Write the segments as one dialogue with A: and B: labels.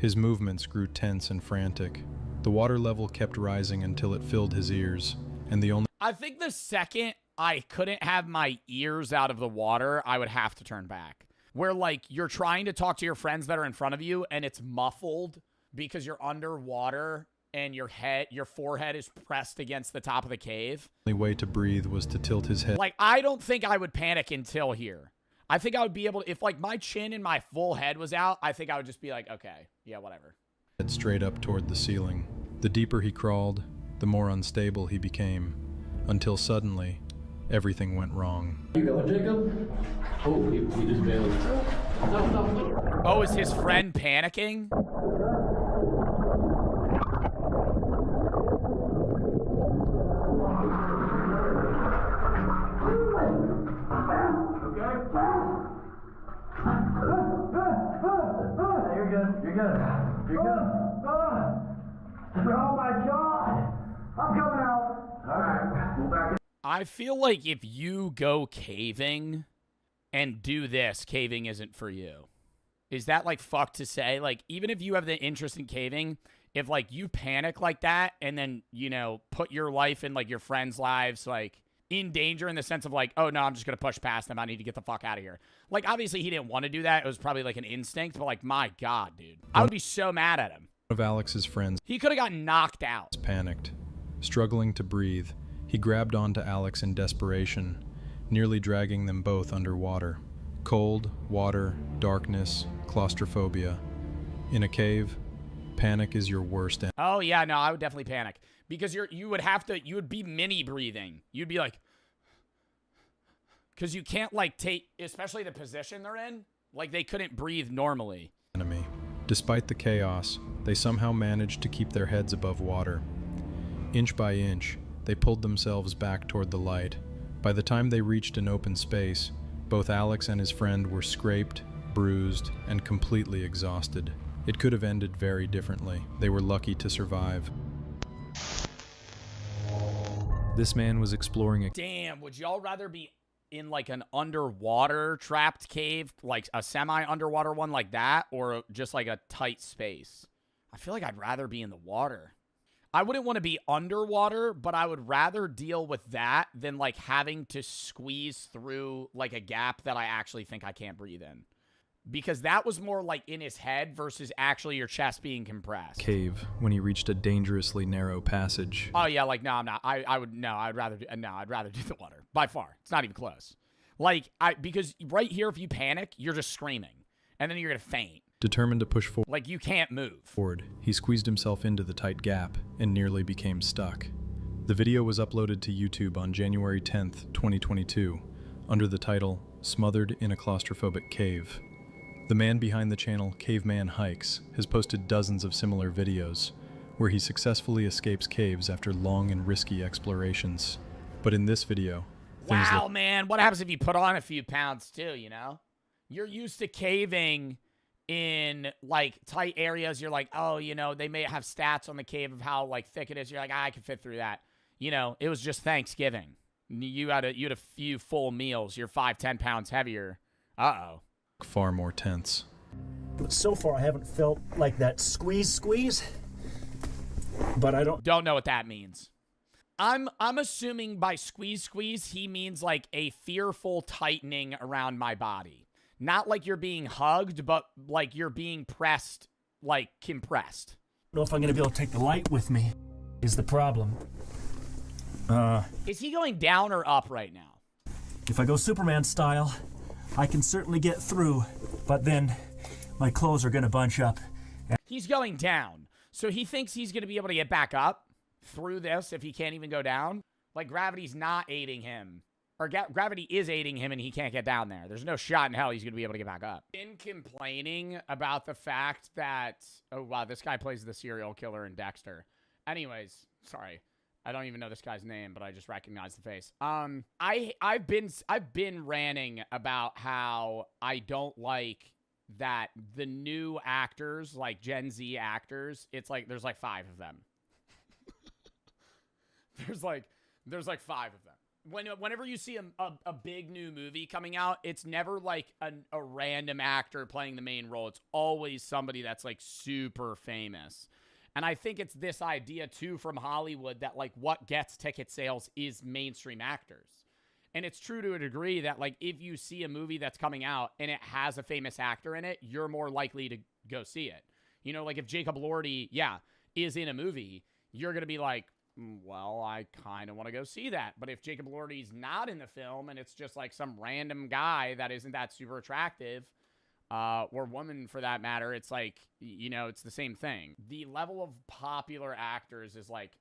A: His movements grew tense and frantic. The water level kept rising until it filled his ears, and the only—
B: I think the second I couldn't have my ears out of the water, I would have to turn back. Where, like, you're trying to talk to your friends that are in front of you, and it's muffled because you're underwater and your forehead is pressed against the top of the cave.
A: only way to breathe was to tilt his head
B: Like, I don't think I would panic until here. I think I would be able to, if, like, my chin and my full head was out, I think I would just be like, okay, yeah, whatever.
A: straight up toward the ceiling. The deeper he crawled, the more unstable he became, until suddenly, everything went wrong.
C: You going, Jacob? Oh, he just bailed. No.
B: Oh, is his friend panicking?
D: You're good. Oh my God! I'm coming out. All right, move back in.
B: I feel like if you go caving and do this, caving isn't for you. Is that, like, fucked to say? Like, even if you have the interest in caving, if, like, you panic like that and then, you know, put your life and, like, your friends' lives, like, in danger in the sense of, like, oh, no, I'm just going to push past them. I need to get the fuck out of here. Like, obviously, he didn't want to do that. It was probably, like, an instinct. But, like, my God, dude. I would be so mad at him.
A: One of Alex's friends
B: He could have gotten knocked out.
A: panicked. Struggling to breathe, he grabbed onto Alex in desperation, nearly dragging them both underwater. Cold, water, darkness, claustrophobia. In a cave, panic is your worst enemy.
B: Oh, yeah, no, I would definitely panic. Because you would be mini breathing. You'd be like, because you can't, like, take, especially the position they're in, like, they couldn't breathe normally.
A: Despite the chaos, they somehow managed to keep their heads above water. Inch by inch, they pulled themselves back toward the light. By the time they reached an open space, both Alex and his friend were scraped, bruised, and completely exhausted. It could have ended very differently. They were lucky to survive. This man was exploring a—
B: Damn, would y'all rather be in, like, an underwater trapped cave, like a semi-underwater one like that, or just, like, a tight space? I feel like I'd rather be in the water. I wouldn't want to be underwater, but I would rather deal with that than, like, having to squeeze through, like, a gap that I actually think I can't breathe in. Because that was more, like, in his head versus actually your chest being compressed.
A: cave when he reached a dangerously narrow passage.
B: Oh, yeah, like, no, I'm not. I'd rather do the water. By far. It's not even close. Like, because right here, if you panic, you're just screaming. And then you're going to faint.
A: Determined to push forward,
B: Like, you can't move.
A: he squeezed himself into the tight gap and nearly became stuck. The video was uploaded to YouTube on January 10th, 2022, under the title, Smothered in a Claustrophobic Cave. The man behind the channel, Caveman Hikes, has posted dozens of similar videos, where he successfully escapes caves after long and risky explorations. But in this video, things
B: Wow, man. What happens if you put on a few pounds, too, you know? You're used to caving in, like, tight areas. You're like, oh, you know, they may have stats on the cave of how, like, thick it is. You're like, I can fit through that. You know, it was just Thanksgiving. You had a few full meals. You're 5-10 pounds heavier. Uh-oh.
A: far more tense.
E: But so far, I haven't felt like that squeeze. But I
B: don't know what that means. I'm assuming by squeeze, he means like a fearful tightening around my body. Not like you're being hugged, but like you're being pressed, like compressed.
E: I don't know if I'm going to be able to take the light with me is the problem.
B: Is he going down or up right now?
E: If I go Superman style, I can certainly get through, but then my clothes are going to bunch up.
B: He's going down. So he thinks he's going to be able to get back up through this if he can't even go down? Like, gravity's not aiding him. Or gravity is aiding him and he can't get down there. There's no shot in hell he's going to be able to get back up. In complaining about the fact that... Oh, wow, this guy plays the serial killer in Dexter. Anyways, sorry. I don't even know this guy's name, but I just recognize the face. I've been ranting about how I don't like that the new actors, like Gen Z actors, it's like there's like 5 of them. there's like 5 of them. Whenever you see a big new movie coming out, it's never like a random actor playing the main role. It's always somebody that's like super famous. And I think it's this idea too from Hollywood that like what gets ticket sales is mainstream actors. And it's true to a degree that like if you see a movie that's coming out and it has a famous actor in it, you're more likely to go see it. You know, like if Jacob Elordi, is in a movie, you're going to be like, well, I kind of want to go see that. But if Jacob Elordi's not in the film and it's just like some random guy that isn't that super attractive, or woman for that matter, it's like, you know, it's the same thing. The level of popular actors is like,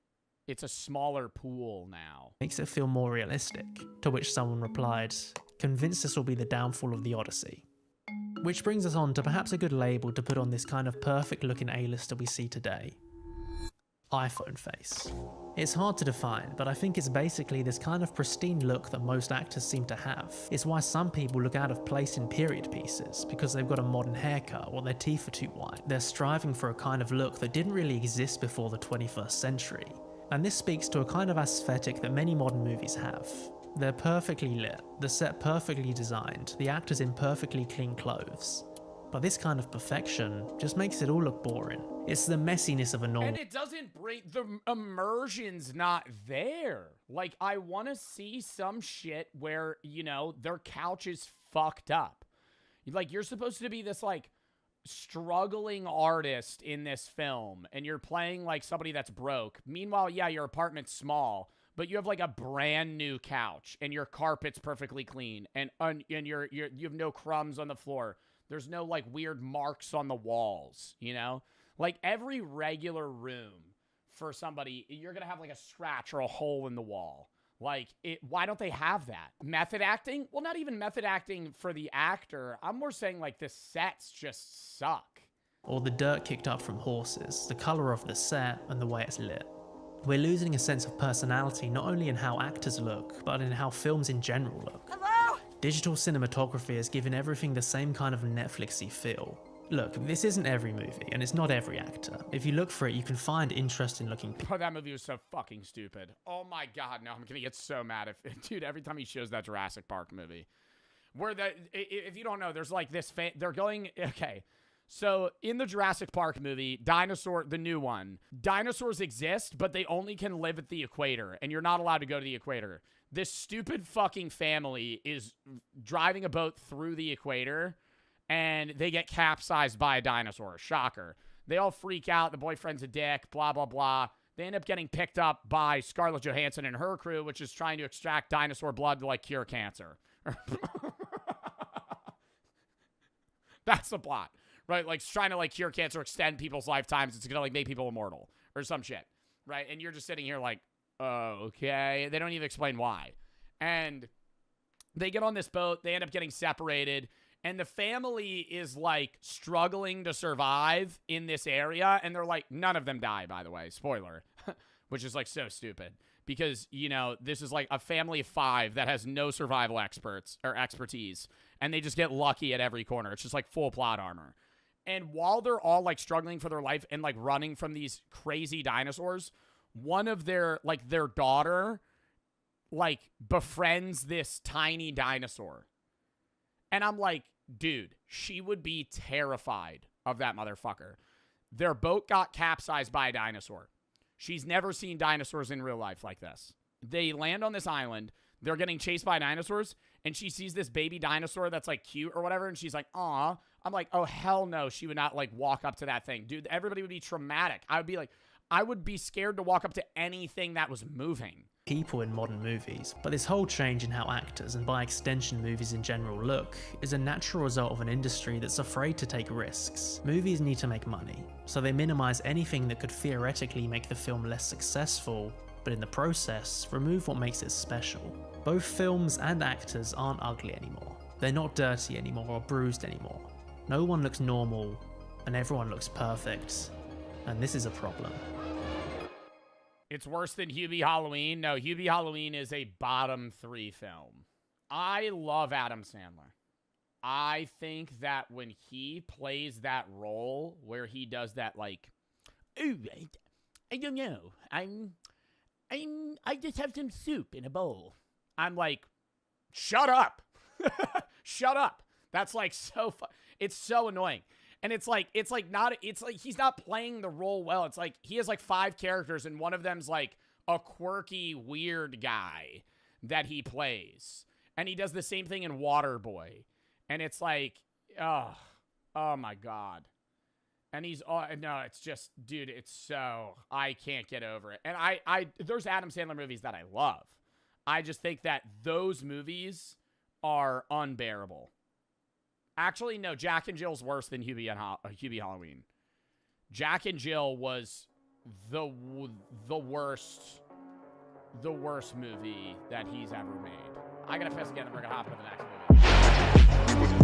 B: it's a smaller pool now.
F: Makes it feel more realistic. To which someone replied, convinced this will be the downfall of the Odyssey. Which brings us on to perhaps a good label to put on this kind of perfect looking A-lister we see today. iPhone face. It's hard to define, but I think it's basically this kind of pristine look that most actors seem to have. It's why some people look out of place in period pieces, because they've got a modern haircut or their teeth are too white. They're striving for a kind of look that didn't really exist before the 21st century. And this speaks to a kind of aesthetic that many modern movies have. They're perfectly lit, the set perfectly designed, the actors in perfectly clean clothes. But this kind of perfection just makes it all look boring. It's the messiness of a normal...
B: And it doesn't bring... The immersion's not there. Like, I want to see some shit where, you know, their couch is fucked up. Like, you're supposed to be this, like, struggling artist in this film, and you're playing, like, somebody that's broke. Meanwhile, yeah, your apartment's small, but you have, like, a brand new couch, and your carpet's perfectly clean, and you have no crumbs on the floor. There's no, like, weird marks on the walls, you know? Like, every regular room for somebody, you're going to have, like, a scratch or a hole in the wall. Like, why don't they have that? Method acting? Well, not even method acting for the actor. I'm more saying, like, the sets just suck.
F: Or the dirt kicked up from horses, the colour of the set, and the way it's lit. We're losing a sense of personality not only in how actors look, but in how films in general look.
B: Hello?
F: Digital cinematography has given everything the same kind of Netflixy feel. Look, this isn't every movie, and it's not every actor. If you look for it, you can find interesting looking people.
B: Oh, that movie was so fucking stupid. Oh my god, no, I'm gonna get so mad if... Dude, every time he shows that Jurassic Park movie. Where if you don't know, there's like this... They're going... Okay. So, in the Jurassic Park movie, the new one, dinosaurs exist, but they only can live at the equator, and you're not allowed to go to the equator. This stupid fucking family is driving a boat through the equator, and they get capsized by a dinosaur. Shocker. They all freak out. The boyfriend's a dick, blah, blah, blah. They end up getting picked up by Scarlett Johansson and her crew, which is trying to extract dinosaur blood to, like, cure cancer. That's the plot. Right, like, it's trying to, like, cure cancer, extend people's lifetimes. It's gonna, like, make people immortal or some shit, right? And you're just sitting here like, oh, okay. They don't even explain why. And they get on this boat. They end up getting separated. And the family is, like, struggling to survive in this area. And they're like, none of them die, by the way. Spoiler. Which is, like, so stupid. Because, you know, this is, like, a family of 5 that has no survival expertise. And they just get lucky at every corner. It's just, like, full plot armor. And while they're all, like, struggling for their life and, like, running from these crazy dinosaurs, one of their daughter, like, befriends this tiny dinosaur. And I'm like, dude, she would be terrified of that motherfucker. Their boat got capsized by a dinosaur. She's never seen dinosaurs in real life like this. They land on this island. They're getting chased by dinosaurs. And she sees this baby dinosaur that's, like, cute or whatever. And she's like, aw. I'm like, oh, hell no. She would not, like, walk up to that thing. Dude, everybody would be traumatic. I would be scared to walk up to anything that was moving.
F: People in modern movies, but this whole change in how actors, and by extension movies in general, look, is a natural result of an industry that's afraid to take risks. Movies need to make money, so they minimize anything that could theoretically make the film less successful, but in the process, remove what makes it special. Both films and actors aren't ugly anymore. They're not dirty anymore or bruised anymore. No one looks normal, and everyone looks perfect, and this is a problem.
B: It's worse than Hubie Halloween. No, Hubie Halloween is a bottom 3 film. I love Adam Sandler. I think that when he plays that role where he does that, like, ooh, I don't know. I just have some soup in a bowl. I'm like, shut up. Shut up. That's like so it's so annoying. And it's like he's not playing the role well. It's like he has like 5 characters and one of them's like a quirky, weird guy that he plays. And he does the same thing in Waterboy. And it's like, oh my God. And he's, no, it's just, dude, it's so, I can't get over it. And there's Adam Sandler movies that I love. I just think that those movies are unbearable. Actually, no, Jack and Jill's worse than Hubie Halloween. Jack and Jill was the worst movie that he's ever made. I gotta piss again, and we're gonna hop into the next
G: movie.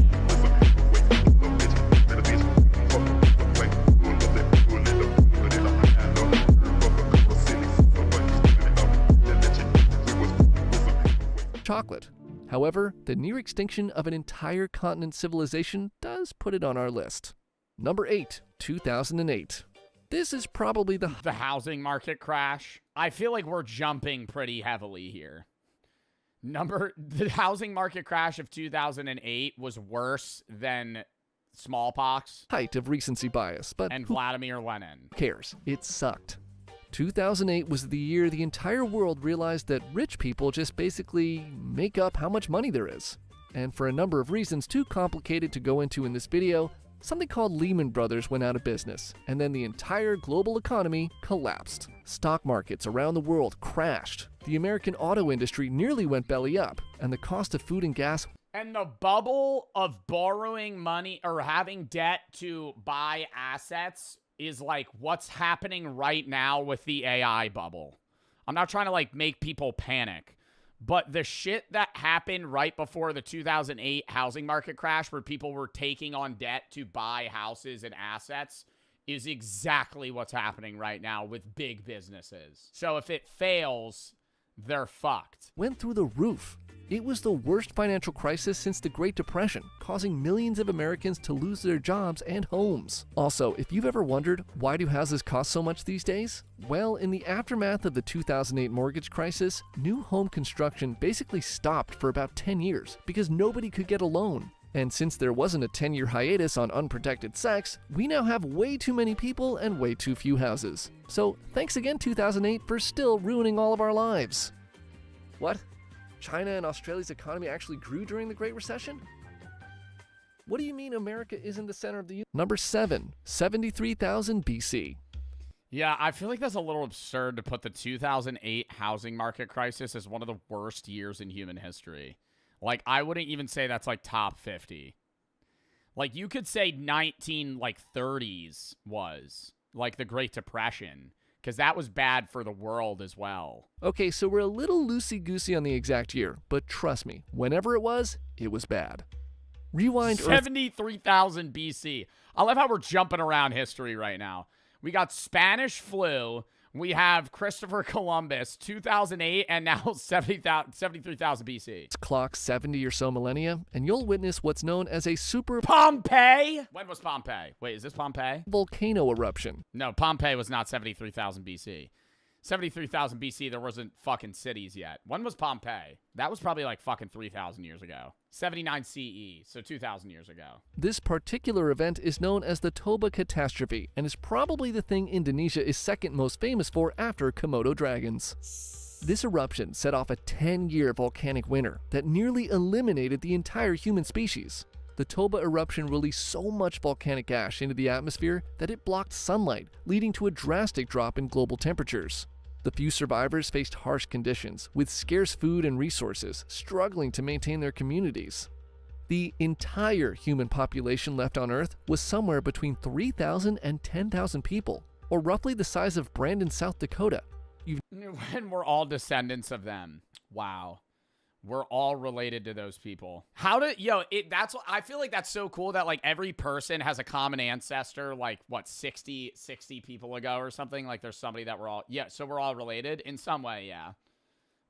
G: Chocolate. However, the near extinction of an entire continent civilization does put it on our list. Number 8, 2008. This is probably the
B: housing market crash. I feel like we're jumping pretty heavily here. The housing market crash of 2008 was worse than smallpox.
G: Height of recency bias, but
B: and Vladimir Lenin.
G: Who cares? It sucked. 2008 was the year the entire world realized that rich people just basically make up how much money there is. And for a number of reasons too complicated to go into in this video, something called Lehman Brothers went out of business, and then the entire global economy collapsed. Stock markets around the world crashed. The American auto industry nearly went belly up, and the cost of food and gas.
B: And the bubble of borrowing money or having debt to buy assets is like what's happening right now with the AI bubble. I'm not trying to like make people panic, but the shit that happened right before the 2008 housing market crash where people were taking on debt to buy houses and assets is exactly what's happening right now with big businesses. So if it fails, they're fucked.
G: Went through the roof. It was the worst financial crisis since the Great Depression, causing millions of Americans to lose their jobs and homes. Also, if you've ever wondered, why do houses cost so much these days? Well, in the aftermath of the 2008 mortgage crisis, new home construction basically stopped for about 10 years because nobody could get a loan. And since there wasn't a 10-year hiatus on unprotected sex, we now have way too many people and way too few houses. So thanks again 2008 for still ruining all of our lives. What? China and Australia's economy actually grew during the Great Recession? What do you mean America isn't the center of the universe? Number 7, 73,000 BC.
B: Yeah, I feel like that's a little absurd to put the 2008 housing market crisis as one of the worst years in human history. Like, I wouldn't even say that's like top 50. Like, you could say 30s was like the Great Depression, because that was bad for the world as well.
G: Okay, so we're a little loosey-goosey on the exact year, but trust me, whenever it was bad. Rewind
B: 73,000 BC. I love how we're jumping around history right now. We got Spanish flu, we have Christopher Columbus, 2008, and now 73,000 BC.
G: Clock 70 or so millennia, and you'll witness what's known as a super
B: Pompeii? When was Pompeii? Wait, is this Pompeii?
G: Volcano eruption.
B: No, Pompeii was not 73,000 BC. 73,000 BC, there wasn't fucking cities yet. When was Pompeii? That was probably like fucking 3,000 years ago. 79 CE, so 2,000 years ago.
G: This particular event is known as the Toba catastrophe and is probably the thing Indonesia is second most famous for after Komodo dragons. This eruption set off a 10-year volcanic winter that nearly eliminated the entire human species. The Toba eruption released so much volcanic ash into the atmosphere that it blocked sunlight, leading to a drastic drop in global temperatures. The few survivors faced harsh conditions, with scarce food and resources, struggling to maintain their communities. The entire human population left on Earth was somewhere between 3,000 and 10,000 people, or roughly the size of Brandon, South Dakota.
B: And we're all descendants of them. Wow. We're all related to those people. That's what I feel like. That's so cool that like every person has a common ancestor, like what, 60 people ago or something. Like there's somebody that so we're all related in some way. Yeah.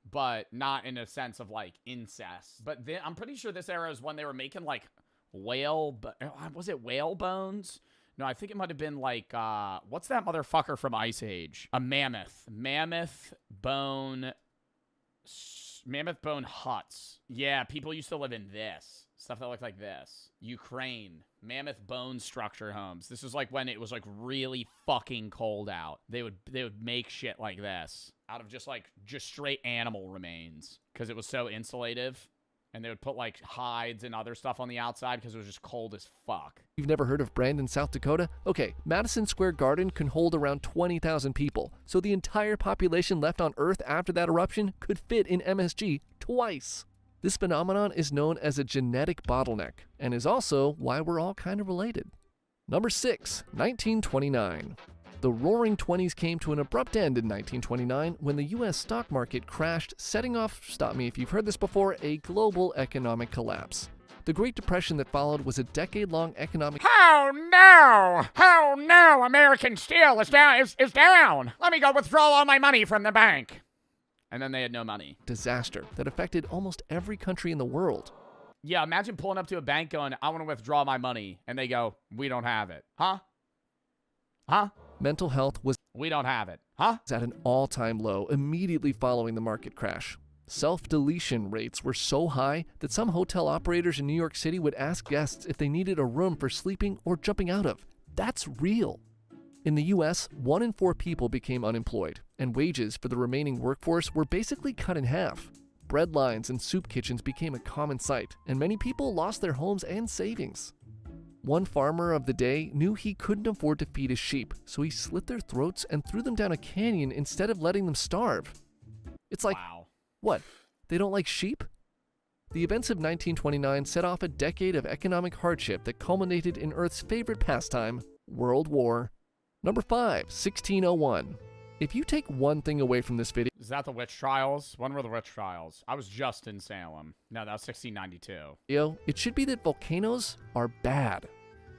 B: But not in a sense of like incest. But then I'm pretty sure this era is when they were making like was it whale bones? No, I think it might've been like, what's that motherfucker from Ice Age? A mammoth bone Mammoth bone huts. Yeah, people used to live in this. Stuff that looked like this. Ukraine. Mammoth bone structure homes. This is like when it was like really fucking cold out. They would make shit like this out of just straight animal remains because it was so insulative. And they would put like hides and other stuff on the outside because it was just cold as fuck.
G: You've never heard of Brandon, South Dakota? Okay, Madison Square Garden can hold around 20,000 people, so the entire population left on Earth after that eruption could fit in MSG twice. This phenomenon is known as a genetic bottleneck, and is also why we're all kind of related. Number 6, 1929. The Roaring Twenties came to an abrupt end in 1929 when the U.S. stock market crashed, setting off, stop me if you've heard this before, a global economic collapse. The Great Depression that followed was a decade-long economic
B: Oh no! Oh no! American steel is down. Is down. Let me go withdraw all my money from the bank. And then they had no money.
G: disaster that affected almost every country in the world.
B: Yeah, imagine pulling up to a bank going, I want to withdraw my money. And they go, we don't have it. Huh? Huh?
G: Mental health was
B: We don't have it. Huh?
G: at an all-time low immediately following the market crash. Self-deletion rates were so high that some hotel operators in New York City would ask guests if they needed a room for sleeping or jumping out of. That's real. In the US, 1 in 4 people became unemployed, and wages for the remaining workforce were basically cut in half. Bread lines and soup kitchens became a common sight, and many people lost their homes and savings. One farmer of the day knew he couldn't afford to feed his sheep, so he slit their throats and threw them down a canyon instead of letting them starve. It's like,
B: Wow.
G: what? They don't like sheep? The events of 1929 set off a decade of economic hardship that culminated in Earth's favorite pastime, World War. Number 5, 1601. If you take one thing away from this video,
B: Is that the witch trials? When were the witch trials? I was just in Salem. No, that was 1692.
G: it should be that volcanoes are bad.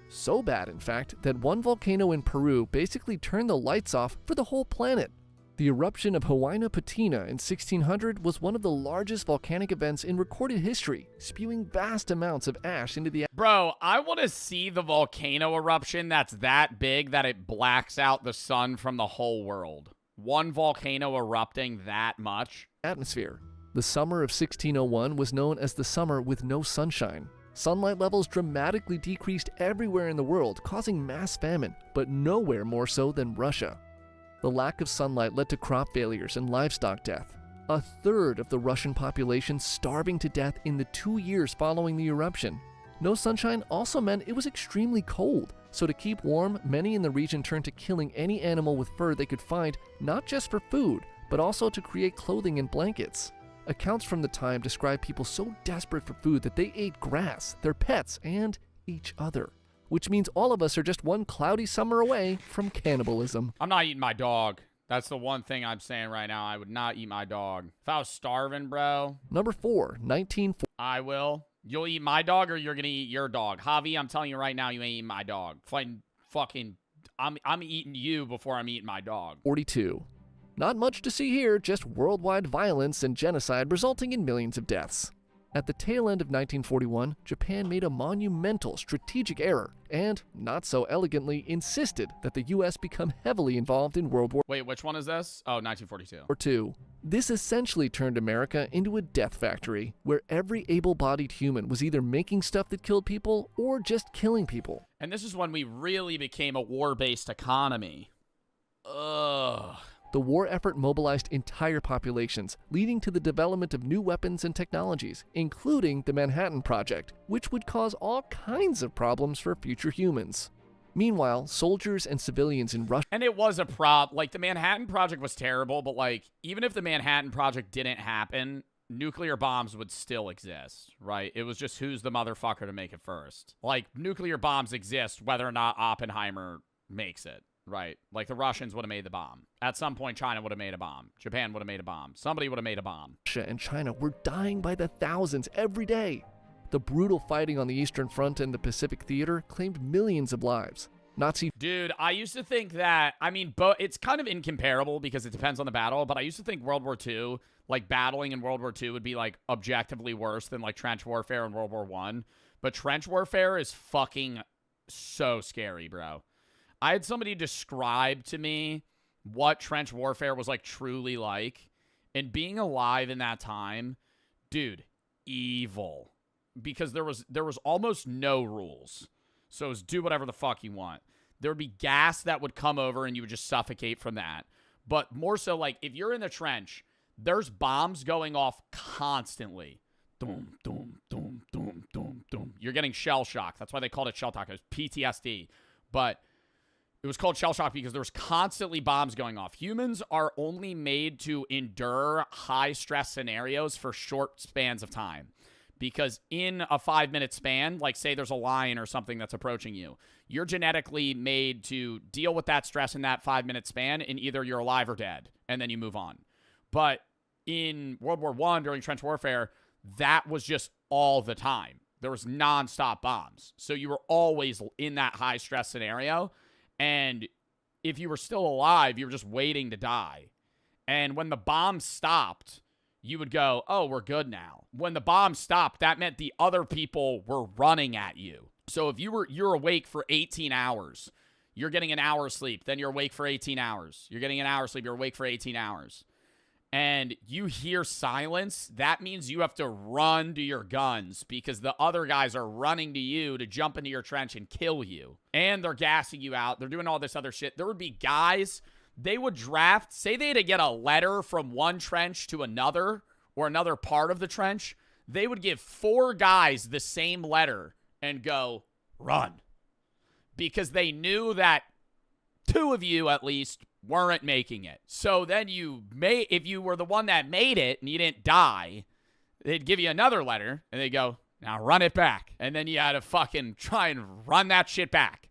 G: So bad, in fact, that one volcano in Peru basically turned the lights off for the whole planet. The eruption of Huayna Patina in 1600 was one of the largest volcanic events in recorded history, spewing vast amounts of ash into the
B: Bro, I want to see the volcano eruption that's that big that it blacks out the sun from the whole world. One volcano erupting that much?
G: atmosphere. The summer of 1601 was known as the summer with no sunshine. Sunlight levels dramatically decreased everywhere in the world, causing mass famine, but nowhere more so than Russia. The lack of sunlight led to crop failures and livestock death. A third of the Russian population starving to death in the 2 years following the eruption. No sunshine also meant it was extremely cold, so to keep warm, many in the region turned to killing any animal with fur they could find, not just for food, but also to create clothing and blankets. Accounts from the time describe people so desperate for food that they ate grass, their pets, and each other. Which means all of us are just one cloudy summer away from cannibalism.
B: I'm not eating my dog. That's the one thing I'm saying right now. I would not eat my dog. If I was starving, bro.
G: Number 4, 1940.
B: I will. You'll eat my dog or you're going to eat your dog. Javi, I'm telling you right now, you ain't eating my dog. I'm eating you before I'm eating my dog.
G: 42. Not much to see here, just worldwide violence and genocide resulting in millions of deaths. At the tail end of 1941, Japan made a monumental strategic error and, not so elegantly, insisted that the U.S. become heavily involved in World War
B: Wait, which one is this? Oh, 1942.
G: II. This essentially turned America into a death factory, where every able-bodied human was either making stuff that killed people or just killing people.
B: And this is when we really became a war-based economy. Ugh.
G: The war effort mobilized entire populations, leading to the development of new weapons and technologies, including the Manhattan Project, which would cause all kinds of problems for future humans. Meanwhile, soldiers and civilians in Russia
B: And it was a like the Manhattan Project was terrible, but like even if the Manhattan Project didn't happen, nuclear bombs would still exist, right? It was just who's the motherfucker to make it first. Like nuclear bombs exist whether or not Oppenheimer makes it. Right. Like the Russians would have made the bomb. At some point, China would have made a bomb. Japan would have made a bomb. Somebody would have made a bomb.
G: and China were dying by the thousands every day. The brutal fighting on the Eastern Front and the Pacific Theater claimed millions of lives. Nazi
B: Dude, I used to think that, I mean, it's kind of incomparable because it depends on the battle, but I used to think World War II, like battling in World War II would be like objectively worse than like trench warfare in World War I. But trench warfare is fucking so scary, bro. I had somebody describe to me what trench warfare was like truly like, And being alive in that time, dude, evil. Because there was almost no rules. So it was do whatever the fuck you want. There would be gas that would come over and you would just suffocate from that. But more so, like, if you're in the trench, there's bombs going off constantly. Doom, doom, doom, doom, doom, doom. You're getting shell shock. That's why they called it shell shock. It was PTSD. But it was called shell shock because there was constantly bombs going off. Humans are only made to endure high-stress scenarios for short spans of time. Because in a 5-minute span, like say there's a lion or something that's approaching you, you're genetically made to deal with that stress in that 5-minute span, and either you're alive or dead, and then you move on. But in World War I, during trench warfare, that was just all the time. There was nonstop bombs. So you were always in that high-stress scenario, and if you were still alive, you were just waiting to die. And when the bomb stopped, you would go, oh, we're good now. When the bomb stopped, that meant the other people were running at you. So if you're awake for 18 hours, you're getting an hour of sleep, then you're awake for 18 hours. You're getting an hour of sleep, you're awake for 18 hours. And you hear silence, that means you have to run to your guns because the other guys are running to you to jump into your trench and kill you. And they're gassing you out. They're doing all this other shit. There would be guys, they would draft, say they had to get a letter from one trench to another or another part of the trench. They would give 4 guys the same letter and go, run. Because they knew that 2 of you at least weren't making it. So then if you were the one that made it and you didn't die, they'd give you another letter and they'd go, now run it back. And then you had to fucking try and run that shit back.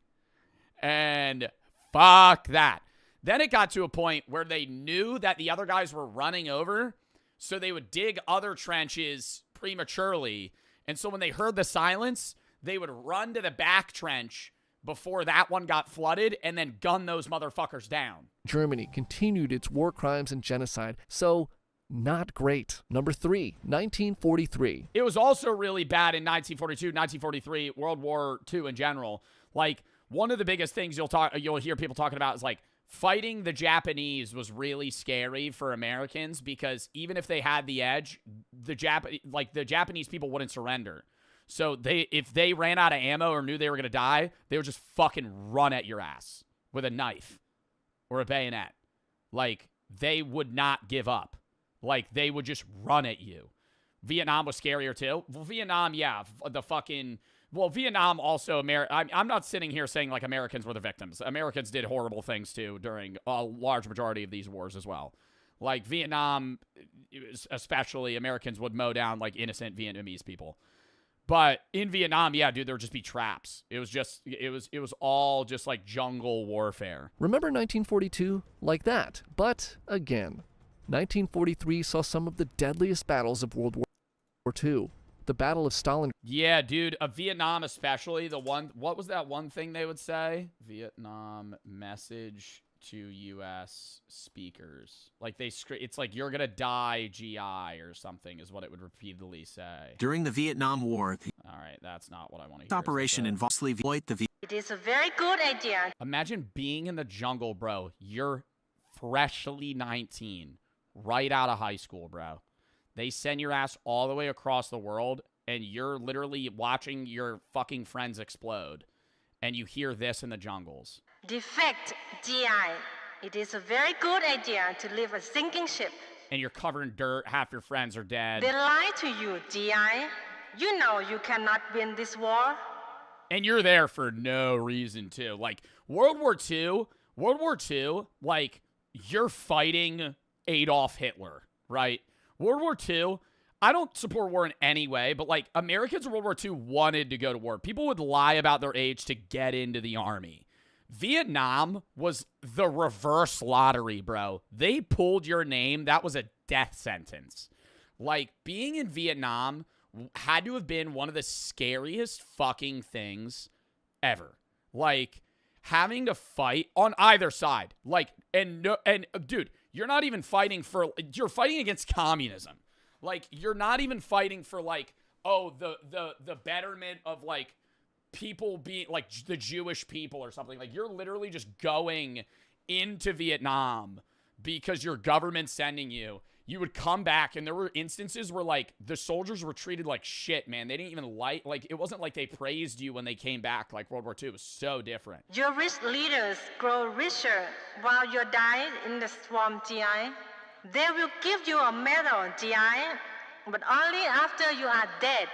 B: And fuck that. Then it got to a point where they knew that the other guys were running over, so they would dig other trenches prematurely. And so when they heard the silence, they would run to the back trench before that one got flooded and then gun those motherfuckers down.
G: Germany continued its war crimes and genocide, so not great. Number 3, 1943.
B: It was also really bad in 1942, 1943, World War II in general. Like, one of the biggest things you'll hear people talking about is, like, fighting the Japanese was really scary for Americans because even if they had the edge, the Japanese people wouldn't surrender. So if they ran out of ammo or knew they were going to die, they would just fucking run at your ass with a knife or a bayonet. Like, they would not give up. Like, they would just run at you. Vietnam was scarier too. Well, Vietnam, yeah, Vietnam also, I'm not sitting here saying, like, Americans were the victims. Americans did horrible things, too, during a large majority of these wars as well. Like, Vietnam, especially, Americans would mow down, like, innocent Vietnamese people. But in Vietnam, yeah, dude, there would just be traps. It was all just, like, jungle warfare.
G: Remember 1942? Like that. But, again, 1943 saw some of the deadliest battles of World War II. The Battle of Stalingrad.
B: Yeah, dude, Vietnam especially, what was that one thing they would say? Vietnam message to U.S. speakers. Like, it's like, you're gonna die, GI, or something, is what it would repeatedly say.
H: During the Vietnam War,
B: all right, that's not what I want to
H: the
B: hear.
H: operation involves exploit the
I: It is a very good idea.
B: Imagine being in the jungle, bro. You're freshly 19, right out of high school, bro. They send your ass all the way across the world, and you're literally watching your fucking friends explode. And you hear this in the jungles.
I: Defect, GI. It is a very good idea to leave a sinking ship.
B: And you're covered in dirt, half your friends are dead.
I: They lie to you, GI. You know you cannot win this war.
B: And you're there for no reason, too. Like, World War II, like, you're fighting Adolf Hitler, right? World War II, I don't support war in any way, but, like, Americans in World War II wanted to go to war. People would lie about their age to get into the army. Vietnam was the reverse lottery, bro. They pulled your name. That was a death sentence. Like, being in Vietnam had to have been one of the scariest fucking things ever. Like, having to fight on either side. Like, and dude, you're not even fighting you're fighting against communism. Like, you're not even fighting for, like, oh, the betterment of, like, people being, like, the Jewish people or something. Like, you're literally just going into Vietnam because your government's sending you, You would come back, and there were instances where, like, the soldiers were treated like shit, man. They didn't even like, it wasn't like they praised you when they came back, like World War II. It was so different.
I: Your rich leaders grow richer while you die in the swamp, GI. They will give you a medal, GI, but only after you are dead.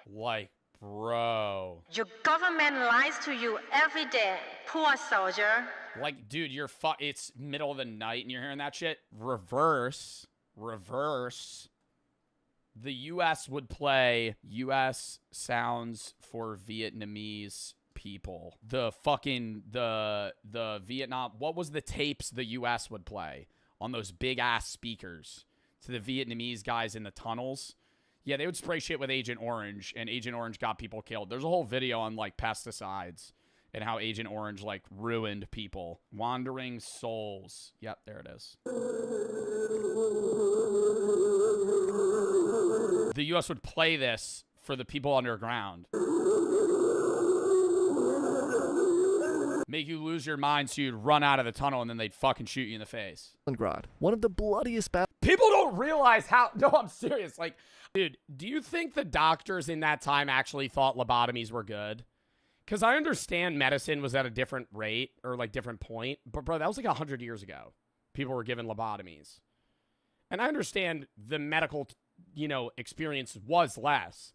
B: Like, bro.
I: Your government lies to you every day, poor soldier.
B: Like, dude, it's middle of the night and you're hearing that shit. Reverse. The U.S. would play U.S. sounds for Vietnamese people. The Vietnam, what was the tapes the U.S. would play on those big-ass speakers to the Vietnamese guys in the tunnels? Yeah, they would spray shit with Agent Orange, and Agent Orange got people killed. There's a whole video on, like, pesticides and how Agent Orange, like, ruined people. Wandering Souls. Yep, there it is. The U.S. would play this for the people underground. Make you lose your mind so you'd run out of the tunnel and then they'd fucking shoot you in the face.
G: Stalingrad, one of the bloodiest battles.
B: People don't realize how... No, I'm serious. Like, dude, do you think the doctors in that time actually thought lobotomies were good? Because I understand medicine was at a different rate or, like, different point. But, bro, that was like 100 years ago. People were given lobotomies. And I understand the medical, experience was less.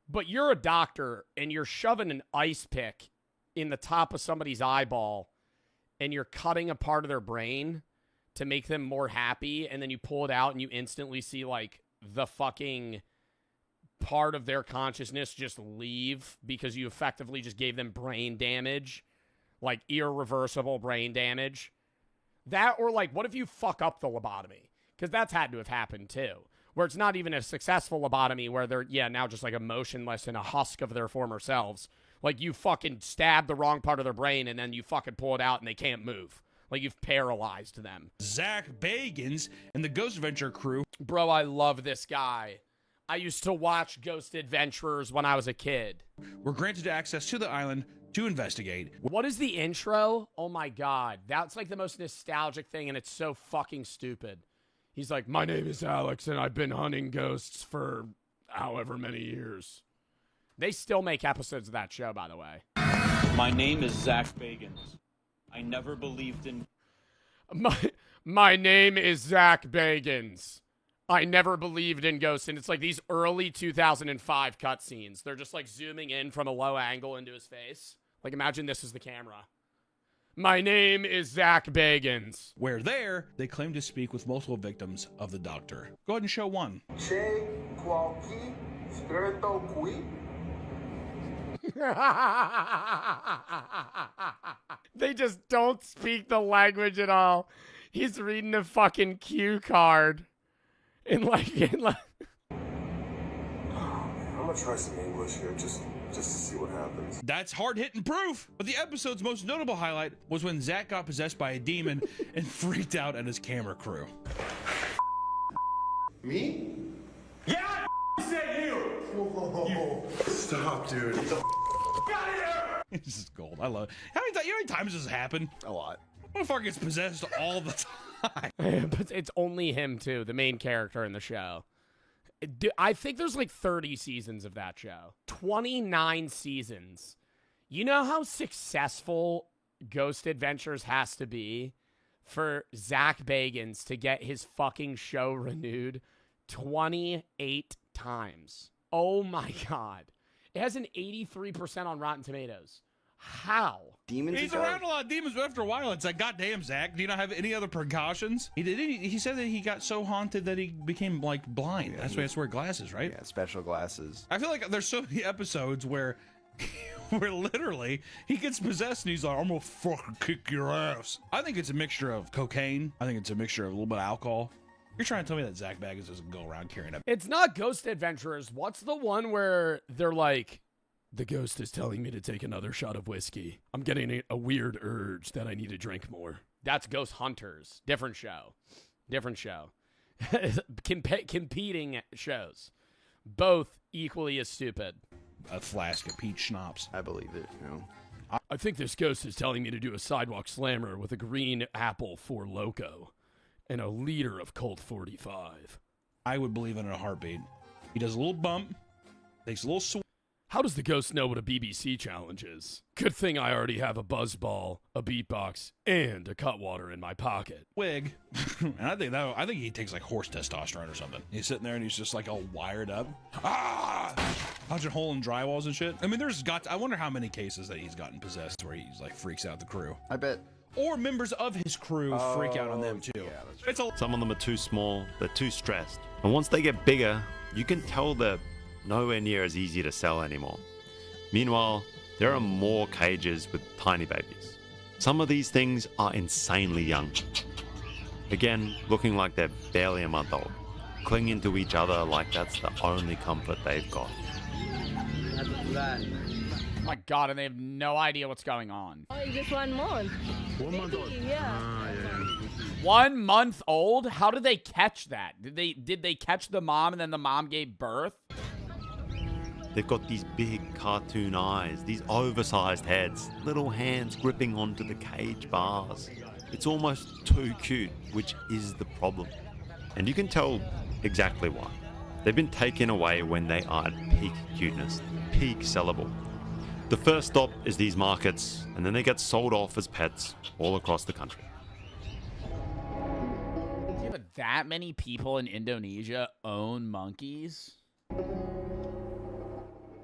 B: But you're a doctor, and you're shoving an ice pick in the top of somebody's eyeball, and you're cutting a part of their brain to make them more happy, and then you pull it out, and you instantly see, like, the fucking part of their consciousness just leave because you effectively just gave them brain damage, like irreversible brain damage. That, or like, what if you fuck up the lobotomy? Because that's had to have happened too, where it's not even a successful lobotomy where they're, now just like emotionless and a husk of their former selves. Like, you fucking stab the wrong part of their brain and then you fucking pull it out and they can't move. Like, you've paralyzed them.
J: Zach Bagans and the Ghost Adventure crew.
B: Bro, I love this guy. I used to watch Ghost Adventurers when I was a kid.
J: Were granted access to the island to investigate.
B: What is the intro? Oh my God. That's like the most nostalgic thing, and it's so fucking stupid. He's like, my name is Alex, and I've been hunting ghosts for however many years. They still make episodes of that show, by the way.
K: My name is Zach Bagans. I never believed in...
B: My name is Zach Bagans. I never believed in ghosts. And it's like these early 2005 cutscenes. They're just like zooming in from a low angle into his face. Like, imagine this is the camera. My name is Zach Bagans.
J: Where there, they claim to speak with multiple victims of the Doctor. Go ahead and show one.
B: They just don't speak the language at all. He's reading a fucking cue card. I'm gonna
L: try some English here just to see what happens.
J: That's hard-hitting proof. But the episode's most notable highlight was when Zach got possessed by a demon and freaked out at his camera crew.
L: Me?
D: Yeah, I said you!
L: Whoa. Stop, dude.
D: Get out of here!
J: This is gold. I love it. You know how many times does this happen?
L: A lot.
J: Motherfucker gets possessed all the time.
B: But it's only him, too, the main character in the show. I think there's like 30 seasons of that show. 29 seasons. You know how successful Ghost Adventures has to be for Zach Bagans to get his fucking show renewed 28 times? Oh my God. It has an 83% on Rotten Tomatoes. How?
L: Demons.
J: He's around a lot of demons, but after a while, it's like, goddamn, Zach, do you not have any other precautions? He said that he got so haunted that he became like blind. That's why he has to wear glasses, right?
L: Yeah, special glasses.
J: I feel like there's so many episodes where literally he gets possessed and he's like, I'm gonna fucking kick your ass. I think it's a mixture of cocaine. I think it's a mixture of a little bit of alcohol. You're trying to tell me that Zach Bagans doesn't go around carrying a...
B: It's not Ghost Adventurers. What's the one where they're like, the ghost is telling me to take another shot of whiskey. I'm getting a weird urge that I need to drink more. That's Ghost Hunters. Different show. Competing shows. Both equally as stupid.
J: A flask of peach schnapps.
L: I believe it,
B: I think this ghost is telling me to do a sidewalk slammer with a green apple for Loco.
M: and a liter of Colt 45.
J: I would believe in a heartbeat. He does a little bump, takes a little swing.
M: How does the ghost know what a BBC challenge is? Good thing I already have a buzzball, a beatbox, and a Cutwater in my pocket.
J: Wig. And I think he takes like horse testosterone or something. He's sitting there and he's just like all wired up. Punching hole in drywalls and shit. I mean, I wonder how many cases that he's gotten possessed where he's like freaks out the crew.
N: I bet.
J: Or members of his crew freak out on them too. Yeah,
O: some of them are too small, they're too stressed. And once they get bigger, you can tell they're nowhere near as easy to sell anymore. Meanwhile, there are more cages with tiny babies. Some of these things are insanely young. Again, looking like they're barely a month old, clinging to each other like that's the only comfort they've got.
B: Oh my god, and they have no idea what's going on.
P: Oh, it's just 1 month.
M: 1 month old.
P: Yeah.
B: 1 month old? How did they catch that? Did they catch the mom and then the mom gave birth?
O: They've got these big cartoon eyes, these oversized heads, little hands gripping onto the cage bars. It's almost too cute, which is the problem. And you can tell exactly why. They've been taken away when they are at peak cuteness, peak sellable. The first stop is these markets, and then they get sold off as pets all across the country.
B: Yeah, but that many people in Indonesia own monkeys?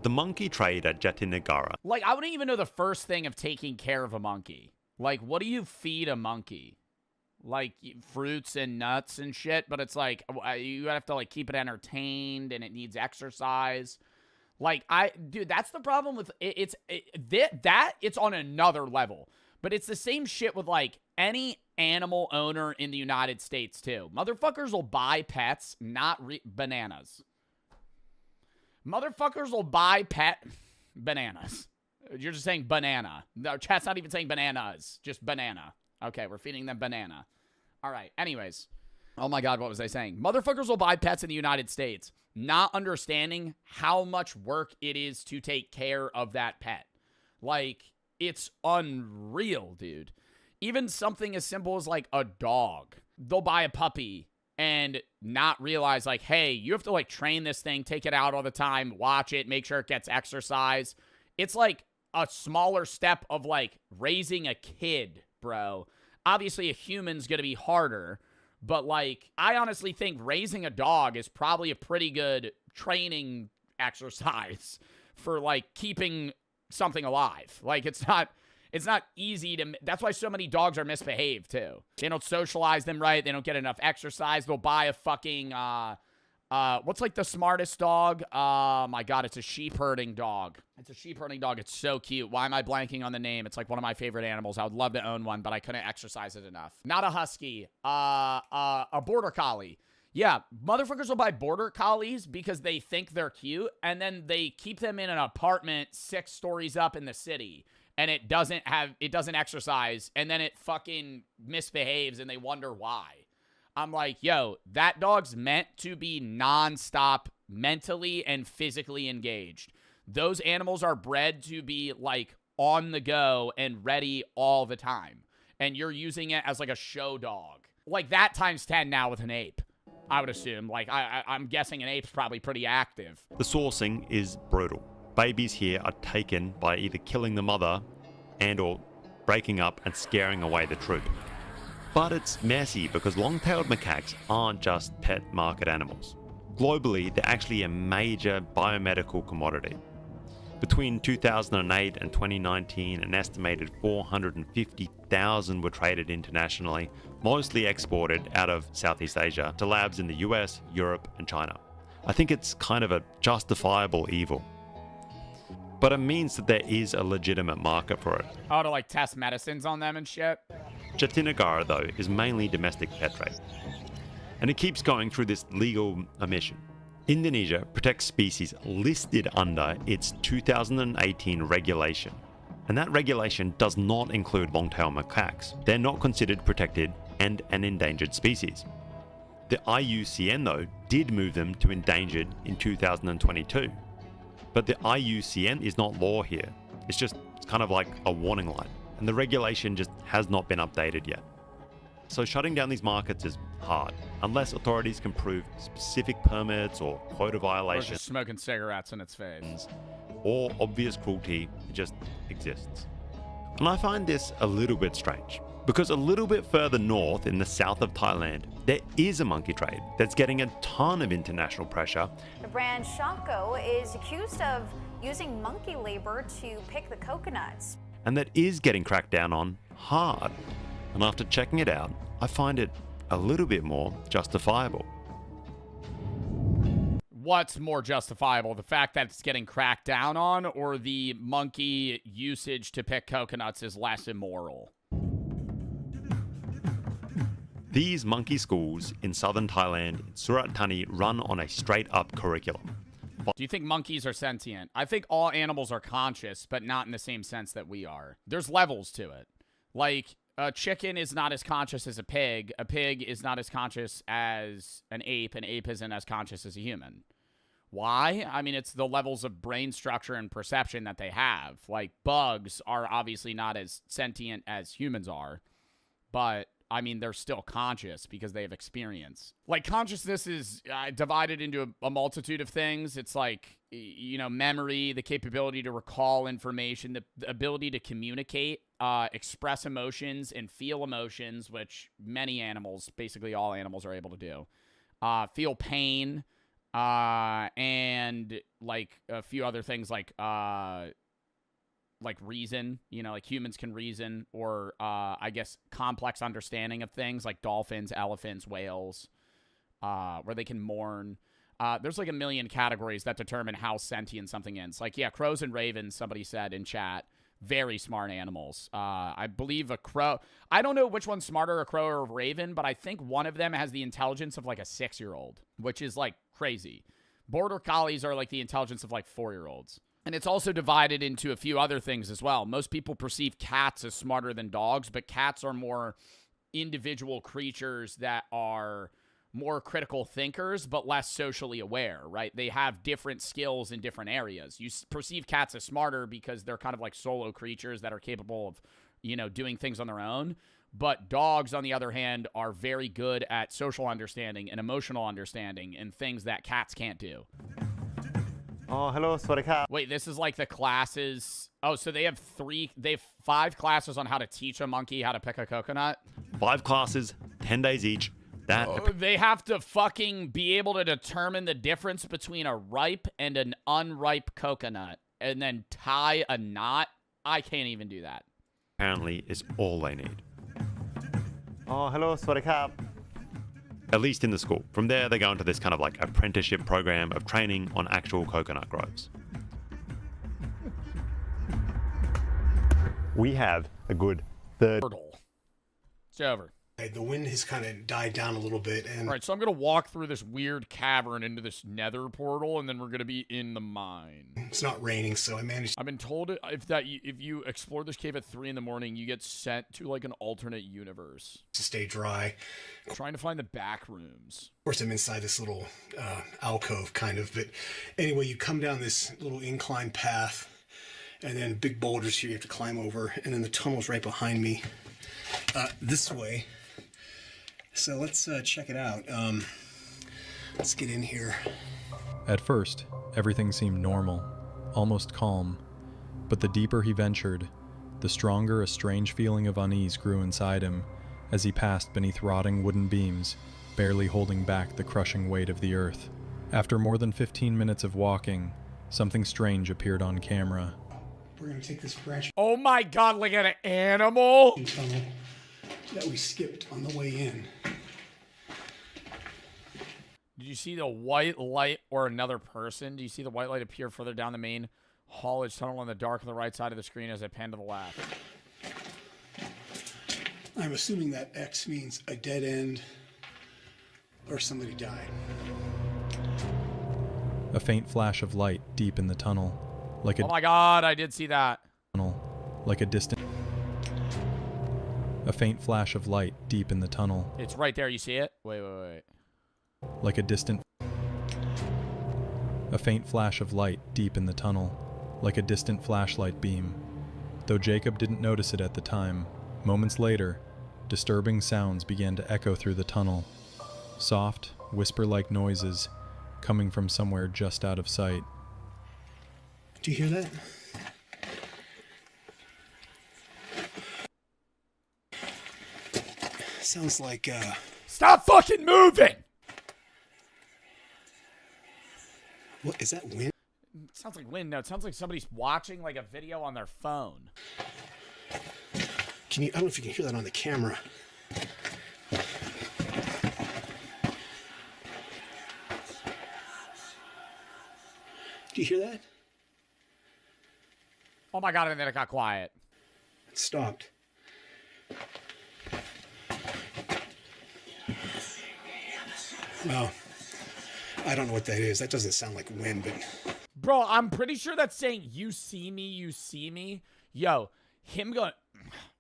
O: The monkey trade at Jatinegara.
B: Like, I wouldn't even know the first thing of taking care of a monkey. Like, what do you feed a monkey? Like, fruits and nuts and shit, but it's like, you have to, like, keep it entertained, and it needs exercise. Like, dude, that's the problem with it. It's on another level. But it's the same shit with, like, any animal owner in the United States, too. Motherfuckers will buy pets, not bananas. Motherfuckers will buy bananas. You're just saying banana. No, chat's not even saying bananas. Just banana. Okay, we're feeding them banana. All right, anyways. Oh my god, what was I saying? Motherfuckers will buy pets in the United States, not understanding how much work it is to take care of that pet. Like, it's unreal, dude. Even something as simple as, like, a dog. They'll buy a puppy and not realize, like, hey, you have to, like, train this thing, take it out all the time, watch it, make sure it gets exercise. It's, like, a smaller step of, like, raising a kid, bro. Obviously, a human's gonna be harder, but, like, I honestly think raising a dog is probably a pretty good training exercise for, like, keeping something alive. Like, it's not easy to... That's why so many dogs are misbehaved, too. They don't socialize them right. They don't get enough exercise. They'll buy a fucking... what's, like, the smartest dog? My God, it's a sheep-herding dog. It's a sheep-herding dog. It's so cute. Why am I blanking on the name? It's, like, one of my favorite animals. I would love to own one, but I couldn't exercise it enough. Not a husky. A border collie. Yeah, motherfuckers will buy border collies because they think they're cute, and then they keep them in an apartment 6 stories up in the city. And it doesn't exercise, and then it fucking misbehaves, and they wonder why. I'm like, yo, that dog's meant to be nonstop mentally and physically engaged. Those animals are bred to be, like, on the go and ready all the time. And you're using it as, like, a show dog. Like, that times 10 now with an ape, I would assume. Like, I'm guessing an ape's probably pretty active.
O: The sourcing is brutal. Babies here are taken by either killing the mother and or breaking up and scaring away the troop. But it's messy because long-tailed macaques aren't just pet market animals. Globally, they're actually a major biomedical commodity. Between 2008 and 2019, an estimated 450,000 were traded internationally, mostly exported out of Southeast Asia to labs in the US, Europe, and China. I think it's kind of a justifiable evil. But it means that there is a legitimate market for it.
B: Oh, to, like, test medicines on them and shit?
O: Jatinegara, though, is mainly domestic pet trade. And it keeps going through this legal omission. Indonesia protects species listed under its 2018 regulation. And that regulation does not include long-tailed macaques. They're not considered protected and an endangered species. The IUCN, though, did move them to endangered in 2022. But the IUCN is not law here. It's kind of like a warning light. And the regulation just has not been updated yet. So shutting down these markets is hard, unless authorities can prove specific permits or quota
B: Or
O: violations.
B: just smoking cigarettes in its face.
O: Or obvious cruelty just exists. And I find this a little bit strange, because a little bit further north in the south of Thailand, there is a monkey trade that's getting a ton of international pressure.
N: The brand Shako is accused of using monkey labor to pick the coconuts.
O: And that is getting cracked down on hard. And after checking it out, I find it a little bit more justifiable.
B: What's more justifiable? The fact that it's getting cracked down on, or the monkey usage to pick coconuts is less immoral?
O: These monkey schools in southern Thailand, Surat Thani, run on a straight-up curriculum.
B: Do you think monkeys are sentient? I think all animals are conscious, but not in the same sense that we are. There's levels to it. Like, a chicken is not as conscious as a pig. A pig is not as conscious as an ape. An ape isn't as conscious as a human. Why? I mean, it's the levels of brain structure and perception that they have. Like, bugs are obviously not as sentient as humans are, but I mean, they're still conscious because they have experience. Like, consciousness is divided into a multitude of things. It's like, you know, memory, the capability to recall information, the ability to communicate, express emotions, and feel emotions, which many animals, basically all animals, are able to do. Feel pain, and, like, a few other things like reason, you know, like humans can reason, or I guess complex understanding of things like dolphins, elephants, whales, where they can mourn. There's like a million categories that determine how sentient something is. Like, yeah, crows and ravens, somebody said in chat, very smart animals. I believe a crow, I don't know which one's smarter, a crow or a raven, but I think one of them has the intelligence of like a 6-year-old, which is like crazy. Border collies are like the intelligence of like 4-year-olds. And it's also divided into a few other things as well. Most people perceive cats as smarter than dogs, but cats are more individual creatures that are more critical thinkers, but less socially aware, right? They have different skills in different areas. You perceive cats as smarter because they're kind of like solo creatures that are capable of, you know, doing things on their own. But dogs, on the other hand, are very good at social understanding and emotional understanding and things that cats can't do.
P: Oh, hello, Swadika.
B: Wait, this is like the classes. Oh, so they have 5 classes on how to teach a monkey how to pick a coconut?
O: 5 classes, 10 days each.
B: They have to fucking be able to determine the difference between a ripe and an unripe coconut and then tie a knot. I can't even do that.
O: Apparently is all they need.
P: Oh, hello, Swadika.
O: At least in the school. From there, they go into this kind of like apprenticeship program of training on actual coconut groves.
P: We have a good third.
B: It's over.
Q: The wind has kind of died down a little bit. And
B: all right, so I'm going to walk through this weird cavern into this nether portal, and then we're going to be in the mine.
Q: It's not raining, so I managed.
B: I've been told if you explore this cave at 3 in the morning, you get sent to like an alternate universe.
Q: To stay dry.
B: I'm trying to find the back rooms.
Q: Of course, I'm inside this little alcove, kind of. But anyway, you come down this little incline path, and then big boulders here you have to climb over, and then the tunnel's right behind me this way. So let's check it out. Let's get in here.
A: At first, everything seemed normal, almost calm. But the deeper he ventured, the stronger a strange feeling of unease grew inside him as he passed beneath rotting wooden beams, barely holding back the crushing weight of the earth. After more than 15 minutes of walking, something strange appeared on camera.
Q: We're going to take this branch.
B: Oh my god, like an animal?
Q: Tunnel that we skipped on the way in.
B: Did you see the white light or another person? Do you see the white light appear further down the main haulage tunnel in the dark on the right side of the screen as I pan to the left?
Q: I'm assuming that X means a dead end or somebody died.
A: A faint flash of light deep in the tunnel, like a
B: oh my god, I did see that.
A: Like a distant. A faint flash of light deep in the tunnel.
B: It's right there. You see it? Wait.
A: Like a distant. A faint flash of light deep in the tunnel, like a distant flashlight beam. Though Jacob didn't notice it at the time, moments later, disturbing sounds began to echo through the tunnel, soft, whisper-like noises coming from somewhere just out of sight.
Q: Do you hear that? Sounds like,
B: Stop fucking moving!
Q: What, is that wind?
B: It sounds like wind. No, it sounds like somebody's watching like a video on their phone.
Q: Can you, I don't know if you can hear that on the camera. Do you hear that?
B: Oh my God, and then it got quiet.
Q: It stopped. Well, I don't know what that is. That doesn't sound like wind, but...
B: Bro, I'm pretty sure that's saying, you see me, you see me. Yo, him going...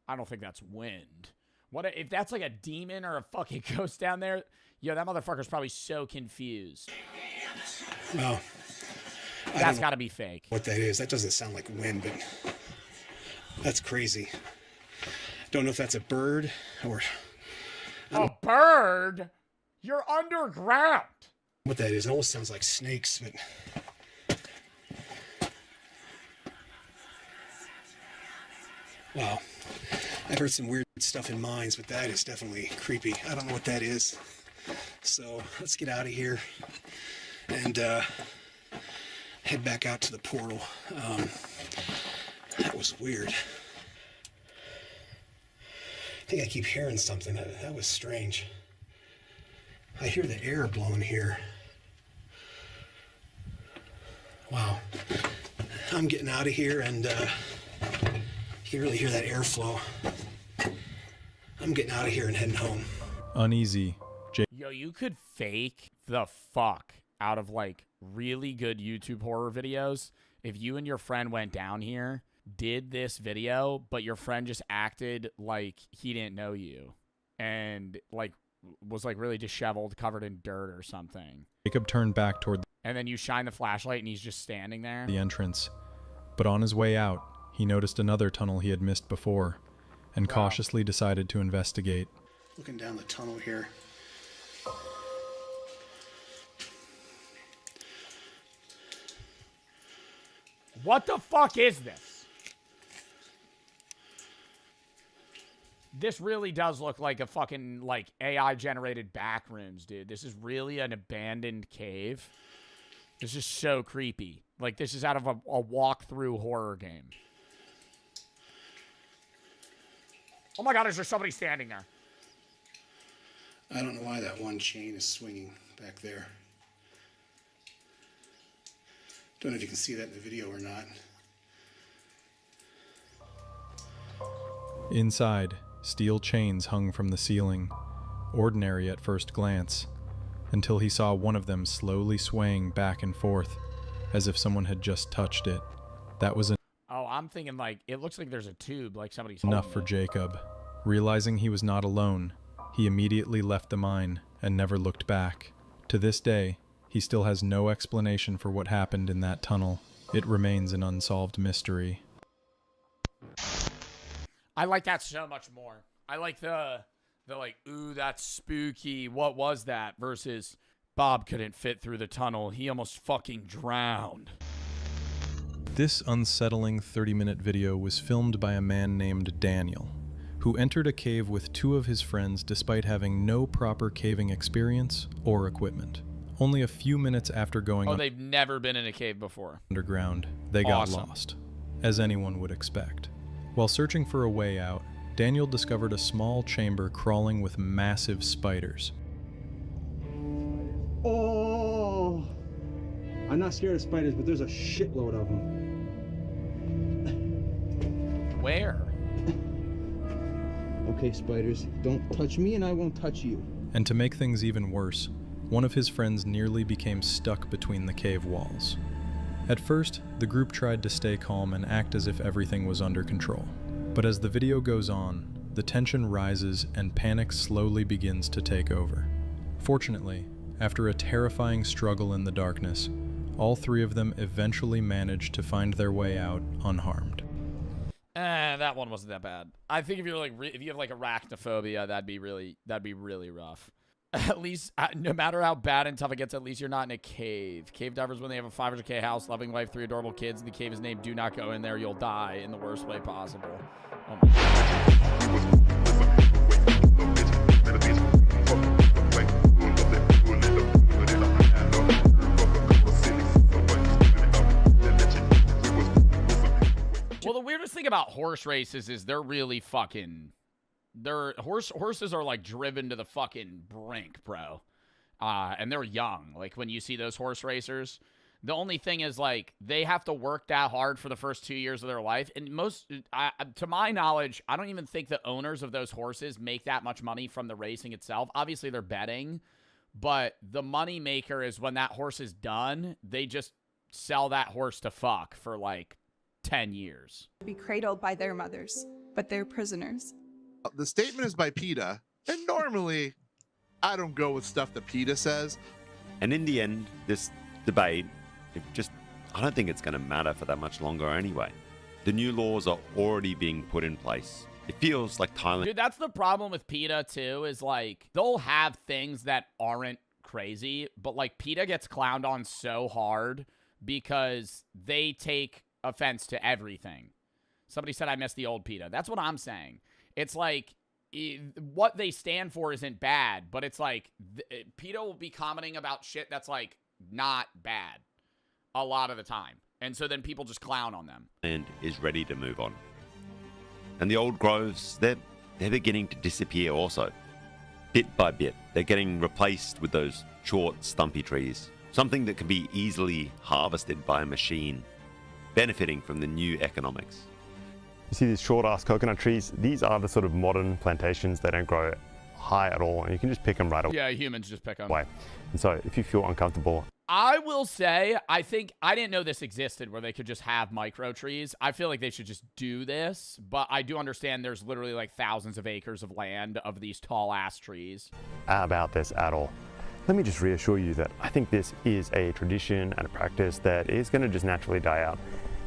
B: I don't think that's wind. What if that's like a demon or a fucking ghost down there? Yo, that motherfucker's probably so confused.
Q: Well,
B: that's got to be fake.
Q: What that is. That doesn't sound like wind, but... That's crazy. Don't know if that's a bird or...
B: A bird? You're underground.
Q: What that is. It almost sounds like snakes, but... Wow. I've heard some weird stuff in mines, but that is definitely creepy. I don't know what that is. So let's get out of here and head back out to the portal. That was weird. I think I keep hearing something. That was strange. I hear the air blowing here. Wow. I'm getting out of here, and you can really hear that airflow. I'm getting out of here and heading home.
A: Uneasy,
B: Yo, you could fake the fuck out of like really good YouTube horror videos if you and your friend went down here, did this video, but your friend just acted like he didn't know you and like was like really disheveled, covered in dirt or something.
A: Jacob turned back toward
B: and then you shine the flashlight and he's just standing there.
A: The entrance. But on his way out, he noticed another tunnel he had missed before and cautiously decided to investigate.
Q: Looking down the tunnel here.
B: What the fuck is this? This really does look like a fucking, like, AI-generated backrooms, dude. This is really an abandoned cave. This is so creepy. Like, this is out of a walk-through horror game. Oh my God, is there somebody standing there?
Q: I don't know why that one chain is swinging back there. Don't know if you can see that in the video or not.
A: Inside, steel chains hung from the ceiling, ordinary at first glance, until he saw one of them slowly swaying back and forth, as if someone had just touched it. That was
B: Oh, I'm thinking, like, it looks like there's a tube, like somebody's
A: enough for Jacob. Realizing he was not alone, he immediately left the mine and never looked back. To this day, he still has no explanation for what happened in that tunnel. It remains an unsolved mystery.
B: I like that so much more. I like the like, ooh, that's spooky. What was that? Versus Bob couldn't fit through the tunnel. He almost fucking drowned.
A: This unsettling 30-minute video was filmed by a man named Daniel, who entered a cave with two of his friends despite having no proper caving experience or equipment. Only a few minutes after going
B: they've never been in a cave before.
A: Underground, they got lost, as anyone would expect. While searching for a way out, Daniel discovered a small chamber crawling with massive spiders.
R: Oh! I'm not scared of spiders, but there's a shitload of them.
B: Where?
R: Okay, spiders, don't touch me and I won't touch you.
A: And to make things even worse, one of his friends nearly became stuck between the cave walls. At first, the group tried to stay calm and act as if everything was under control. But as the video goes on, the tension rises and panic slowly begins to take over. Fortunately, after a terrifying struggle in the darkness, all three of them eventually managed to find their way out unharmed.
B: That one wasn't that bad. I think if you're like if you have like arachnophobia, that'd be really rough. At least, no matter how bad and tough it gets, at least you're not in a cave. Cave divers, when they have a 500K house, loving wife, 3 adorable kids, and the cave is named Do Not Go In There, you'll die in the worst way possible. Oh my Well, the weirdest thing about horse races is they're really fucking... Horses are like driven to the fucking brink, bro. And they're young. Like when you see those horse racers, the only thing is like they have to work that hard for the first 2 years of their life. And to my knowledge, I don't even think the owners of those horses make that much money from the racing itself. Obviously, they're betting, but the money maker is when that horse is done, they just sell that horse to fuck for like 10 years.
S: Be cradled by their mothers, but they're prisoners.
T: The statement is by PETA, and normally I don't go with stuff that PETA says.
O: And in the end, this debate, I don't think it's going to matter for that much longer anyway. The new laws are already being put in place. It feels like Thailand.
B: Dude, that's the problem with PETA too, is like they'll have things that aren't crazy, but like PETA gets clowned on so hard because they take offense to everything. Somebody said I missed the old PETA. That's what I'm saying. It's like what they stand for isn't bad, but it's like PETA will be commenting about shit that's like not bad a lot of the time. And so then people just clown on them.
O: And is ready to move on. And the old groves, they're beginning to disappear also. Bit by bit, they're getting replaced with those short, stumpy trees. Something that can be easily harvested by a machine, benefiting from the new economics.
P: You see these short-ass coconut trees? These are the sort of modern plantations. They don't grow high at all, and you can just pick them right away.
B: Yeah, humans just pick them.
P: And so if you feel uncomfortable...
B: I will say, I didn't know this existed where they could just have micro trees. I feel like they should just do this, but I do understand there's literally like thousands of acres of land of these tall-ass trees.
P: About this at all. Let me just reassure you that I think this is a tradition and a practice that is going to just naturally die out.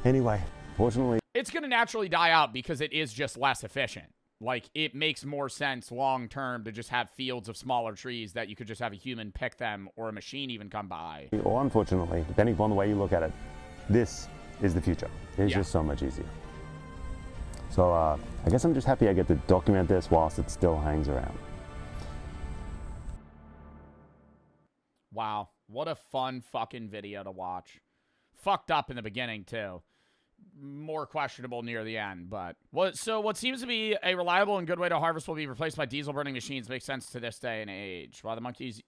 P: Anyway, fortunately...
B: It's going to naturally die out because it is just less efficient. Like, it makes more sense long-term to just have fields of smaller trees that you could just have a human pick them or a machine even come by.
P: Or unfortunately, depending upon the way you look at it, this is the future. It's just so much easier. So I guess I'm just happy I get to document this whilst it still hangs around.
B: Wow. What a fun fucking video to watch. Fucked up in the beginning, too. More questionable near the end, but what seems to be a reliable and good way to harvest will be replaced by diesel burning machines makes sense to this day and age. While the monkeys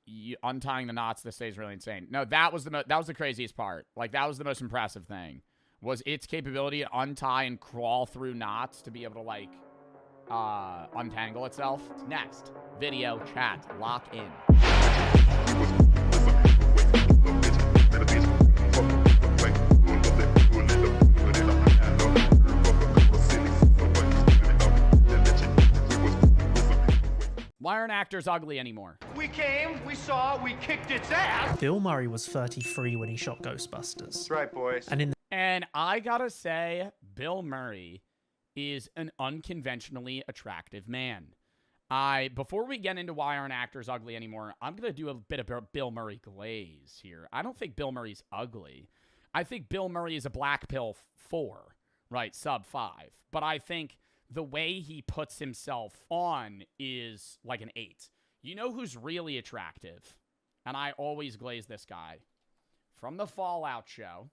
B: untying the knots this day is really insane. No, that was the craziest part. Like, that was the most impressive thing, was its capability to untie and crawl through knots to be able to like untangle itself. Next video chat, lock in. Why aren't actors ugly anymore?
D: We came, we saw, we kicked its ass.
F: Bill Murray was 33 when he shot Ghostbusters.
P: That's right, boys.
B: And I gotta say, Bill Murray is an unconventionally attractive man. Before we get into why aren't actors ugly anymore, I'm gonna do a bit of Bill Murray glaze here. I don't think Bill Murray's ugly. I think Bill Murray is a black pill 4, right? Sub 5. But I think the way he puts himself on is like an 8. You know who's really attractive? And I always glaze this guy. From the Fallout show,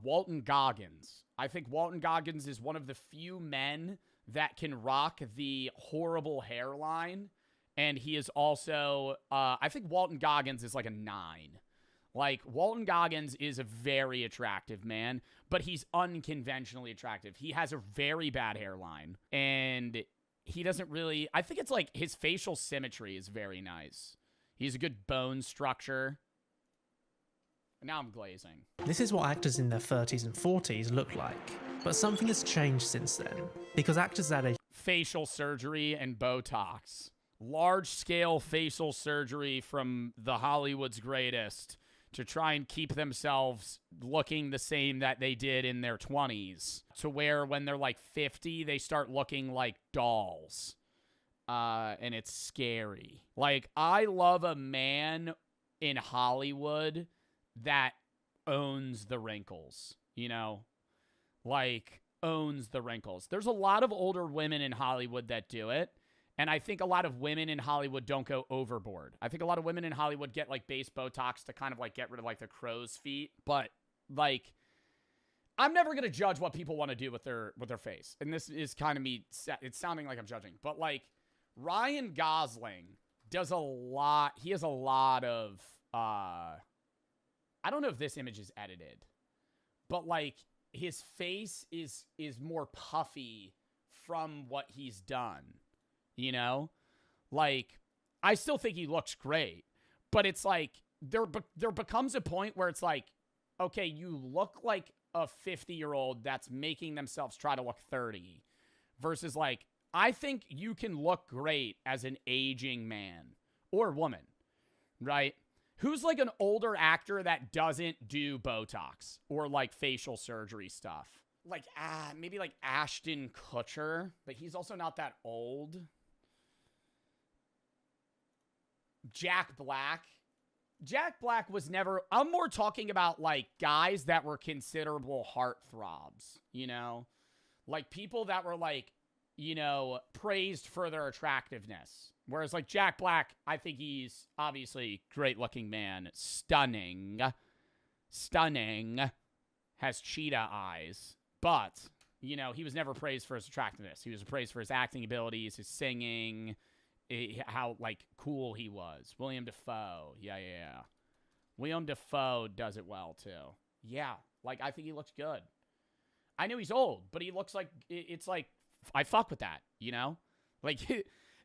B: Walton Goggins. I think Walton Goggins is one of the few men that can rock the horrible hairline. And he is also, I think Walton Goggins is like a 9. Like, Walton Goggins is a very attractive man, but he's unconventionally attractive. He has a very bad hairline, and he doesn't really... I think it's like his facial symmetry is very nice. He's a good bone structure. Now I'm glazing.
F: This is what actors in their 30s and 40s look like, but something has changed since then, because actors that age...
B: Facial surgery and Botox. Large-scale facial surgery from the Hollywood's greatest to try and keep themselves looking the same that they did in their 20s, to where when they're like 50, they start looking like dolls. and it's scary. Like, I love a man in Hollywood that owns the wrinkles, you know? Like, owns the wrinkles. There's a lot of older women in Hollywood that do it, and I think a lot of women in Hollywood don't go overboard. I think a lot of women in Hollywood get, like, base Botox to kind of, like, get rid of, like, the crow's feet, but, like, I'm never going to judge what people want to do with their face, and this is kind of me, it's sounding like I'm judging, but, like, Ryan Gosling does a lot, he has a lot of, I don't know if this image is edited, but, like, his face is more puffy from what he's done, you know? Like, I still think he looks great, but it's like, there becomes a point where it's like, okay, you look like a 50-year-old that's making themselves try to look 30 versus, like, I think you can look great as an aging man or woman, right? Who's, like, an older actor that doesn't do Botox or, like, facial surgery stuff? Like, maybe, like, Ashton Kutcher, but he's also not that old. Jack Black. Jack Black was never... I'm more talking about, like, guys that were considerable heartthrobs, you know? Like, people that were, like, you know, praised for their attractiveness. Whereas, like, Jack Black, I think he's obviously great-looking man. Stunning. Has cheetah eyes. But, you know, he was never praised for his attractiveness. He was praised for his acting abilities, his singing, how, like, cool he was. William Dafoe. Yeah. William Dafoe does it well, too. Yeah. Like, I think he looks good. I know he's old, but he looks like, it's like, I fuck with that, you know? Like,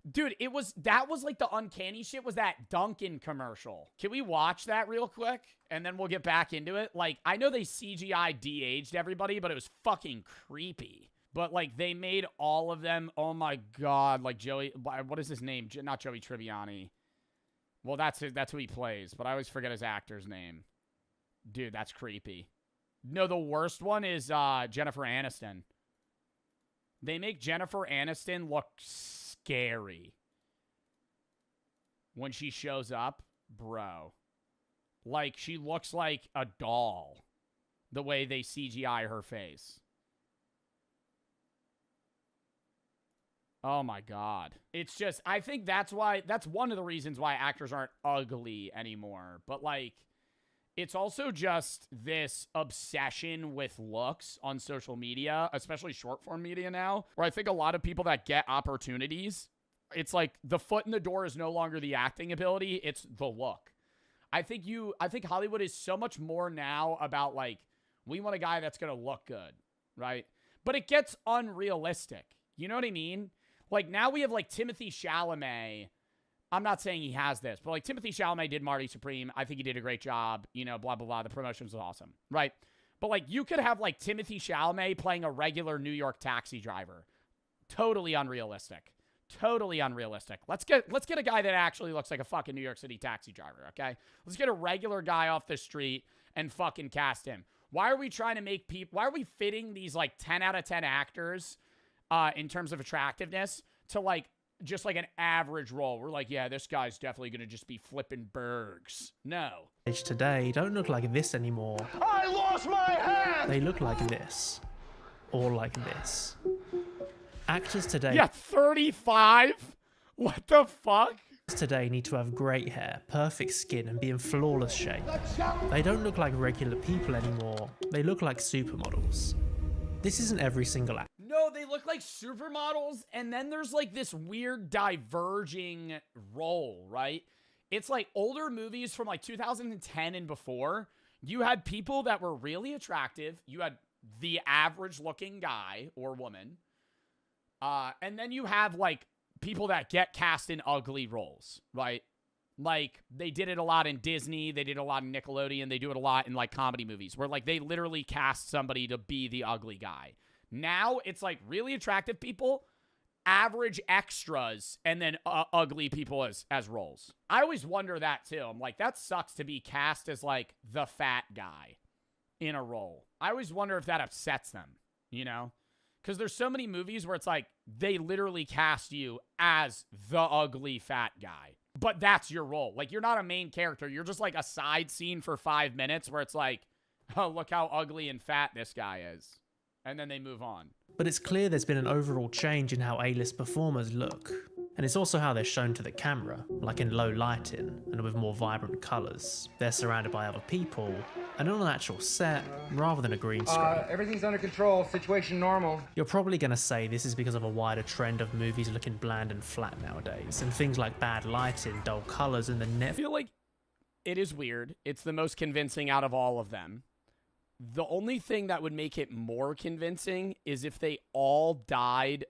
B: dude, that was like the uncanny shit was that Dunkin' commercial. Can we watch that real quick? And then we'll get back into it. Like, I know they CGI de-aged everybody, but it was fucking creepy. But, like, they made all of them, oh my God, like Joey, what is his name? Not Joey Tribbiani. Well, that's who he plays, but I always forget his actor's name. Dude, that's creepy. No, the worst one is Jennifer Aniston. They make Jennifer Aniston look scary when she shows up, bro. Like, she looks like a doll the way they CGI her face. Oh my God. It's just, I think that's one of the reasons why actors aren't ugly anymore. But, like, it's also just this obsession with looks on social media, especially short form media now, where I think a lot of people that get opportunities, it's like the foot in the door is no longer the acting ability, it's the look. I think Hollywood is so much more now about, like, we want a guy that's going to look good, right? But it gets unrealistic. You know what I mean? Like, now we have, like, Timothée Chalamet. I'm not saying he has this, but, like, Timothée Chalamet did Marty Supreme. I think he did a great job, you know, blah, blah, blah. The promotion was awesome, right? But, like, you could have, like, Timothée Chalamet playing a regular New York taxi driver. Totally unrealistic. Totally unrealistic. Let's get a guy that actually looks like a fucking New York City taxi driver, okay? Let's get a regular guy off the street and fucking cast him. Why are we trying to make people... Why are we fitting these, like, 10 out of 10 actors in terms of attractiveness to, like, just like an average role? We're like, yeah, this guy's definitely going to just be flipping burgers. No.
F: Today don't look like this anymore.
D: I lost my hand!
F: They look like this. Or like this. Actors today...
B: Yeah, 35? What the fuck?
F: Today need to have great hair, perfect skin, and be in flawless shape. They don't look like regular people anymore. They look like supermodels. This isn't every single actor.
B: No, they look like supermodels, and then there's, like, this weird diverging role, right? It's like older movies from, like, 2010 and before. You had people that were really attractive. You had the average-looking guy or woman. And then you have, like, people that get cast in ugly roles, right? Like, they did it a lot in Disney. They did it a lot in Nickelodeon. They do it a lot in, like, comedy movies where, like, they literally cast somebody to be the ugly guy. Now it's, like, really attractive people, average extras, and then ugly people as roles. I always wonder that, too. I'm like, that sucks to be cast as, like, the fat guy in a role. I always wonder if that upsets them, you know? Because there's so many movies where it's like they literally cast you as the ugly fat guy. But that's your role. Like, you're not a main character. You're just like a side scene for 5 minutes where it's like, oh, look how ugly and fat this guy is. And then they move on.
F: But it's clear there's been an overall change in how A-list performers look. And it's also how they're shown to the camera, like in low lighting and with more vibrant colours. They're surrounded by other people and on an actual set rather than a green screen.
U: Everything's under control, situation normal.
F: You're probably going to say this is because of a wider trend of movies looking bland and flat nowadays, and things like bad lighting, dull colours, and the
B: I feel like it is weird. It's the most convincing out of all of them. The only thing that would make it more convincing is if they all died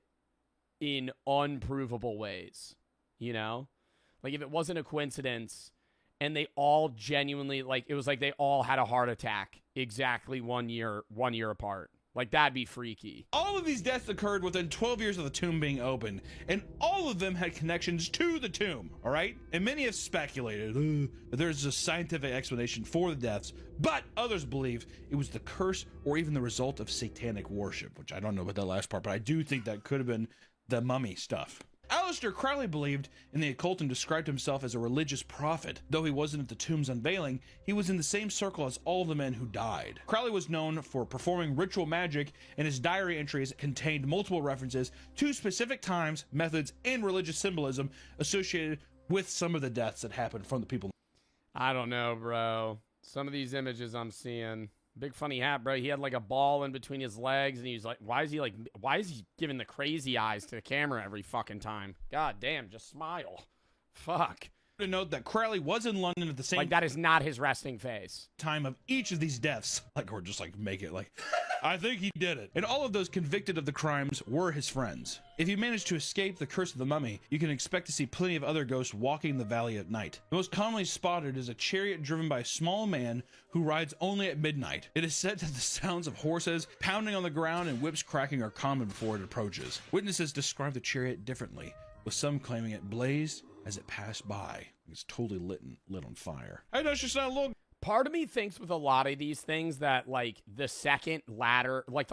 B: in unprovable ways, you know? Like, if it wasn't a coincidence and they all genuinely, like, it was like they all had a heart attack exactly 1 year apart. Like, that'd be freaky.
J: All of these deaths occurred within 12 years of the tomb being opened, and all of them had connections to the tomb, all right? And many have speculated that there's a scientific explanation for the deaths, but others believe it was the curse or even the result of satanic worship, which I don't know about that last part, but I do think that could have been the mummy stuff. Aleister Crowley believed in the occult and described himself as a religious prophet. Though he wasn't at the tomb's unveiling, he was in the same circle as all the men who died. Crowley was known for performing ritual magic, and his diary entries contained multiple references to specific times, methods, and religious symbolism associated with some of the deaths that happened from the people.
B: I don't know, bro. Some of these images I'm seeing. Big funny hat, bro. He had like a ball in between his legs, and he's like, why is he giving the crazy eyes to the camera every fucking time? God damn, just smile. Fuck.
J: To note that Crowley was in London at the same
B: like that is not his resting face.
J: Time of each of these deaths. Like, or just like make it like, I think he did it. And all of those convicted of the crimes were his friends. If you manage to escape the curse of the mummy, you can expect to see plenty of other ghosts walking the valley at night. The most commonly spotted is a chariot driven by a small man who rides only at midnight. It is said that the sounds of horses pounding on the ground and whips cracking are common before it approaches. Witnesses describe the chariot differently, with some claiming it blazed as it passed by. It's totally lit on fire. I know it's just not a little.
B: Part of me thinks with a lot of these things that, like, the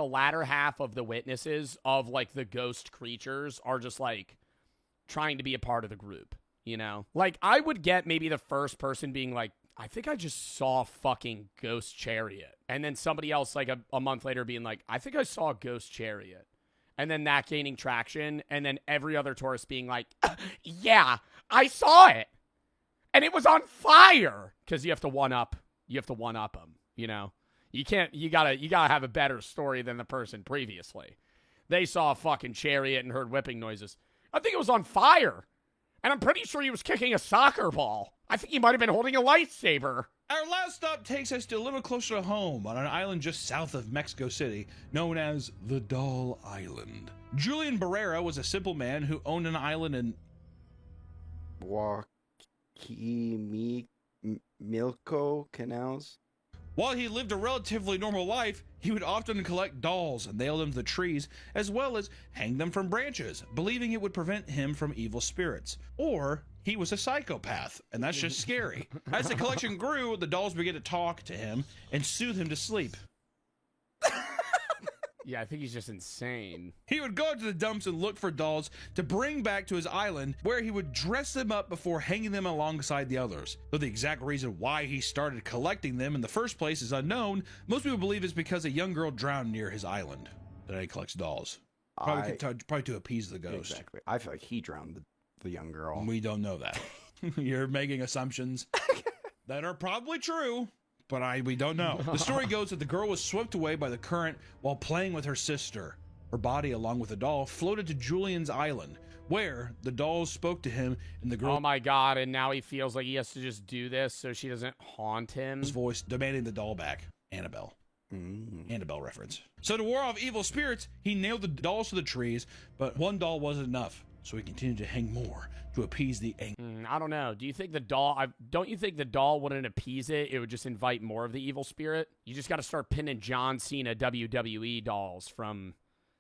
B: latter half of the witnesses of, like, the ghost creatures are just, like, trying to be a part of the group, you know? Like, I would get maybe the first person being like, I think I just saw a fucking ghost chariot. And then somebody else, like, a month later being like, I think I saw a ghost chariot. And then that gaining traction, and then every other tourist being like, yeah, I saw it. And it was on fire. Because you have to one up them, you know? You gotta have a better story than the person previously. They saw a fucking chariot and heard whipping noises. I think it was on fire. And I'm pretty sure he was kicking a soccer ball. I think he might have been holding a lightsaber.
J: Our last stop takes us to a little closer to home on an island just south of Mexico City, known as the Doll Island. Julian Barrera was a simple man who owned an island in
V: Milco Canals.
J: While he lived a relatively normal life, he would often collect dolls and nail them to the trees, as well as hang them from branches, believing it would prevent him from evil spirits. Or he was a psychopath, and that's just scary. As the collection grew, the dolls began to talk to him and soothe him to sleep.
B: Yeah, I think he's just insane.
J: He would go to the dumps and look for dolls to bring back to his island, where he would dress them up before hanging them alongside the others. Though the exact reason why he started collecting them in the first place is unknown, most people believe it's because a young girl drowned near his island. That he collects dolls. Probably to appease the ghost.
V: Exactly. I feel like he drowned the young girl.
J: We don't know that. You're making assumptions that are probably true. But we don't know. The story goes that the girl was swept away by the current while playing with her sister. Her body, along with the doll, floated to Julian's island, where the dolls spoke to him, and the girl...
B: Oh my god, and now he feels like he has to just do this so she doesn't haunt him.
J: His voice demanding the doll back. Annabelle. Annabelle reference. So to ward off evil spirits, he nailed the dolls to the trees, but one doll wasn't enough, so he continued to hang more to appease the anger.
B: I don't know. Do you think the doll... don't you think the doll wouldn't appease it? It would just invite more of the evil spirit? You just got to start pinning John Cena WWE dolls from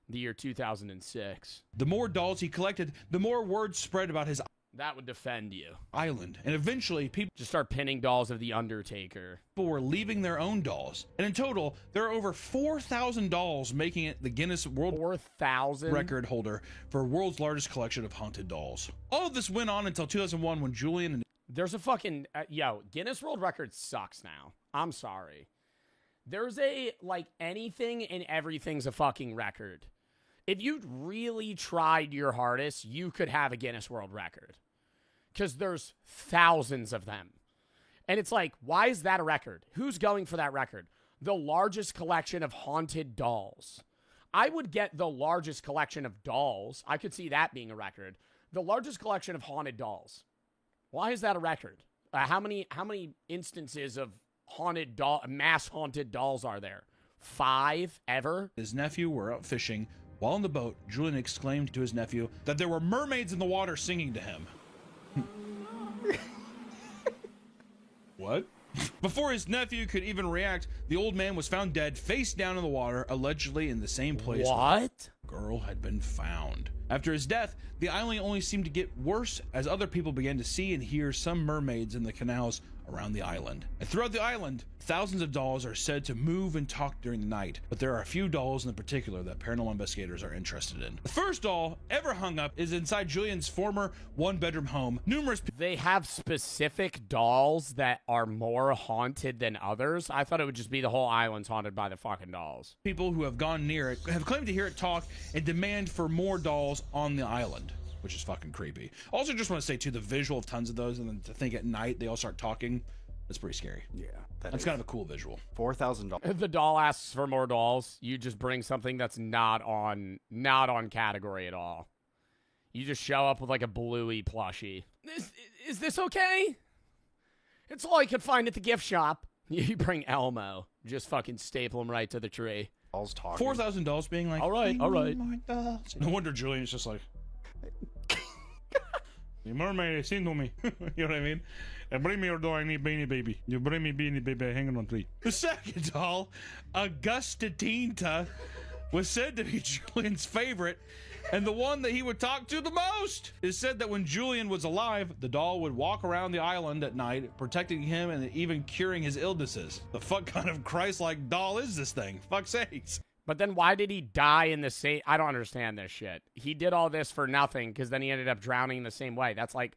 B: the year 2006.
J: The more dolls he collected, the more word spread about his
M: That would defend you.
J: Island. And eventually, people
M: just start pinning dolls of The Undertaker.
J: People were leaving their own dolls. And in total, there are over 4,000 dolls, making it the Guinness World Record holder for world's largest collection of haunted dolls. All of this went on until 2001 when Julian and...
B: There's a fucking... Guinness World Record sucks now. I'm sorry. There's a, anything and everything's a fucking record. If you really tried your hardest, you could have a Guinness World Record. Because there's thousands of them. And it's like, why is that a record? Who's going for that record? The largest collection of haunted dolls. I would get the largest collection of dolls. I could see that being a record. The largest collection of haunted dolls. Why is that a record? How many instances of mass haunted dolls are there? 5 ever?
J: His nephew were out fishing. While on the boat, Julian exclaimed to his nephew that there were mermaids in the water singing to him. What? Before his nephew could even react, the old man was found dead, face down in the water, allegedly in the same place where the girl had been found. After his death, the island only seemed to get worse as other people began to see and hear some mermaids in the canals around the island. And throughout the island, thousands of dolls are said to move and talk during the night, but there are a few dolls in particular that paranormal investigators are interested in. The first doll ever hung up is inside Julian's former one-bedroom home.
B: They have specific dolls that are more haunted than others? I thought it would just be the whole island's haunted by the fucking dolls.
J: People who have gone near it have claimed to hear it talk and demand for more dolls on the island, which is fucking creepy. Also, just want to say, too, the visual of tons of those, and then to think at night they all start talking, that's pretty scary.
V: Yeah.
J: That's kind of a cool visual.
V: $4,000.
B: If the doll asks for more dolls, you just bring something that's not on category at all. You just show up with like a Bluey plushie. Is this okay? It's all I could find at the gift shop. You bring Elmo. Just fucking staple him right to the tree.
V: Dolls talking.
J: 4,000 dolls being like,
B: all right.
J: No wonder Julian's just like, the mermaid sing to me. You know what I mean? And bring me your doll, I need Beanie Baby. You bring me Beanie Baby hanging on tree. The second doll, Augusta Tinta, was said to be Julian's favorite and the one that he would talk to the most. It is said that when Julian was alive, the doll would walk around the island at night, protecting him and even curing his illnesses. The fuck kind of Christ-like doll is this thing? Fuck's sakes.
B: But then why did he die in the same... I don't understand this shit. He did all this for nothing because then he ended up drowning in the same way. That's like...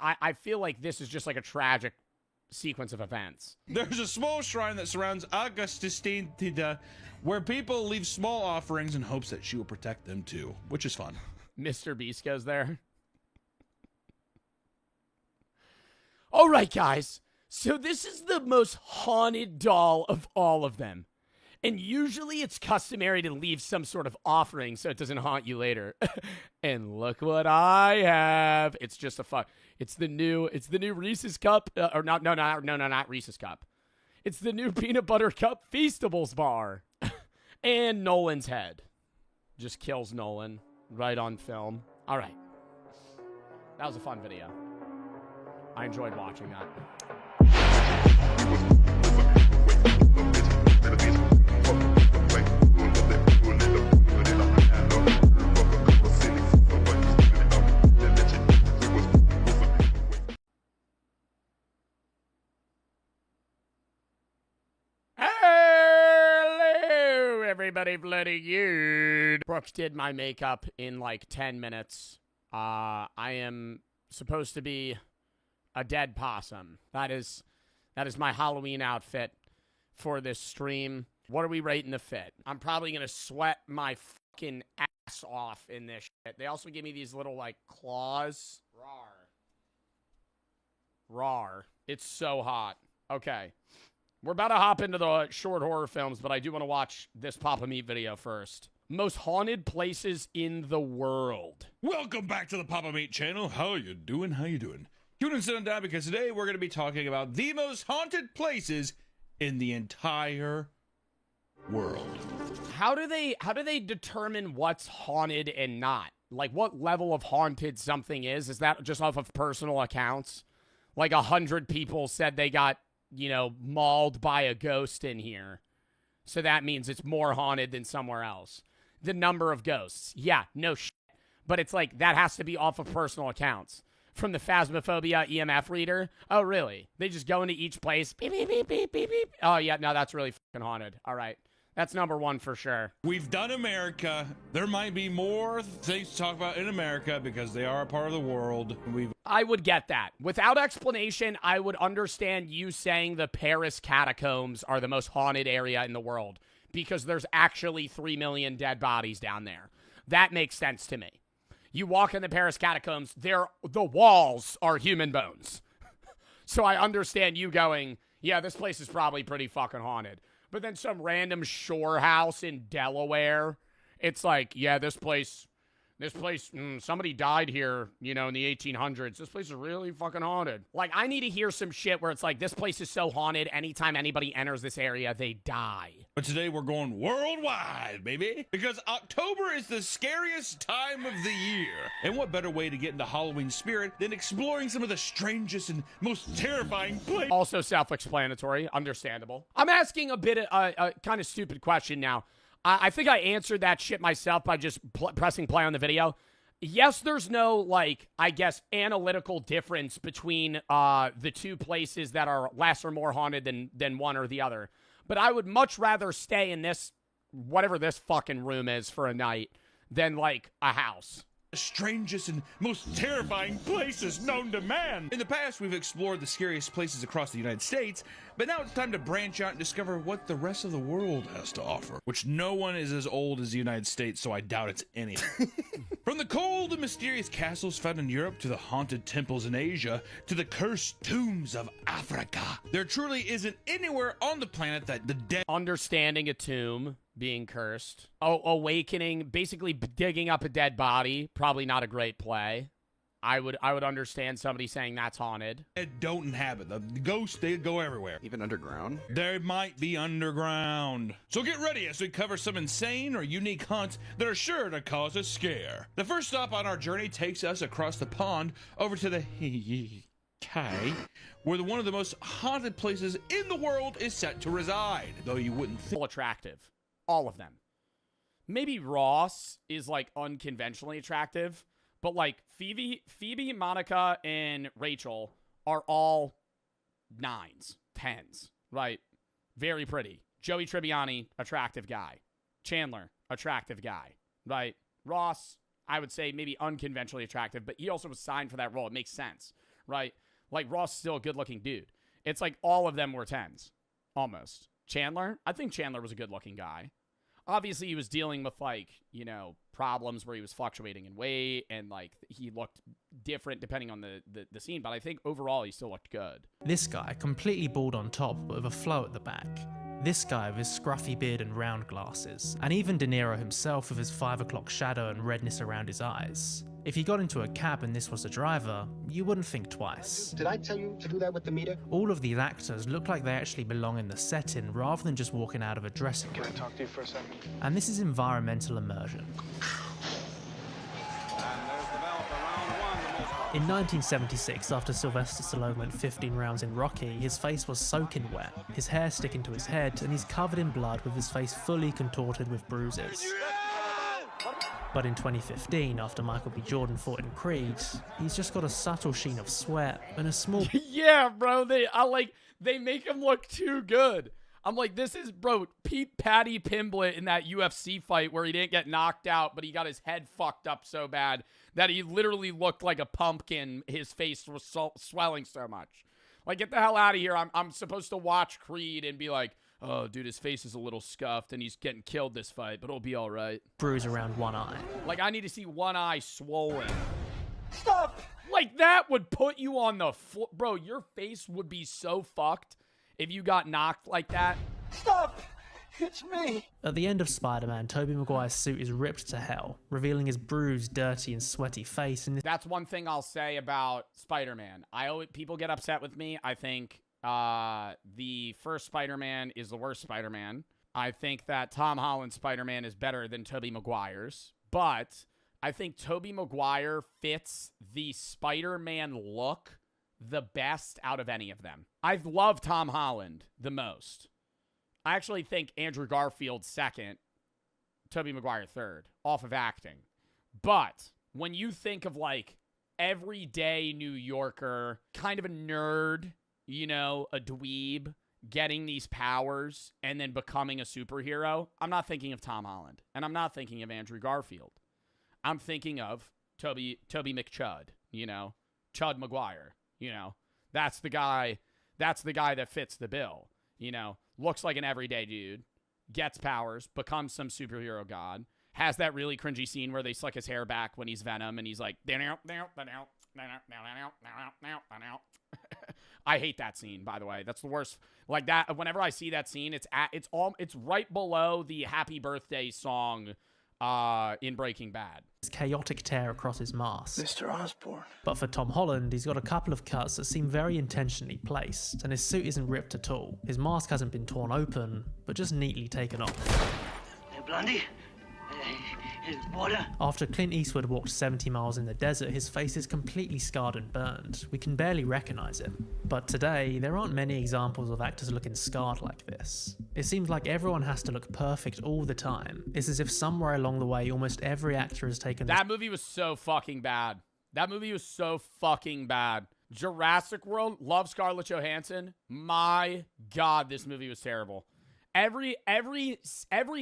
B: I feel like this is just like a tragic sequence of events.
J: There's a small shrine that surrounds Augustinita where people leave small offerings in hopes that she will protect them too, which is fun.
B: Mr. Beast goes there. All right, guys. So this is the most haunted doll of all of them. And usually it's customary to leave some sort of offering so it doesn't haunt you later. And look what I have. It's just it's the new Reese's Cup. Not Reese's Cup. It's the new Peanut Butter Cup Feastables bar. And Nolan's head. Just kills Nolan right on film. All right. That was a fun video. I enjoyed watching that. Hello, everybody bloody you. Brooks did my makeup in like 10 minutes. I am supposed to be a dead possum. That is my Halloween outfit for this stream. What are we rating the fit? I'm probably going to sweat my fucking ass off in this shit. They also give me these little, like, claws. Rawr. It's so hot. Okay. We're about to hop into the short horror films, but I do want to watch this Papa Meat video first. Most haunted places in the world.
J: Welcome back to the Papa Meat channel. How you doing? Tune in, sit down, because today we're going to be talking about the most haunted places in the entire world.
B: How do they determine what's haunted and not? Like, what level of haunted something is? Is that just off of personal accounts? Like 100 people said they got, mauled by a ghost in here. So that means it's more haunted than somewhere else. The number of ghosts. Yeah, no shit. But it's like, that has to be off of personal accounts. from the Phasmophobia EMF reader. Oh, really? They just go into each place. Beep, beep, beep, beep, beep, beep. Oh, yeah, no, that's really fucking haunted. All right. That's number one for sure.
J: We've done America. There might be more things to talk about in America because they are a part of the world.
B: I would get that. Without explanation, I would understand you saying the Paris catacombs are the most haunted area in the world because there's actually 3 million dead bodies down there. That makes sense to me. You walk in the Paris catacombs, the walls are human bones. So I understand you going, yeah, this place is probably pretty fucking haunted. But then some random shore house in Delaware, it's like, yeah, this place, somebody died here, in the 1800s. This place is really fucking haunted. Like, I need to hear some shit where it's like, this place is so haunted, anytime anybody enters this area, they die.
J: But today we're going worldwide, baby, because October is the scariest time of the year. And what better way to get into Halloween spirit than exploring some of the strangest and most terrifying places?
B: Also self-explanatory, understandable. I'm asking a bit of a kind of stupid question now. I think I answered that shit myself by just pressing play on the video. Yes, there's no, I guess, analytical difference between the two places that are less or more haunted than one or the other. But I would much rather stay in this, whatever this fucking room is for a night, than, a house.
J: The strangest and most terrifying places known to man. In the past, we've explored the scariest places across the United States, but now it's time to branch out and discover what the rest of the world has to offer, which no one is as old as the United States, so I doubt it's any. From the cold and mysterious castles found in Europe to the haunted temples in Asia to the cursed tombs of Africa, there truly isn't anywhere on the planet that the dead...
B: Understanding a tomb being cursed. Awakening, basically digging up a dead body, probably not a great play. I would understand somebody saying that's haunted.
J: Don't inhabit. The ghosts, they go everywhere.
V: Even underground?
J: They might be underground. So get ready as we cover some insane or unique hunts that are sure to cause a scare. The first stop on our journey takes us across the pond over to the where one of the most haunted places in the world is set to reside. Though you wouldn't think.
B: Attractive. All of them. Maybe Ross is unconventionally attractive, but Phoebe, Monica, and Rachel are all 9s, 10s, right? Very pretty. Joey Tribbiani, attractive guy. Chandler, attractive guy, right? Ross, I would say maybe unconventionally attractive, but he also was signed for that role. It makes sense, right? Ross is still a good-looking dude. It's all of them were 10s, almost. Chandler, I think Chandler was a good-looking guy. Obviously, he was dealing with, problems where he was fluctuating in weight and, he looked different depending on the scene. But I think overall, he still looked good.
F: This guy, completely bald on top, but with a flow at the back. This guy with his scruffy beard and round glasses. And even De Niro himself with his 5 o'clock shadow and redness around his eyes. If you got into a cab and this was the driver, you wouldn't think twice.
C: Did I tell you to do that with the meter?
F: All of these actors look like they actually belong in the setting rather than just walking out of a dressing room.
C: Can I talk to you for a second?
F: And this is environmental immersion. In 1976, after Sylvester Stallone went 15 rounds in Rocky, his face was soaking wet, his hair sticking to his head, and he's covered in blood with his face fully contorted with bruises. But in 2015, after Michael B. Jordan fought in Creed, he's just got a subtle sheen of sweat and a small...
B: Yeah, bro, they make him look too good. I'm like, this is, bro, Paddy Pimblett in that UFC fight where he didn't get knocked out, but he got his head fucked up so bad that he literally looked like a pumpkin. His face was swelling so much. Get the hell out of here. I'm supposed to watch Creed and be like, oh, dude, his face is a little scuffed and he's getting killed this fight, but it'll be all right.
F: Bruise around one eye.
B: I need to see one eye swollen. Stop! That would put you on the floor. Bro, your face would be so fucked if you got knocked like that.
C: Stop! It's me!
F: At the end of Spider-Man, Tobey Maguire's suit is ripped to hell, revealing his bruised, dirty, and sweaty face. And
B: that's one thing I'll say about Spider-Man. People get upset with me. I think the first Spider-Man is the worst Spider-Man. I think that Tom Holland's Spider-Man is better than Tobey Maguire's. But I think Tobey Maguire fits the Spider-Man look the best out of any of them. I love Tom Holland the most. I actually think Andrew Garfield second, Tobey Maguire third, off of acting. But when you think of everyday New Yorker, kind of a nerd, you know, a dweeb, getting these powers and then becoming a superhero, I'm not thinking of Tom Holland. And I'm not thinking of Andrew Garfield. I'm thinking of Toby McChud, you know, Chud Maguire, you know. That's the guy that fits the bill, you know. Looks like an everyday dude, gets powers, becomes some superhero god, has that really cringy scene where they slick his hair back when he's Venom and he's like, I hate that scene, by the way. That's the worst. Like that, whenever I see that scene, it's right below the Happy Birthday song in Breaking Bad.
F: It's chaotic tear across his mask.
C: Mr. Osborn.
F: But for Tom Holland, he's got a couple of cuts that seem very intentionally placed, and his suit isn't ripped at all. His mask hasn't been torn open, but just neatly taken off.
D: Blondie? Water?
F: After Clint Eastwood walked 70 miles in the desert, his face is completely scarred and burned. We can barely recognize him. But today, there aren't many examples of actors looking scarred like this. It seems like everyone has to look perfect all the time. It's as if somewhere along the way, almost every actor has taken...
B: That movie was so fucking bad. That movie was so fucking bad. Jurassic World, love Scarlett Johansson. My God, this movie was terrible. Every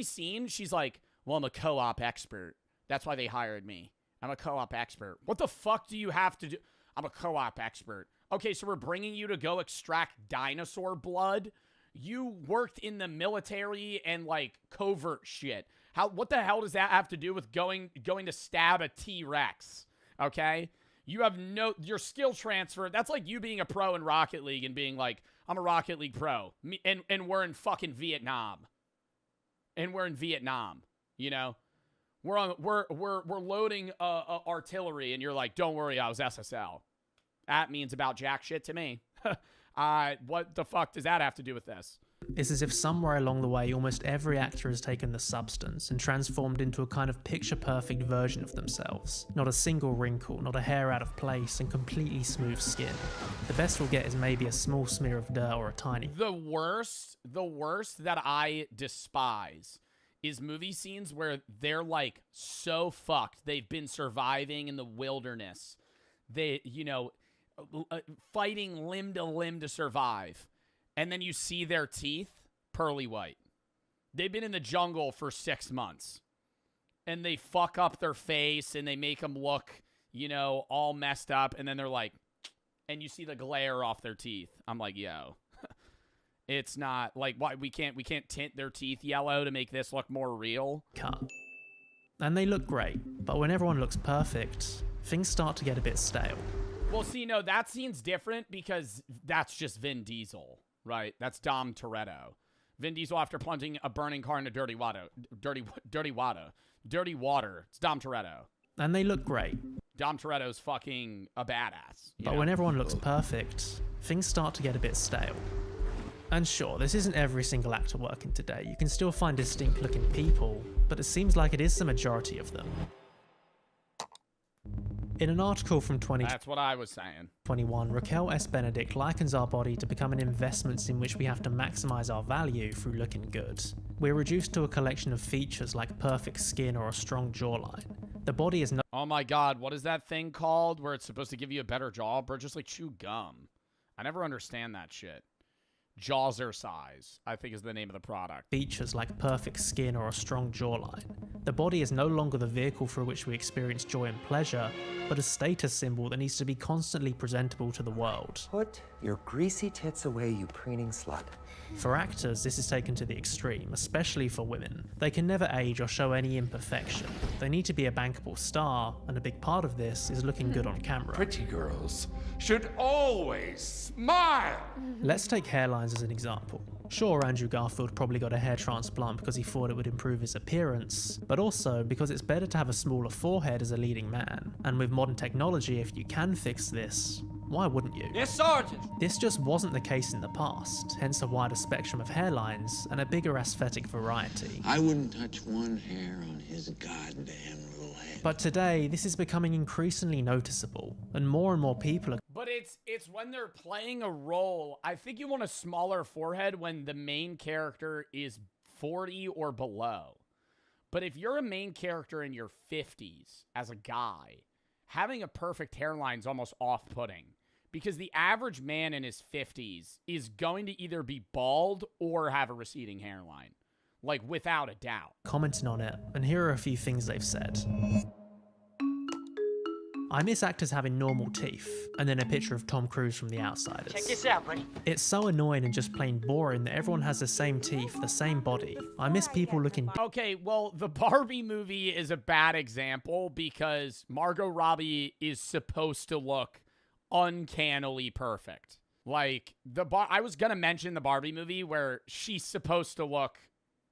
B: scene, she's like, well, I'm a co-op expert. That's why they hired me. I'm a co-op expert. What the fuck do you have to do? I'm a co-op expert. Okay, so we're bringing you to go extract dinosaur blood? You worked in the military and, like, covert shit. What the hell does that have to do with going to stab a T-Rex? Okay? You have your skill transfer. That's like you being a pro in Rocket League and being like, I'm a Rocket League pro. And we're in fucking Vietnam. And we're in Vietnam. You know, we're loading artillery, and you're like, don't worry, I was SSL. That means about jack shit to me. What the fuck does that have to do with this?
F: It's as if somewhere along the way, almost every actor has taken the substance and transformed into a kind of picture-perfect version of themselves. Not a single wrinkle, not a hair out of place, and completely smooth skin. The best we'll get is maybe a small smear of dirt or a tiny...
B: The worst that I despise is movie scenes where they're like so fucked. They've been surviving in the wilderness. They, you know, fighting limb to limb to survive. And then you see their teeth, pearly white. They've been in the jungle for 6 months. And they fuck up their face and they make them look, you know, all messed up. And then they're like, and you see the glare off their teeth. I'm like, yo. It's not like why we can't tint their teeth yellow to make this look more real.
F: Cut. And they look great, but when everyone looks perfect, things start to get a bit stale.
B: Well, see, no, that scene's different because that's just Vin Diesel, right? That's Dom Toretto. Vin Diesel after plunging a burning car into dirty water. It's Dom Toretto.
F: And they look great.
B: Dom Toretto's fucking a badass.
F: But when everyone looks perfect, things start to get a bit stale. And sure, this isn't every single actor working today. You can still find distinct looking people, but it seems like it is the majority of them. In an article from
B: That's what I was saying.
F: 2021, Raquel S. Benedict likens our body to become an investment in which we have to maximize our value through looking good. We're reduced to a collection of features like perfect skin or a strong jawline. The body is no—
B: Oh my God, what is that thing called where it's supposed to give you a better jaw, bro? Just like chew gum. I never understand that shit. Jawzercise, I think is the name of the product.
F: Features like perfect skin or a strong jawline. The body is no longer the vehicle through which we experience joy and pleasure, but a status symbol that needs to be constantly presentable to the world.
E: Put your greasy tits away, you preening slut.
F: For actors, this is taken to the extreme, especially for women. They can never age or show any imperfection. They need to be a bankable star, and a big part of this is looking good on camera.
H: Pretty girls should always smile.
F: Let's take hairlines as an example. Sure, Andrew Garfield probably got a hair transplant because he thought it would improve his appearance, but also because it's better to have a smaller forehead as a leading man. And with modern technology, if you can fix this, why wouldn't you?
H: Yes, Sergeant!
F: This just wasn't the case in the past, hence a wider spectrum of hairlines and a bigger aesthetic variety.
W: I wouldn't touch one hair on his goddamn little head.
F: But today, this is becoming increasingly noticeable, and more people are—
B: But it's when they're playing a role. I think you want a smaller forehead when the main character is 40 or below. But if you're a main character in your 50s as a guy, having a perfect hairline is almost off-putting because the average man in his 50s is going to either be bald or have a receding hairline, like without a doubt.
F: Commenting on it, and here are a few things they've said. I miss actors having normal teeth, and then a picture of Tom Cruise from The Outsiders.
G: Check this out, buddy.
F: It's so annoying and just plain boring that everyone has the same teeth, the same body. I miss people looking...
B: Okay, well, the Barbie movie is a bad example because Margot Robbie is supposed to look uncannily perfect. Like, I was gonna mention the Barbie movie where she's supposed to look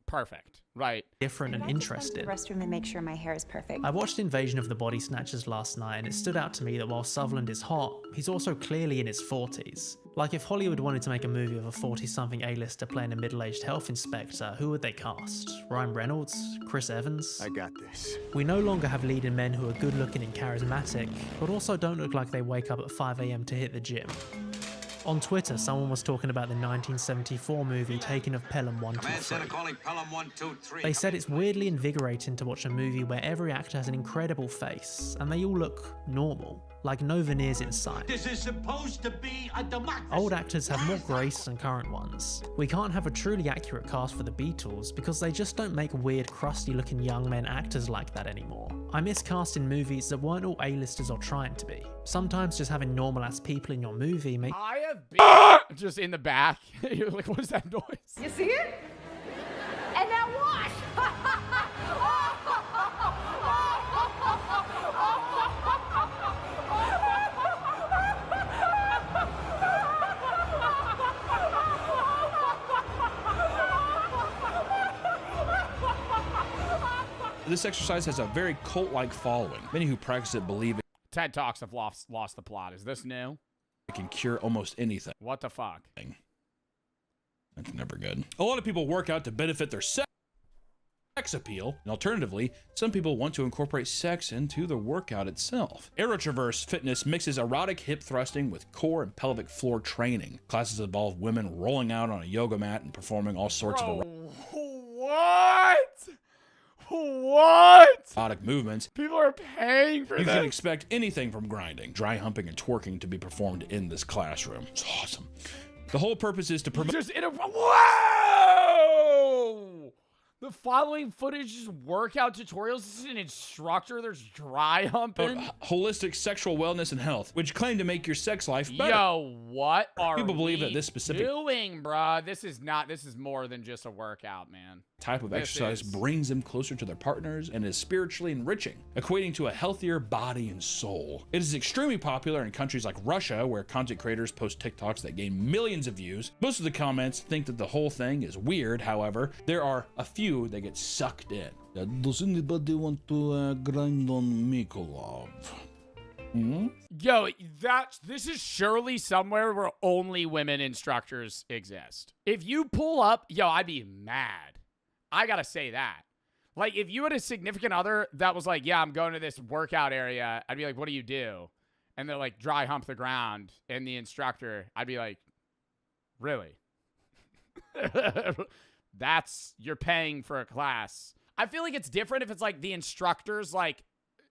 B: perfect, right?
F: Different and interesting.
I: Restroom and make sure my hair is perfect.
F: I watched Invasion of the Body Snatchers last night, and it stood out to me that while Sutherland is hot, he's also clearly in his 40s. Like, if Hollywood wanted to make a movie of a 40-something A-lister playing a middle-aged health inspector, who would they cast? Ryan Reynolds? Chris Evans?
K: I got this.
F: We no longer have leading men who are good-looking and charismatic, but also don't look like they wake up at 5 AM to hit the gym. On Twitter, someone was talking about the 1974 movie Taking of Pelham 123. They said it's weirdly invigorating to watch a movie where every actor has an incredible face, and they all look normal, like no veneers inside.
G: This is supposed to be a democracy.
F: Old actors have more grace than current ones. We can't have a truly accurate cast for the Beatles because they just don't make weird, crusty-looking young men actors like that anymore. I miss casting movies that weren't all A-listers or trying to be. Sometimes just having normal-ass people in your movie make...
B: I have been just in the back. You're like, what is that noise?
G: You see it? And now watch.
J: This exercise has a very cult-like following. Many who practice it believe it.
B: TED Talks have lost the plot. Is this new?
J: It can cure almost anything.
B: What the fuck?
J: That's never good. A lot of people work out to benefit their sex appeal, and alternatively, some people want to incorporate sex into the workout itself. Aerotraverse Fitness mixes erotic hip thrusting with core and pelvic floor training. Classes involve women rolling out on a yoga mat and performing all sorts of
B: What?
J: erotic movements.
B: People are paying for
J: You
B: this.
J: can expect anything from grinding, dry humping, and twerking to be performed in this classroom. It's awesome. The whole purpose is to promote...
B: Whoa! The following footage is workout tutorials. This is an instructor. There's dry humping.
J: Holistic sexual wellness and health, which claim to make your sex life better.
B: Yo, what are
J: people believe
B: we
J: that this specific
B: doing, bruh? This is more than just a workout, man.
J: type of exercise brings them closer to their partners and is spiritually enriching, equating to a healthier body and soul. It is extremely popular in countries like Russia, where content creators post TikToks that gain millions of views. Most of the comments think that the whole thing is weird. However, there are a few that get sucked in. Does anybody want to grind on Mikolov?
B: Yo, this is surely somewhere where only women instructors exist. If you pull up, yo, I'd be mad. I gotta say that. Like, if you had a significant other that was like, yeah, I'm going to this workout area, I'd be like, what do you do? And they're like, dry hump the ground. And the instructor, I'd be like, really? You're paying for a class. I feel like it's different if it's like the instructor's like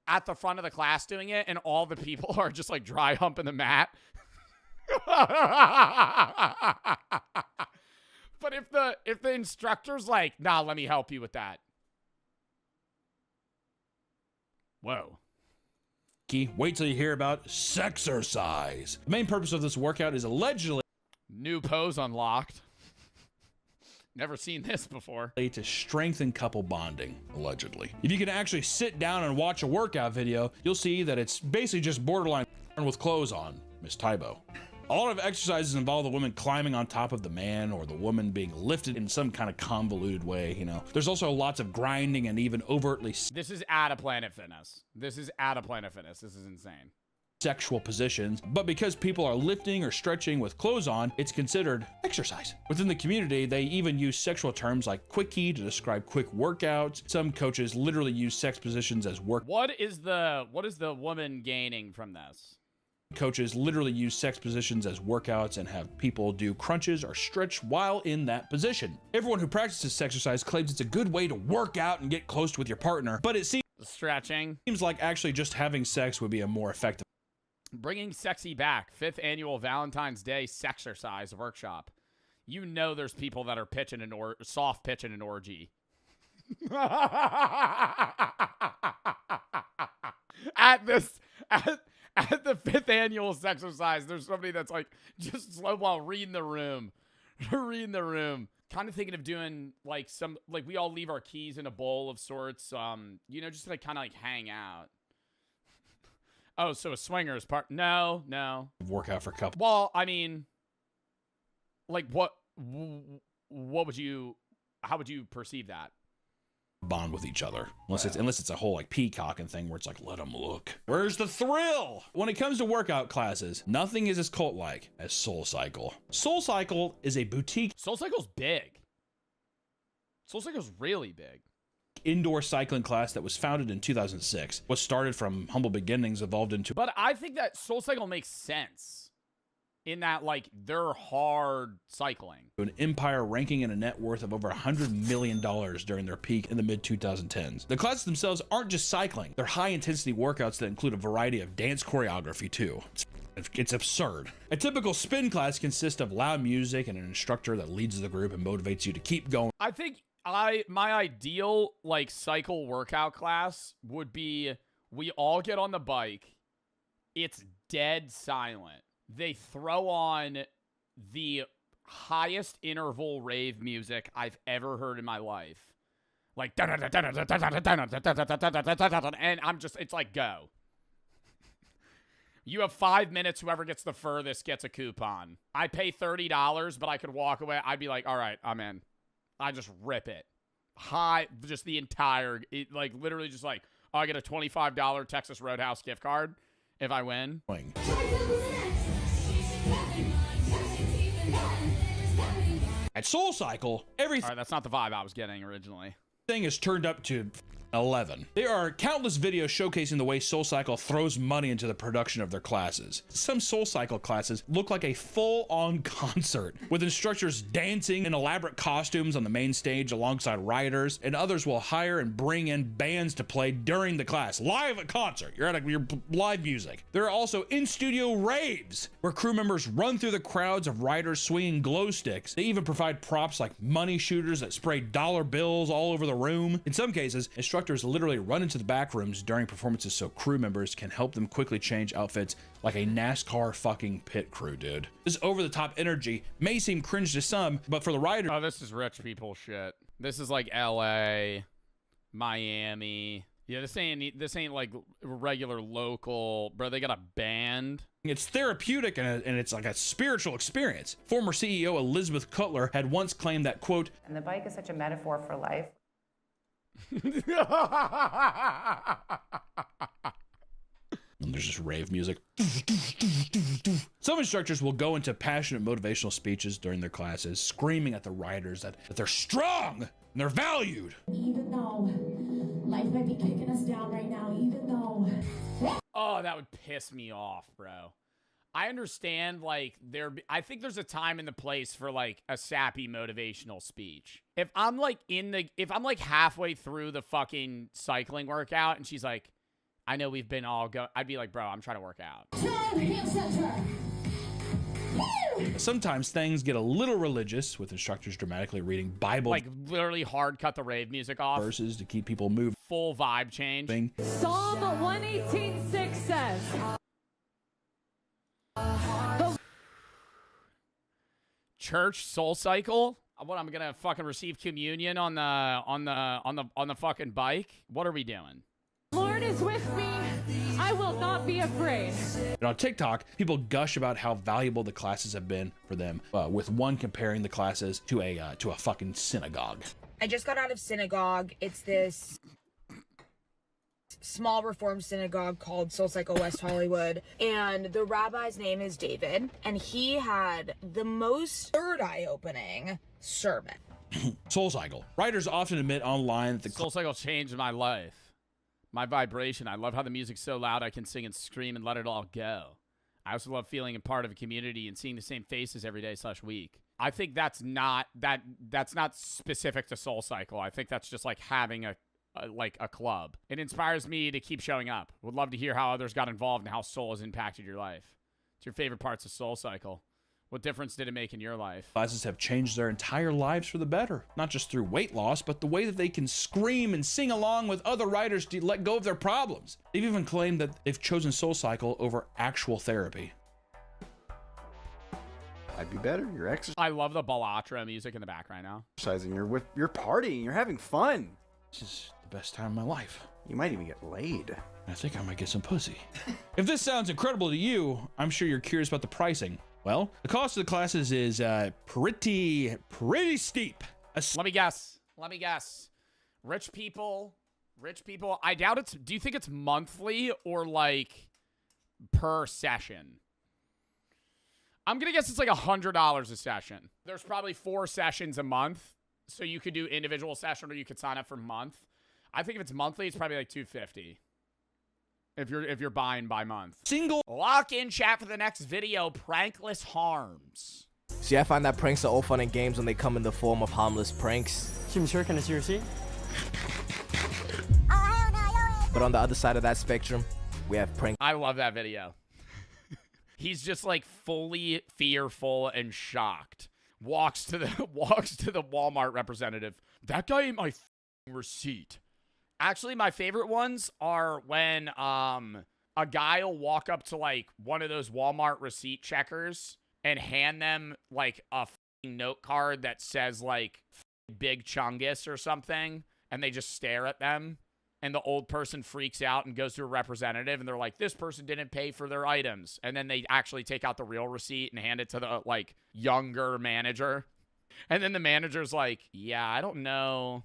B: at the front of the class doing it and all the people are just like dry humping the mat. But if the instructor's like, nah, let me help you with that. Whoa.
J: Wait till you hear about sexercise. The main purpose of this workout is allegedly
B: new pose unlocked. Never seen this before.
J: To strengthen couple bonding, allegedly. If you can actually sit down and watch a workout video, you'll see that it's basically just borderline with clothes on, Miss Tybo. A lot of exercises involve the woman climbing on top of the man or the woman being lifted in some kind of convoluted way, you know. There's also lots of grinding and even overtly
B: This is out of Planet Fitness. This is insane.
J: Sexual positions, but because people are lifting or stretching with clothes on, it's considered exercise. Within the community, they even use sexual terms like quickie to describe quick workouts. Some coaches literally use sex positions as work.
B: What is the woman gaining from this?
J: Coaches literally use sex positions as workouts and have people do crunches or stretch while in that position. Everyone who practices exercise claims it's a good way to work out and get close with your partner, but it seems
B: Stretching.
J: Seems like actually just having sex would be a more effective.
B: Bringing sexy back. 5th annual Valentine's Day sexercise workshop. You know there's people that are pitching soft pitching an orgy. At the 5th annual sexercise, there's somebody that's like just slow while reading the room. Reading the room. Kind of thinking of doing like we all leave our keys in a bowl of sorts. You know, just like kind of like hang out. Oh, so a swingers part? No.
J: Workout for couples.
B: Well, I mean, like what would you? How would you perceive that?
J: Bond with each other, unless it's a whole like peacocking thing where it's like let them look. Where's the thrill? When it comes to workout classes, nothing is as cult-like as SoulCycle. SoulCycle is a boutique.
B: SoulCycle's big. SoulCycle's really big.
J: Indoor cycling class that was founded in 2006. Was started from humble beginnings, evolved into.
B: But I think that SoulCycle makes sense. In that, like, they're hard cycling.
J: An empire ranking in a net worth of over $100 million during their peak in the mid-2010s. The classes themselves aren't just cycling. They're high-intensity workouts that include a variety of dance choreography, too. It's absurd. A typical spin class consists of loud music and an instructor that leads the group and motivates you to keep going.
B: I think my ideal, like, cycle workout class would be we all get on the bike. It's dead silent. They throw on the highest interval rave music I've ever heard in my life. Like, and I'm just, it's like, go. You have 5 minutes. Whoever gets the furthest gets a coupon. I pay $30, but I could walk away. I'd be like, all right, I'm in. I just rip it. Just the entire, like, literally just like, oh, I get a $25 Texas Roadhouse gift card if I win.
J: At SoulCycle, everything.
B: All right, that's not the vibe I was getting originally.
J: Thing is turned up to 11. There are countless videos showcasing the way SoulCycle throws money into the production of their classes. Some SoulCycle classes look like a full-on concert, with instructors dancing in elaborate costumes on the main stage alongside riders, and others will hire and bring in bands to play during the class. Live at concert. You're at your live music. There are also in-studio raves, where crew members run through the crowds of riders swinging glow sticks. They even provide props like money shooters that spray dollar bills all over the room. In some cases, instructors literally run into the back rooms during performances so crew members can help them quickly change outfits like a NASCAR fucking pit crew, dude. This over-the-top energy may seem cringe to some, but for the rider—
B: Oh, this is rich people shit. This is like LA, Miami. Yeah, this ain't like regular local. Bro, they got a band.
J: It's therapeutic and it's like a spiritual experience. Former CEO Elizabeth Cutler had once claimed that, quote,
K: "And the bike is such a metaphor for life."
J: And there's just rave music. Some instructors will go into passionate motivational speeches during their classes, screaming at the riders that they're strong and they're valued.
L: Even though life might be kicking us down right now, even though...
B: Oh, that would piss me off, bro. I understand, like, I think there's a time and the place for, like, a sappy motivational speech. If I'm, like, halfway through the fucking cycling workout and she's like, I know we've been all I'd be like, bro, I'm trying to work out.
J: Sometimes things get a little religious, with instructors dramatically reading Bible,
B: like literally hard cut the rave music off,
J: verses to keep people moving.
B: Full vibe change.
L: Psalm 118:6 says,
B: Church SoulCycle. What, I'm gonna fucking receive communion on the fucking bike? What are we doing?
L: Lord is with me. I will not be afraid.
J: And on TikTok, people gush about how valuable the classes have been for them, with one comparing the classes to a fucking synagogue.
N: I just got out of synagogue. It's this small reformed synagogue called SoulCycle West Hollywood, and the rabbi's name is David, and he had the most third eye-opening sermon.
J: SoulCycle. Writers often admit online that the
B: SoulCycle changed my life. My vibration. I love how the music's so loud I can sing and scream and let it all go. I also love feeling a part of a community and seeing the same faces every day / week. I think that's not specific to SoulCycle. I think that's just like having like a club. It inspires me to keep showing up. Would love to hear how others got involved and how Soul has impacted your life. What's your favorite parts of Soul Cycle? What difference did it make in your life?
J: Classes have changed their entire lives for the better, not just through weight loss, but the way that they can scream and sing along with other writers to let go of their problems. They've even claimed that they've chosen Soul Cycle over actual therapy.
V: I'd be better. You're exercising.
B: I love the Balatra music in the background now.
V: You're partying. You're having fun.
J: This is the best time of my life.
V: You might even get laid.
J: I think I might get some pussy. If this sounds incredible to you, I'm sure you're curious about the pricing. Well, the cost of the classes is pretty steep.
B: Let me guess. Rich people. I doubt it's. Do you think it's monthly or like per session? I'm gonna guess it's like $100 a session. There's probably 4 sessions a month, so you could do individual session or you could sign up for month. I think if it's monthly, it's probably like $250. If you're buying by month.
J: Single.
B: Lock in chat for the next video. Prankless harms.
A: See, I find that pranks are all fun and games when they come in the form of harmless pranks.
Q: Sure, can I see your receipt?
A: But on the other side of that spectrum, we have prank.
B: I love that video. He's just like fully fearful and shocked. Walks to the Walmart representative. That guy ate my receipt. Actually, my favorite ones are when a guy will walk up to like one of those Walmart receipt checkers and hand them like a note card that says like Big Chungus or something, and they just stare at them. And the old person freaks out and goes to a representative, and they're like, this person didn't pay for their items. And then they actually take out the real receipt and hand it to the like younger manager. And then the manager's like, yeah, I don't know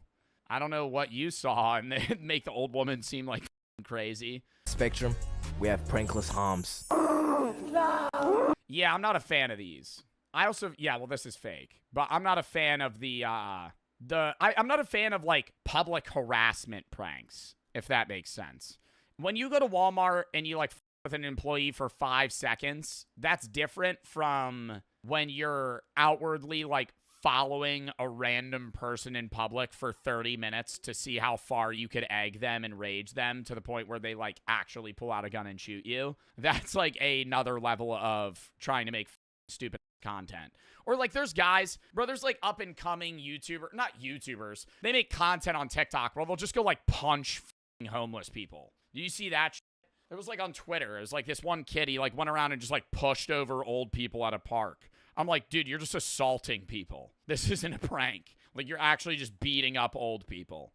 B: what you saw, and they make the old woman seem like crazy.
A: Spectrum, we have prankless harms.
B: Yeah, I'm not a fan of these. I also, yeah, well, this is fake, but I'm not a fan of I'm not a fan of like public harassment pranks, if that makes sense. When you go to Walmart and you like with an employee for 5 seconds, that's different from when you're outwardly like following a random person in public for 30 minutes to see how far you could egg them and rage them to the point where they like actually pull out a gun and shoot you. That's like another level of trying to make stupid content. Or like there's guys, bro, there's like up and coming not YouTubers. They make content on TikTok where they'll just go like punch homeless people. Do you see that? It was like on Twitter. It was like this one kid, he like went around and just like pushed over old people at a park. I'm like, dude, you're just assaulting people. This isn't a prank. Like, you're actually just beating up old people.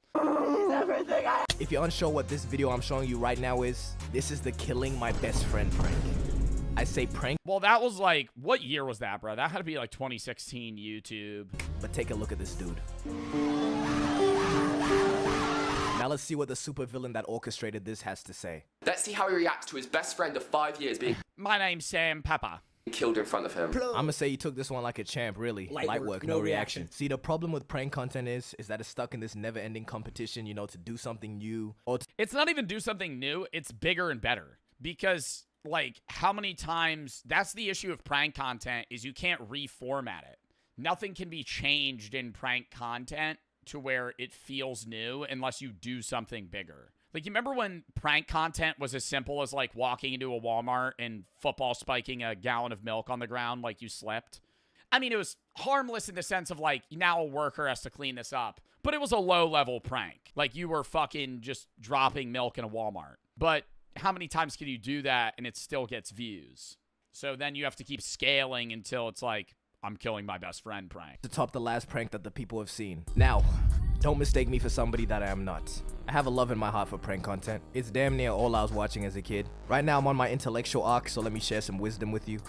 A: If you're unsure what this video I'm showing you right now is, this is the killing my best friend prank. I say prank.
B: Well, that was like, what year was that, bro? That had to be like 2016 YouTube.
A: But take a look at this dude. Now let's see what the supervillain that orchestrated this has to say.
R: Let's see how he reacts to his best friend of 5 years being
B: My name's Sam Pepper.
R: killed in front of him.
A: I'ma say he took this one like a champ, really. Light work, no reaction. See, the problem with prank content is that it's stuck in this never-ending competition, you know, to do something new.
B: It's not even do something new. It's bigger and better. Because, like, how many times... That's the issue of prank content, is you can't reformat it. Nothing can be changed in prank content to where it feels new unless you do something bigger. Like, you remember when prank content was as simple as, like, walking into a Walmart and football spiking a gallon of milk on the ground like you slipped? I mean, it was harmless in the sense of, like, now a worker has to clean this up. But it was a low-level prank. Like, you were fucking just dropping milk in a Walmart. But how many times can you do that and it still gets views? So then you have to keep scaling until it's like, I'm killing my best friend prank.
A: To top the last prank that the people have seen. Now, don't mistake me for somebody that I am not. I have a love in my heart for prank content. It's damn near all I was watching as a kid. Right now I'm on my intellectual arc, so let me share some wisdom with you.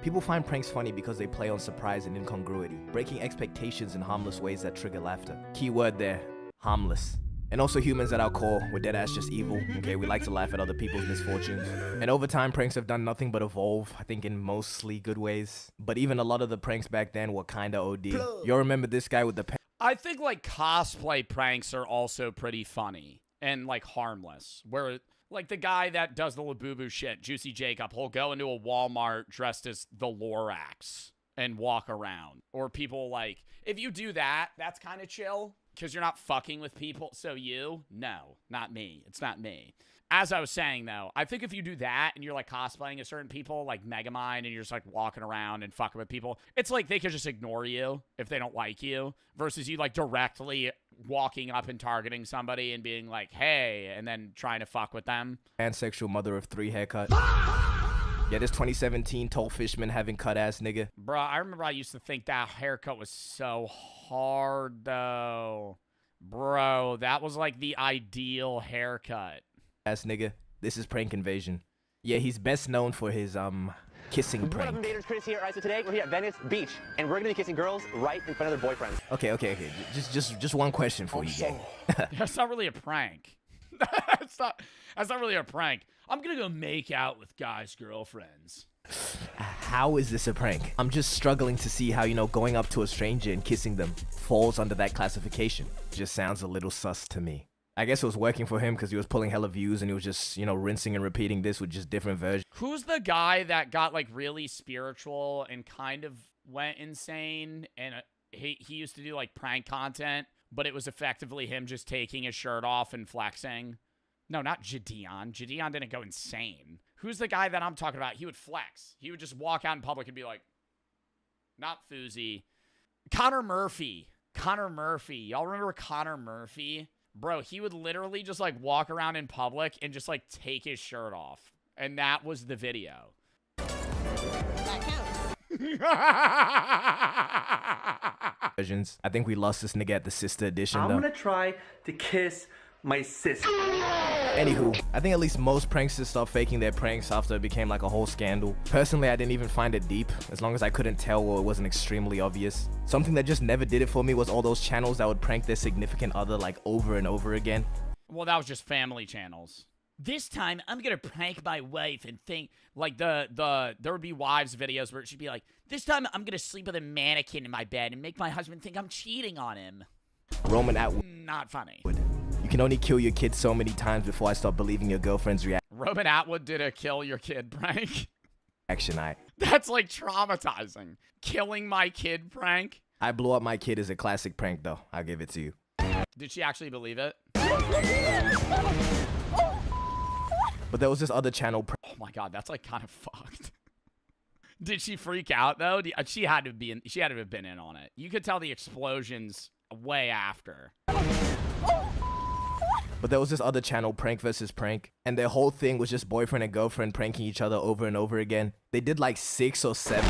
A: People find pranks funny because they play on surprise and incongruity, breaking expectations in harmless ways that trigger laughter. Key word there, harmless. And also humans at our core, we're dead ass just evil, okay? We like to laugh at other people's misfortunes. And over time, pranks have done nothing but evolve, I think in mostly good ways. But even a lot of the pranks back then were kinda OD. You'll remember this guy with the
B: I think, like, cosplay pranks are also pretty funny and, like, harmless. Where, like, the guy that does the Labubu shit, Juicy Jacob, he'll go into a Walmart dressed as the Lorax and walk around. Or people, like, if you do that, that's kind of chill. Because you're not fucking with people. So you? No, not me. It's not me. As I was saying, though, I think if you do that and you're like cosplaying as certain people, like Megamind, and you're just like walking around and fucking with people, it's like they could just ignore you if they don't like you, versus you like directly walking up and targeting somebody and being like, hey, and then trying to fuck with them.
A: Pansexual mother of 3 haircut. Yeah, this 2017 Toll Fishman having cut ass nigga.
B: Bro, I remember I used to think that haircut was so hard, though. Bro, that was like the ideal haircut.
A: Ass nigga. This is Prank Invasion. Yeah, he's best known for his kissing prank.
Q: What up, invaders? Chris here. All right, so today we're here at Venice Beach, and we're gonna be kissing girls right in front of their boyfriends.
A: Okay. Just one question for you, gang.
B: That's not really a prank. that's not really a prank. I'm gonna go make out with guys' girlfriends.
A: How is this a prank? I'm just struggling to see how, going up to a stranger and kissing them falls under that classification. Just sounds a little sus to me. I guess it was working for him because he was pulling hella views and he was just, rinsing and repeating this with just different versions.
B: Who's the guy that got like really spiritual and kind of went insane? And he used to do like prank content, but it was effectively him just taking his shirt off and flexing. No, not Gideon. Gideon didn't go insane. Who's the guy that I'm talking about? He would flex. He would just walk out in public and be like, not Fousey. Connor Murphy. Y'all remember Connor Murphy? Bro, he would literally just like walk around in public and just like take his shirt off. And that was the video.
A: I think we lost this nigga at the sister edition, though.
S: I'm gonna try to kiss my sister.
A: Anywho, I think at least most pranksters stopped faking their pranks after it became like a whole scandal. Personally, I didn't even find it deep, as long as I couldn't tell or it wasn't extremely obvious. Something that just never did it for me was all those channels that would prank their significant other like over and over again.
B: Well, that was just family channels. This time, I'm gonna prank my wife and think like there would be wives videos where she'd be like, this time I'm gonna sleep with a mannequin in my bed and make my husband think I'm cheating on him.
A: Roman Atwood.
B: Not funny.
A: You can only kill your kid so many times before I start believing your girlfriend's reaction.
B: Roman Atwood did a kill your kid prank. That's like traumatizing. Killing my kid prank.
A: I blew up my kid is a classic prank, though. I'll give it to you.
B: Did she actually believe it?
A: But there was this other channel.
B: Oh my god, that's like kind of fucked. Did she freak out though? She had to have been in on it. You could tell the explosions way after.
A: But there was this other channel, Prank vs. Prank, and their whole thing was just boyfriend and girlfriend pranking each other over and over again. They did like 6 or 7.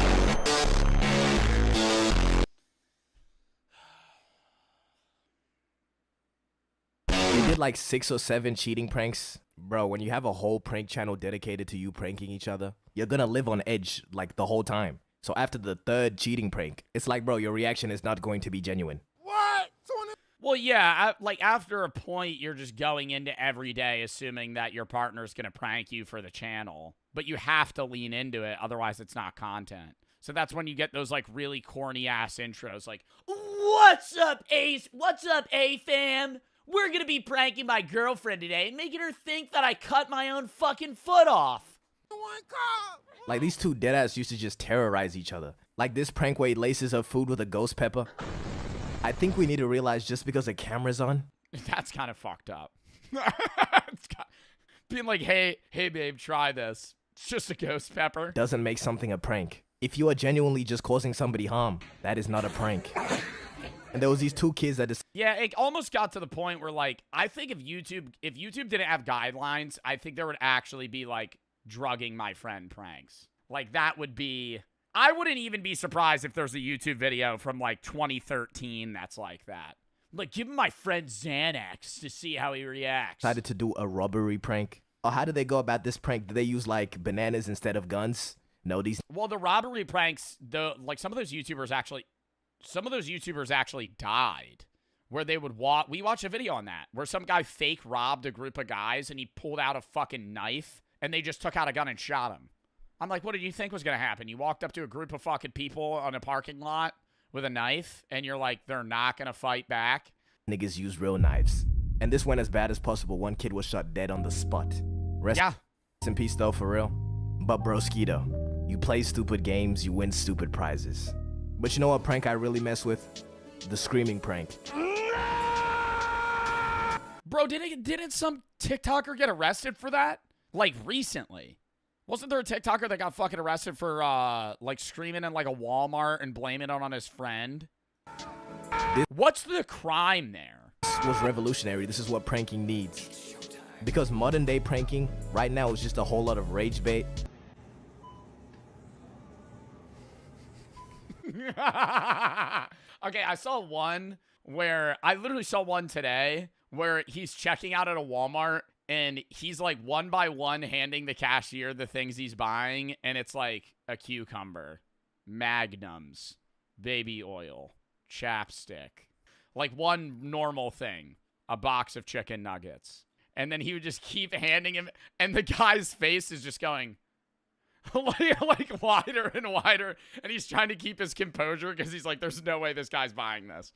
A: They did like 6 or 7 cheating pranks. Bro, when you have a whole prank channel dedicated to you pranking each other, you're gonna live on edge like the whole time. So after the 3rd cheating prank, it's like, bro, your reaction is not going to be genuine.
B: Well, yeah, like after a point, you're just going into every day assuming that your partner's going to prank you for the channel. But you have to lean into it, otherwise it's not content. So that's when you get those like really corny ass intros like, what's up, Ace? What's up, A-fam? We're going to be pranking my girlfriend today and making her think that I cut my own fucking foot off. Oh my god.
A: Like these two deadass used to just terrorize each other. Like this prank where he laces her food with a ghost pepper. I think we need to realize just because the camera's on.
B: That's kind of fucked up. Being like, hey, babe, try this. It's just a ghost pepper.
A: Doesn't make something a prank. If you are genuinely just causing somebody harm, that is not a prank. And there was these 2 kids that
B: yeah, it almost got to the point where like, I think if YouTube didn't have guidelines, I think there would actually be like drugging my friend pranks. Like that would be... I wouldn't even be surprised if there's a YouTube video from like 2013 that's like that. Like, give my friend Xanax to see how he reacts.
A: Decided to do a robbery prank. Or how did they go about this prank? Did they use like bananas instead of guns? No, these.
B: Well, the robbery pranks, some of those YouTubers actually died. Where they would we watched a video on that where some guy fake robbed a group of guys and he pulled out a fucking knife and they just took out a gun and shot him. I'm like, what did you think was going to happen? You walked up to a group of fucking people on a parking lot with a knife, and you're like, they're not going to fight back?
A: Niggas use real knives. And this went as bad as possible. One kid was shot dead on the spot. Rest in peace, though, for real. But broskito, you play stupid games, you win stupid prizes. But you know what prank I really mess with? The screaming prank.
B: Bro, didn't some TikToker get arrested for that? Like, recently. Wasn't there a TikToker that got fucking arrested for, like, screaming in, like, a Walmart and blaming it on his friend? What's the crime there?
A: This was revolutionary. This is what pranking needs. Because modern day pranking, right now, is just a whole lot of rage bait.
B: Okay, I saw one where, I literally saw one today where he's checking out at a Walmart and he's like one by one handing the cashier the things he's buying, and it's like a cucumber, magnums, baby oil, chapstick, like one normal thing, a box of chicken nuggets. And then he would just keep handing him, and the guy's face is just going like wider and wider, and he's trying to keep his composure because he's like, there's no way this guy's buying this.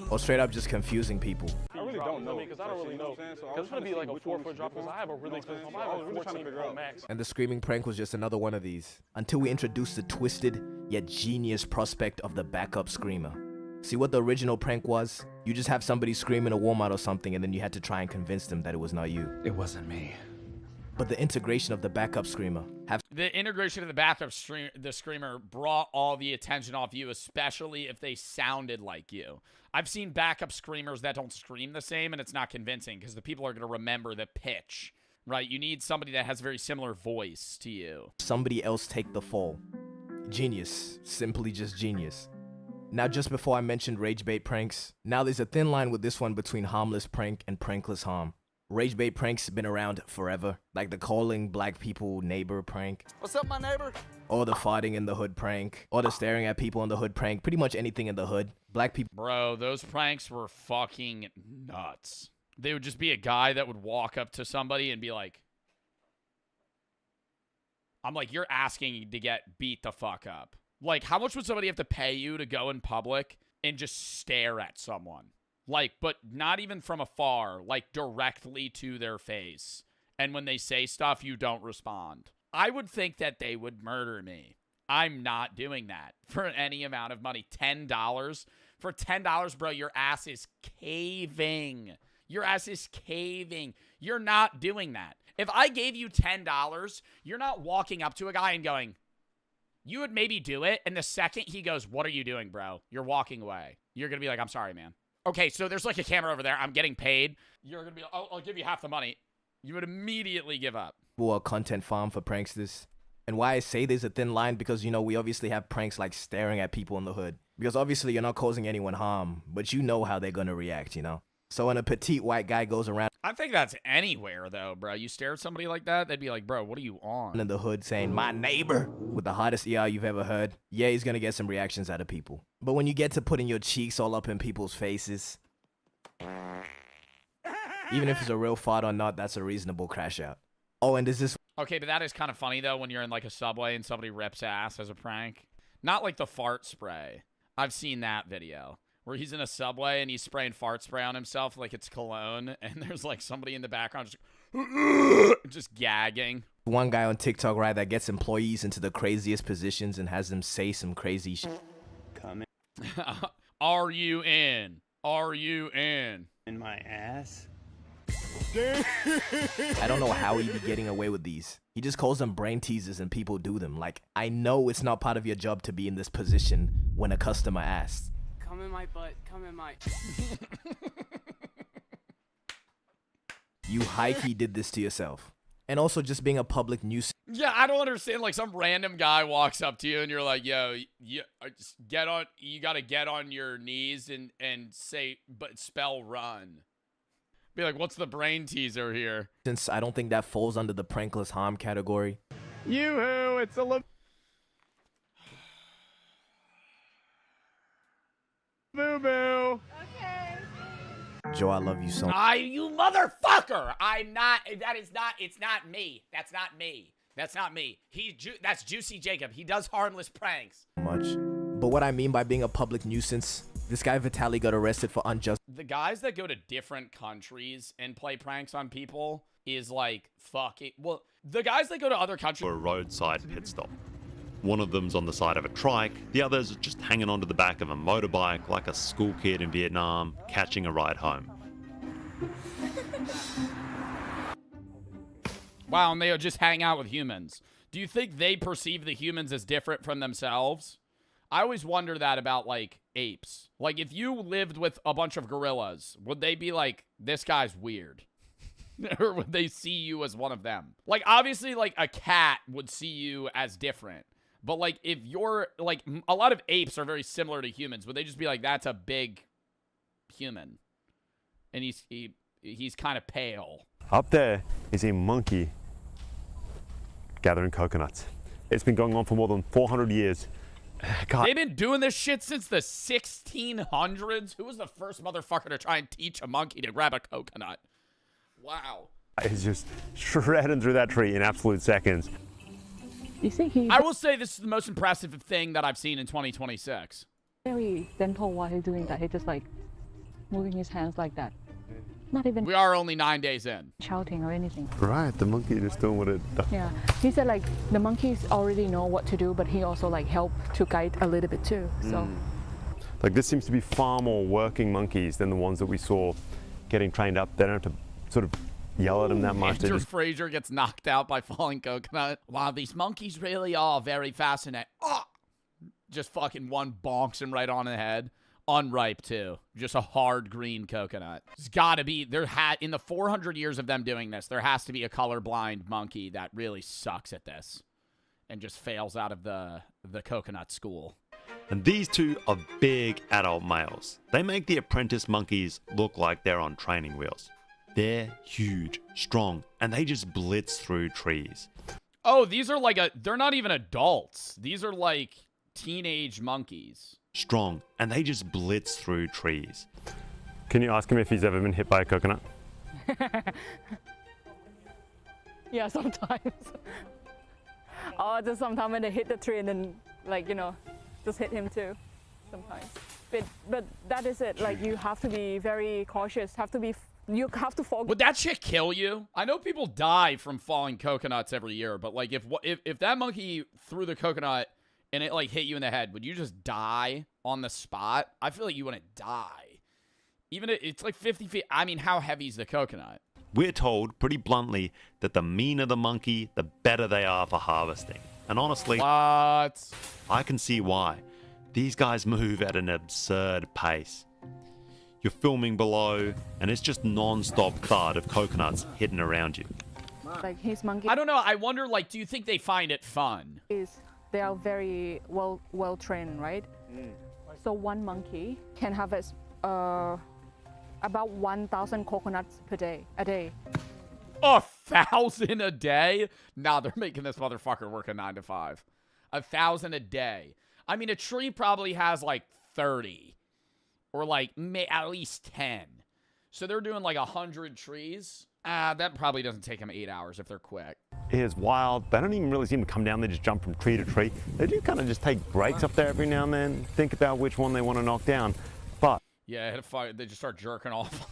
A: Or straight up just confusing people.
O: I really don't know because I don't really know. Because it's gonna be like a 4-foot drop because I have a really expensive phone. I was really trying to figure out max.
A: And the screaming prank was just another one of these. Until we introduced the twisted yet genius prospect of the backup screamer. See what the original prank was? You just have somebody scream in a Walmart or something, and then you had to try and convince them that it was not you.
V: It wasn't me.
A: But the integration of the backup screamer.
B: The integration of the backup screamer brought all the attention off you, especially if they sounded like you. I've seen backup screamers that don't scream the same, and it's not convincing because the people are going to remember the pitch, right? You need somebody that has a very similar voice to you.
A: Somebody else take the fall. Genius. Simply just genius. Now, just before I mentioned rage bait pranks, now there's a thin line with this one between harmless prank and prankless harm. Rage bait pranks been around forever, like the calling black people neighbor prank.
C: What's up, my neighbor?
A: Or the farting in the hood prank. Or the staring at people in the hood prank. Pretty much anything in the hood. Black people.
B: Bro, those pranks were fucking nuts. They would just be a guy that would walk up to somebody and be like, I'm like, you're asking to get beat the fuck up. Like, how much would somebody have to pay you to go in public and just stare at someone? Like, but not even from afar, like directly to their face. And when they say stuff, you don't respond. I would think that they would murder me. I'm not doing that for any amount of money. $10? For $10, bro, your ass is caving. Your ass is caving. You're not doing that. If I gave you $10, you're not walking up to a guy and going, you would maybe do it, and the second he goes, what are you doing, bro? You're walking away. You're going to be like, I'm sorry, man. Okay, so there's like a camera over there. I'm getting paid. You're going to be like, I'll give you half the money. You would immediately give up.
A: People are content farm for pranksters. And why I say there's a thin line, because, you know, we obviously have pranks like staring at people in the hood. Because obviously you're not causing anyone harm, but you know how they're going to react, you know? So when a petite white guy goes around...
B: I think that's anywhere, though, bro. You stare at somebody like that, they'd be like, bro, what are you on?
A: ...in the hood saying, my neighbor, with the hottest ER you've ever heard. Yeah, he's going to get some reactions out of people. But when you get to putting your cheeks all up in people's faces... even if it's a real fart or not, that's a reasonable crash out. Oh, and is this...
B: Okay, but that is kind of funny, though, when you're in, like, a subway and somebody rips ass as a prank. Not like the fart spray. I've seen that video. Where he's in a subway and he's spraying fart spray on himself like it's cologne. And there's, like, somebody in the background just gagging.
A: One guy on TikTok, right, that gets employees into the craziest positions and has them say some crazy shit.
P: Come in.
B: Are you in? Are you in?
P: In my ass?
A: I don't know how he'd be getting away with these. He just calls them brain teasers and people do them. Like, I know it's not part of your job to be in this position when a customer asks.
T: Come in my butt, come in my...
A: You high-key did this to yourself. And also just being a public nuisance.
B: Yeah, I don't understand. Like, some random guy walks up to you and you're like, yo, you gotta get on your knees and say, but spell run. Be like, what's the brain teaser here?
A: Since I don't think that falls under the prankless harm category.
B: Yoo-hoo, it's a boo-boo.
T: Okay.
A: Joe, I love you so much.
B: You motherfucker! I'm not, it's not me. That's not me. That's not me. That's Juicy Jacob. He does harmless pranks.
A: But what I mean by being a public nuisance, this guy Vitaly got arrested for unjust.
B: The guys that go to different countries and play pranks on people is like, fuck it. Well, the guys that go to other countries.
X: For a roadside pit stop.
D: One of them's on the side of a trike, the other's just hanging onto the back of a motorbike like a school kid in Vietnam catching a ride home.
B: Wow, and they just hang out with humans. Do you think they perceive the humans as different from themselves? I always wonder that about, like, apes. Like, if you lived with a bunch of gorillas, would they be like, this guy's weird? Or would they see you as one of them? Like, obviously, like, a cat would see you as different. But, like, if you're, like, a lot of apes are very similar to humans. Would they just be like, that's a big human? And he's kind of pale.
M: Up there is a monkey gathering coconuts. It's been going on for more than 400 years. God.
B: They've been doing this shit since the 1600s? Who was the first motherfucker to try and teach a monkey to grab a coconut? Wow.
M: It's just shredding through that tree in absolute seconds.
U: You think he's
B: I will say this is the most impressive thing that I've seen in 2026.
U: very gentle while he's doing that. He's just like moving his hands like that. Not even
B: We are only 9 days in.
U: shouting or anything.
M: Right, the monkey just doing what it does.
U: Yeah, he said like the monkeys already know what to do, but he also like helped to guide a little bit too. So,
M: Like this seems to be far more working monkeys than the ones that we saw getting trained up. They don't have to sort of yell at them that much.
B: Andrew Fraser gets knocked out by falling coconut. Wow, these monkeys really are very fascinating. Oh! Just fucking one bonks him right on the head. Unripe too. Just a hard green coconut. It's gotta be, in the 400 years of them doing this, there has to be a colorblind monkey that really sucks at this and just fails out of the coconut school.
D: And these two are big adult males. They make the apprentice monkeys look like they're on training wheels. They're huge, strong, and they just blitz through trees.
B: Oh, these are like they're not even adults. These are like teenage monkeys.
D: Strong, and they just blitz through trees.
M: Can you ask him if he's ever been hit by a coconut?
U: yeah, sometimes. Or just sometimes when they hit the tree and then like, you know, just hit him too sometimes. But that is it. Like you have to be very cautious. You have to fall.
B: Would that shit kill you? I know people die from falling coconuts every year, but like if that monkey threw the coconut and it like hit you in the head, would you just die on the spot? I feel like you wouldn't die. Even if it's like 50 feet. I mean, how heavy is the coconut?
D: We're told pretty bluntly that the meaner the monkey, the better they are for harvesting. And honestly,
B: what?
D: I can see why. These guys move at an absurd pace. You're filming below, and it's just non-stop thud of coconuts hitting around you.
U: Like his monkey.
B: I don't know. I wonder, like, do you think they find it fun?
U: They are very well trained, right? So one monkey can harvest about 1,000 coconuts a day.
B: 1,000 a day? Nah, they're making this motherfucker work a 9 to 5. 1,000 a day. I mean, a tree probably has like 30 or like at least 10. So they're doing like 100 trees. That probably doesn't take them 8 hours if they're quick.
M: It is wild. They don't even really seem to come down. They just jump from tree to tree. They do kind of just take breaks up there every now and then, think about which one they want to knock down. But
B: yeah, hit a fire. They just start jerking off.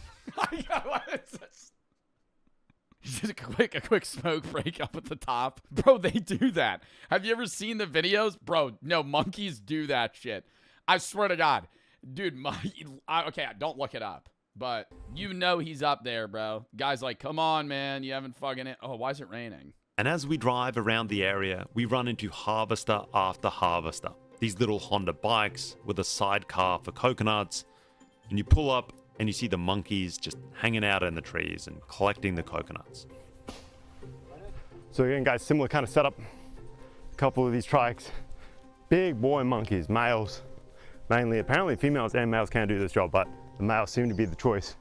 B: Just a quick smoke break up at the top. Bro, they do that. Have you ever seen the videos? Bro, no, monkeys do that shit. I swear to God. Dude, okay, don't look it up. But you know he's up there, bro. Guy's like, come on, man. You haven't fucking it. Oh, why is it raining?
D: And as we drive around the area, we run into harvester after harvester. These little Honda bikes with a sidecar for coconuts. And you pull up and you see the monkeys just hanging out in the trees and collecting the coconuts.
M: so again, guys, similar kind of setup. A couple of these trikes. Big boy monkeys, males. Mainly, apparently females and males can do this job, but the males seem to be the choice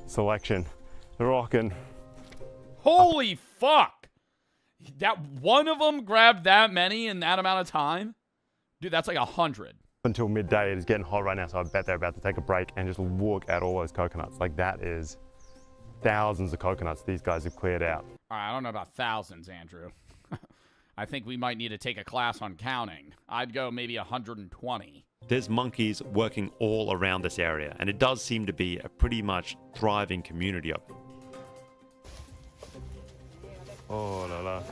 M: selection. They're rocking.
B: Holy fuck! That one of them grabbed that many in that amount of time? Dude, that's like 100.
M: Until midday, it is getting hot right now, so I bet they're about to take a break and just look at all those coconuts. Like that is thousands of coconuts these guys have cleared out.
B: All right, I don't know about thousands, Andrew. I think we might need to take a class on counting. I'd go maybe 120.
D: There's monkeys working all around this area, and it does seem to be a pretty much thriving community of them.
M: Oh la la.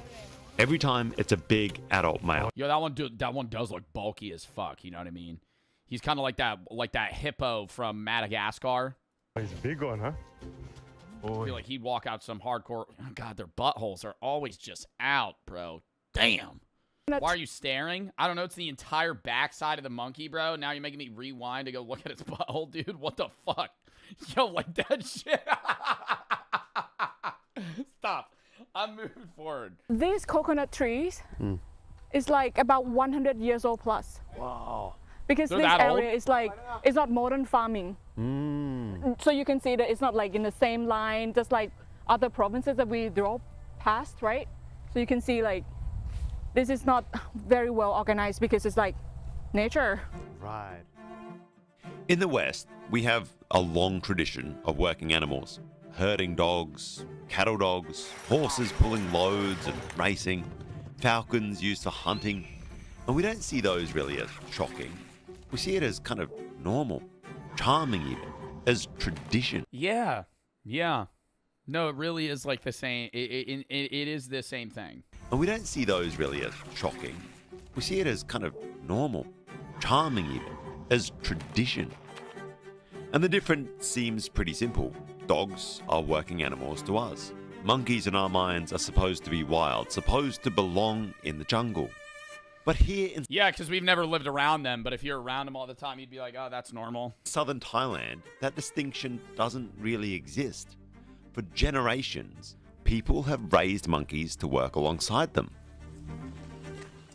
D: Every time it's a big adult male.
B: Yo, that one does look bulky as fuck. You know what I mean? He's kind of like that hippo from Madagascar.
M: He's a big one, huh?
B: I feel like he'd walk out some hardcore. Oh, God, their buttholes are always just out, bro. Damn. Why are you staring? I don't know. It's the entire backside of the monkey, bro. Now you're making me rewind to go look at its butthole, dude. What the fuck? Yo, like that shit. Stop. I'm moving forward.
U: These coconut trees is like about 100 years old plus.
M: Wow.
U: Because
B: They're
U: this
B: that old?
U: area is like, it's not modern farming. So you can see that it's not like in the same line, just like other provinces that we drove past, right? So you can see like, this is not very well organized because it's like nature.
M: Right.
D: In the West, we have a long tradition of working animals. Herding dogs, cattle dogs, horses pulling loads and racing, falcons used for hunting. And we don't see those really as shocking. We see it as kind of normal, charming even, as tradition.
B: Yeah. No, it really is like the same. It is the same thing.
D: And we don't see those really as shocking. We see it as kind of normal, charming even, as tradition. And the difference seems pretty simple. Dogs are working animals to us. Monkeys in our minds are supposed to be wild, supposed to belong in the jungle. But here in
B: because we've never lived around them, but if you're around them all the time, you'd be like, oh, that's normal.
D: southern Thailand, that distinction doesn't really exist. For generations, people have raised monkeys to work alongside them.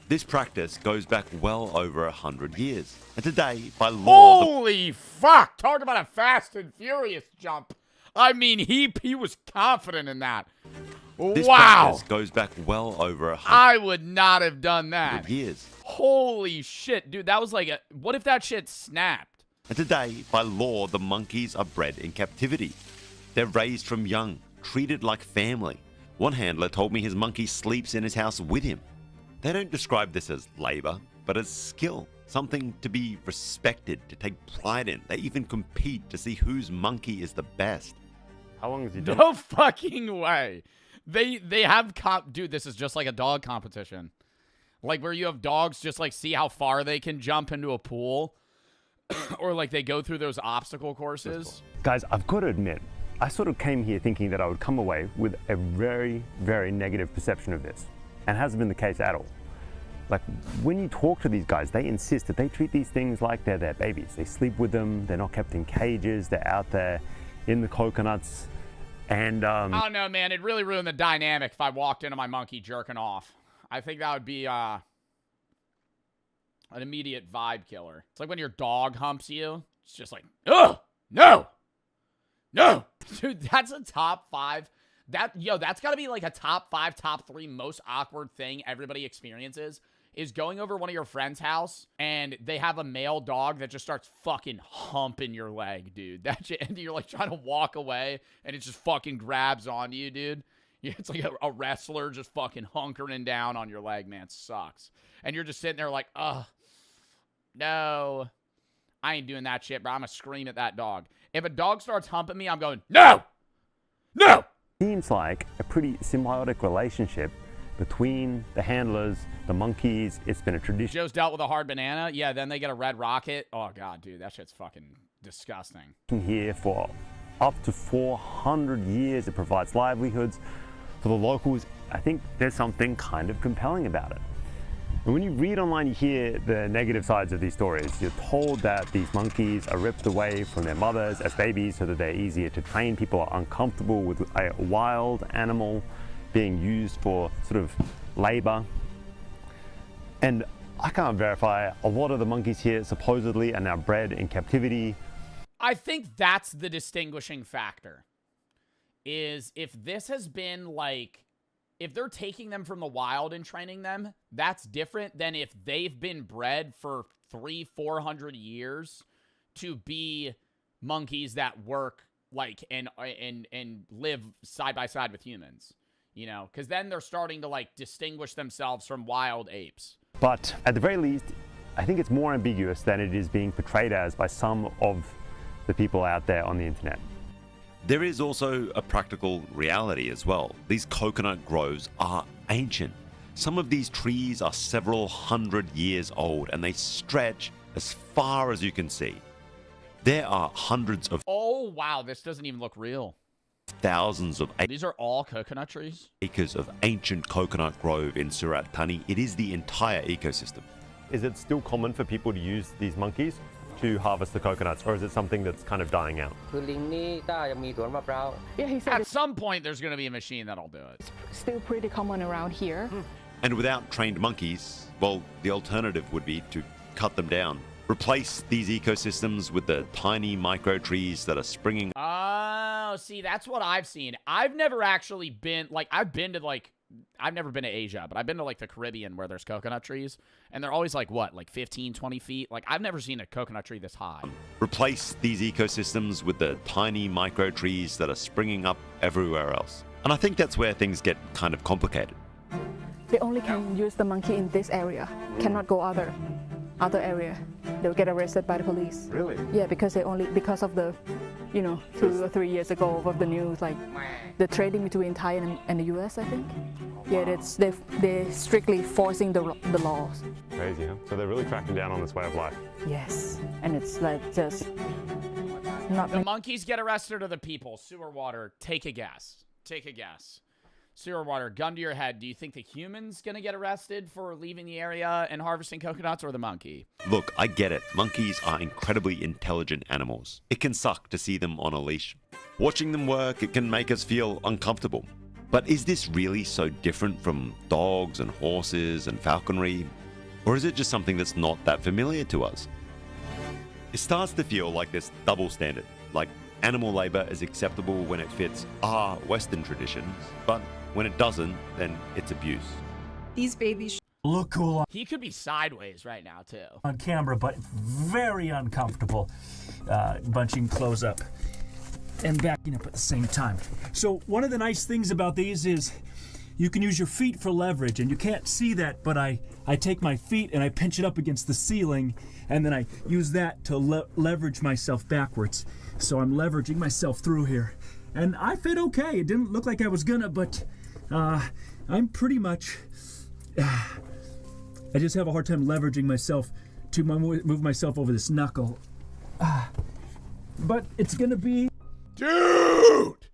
D: This practice goes back well over 100 years. And today, by law...
B: Holy fuck! Talk about a Fast and Furious jump. I mean, he was confident in that.
D: This
B: Wow!
D: practice goes back well over 100
B: I would not have done that.
D: years.
B: Holy shit, dude. That was like a... What if that shit snapped?
D: And today, by law, the monkeys are bred in captivity. They're raised from young, treated like family. One handler told me his monkey sleeps in his house with him. They don't describe this as labor, but as skill. Something to be respected, to take pride in. They even compete to see whose monkey is the best.
M: How long has he done?
B: No fucking way. They have dude, this is just like a dog competition. Like where you have dogs just like see how far they can jump into a pool. Or like they go through those obstacle courses.
M: Guys, I've got to admit, I sort of came here thinking that I would come away with a very, very negative perception of this. And it hasn't been the case at all. Like, when you talk to these guys, they insist that they treat these things like they're their babies. They sleep with them, they're not kept in cages, they're out there in the coconuts. And,
B: I don't know, man. It really ruined the dynamic if I walked into my monkey jerking off. I think that would be an immediate vibe killer. It's like when your dog humps you. It's just like, ugh, no. Dude, that's a top 5. That's got to be like a top 5, top 3 most awkward thing everybody experiences is going over one of your friend's house and they have a male dog that just starts fucking humping your leg, dude. That shit, and you're like trying to walk away and it just fucking grabs onto you, dude. It's like a wrestler just fucking hunkering down on your leg, man. It sucks. And you're just sitting there like, ugh, no. I ain't doing that shit, bro. I'm gonna scream at that dog. If a dog starts humping me, I'm going, no!
M: seems like a pretty symbiotic relationship between the handlers, the monkeys. It's been a tradition.
B: Joe's dealt with a hard banana. Yeah, then they get a red rocket. Oh, God, dude, that shit's fucking disgusting.
M: Here for up to 400 years. It provides livelihoods for the locals. I think there's something kind of compelling about it. And when you read online, you hear the negative sides of these stories. You're told that these monkeys are ripped away from their mothers as babies so that they're easier to train. People are uncomfortable with a wild animal being used for sort of labor. And I can't verify, a lot of the monkeys here supposedly are now bred in captivity.
B: I think that's the distinguishing factor, is if this has been like, if they're taking them from the wild and training them, that's different than if they've been bred for 300-400 years to be monkeys that work like and live side by side with humans, you know, because then they're starting to like distinguish themselves from wild apes.
M: But at the very least, I think it's more ambiguous than it is being portrayed as by some of the people out there on the internet.
D: There is also a practical reality as well. These coconut groves are ancient. Some of these trees are several hundred years old and they stretch as far as you can see. There are hundreds of
B: Oh, wow. This doesn't even look real.
D: thousands of
B: These are all coconut trees?
D: acres of ancient coconut grove in Surat Thani. It is the entire ecosystem.
M: Is it still common for people to use these monkeys to harvest the coconuts, or is it something that's kind of dying out?
U: Yeah, he said
B: At
U: it's
B: some point, there's going to be a machine that'll do it.
U: still pretty common around here.
D: And without trained monkeys, well, the alternative would be to cut them down. Replace these ecosystems with the tiny micro trees that are springing.
B: Oh, see, that's what I've seen. I've never actually been, like, I've never been to Asia, but I've been to, like, the Caribbean where there's coconut trees, and they're always, like, what, like 15, 20 feet? Like, I've never seen a coconut tree this high.
D: Replace these ecosystems with the tiny micro trees that are springing up everywhere else. And I think that's where things get kind of complicated.
U: They only can use the monkey in this area, cannot go other area. They'll get arrested by the police.
M: Really?
U: Yeah, because because of the, 2 or 3 years ago of the news, like the trading between Thailand and the US, I think. Yeah, they're strictly forcing the laws.
M: Crazy, huh? So they're really cracking down on this way of life.
U: Yes, and it's like just not.
B: The monkeys get arrested or the people? Sewer water, take a guess. Take a guess. Sewer water, gun to your head. Do you think the human's gonna get arrested for leaving the area and harvesting coconuts, or the monkey?
D: Look, I get it. Monkeys are incredibly intelligent animals. It can suck to see them on a leash. Watching them work, it can make us feel uncomfortable. But is this really so different from dogs and horses and falconry? Or is it just something that's not that familiar to us? It starts to feel like this double standard, like animal labor is acceptable when it fits our Western traditions, but when it doesn't, then it's abuse.
E: These babies
H: look cool
B: He could be sideways right now, too.
H: on camera, but very uncomfortable bunching close up and backing up at the same time. So one of the nice things about these is you can use your feet for leverage, and you can't see that, but I take my feet and I pinch it up against the ceiling, and then I use that to leverage myself backwards. So I'm leveraging myself through here. And I fit okay. It didn't look like I was gonna, but I'm pretty much... I just have a hard time leveraging myself to move myself over this knuckle. But it's gonna be...
B: Dude!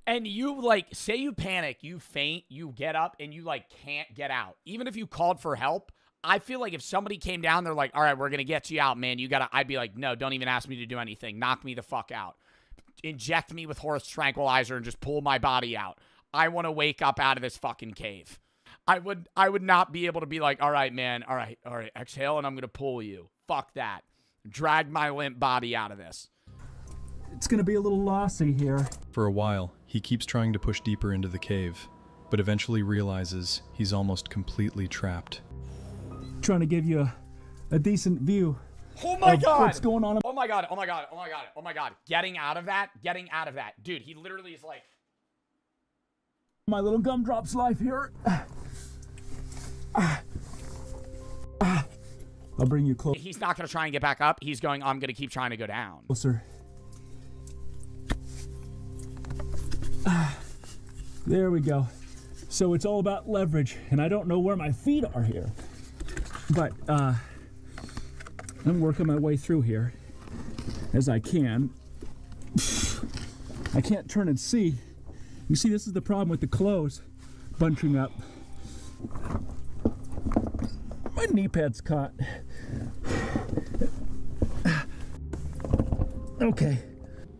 B: And you, like, say you panic, you faint, you get up, and you, like, can't get out. Even if you called for help, I feel like if somebody came down, they're like, all right, we're going to get you out, man. I'd be like, no, don't even ask me to do anything. Knock me the fuck out. Inject me with horse tranquilizer and just pull my body out. I want to wake up out of this fucking cave. I would not be able to be like, all right, man, all right, exhale, and I'm going to pull you. Fuck that. Drag my limp body out of this.
H: It's gonna be a little lossy here.
W: For a while, he keeps trying to push deeper into the cave, but eventually realizes he's almost completely trapped.
H: Trying to give you a decent view.
B: Oh my
H: of
B: God!
H: What's going on?
B: Oh my God! Oh my God! Oh my God! Oh my God! Getting out of that! Getting out of that! Dude, he literally is like...
H: My little gumdrop's life here. I'll bring you close.
B: He's not going to try and get back up. He's going, I'm going to keep trying to go down.
H: Closer. There we go. So it's all about leverage, and I don't know where my feet are here, but I'm working my way through here as I can. I can't turn and see. You see, this is the problem with the clothes bunching up. My knee pad's caught. Okay.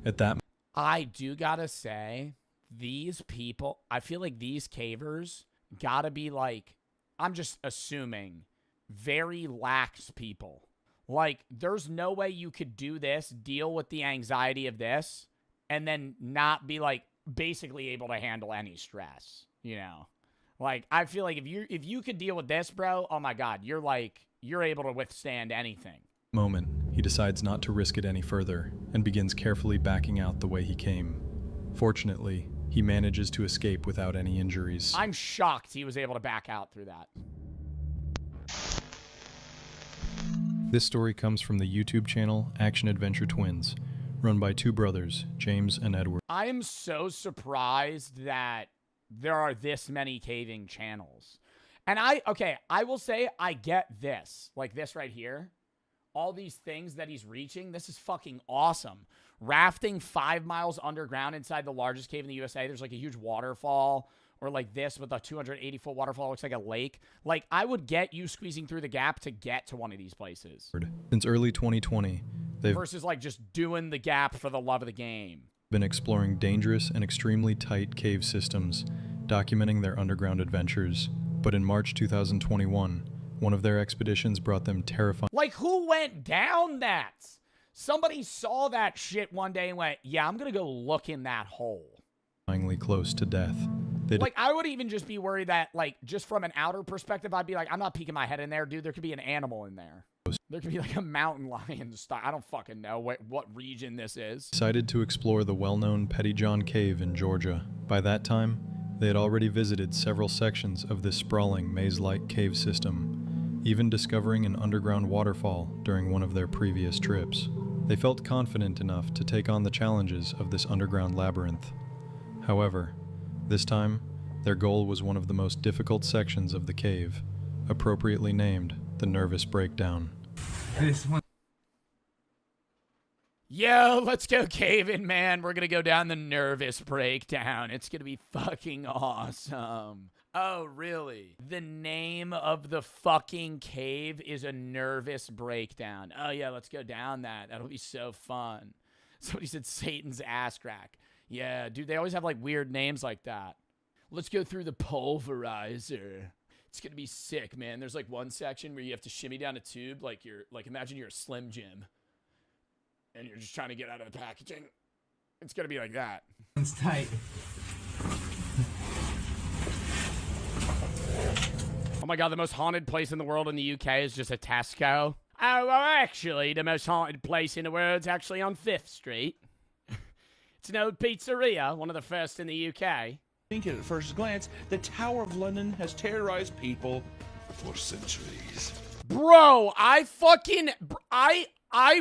W: At that,
B: I do gotta say, these people, I feel like these cavers gotta be like, I'm just assuming, very lax people. Like, there's no way you could do this, deal with the anxiety of this, and then not be like basically able to handle any stress, you know? Like, I feel like if you could deal with this, bro, oh my God, you're able to withstand anything.
W: moment, he decides not to risk it any further and begins carefully backing out the way he came. Fortunately, he manages to escape without any injuries.
B: I'm shocked he was able to back out through that.
W: This story comes from the YouTube channel Action Adventure Twins, run by two brothers, James and Edward.
B: I am so surprised that there are this many caving channels. And I will say I get this. Like this right here. All these things that he's reaching, this is fucking awesome. Rafting 5 miles underground inside the largest cave in the USA. There's like a huge waterfall, or like this with a 280-foot waterfall. Looks like a lake. Like, I would get you squeezing through the gap to get to one of these places.
W: Since early 2020, they've
B: versus like just doing the gap for the love of the game.
W: Been exploring dangerous and extremely tight cave systems, documenting their underground adventures. But in March 2021, one of their expeditions brought them terrifying.
B: Like, who went down that? Somebody saw that shit one day and went, yeah, I'm going to go look in that hole.
W: Close to death.
B: Like, I would even just be worried that, like, just from an outer perspective, I'd be like, I'm not peeking my head in there, dude. There could be an animal in there. There could be, like, a mountain lion style. I don't fucking know what region this is.
W: Decided to explore the well-known Pettyjohn Cave in Georgia. By that time, they had already visited several sections of this sprawling maze-like cave system, even discovering an underground waterfall during one of their previous trips. They felt confident enough to take on the challenges of this underground labyrinth. However, this time, their goal was one of the most difficult sections of the cave, appropriately named the Nervous Breakdown.
B: This one. Yo, let's go caving, man. We're gonna go down the Nervous Breakdown. It's gonna be fucking awesome. Oh, really? The name of the fucking cave is a Nervous Breakdown. Oh, yeah, let's go down that. That'll be so fun. Somebody said Satan's ass crack. Yeah, dude, they always have, like, weird names like that. Let's go through the pulverizer. It's gonna be sick, man. There's, like, one section where you have to shimmy down a tube like imagine you're a Slim Jim. And you're just trying to get out of the packaging. It's gonna be like that.
E: It's tight.
B: Oh my god, the most haunted place in the world in the UK is just a Tesco. Oh, well, actually, the most haunted place in the world is actually on 5th Street. It's an old pizzeria, one of the first in the UK.
J: Think at first glance, the Tower of London has terrorized people for centuries.
B: Bro, I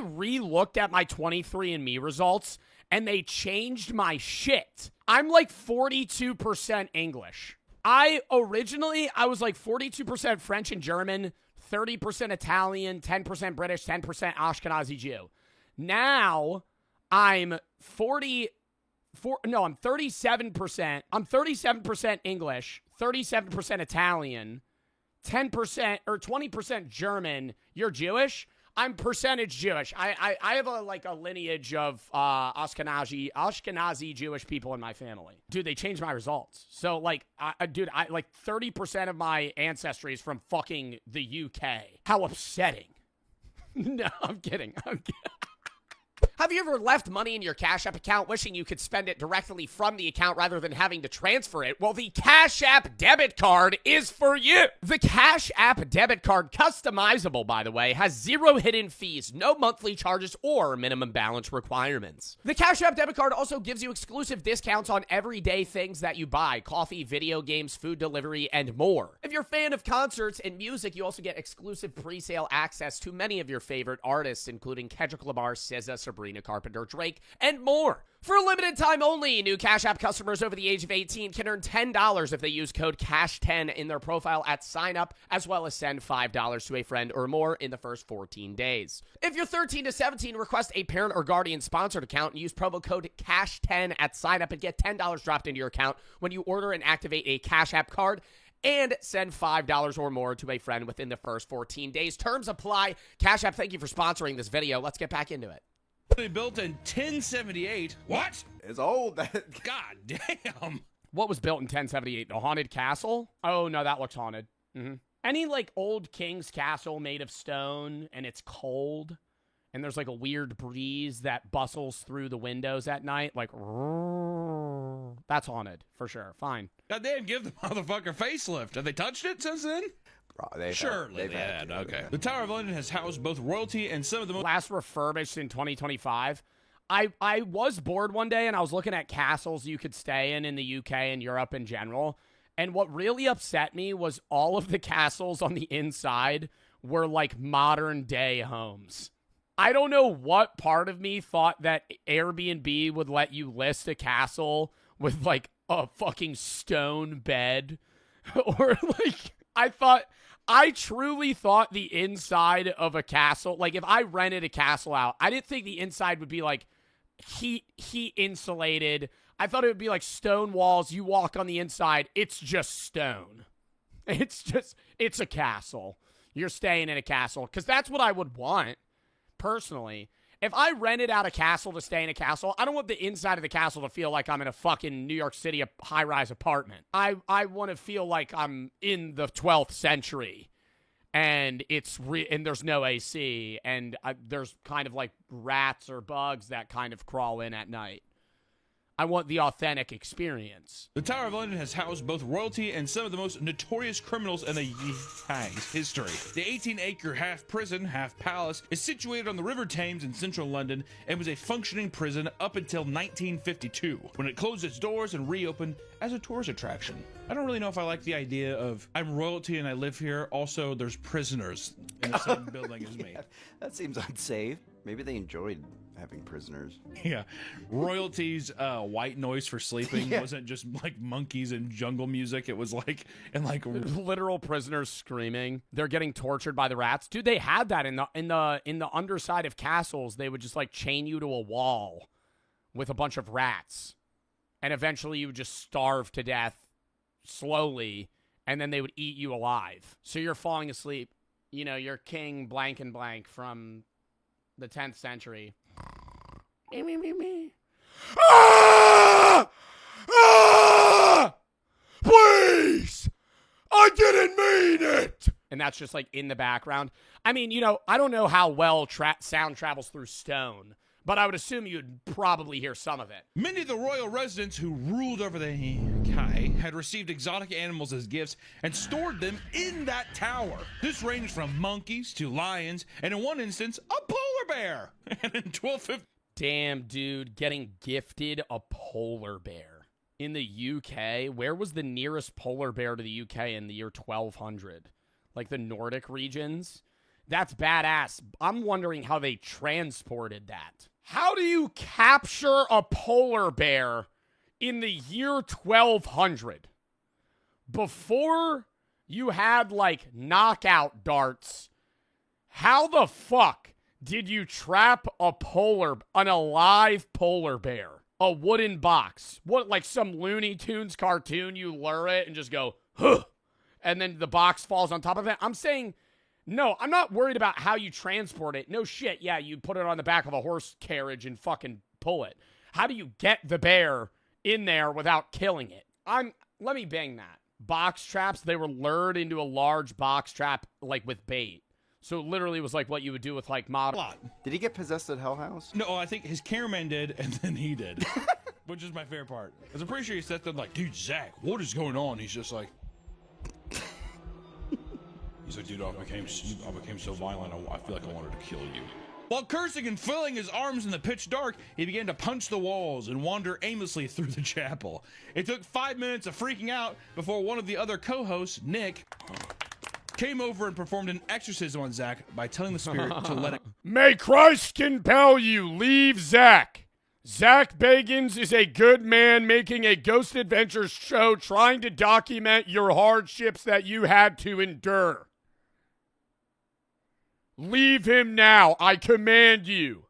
B: re-looked at my 23andMe results, and they changed my shit. I'm like 42% English. I was like 42% French and German, 30% Italian, 10% British, 10% Ashkenazi Jew. Now, I'm 37%. I'm 37% English, 37% Italian, 10% or 20% German. You're Jewish? I'm percentage Jewish. I have a lineage of Ashkenazi Jewish people in my family. Dude, they changed my results. So like, dude, 30% of my ancestry is from fucking the UK. How upsetting. No, I'm kidding. Have you ever left money in your Cash App account wishing you could spend it directly from the account rather than having to transfer it? Well, the Cash App debit card is for you. The Cash App debit card, customizable, by the way, has 0 hidden fees, no monthly charges, or minimum balance requirements. The Cash App debit card also gives you exclusive discounts on everyday things that you buy: coffee, video games, food delivery, and more. If you're a fan of concerts and music, you also get exclusive pre-sale access to many of your favorite artists, including Kendrick Lamar, SZA, Sabrina Carpenter, Drake, and more. For a limited time only, new Cash App customers over the age of 18 can earn $10 if they use code CASH10 in their profile at sign up, as well as send $5 to a friend or more in the first 14 days. If you're 13 to 17, request a parent or guardian sponsored account and use promo code CASH10 at sign up and get $10 dropped into your account when you order and activate a Cash App card, and send $5 or more to a friend within the first 14 days. Terms apply. Cash App, thank you for sponsoring this video. Let's get back into it.
J: They built in 1078. What?
F: It's old.
J: God damn.
B: What was built in 1078? The haunted castle? Oh, no, that looks haunted. Any, like, old king's castle made of stone, and it's cold, and there's, like, a weird breeze that bustles through the windows at night, like, that's haunted, for sure. Fine.
J: God damn, give the motherfucker facelift. Have they touched it since then? Surely they had. Okay. The Tower of London has housed both royalty and some of the most...
B: Last refurbished in 2025. I was bored one day, and I was looking at castles you could stay in the UK and Europe in general. And what really upset me was all of the castles on the inside were like modern day homes. I don't know what part of me thought that Airbnb would let you list a castle with like a fucking stone bed or like... I truly thought the inside of a castle, like if I rented a castle out, I didn't think the inside would be like heat insulated. I thought it would be like stone walls. You walk on the inside, it's just stone. It's a castle. You're staying in a castle because that's what I would want personally. If I rented out a castle to stay in a castle, I don't want the inside of the castle to feel like I'm in a fucking New York City high-rise apartment. I want to feel like I'm in the 12th century, and and there's no AC, and there's kind of like rats or bugs that kind of crawl in at night. I want the authentic experience.
J: The Tower of London has housed both royalty and some of the most notorious criminals in the UK's history. The 18-acre half prison, half palace is situated on the River Thames in central London and was a functioning prison up until 1952, when it closed its doors and reopened as a tourist attraction. I don't really know if I like the idea of I'm royalty and I live here. Also, there's prisoners in the same building as me.
V: That seems unsafe. Maybe they enjoyed having prisoners.
J: Yeah. Royalty's white noise for sleeping wasn't just like monkeys and jungle music. It was like, and like
B: literal prisoners screaming. They're getting tortured by the rats. Dude, they had that in the underside of castles. They would just like chain you to a wall with a bunch of rats. And eventually you would just starve to death slowly, and then they would eat you alive. So you're falling asleep. You know, you're King blank and blank from the 10th century. Me. Ah! Ah! Please! I didn't mean it! And that's just like in the background. I mean, you know, I don't know how well sound travels through stone, but I would assume you'd probably hear some of it.
J: Many of the royal residents who ruled over the UK had received exotic animals as gifts and stored them in that tower. This ranged from monkeys to lions, and in one instance, a polar bear. And in 1250...
B: Damn, dude, getting gifted a polar bear. In the UK, where was the nearest polar bear to the UK in the year 1200? Like the Nordic regions? That's badass. I'm wondering how they transported that. How do you capture a polar bear in the year 1200? Before you had, like, knockout darts, how the fuck did you trap an alive polar bear? A wooden box. What, like some Looney Tunes cartoon, you lure it and just go, huh, and then the box falls on top of it? I'm saying, no, I'm not worried about how you transport it. No shit, yeah, you put it on the back of a horse carriage and fucking pull it. How do you get the bear in there without killing it? Let me bang that. Box traps, they were lured into a large box trap, like with bait. So it literally was like what you would do with like modern.
V: Did he get possessed at Hell House?
J: No, I think his cameraman did, and then he did. Which is my favorite part. Because I'm pretty sure he sat there like, dude, Zach, what is going on? He's just like... He's like, dude, I became so violent, I feel like I wanted to kill you. While cursing and filling his arms in the pitch dark, he began to punch the walls and wander aimlessly through the chapel. It took 5 minutes of freaking out before one of the other co-hosts, Nick, came over and performed an exorcism on Zach by telling the spirit to let it...
B: May Christ compel you, leave Zach. Zach Bagans is a good man making a Ghost Adventures show trying to document your hardships that you had to endure. Leave him now, I command you.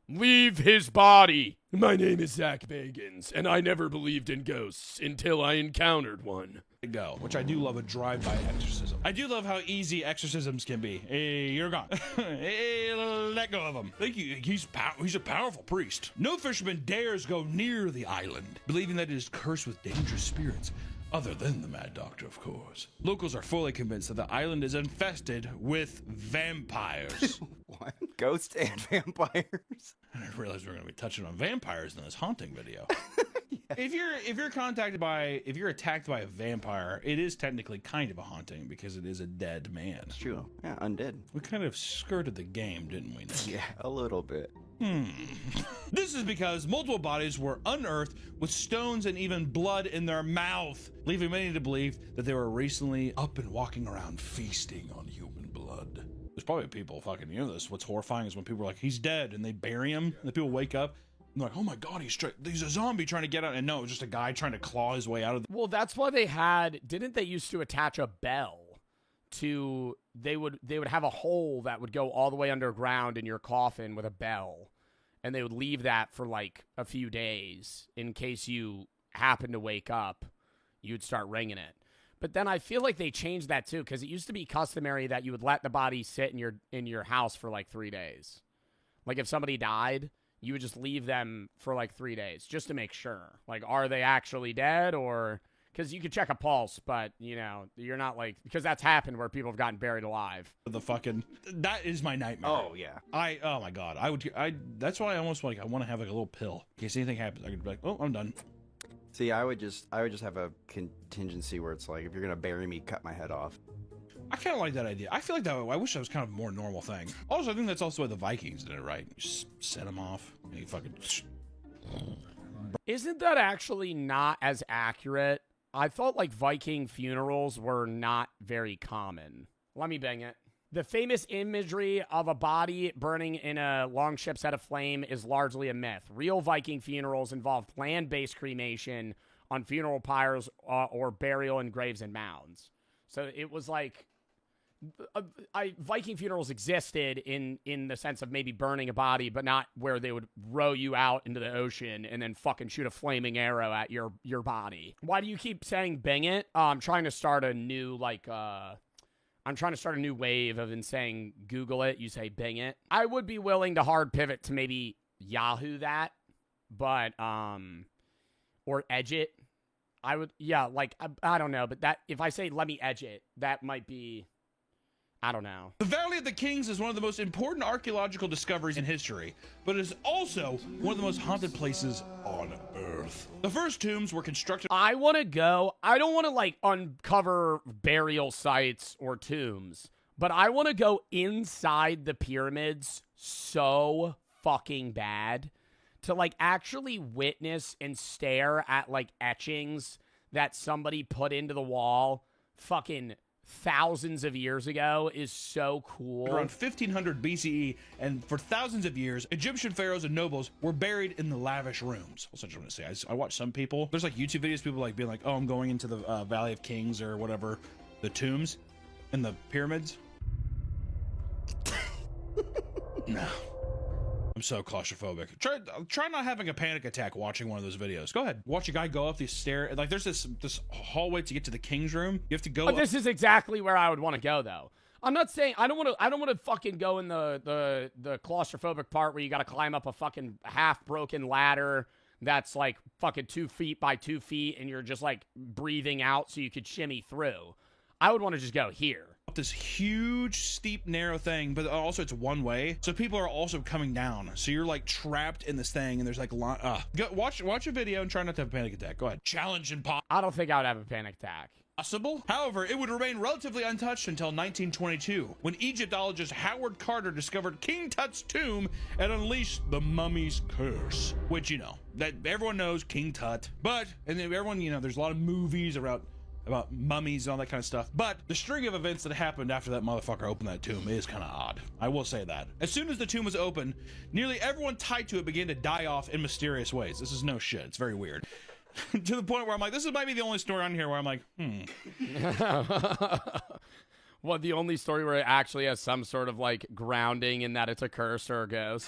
B: Leave his body. My name is Zach Bagans, and I never believed in ghosts until I encountered one.
J: Go, which I do love a drive-by exorcism. I do love how easy exorcisms can be. Hey, you're gone. Hey, let go of him. Thank you. He's a powerful priest. No fisherman dares go near the island, believing that it is cursed with dangerous spirits. Other than the Mad Doctor, of course. Locals are fully convinced that the island is infested with vampires.
V: What? Ghosts and vampires?
J: I didn't realize we were going to be touching on vampires in this haunting video. If you're attacked by a vampire, it is technically kind of a haunting because it is a dead man.
V: It's true. Yeah, undead.
J: We kind of skirted the game, didn't we, Nick?
V: Yeah, a little bit.
J: This is because multiple bodies were unearthed with stones and even blood in their mouth, leaving many to believe that they were recently up and walking around feasting on human blood. There's probably people fucking, you know this. What's horrifying is when people are like, he's dead, and they bury him, and the people wake up, and they're like, oh my god, he's a zombie trying to get out. And no, it was just a guy trying to claw his way out of the...
B: Well, that's why didn't they used to attach a bell they would have a hole that would go all the way underground in your coffin with a bell, and they would leave that for like a few days in case you happen to wake up, you'd start ringing it. But then I feel like they changed that too, because it used to be customary that you would let the body sit in your house for like 3 days. Like if somebody died, you would just leave them for like 3 days just to make sure. Like, are they actually dead? Or because you could check a pulse, but you know, you're not like, because that's happened where people have gotten buried alive.
J: That is my nightmare.
V: Oh yeah.
J: Oh my god. That's why I almost like, I want to have like a little pill in case anything happens. I could be like, oh, I'm done.
V: See, I would just have a contingency where it's like, if you're gonna bury me, cut my head off.
J: I kind of like that idea. I feel like that. I wish that was kind of a more normal thing. Also, I think that's also why the Vikings did it, right? You just set them off. And you fucking.
B: Isn't that actually not as accurate? I thought like Viking funerals were not very common. Let me bang it. The famous imagery of a body burning in a long ship set aflame is largely a myth. Real Viking funerals involved land-based cremation on funeral pyres or burial in graves and mounds. So it was like Viking funerals existed in the sense of maybe burning a body, but not where they would row you out into the ocean and then fucking shoot a flaming arrow at your body. Why do you keep saying bang it? I'm trying to start a new wave of in saying Google it, you say bang it. I would be willing to hard pivot to maybe Yahoo that, but or edge it. I would, yeah, like I don't know, but that if I say let me edge it, that might be, I don't know.
J: The Valley of the Kings is one of the most important archaeological discoveries in history, but it is also one of the most haunted places on Earth. The first tombs were constructed.
B: I want to go. I don't want to like uncover burial sites or tombs, but I want to go inside the pyramids so fucking bad to like actually witness and stare at like etchings that somebody put into the wall fucking thousands of years ago is so cool.
J: Around 1500 BCE, and for thousands of years, Egyptian pharaohs and nobles were buried in the lavish rooms. That's what I'm going to say. I watch some people. There's like YouTube videos, people like being like, oh, I'm going into the Valley of Kings or whatever, the tombs and the pyramids. No. I'm so claustrophobic. Try not having a panic attack watching one of those videos. Go ahead. Watch a guy go up these stairs. Like there's this hallway to get to the king's room. You have to go
B: up. This is exactly where I would want to go though. I'm not saying I don't want to fucking go in the claustrophobic part where you got to climb up a fucking half broken ladder that's like fucking 2 feet by 2 feet and you're just like breathing out so you could shimmy through. I would want to just go here.
J: This huge, steep, narrow thing, but also it's one way. So people are also coming down. So you're like trapped in this thing and there's like watch a video and try not to have a panic attack. Go ahead. Challenge and pop.
B: I don't think I would have a panic attack.
J: Possible. However, it would remain relatively untouched until 1922, when Egyptologist Howard Carter discovered King Tut's tomb and unleashed the mummy's curse. Which, you know, that everyone knows King Tut. But, and everyone, you know, there's a lot of movies about mummies and all that kind of stuff. But the string of events that happened after that motherfucker opened that tomb is kind of odd. I will say that. As soon as the tomb was open, nearly everyone tied to it began to die off in mysterious ways. This is no shit. It's very weird. To the point where I'm like, this might be the only story on here where I'm like,
B: Well, the only story where it actually has some sort of like grounding in that it's a curse or a ghost.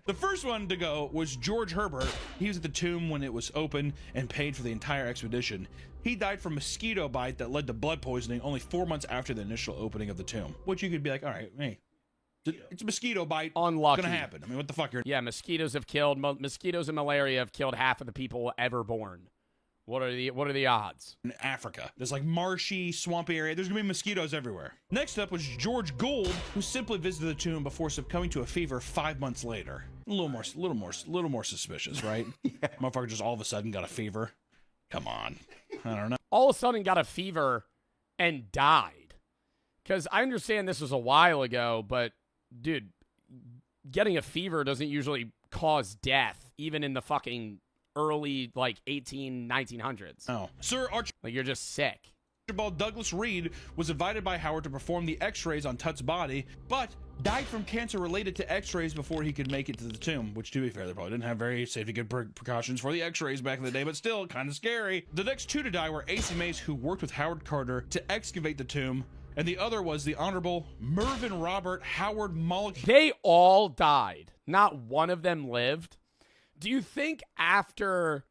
J: The first one to go was George Herbert. He was at the tomb when it was open and paid for the entire expedition. He died from mosquito bite that led to blood poisoning only 4 months after the initial opening of the tomb. Which you could be like, all right, hey, it's a mosquito bite.
B: Unlucky.
J: It's gonna happen. I mean, what the fuck?
B: Yeah, mosquitoes and malaria have killed half of the people ever born. What are the odds?
J: In Africa, there's like marshy, swampy area. There's gonna be mosquitoes everywhere. Next up was George Gould, who simply visited the tomb before succumbing to a fever 5 months later. A little more suspicious, right? Yeah. Motherfucker just all of a sudden got a fever. Come on, I don't know.
B: All of a sudden got a fever and died. Because I understand this was a while ago, but dude, getting a fever doesn't usually cause death, even in the fucking early, like, 1900s.
J: Oh. Sir Archibald.
B: Like, you're just sick.
J: Archibald Douglas Reed was invited by Howard to perform the x-rays on Tut's body, but died from cancer related to x-rays before he could make it to the tomb, which, to be fair, they probably didn't have very safety good precautions for the x-rays back in the day, but still kind of scary. The next two to die were A.C. Mace, who worked with Howard Carter to excavate the tomb, and the other was the Honorable Mervyn Robert Howard Mullick.
B: They all died. Not one of them lived. Do you think after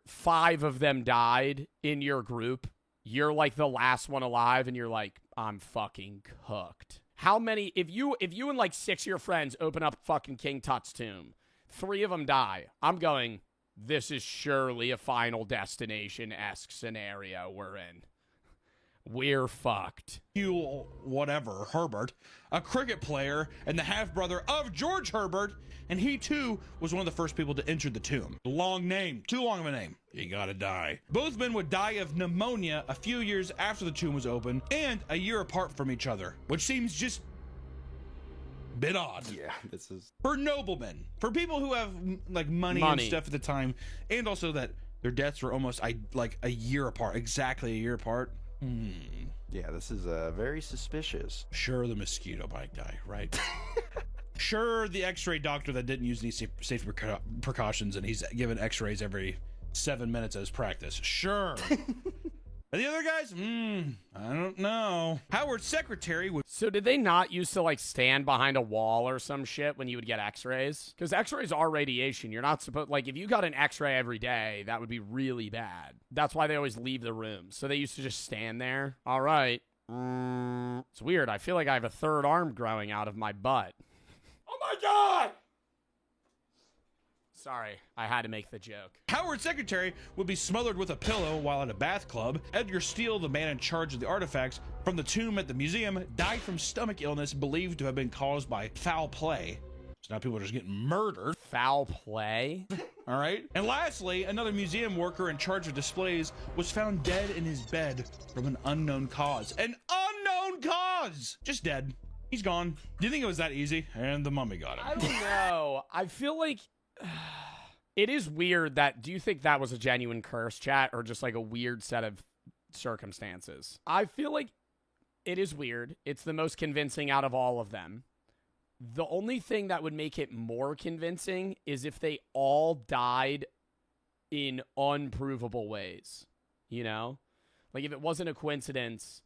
B: 5 of them died in your group, you're like the last one alive and you're like, I'm fucking cooked? How many, if you and like 6 of your friends open up fucking King Tut's tomb, 3 of them die, I'm going, this is surely a Final Destination-esque scenario we're in. We're fucked.
J: Hugh whatever, Herbert, a cricket player and the half-brother of George Herbert, and he too was one of the first people to enter the tomb. Long name, too long of a name. You gotta die. Both men would die of pneumonia a few years after the tomb was open and a year apart from each other, which seems just a bit odd.
V: Yeah, this is...
J: For noblemen, for people who have like money and stuff at the time, and also that their deaths were almost like a year apart, exactly a year apart.
V: Yeah, this is very suspicious.
J: Sure, the mosquito bite guy, right? Sure, the x-ray doctor that didn't use any safety precautions and he's given x-rays every 7 minutes as practice. Sure. And the other guys? I don't know. Howard's secretary would...
B: So did they not used to like stand behind a wall or some shit when you would get x-rays? Because x-rays are radiation. You're not supposed... Like, if you got an x-ray every day, that would be really bad. That's why they always leave the room. So they used to just stand there. All right. It's weird. I feel like I have a third arm growing out of my butt. Oh my God! Sorry, I had to make the joke.
J: Howard's secretary would be smothered with a pillow while at a bath club. Edgar Steele, the man in charge of the artifacts from the tomb at the museum, died from stomach illness believed to have been caused by foul play. So now people are just getting murdered.
B: Foul play?
J: All right. And lastly, another museum worker in charge of displays was found dead in his bed from an unknown cause. An unknown cause! Just dead. He's gone. Do you think it was that easy? And the mummy got him.
B: I don't know. I feel like... It is weird that... Do you think that was a genuine curse, chat, or just like a weird set of circumstances? I feel like it is weird. It's the most convincing out of all of them. The only thing that would make it more convincing is if they all died in unprovable ways. You know? Like, if it wasn't a coincidence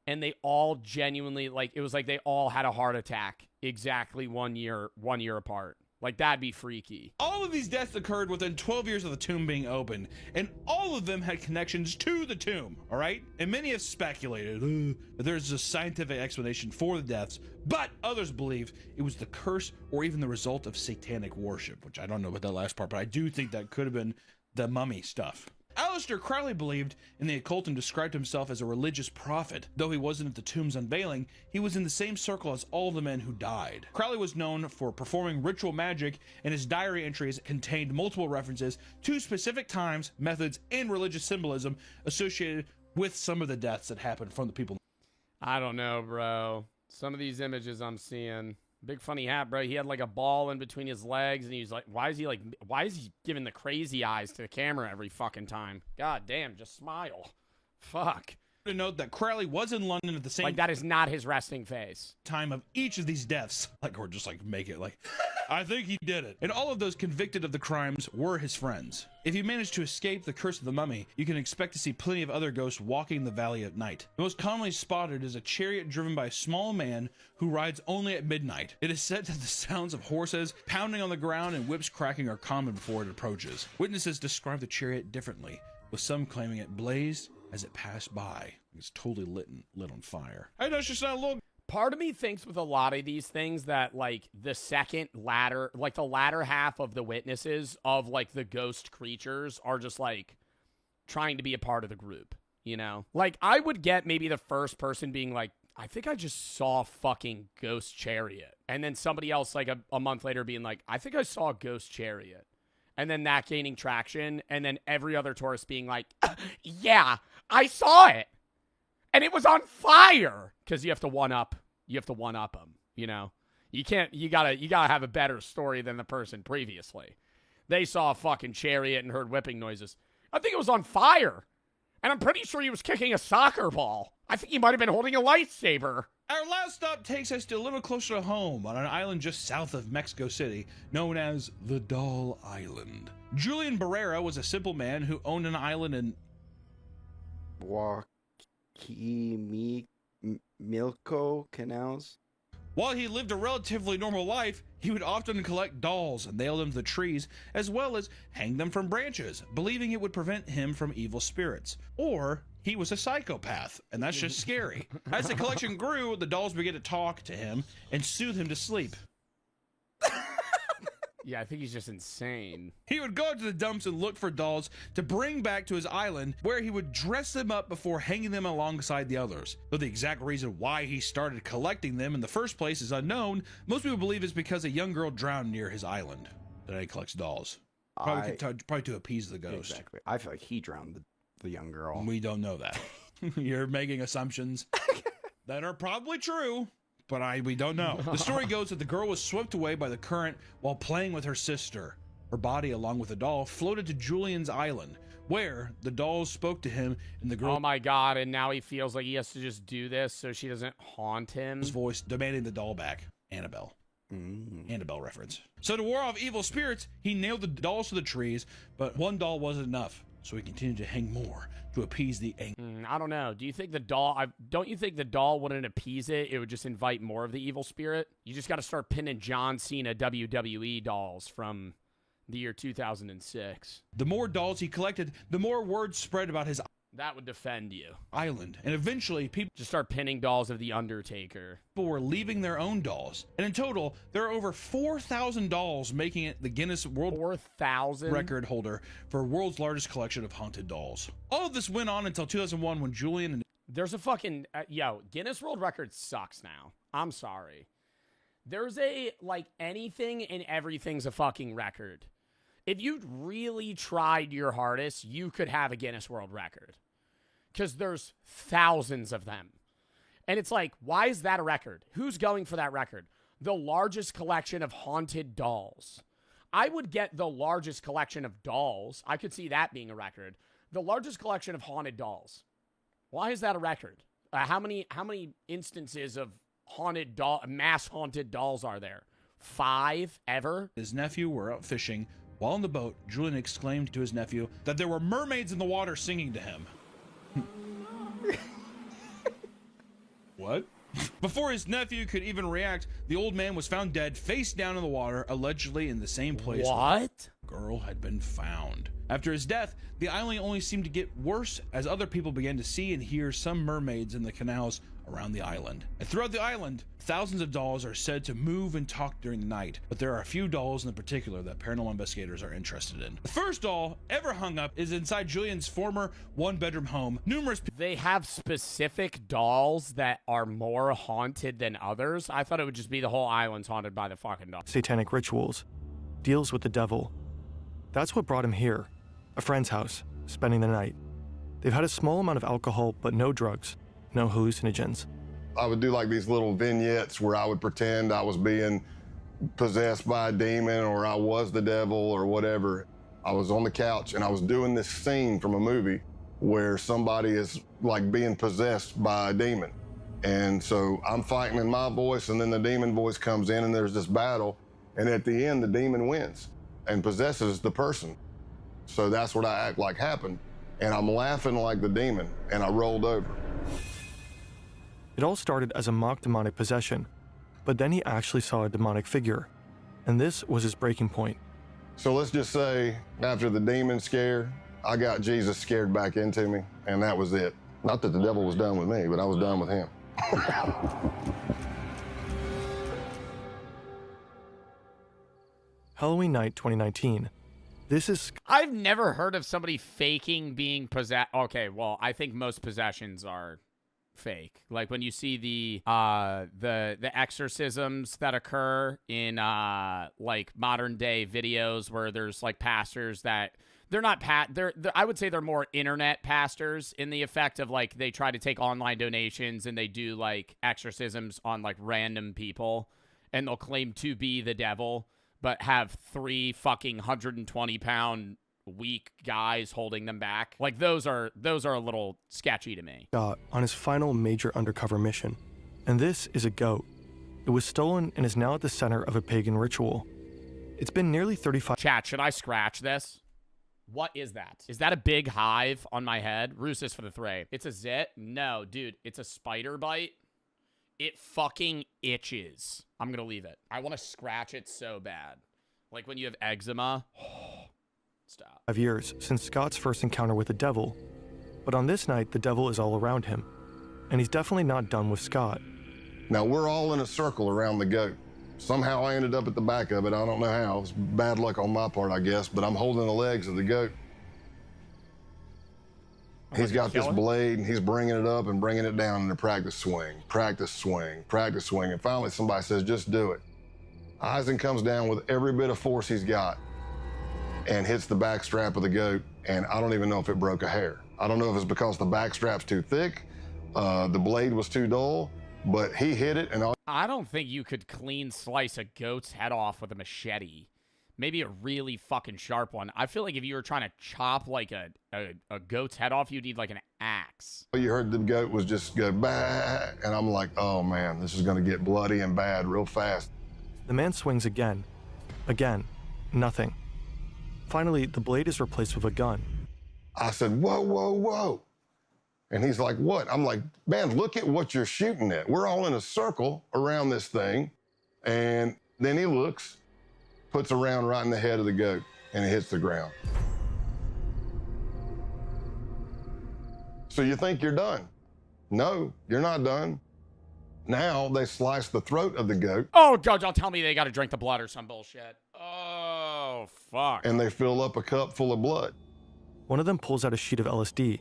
B: and they all genuinely... Like, it was like they all had a heart attack exactly 1 year apart. Like, that'd be freaky.
J: All of these deaths occurred within 12 years of the tomb being opened, and all of them had connections to the tomb, all right? And many have speculated that there's a scientific explanation for the deaths, but others believe it was the curse or even the result of satanic worship, which I don't know about that last part, but I do think that could have been the mummy stuff. Aleister Crowley believed in the occult and described himself as a religious prophet. Though he wasn't at the tomb's unveiling, he was in the same circle as all the men who died. Crowley was known for performing ritual magic, and his diary entries contained multiple references to specific times, methods, and religious symbolism associated with some of the deaths that happened from the people.
B: I don't know, bro. Some of these images I'm seeing... Big funny hat, bro. He had like a ball in between his legs, and he was like, why is he giving the crazy eyes to the camera every fucking time? God damn, just smile. Fuck.
J: To note that Crowley was in London at the same
B: that is not his resting face.
J: Time of each of these deaths. Like, or just like make it like, I think he did it. And all of those convicted of the crimes were his friends. If you manage to escape the curse of the mummy, you can expect to see plenty of other ghosts walking the valley at night. The most commonly spotted is a chariot driven by a small man who rides only at midnight. It is said that the sounds of horses pounding on the ground and whips cracking are common before it approaches. Witnesses describe the chariot differently, with some claiming it blazed as it passed by. It's totally lit on fire. I know it's just not a little...
B: Part of me thinks with a lot of these things that, like, the latter half of the witnesses of, like, the ghost creatures are just, like, trying to be a part of the group, you know? Like, I would get maybe the first person being like, I think I just saw a fucking ghost chariot. And then somebody else, like, a month later being like, I think I saw a ghost chariot. And then that gaining traction, and then every other tourist being like, yeah, I saw it. And it was on fire. Because you have to one up them, you know? You gotta have a better story than the person previously. They saw a fucking chariot and heard whipping noises. I think it was on fire. And I'm pretty sure he was kicking a soccer ball. I think he might have been holding a lightsaber.
J: Our last stop takes us to a little closer to home on an island just south of Mexico City, known as the Doll Island. Julian Barrera was a simple man who owned an island in
V: Guaquimica. Milko canals.
J: While he lived a relatively normal life, he would often collect dolls and nail them to the trees, as well as hang them from branches, believing it would prevent him from evil spirits. Or he was a psychopath, and that's just scary. As the collection grew, the dolls began to talk to him and soothe him to sleep.
B: Yeah, I think he's just insane.
J: He would go to the dumps and look for dolls to bring back to his island, where he would dress them up before hanging them alongside the others. Though the exact reason why he started collecting them in the first place is unknown, most people believe it's because a young girl drowned near his island. That he collects dolls. Probably to appease the ghost.
V: Exactly. I feel like he drowned the young girl.
J: We don't know that. You're making assumptions that are probably true. But we don't know. The story goes that the girl was swept away by the current while playing with her sister. Her body, along with the doll, floated to Julian's island, where the dolls spoke to him, and the girl...
B: Oh my god, and now he feels like he has to just do this so she doesn't haunt him.
J: ...his voice demanding the doll back. Annabelle. Annabelle reference. So to ward off evil spirits, he nailed the dolls to the trees, but one doll wasn't enough, so he continued to hang more to appease the anger.
B: I don't know. Do you think the doll... don't you think the doll wouldn't appease it? It would just invite more of the evil spirit? You just got to start pinning John Cena WWE dolls from the year 2006.
J: The more dolls he collected, the more word spread about his...
B: That would defend you.
J: ...island. And eventually, people...
B: just start pinning dolls of The Undertaker.
J: ...people were leaving their own dolls. And in total, there are over 4,000 dolls, making it the Guinness World
B: 4,000
J: record holder for world's largest collection of haunted dolls. All of this went on until 2001 when Julian and...
B: There's a fucking... Guinness World Record sucks now. I'm sorry. There's a... anything and everything's a fucking record. If you really tried your hardest, you could have a Guinness World Record. Because there's thousands of them. And it's like, why is that a record? Who's going for that record? The largest collection of haunted dolls. I would get the largest collection of dolls. I could see that being a record. The largest collection of haunted dolls. Why is that a record? How many instances of mass haunted dolls are there? 5 ever?
J: His nephew were out fishing. While on the boat, Julian exclaimed to his nephew that there were mermaids in the water singing to him. What? Before his nephew could even react, the old man was found dead, face down in the water, allegedly in the same place
B: what?
J: The girl had been found. After his death, the island only seemed to get worse as other people began to see and hear some mermaids in the canals around the island. And throughout the island, thousands of dolls are said to move and talk during the night, but there are a few dolls in particular that paranormal investigators are interested in. The first doll ever hung up is inside Julian's former one-bedroom home.
B: They have specific dolls that are more haunted than others? I thought it would just be the whole island's haunted by the fucking doll.
E: Satanic rituals, deals with the devil. That's what brought him here, a friend's house, spending the night. They've had a small amount of alcohol, but no drugs. No hallucinogens.
F: I would do like these little vignettes where I would pretend I was being possessed by a demon or I was the devil or whatever. I was on the couch and I was doing this scene from a movie where somebody is like being possessed by a demon. And so I'm fighting in my voice and then the demon voice comes in and there's this battle. And at the end, the demon wins and possesses the person. So that's what I act like happened. And I'm laughing like the demon and I rolled over.
E: It all started as a mock demonic possession, but then he actually saw a demonic figure, and this was his breaking point.
F: So let's just say, after the demon scare, I got Jesus scared back into me, and that was it. Not that the devil was done with me, but I was done with him.
E: Halloween night 2019. This is...
B: I've never heard of somebody faking being possessed. Okay, well, I think most possessions are fake. Like when you see the exorcisms that occur in like modern day videos where there's like pastors that they're not they're I would say they're more internet pastors in the effect of like they try to take online donations and they do like exorcisms on like random people and they'll claim to be the devil but have 3 fucking 120-pound weak guys holding them back. Like those are a little sketchy to me.
E: On his final major undercover mission. And this is a goat. It was stolen and is now at the center of a pagan ritual. It's been nearly 35...
B: Chat, should I scratch this? What is that? Is that a big hive on my head? Roos's for the three. It's a zit? No, dude. It's a spider bite. It fucking itches. I'm gonna leave it. I want to scratch it so bad. Like when you have eczema. Stop.
E: 5 years since Scott's first encounter with the devil, but on this night, the devil is all around him, and he's definitely not done with Scott.
F: Now, we're all in a circle around the goat. Somehow I ended up at the back of it. I don't know how. It's bad luck on my part, I guess, but I'm holding the legs of the goat. He's got this blade, and he's bringing it up and bringing it down in a practice swing, practice swing, practice swing. And finally, somebody says, just do it. Eisen comes down with every bit of force he's got and hits the back strap of the goat, and I don't even know if it broke a hair. I don't know if it's because the back strap's too thick, the blade was too dull, but he hit it, and
B: I don't think you could clean slice a goat's head off with a machete. Maybe a really fucking sharp one. I feel like if you were trying to chop like a goat's head off, you'd need like an axe.
F: You heard the goat was just go bah, and I'm like, oh man, this is gonna get bloody and bad real fast.
E: The man swings again. Again. Nothing. Finally, the blade is replaced with a gun.
F: I said, whoa, whoa, whoa. And he's like, what? I'm like, man, look at what you're shooting at. We're all in a circle around this thing. And then he looks, puts a round right in the head of the goat, and it hits the ground. So you think you're done? No, you're not done. Now they slice the throat of the goat.
B: Oh, God, don't tell me they got to drink the blood or some bullshit. Oh, fuck.
F: And they fill up a cup full of blood.
E: One of them pulls out a sheet of LSD.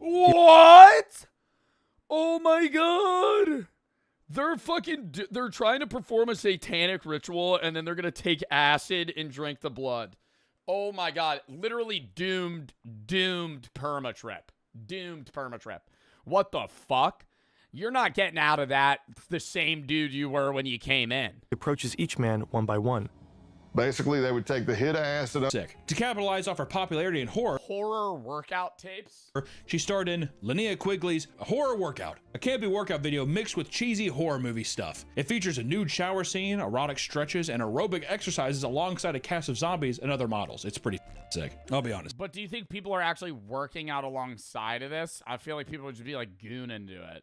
B: What? Oh my God. They're trying to perform a satanic ritual and then they're going to take acid and drink the blood. Oh my God. Literally doomed permatrip. Doomed permatrip. What the fuck? You're not getting out of that the same dude you were when you came in.
E: He approaches each man one by one.
F: Basically, they would take the hit of acid.
J: Sick. To capitalize off her popularity in horror
B: workout tapes,
J: she starred in Linnea Quigley's Horror Workout, a campy workout video mixed with cheesy horror movie stuff. It features a nude shower scene, erotic stretches, and aerobic exercises alongside a cast of zombies and other models. It's pretty sick, I'll be honest.
B: But do you think people are actually working out alongside of this? I feel like people would just be like gooning to it.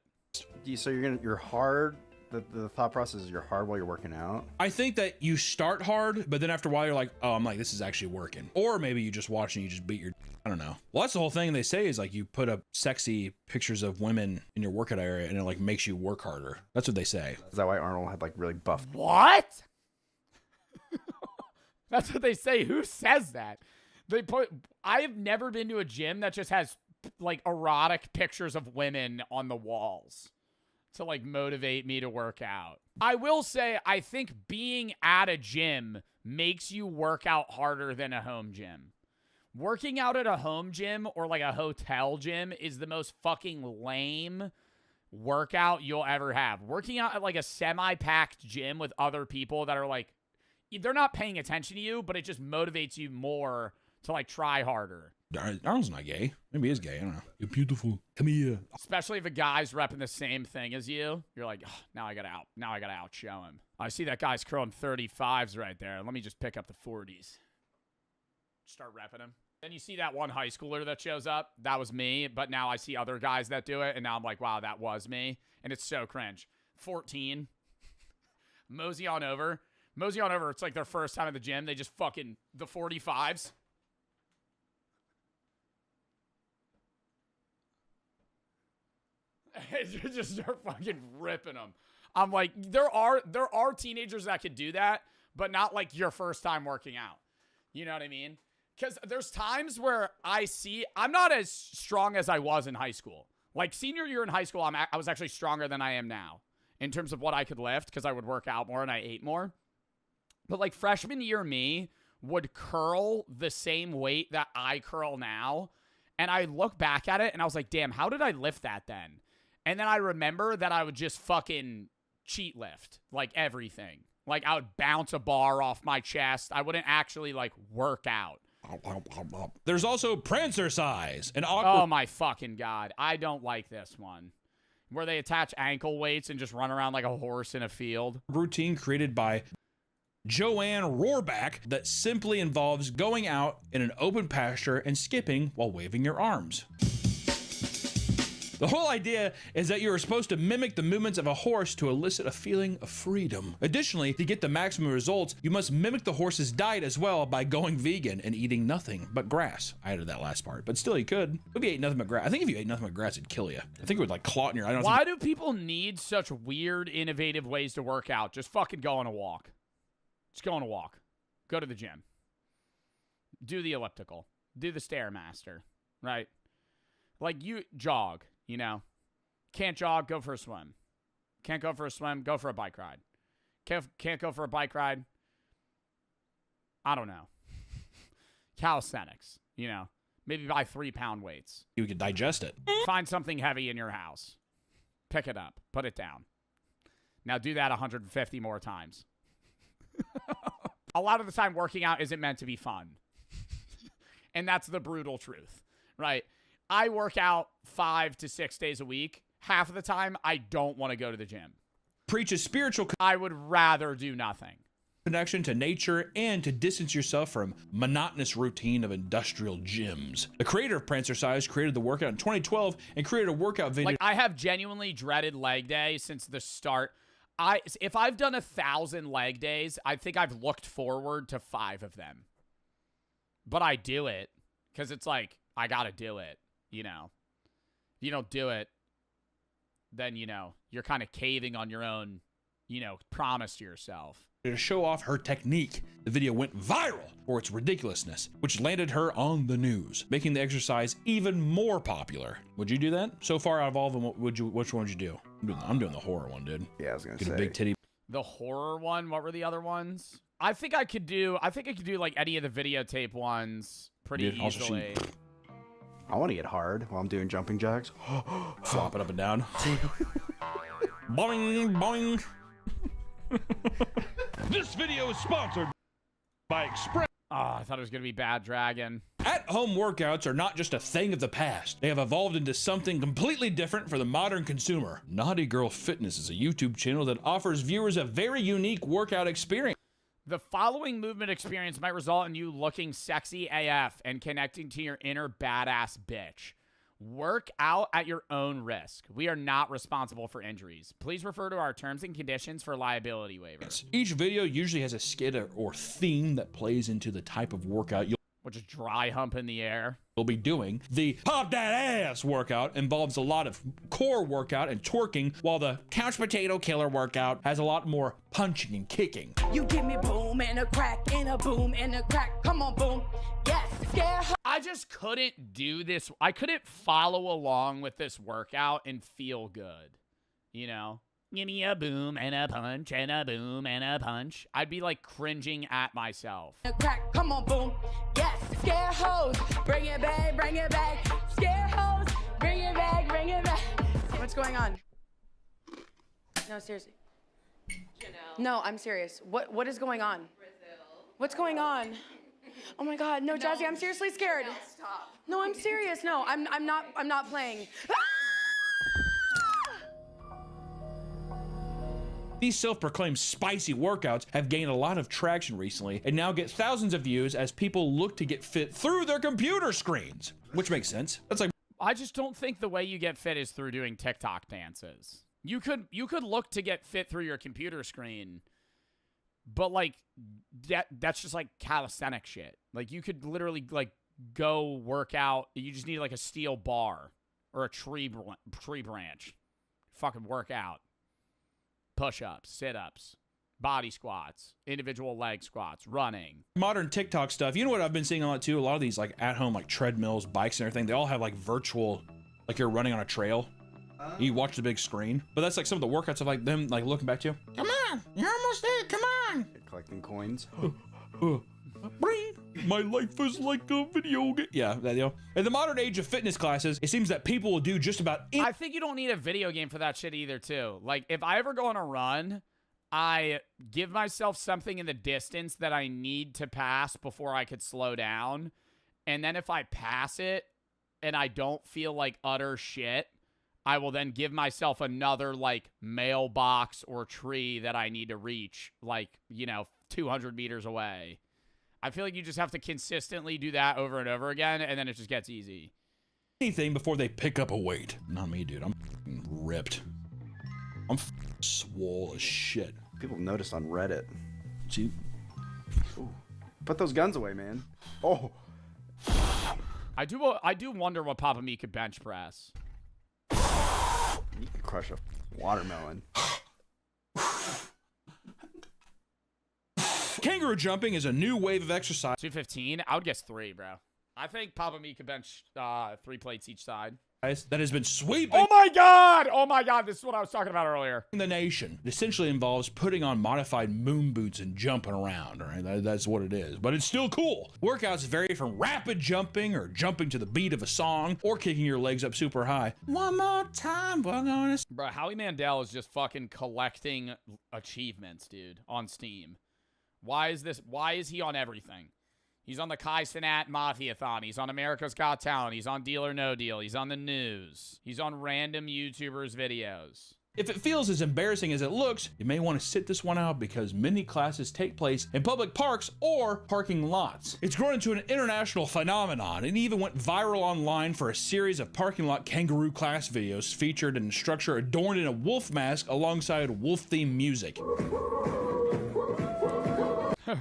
V: So you're hard. The thought process is you're hard while you're working out.
J: I think that you start hard, but then after a while you're like, oh, I'm like, this is actually working. Or maybe you just watch and you just beat your, I don't know. Well, that's the whole thing they say is like you put up sexy pictures of women in your workout area and it like makes you work harder. That's what they say.
V: Is that why Arnold had like really buff?
B: What? That's what they say. Who says that? I have never been to a gym that just has like erotic pictures of women on the walls to like motivate me to work out. I will say, I think being at a gym makes you work out harder than a home gym. Working out at a home gym or like a hotel gym is the most fucking lame workout you'll ever have. Working out at like a semi-packed gym with other people that are like, they're not paying attention to you, but it just motivates you more to like try harder.
J: Arnold's not gay. Maybe he is gay. I don't know. You're beautiful. Come here.
B: Especially if a guy's repping the same thing as you. You're like, oh, now I gotta outshow him. I see that guy's curling 35s right there. Let me just pick up the 40s. Start repping him. Then you see that one high schooler that shows up. That was me. But now I see other guys that do it. And now I'm like, wow, that was me. And it's so cringe. 14. Mosey on over. It's like their first time at the gym. They just fucking the 45s. Just start fucking ripping them. I'm like, there are teenagers that could do that, but not like your first time working out. You know what I mean? Because there's times where I'm not as strong as I was in high school. Like senior year in high school, I was actually stronger than I am now in terms of what I could lift because I would work out more and I ate more. But like freshman year me would curl the same weight that I curl now. And I look back at it and I was like, damn, how did I lift that then? And then I remember that I would just fucking cheat lift, like everything. Like I would bounce a bar off my chest. I wouldn't actually like work out.
J: There's also prancer size, an awkward.
B: Oh my fucking God. I don't like this one. Where they attach ankle weights and just run around like a horse in a field.
J: Routine created by Joanne Rohrback that simply involves going out in an open pasture and skipping while waving your arms. The whole idea is that you are supposed to mimic the movements of a horse to elicit a feeling of freedom. Additionally, to get the maximum results, you must mimic the horse's diet as well by going vegan and eating nothing but grass. I added that last part, but still you could. If you ate nothing but grass, I think if you ate nothing but grass, it'd kill you. I think it would like clot in your eye.
B: Why do people need such weird, innovative ways to work out? Just fucking go on a walk. Just go on a walk. Go to the gym. Do the elliptical. Do the Stairmaster, right? Like you jog. You know, can't jog, go for a swim. Can't go for a swim, go for a bike ride. Can't go for a bike ride. I don't know. Calisthenics, you know, maybe buy 3-pound weights.
J: You could digest it.
B: Find something heavy in your house. Pick it up, put it down. Now do that 150 more times. A lot of the time working out isn't meant to be fun. And that's the brutal truth, right? I work out 5 to 6 days a week. Half of the time, I don't want to go to the gym.
J: Preach a spiritual
B: I would rather do nothing.
J: Connection to nature and to distance yourself from monotonous routine of industrial gyms. The creator of Prancercise created the workout in 2012 and created a workout video.
B: Like, I have genuinely dreaded leg day since the start. If I've done 1,000 leg days, I think I've looked forward to 5 of them. But I do it because it's like, I got to do it. You know, if you don't do it, then, you know, you're kind of caving on your own, you know, promise to yourself.
J: To show off her technique, the video went viral for its ridiculousness, which landed her on the news, making the exercise even more popular. Would you do that? So far out of all of them, which one would you do? I'm doing the horror one, dude.
V: Yeah, I was gonna
J: Get
V: say
J: a big titty.
B: The horror one, what were the other ones? I think I could do like any of the videotape ones pretty easily.
V: I want to get hard while I'm doing jumping jacks.
J: Flop it up and down. Boing, boing.
O: This video is sponsored by Express.
B: Oh, I thought it was going to be Bad Dragon.
J: At-home workouts are not just a thing of the past. They have evolved into something completely different for the modern consumer. Naughty Girl Fitness is a YouTube channel that offers viewers a very unique workout experience.
B: The following movement experience might result in you looking sexy AF and connecting to your inner badass bitch. Work out at your own risk. We are not responsible for injuries. Please refer to our terms and conditions for liability waivers.
J: Each video usually has a skit or theme that plays into the type of workout
B: which is dry hump in the air.
J: You'll be doing. The pop that ass workout involves a lot of core workout and twerking, while the couch potato killer workout has a lot more punching and kicking.
L: You give me boom and a crack and a boom and a crack. Come on, boom. Yes, scare her.
B: I just couldn't do this. I couldn't follow along with this workout and feel good. You know? Give me a boom and a punch and a boom and a punch. I'd be like cringing at myself.
L: A crack. Come on, boom. Yes, scare hoes. Bring it back, bring it back. Scare hoes. Bring it back, bring it back.
G: What's going on? No, seriously. No, I'm serious. What is going on? What's going on? Oh my God, no, Jazzy, I'm seriously scared.
L: Stop.
G: No, I'm serious. No, I'm not playing.
J: These self-proclaimed spicy workouts have gained a lot of traction recently and now get thousands of views as people look to get fit through their computer screens, which makes sense. That's like,
B: I just don't think the way you get fit is through doing TikTok dances. You could look to get fit through your computer screen, but like that's just like calisthenic shit. Like you could literally like go work out. You just need like a steel bar or a tree branch. Fucking work out. Push-ups, sit-ups, body squats, individual leg squats, running.
J: Modern TikTok stuff. You know what I've been seeing a lot too? A lot of these like at-home like treadmills, bikes and everything, they all have like virtual, like you're running on a trail. You watch the big screen. But that's like some of the workouts of like them like looking back to you. Come on, you're almost there, come on.
V: You're collecting coins.
J: My life is like a video game. Yeah, that deal. In the modern age of fitness classes, it seems that people will do just about
B: I think you don't need a video game for that shit either, too. Like, if I ever go on a run, I give myself something in the distance that I need to pass before I could slow down. And then if I pass it and I don't feel like utter shit, I will then give myself another, like, mailbox or tree that I need to reach, like, 200 meters away. I feel like you just have to consistently do that over and over again, and then it just gets easy.
J: Anything before they pick up a weight. Not me, dude. I'm ripped. I'm swole as shit.
V: People notice on Reddit.
J: See?
V: Ooh. Put those guns away, man. Oh.
B: I do wonder what Papa Me could bench press.
V: You could crush a watermelon.
J: Kangaroo jumping is a new wave of exercise.
B: 215? I would guess 3, bro. I think Papa Me could bench 3 plates each side.
J: That has been sweeping.
B: Oh my god! Oh my god, this is what I was talking about earlier.
J: The nation. It essentially involves putting on modified moon boots and jumping around, all right? That's what it is. But it's still cool. Workouts vary from rapid jumping or jumping to the beat of a song or kicking your legs up super high. One more time, we're gonna...
B: Bro, Howie Mandel is just fucking collecting achievements, dude, on Steam. Why is he on everything? He's on the Kai Cenat Mafiathon. He's on America's Got Talent. He's on Deal or No Deal. He's on the news. He's on random YouTubers' videos.
J: If it feels as embarrassing as it looks, you may want to sit this one out because many classes take place in public parks or parking lots. It's grown into an international phenomenon and even went viral online for a series of parking lot kangaroo class videos featured an instructor adorned in a wolf mask alongside wolf-themed music.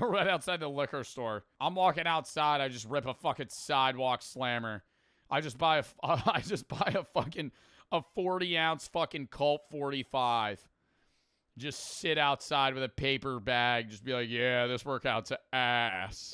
B: Right outside the liquor store. I'm walking outside. I just rip a fucking sidewalk slammer. I just buy a fucking 40-ounce fucking Colt 45. Just sit outside with a paper bag. Just be like, yeah, this workout's ass.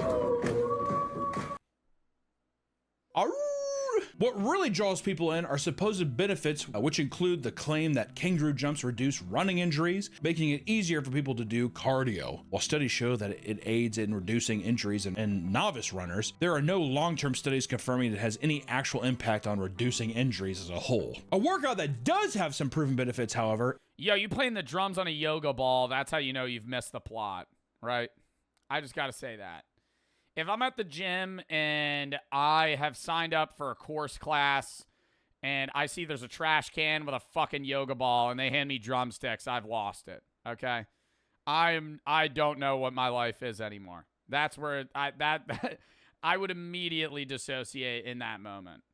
J: What really draws people in are supposed benefits, which include the claim that kangaroo jumps reduce running injuries, making it easier for people to do cardio. While studies show that it aids in reducing injuries in novice runners, there are no long-term studies confirming it has any actual impact on reducing injuries as a whole. A workout that does have some proven benefits, however...
B: Yo, you playing the drums on a yoga ball, that's how you know you've missed the plot, right? I just gotta say that. If I'm at the gym and I have signed up for a course class and I see there's a trash can with a fucking yoga ball and they hand me drumsticks, I've lost it, okay? I don't know what my life is anymore. That's where I would immediately dissociate in that moment.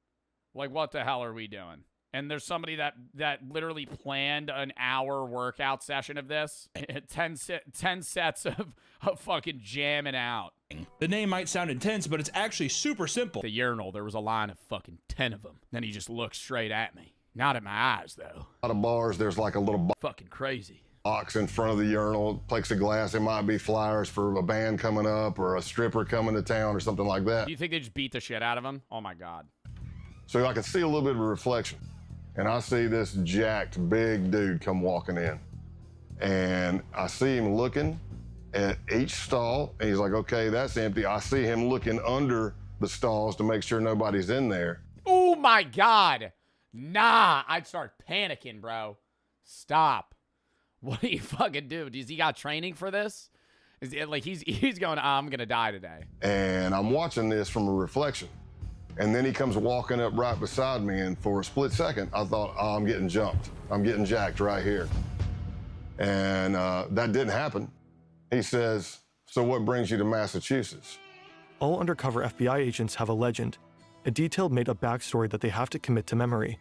B: Like, what the hell are we doing? And there's somebody that literally planned an hour workout session of this. 10 sets of fucking jamming out.
J: The name might sound intense, but it's actually super simple.
B: The urinal, there was a line of fucking 10 of them. Then he just looked straight at me. Not at my eyes, though.
F: A lot of bars, there's like a little
B: fucking crazy
F: box in front of the urinal, plexiglass. It might be flyers for a band coming up or a stripper coming to town or something like that.
B: Do you think they just beat the shit out of him? Oh, my God.
F: So I can see a little bit of a reflection. And I see this jacked big dude come walking in. And I see him looking at each stall. And he's like, okay, that's empty. I see him looking under the stalls to make sure nobody's in there.
B: Oh, my God. Nah, I'd start panicking, bro. Stop. What do you fucking do? Does he got training for this? Is it like he's going, I'm going to die today?
F: And I'm watching this from a reflection. And then he comes walking up right beside me, and for a split second, I thought, oh, I'm getting jumped. I'm getting jacked right here. And that didn't happen. He says, so what brings you to Massachusetts?
E: All undercover FBI agents have a legend, a detailed made-up backstory that they have to commit to memory.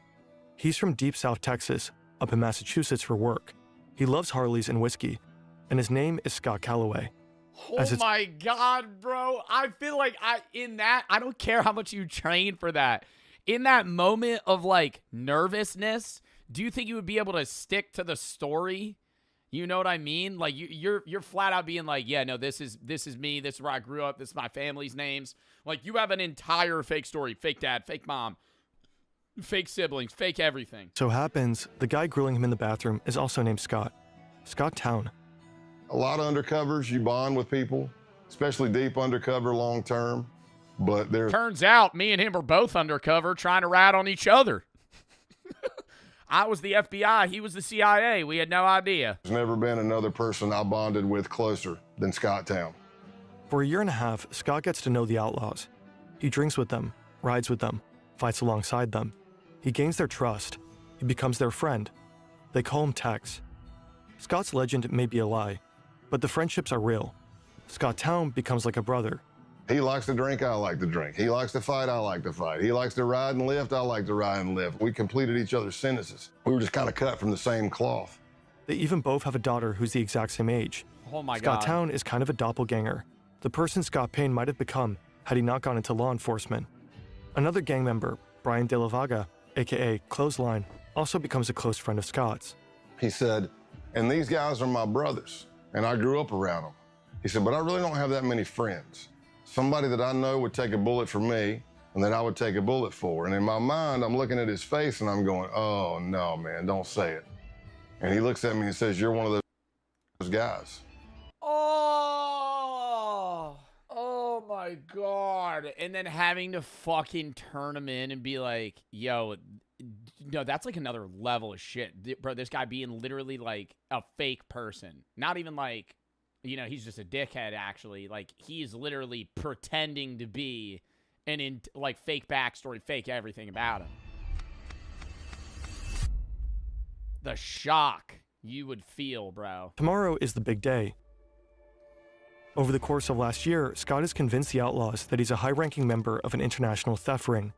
E: He's from deep South Texas, up in Massachusetts for work. He loves Harleys and whiskey, and his name is Scott Calloway.
B: Oh my God, bro. I feel like I don't care how much you train for that. In that moment of like nervousness, do you think you would be able to stick to the story? You know what I mean? Like you're flat out being like, yeah, no, this is me. This is where I grew up. This is my family's names. Like you have an entire fake story, fake dad, fake mom, fake siblings, fake everything.
E: So happens, the guy grilling him in the bathroom is also named Scott. Scott Town.
F: A lot of undercovers, you bond with people, especially deep undercover long term. But there's...
B: Turns out me and him were both undercover trying to rat on each other. I was the FBI, he was the CIA. We had no idea.
F: There's never been another person I bonded with closer than Scott Town.
E: For a year and a half, Scott gets to know the outlaws. He drinks with them, rides with them, fights alongside them. He gains their trust. He He becomes their friend. They call him Tex. Scott's legend may be a lie, but the friendships are real. Scott Town becomes like a brother.
F: He likes to drink, I like to drink. He likes to fight, I like to fight. He likes to ride and lift, I like to ride and lift. We completed each other's sentences. We were just kind of cut from the same cloth.
E: They even both have a daughter who's the exact same age.
B: Oh my
E: Scott
B: God.
E: Town is kind of a doppelganger, the person Scott Payne might have become had he not gone into law enforcement. Another gang member, Brian De La Vaga, aka Clothesline, also becomes a close friend of Scott's.
F: He said, and these guys are my brothers, and I grew up around them. He said, but I really don't have that many friends. Somebody that I know would take a bullet for me, and that I would take a bullet for. And in my mind, I'm looking at his face, and I'm going, oh, no, man, don't say it. And he looks at me and says, you're one of those guys.
B: Oh my God. And then having to fucking turn him in and be like, yo, no, that's like another level of shit. Bro, this guy being literally like a fake person. Not even like, you know, he's just a dickhead, actually. Like, he's literally pretending to be like fake backstory, fake everything about him. The shock you would feel, bro.
E: Tomorrow is the big day. Over the course of last year, Scott has convinced the Outlaws that he's a high-ranking member of an international theft ring.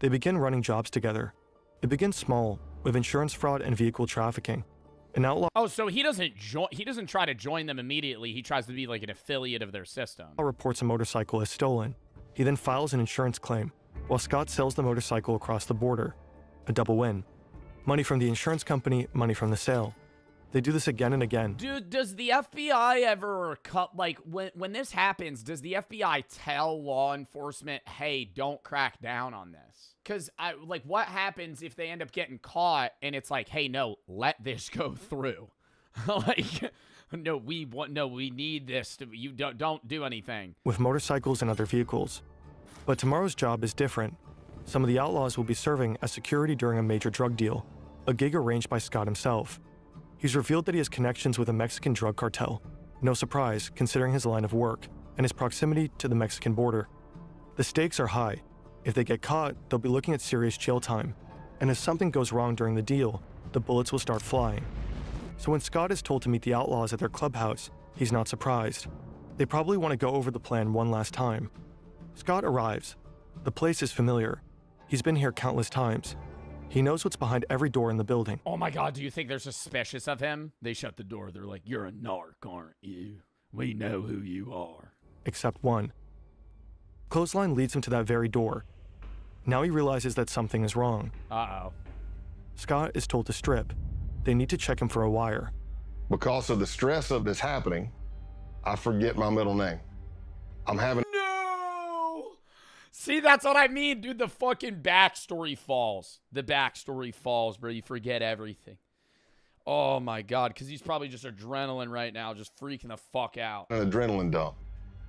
E: They begin running jobs together. It begins small, with insurance fraud and vehicle trafficking. An outlaw
B: So he doesn't try to join them immediately. He tries to be like an affiliate of their system.
E: reports a motorcycle as stolen. He then files an insurance claim, while Scott sells the motorcycle across the border. A double win. Money from the insurance company, money from the sale. They do this again and again.
B: Dude, does the FBI ever cut, like, when this happens, does the FBI tell law enforcement, hey, don't crack down on this? Because, like, what happens if they end up getting caught and it's like, hey, no, let this go through? Like, no, we need this. You don't do anything.
E: With motorcycles and other vehicles. But tomorrow's job is different. Some of the Outlaws will be serving as security during a major drug deal, a gig arranged by Scott himself. He's revealed that he has connections with a Mexican drug cartel. No surprise, considering his line of work and his proximity to the Mexican border. The stakes are high. If they get caught, they'll be looking at serious jail time. And if something goes wrong during the deal, the bullets will start flying. So when Scott is told to meet the Outlaws at their clubhouse, he's not surprised. They probably want to go over the plan one last time. Scott arrives. The place is familiar. He's been here countless times. He knows what's behind every door in the building.
B: Oh my God, do you think they're suspicious of him? They shut the door. They're like, you're a narc, aren't you? We know who you are.
E: Except one. Clothesline leads him to that very door. Now he realizes that something is wrong.
B: Uh-oh.
E: Scott is told to strip. They need to check him for a wire.
F: Because of the stress of this happening, I forget my middle name. I'm having...
B: No! See, that's what I mean, dude. The fucking backstory falls. The backstory falls, bro. You forget everything. Oh, my God. Because he's probably just adrenaline right now, just freaking the fuck out.
F: An adrenaline dump.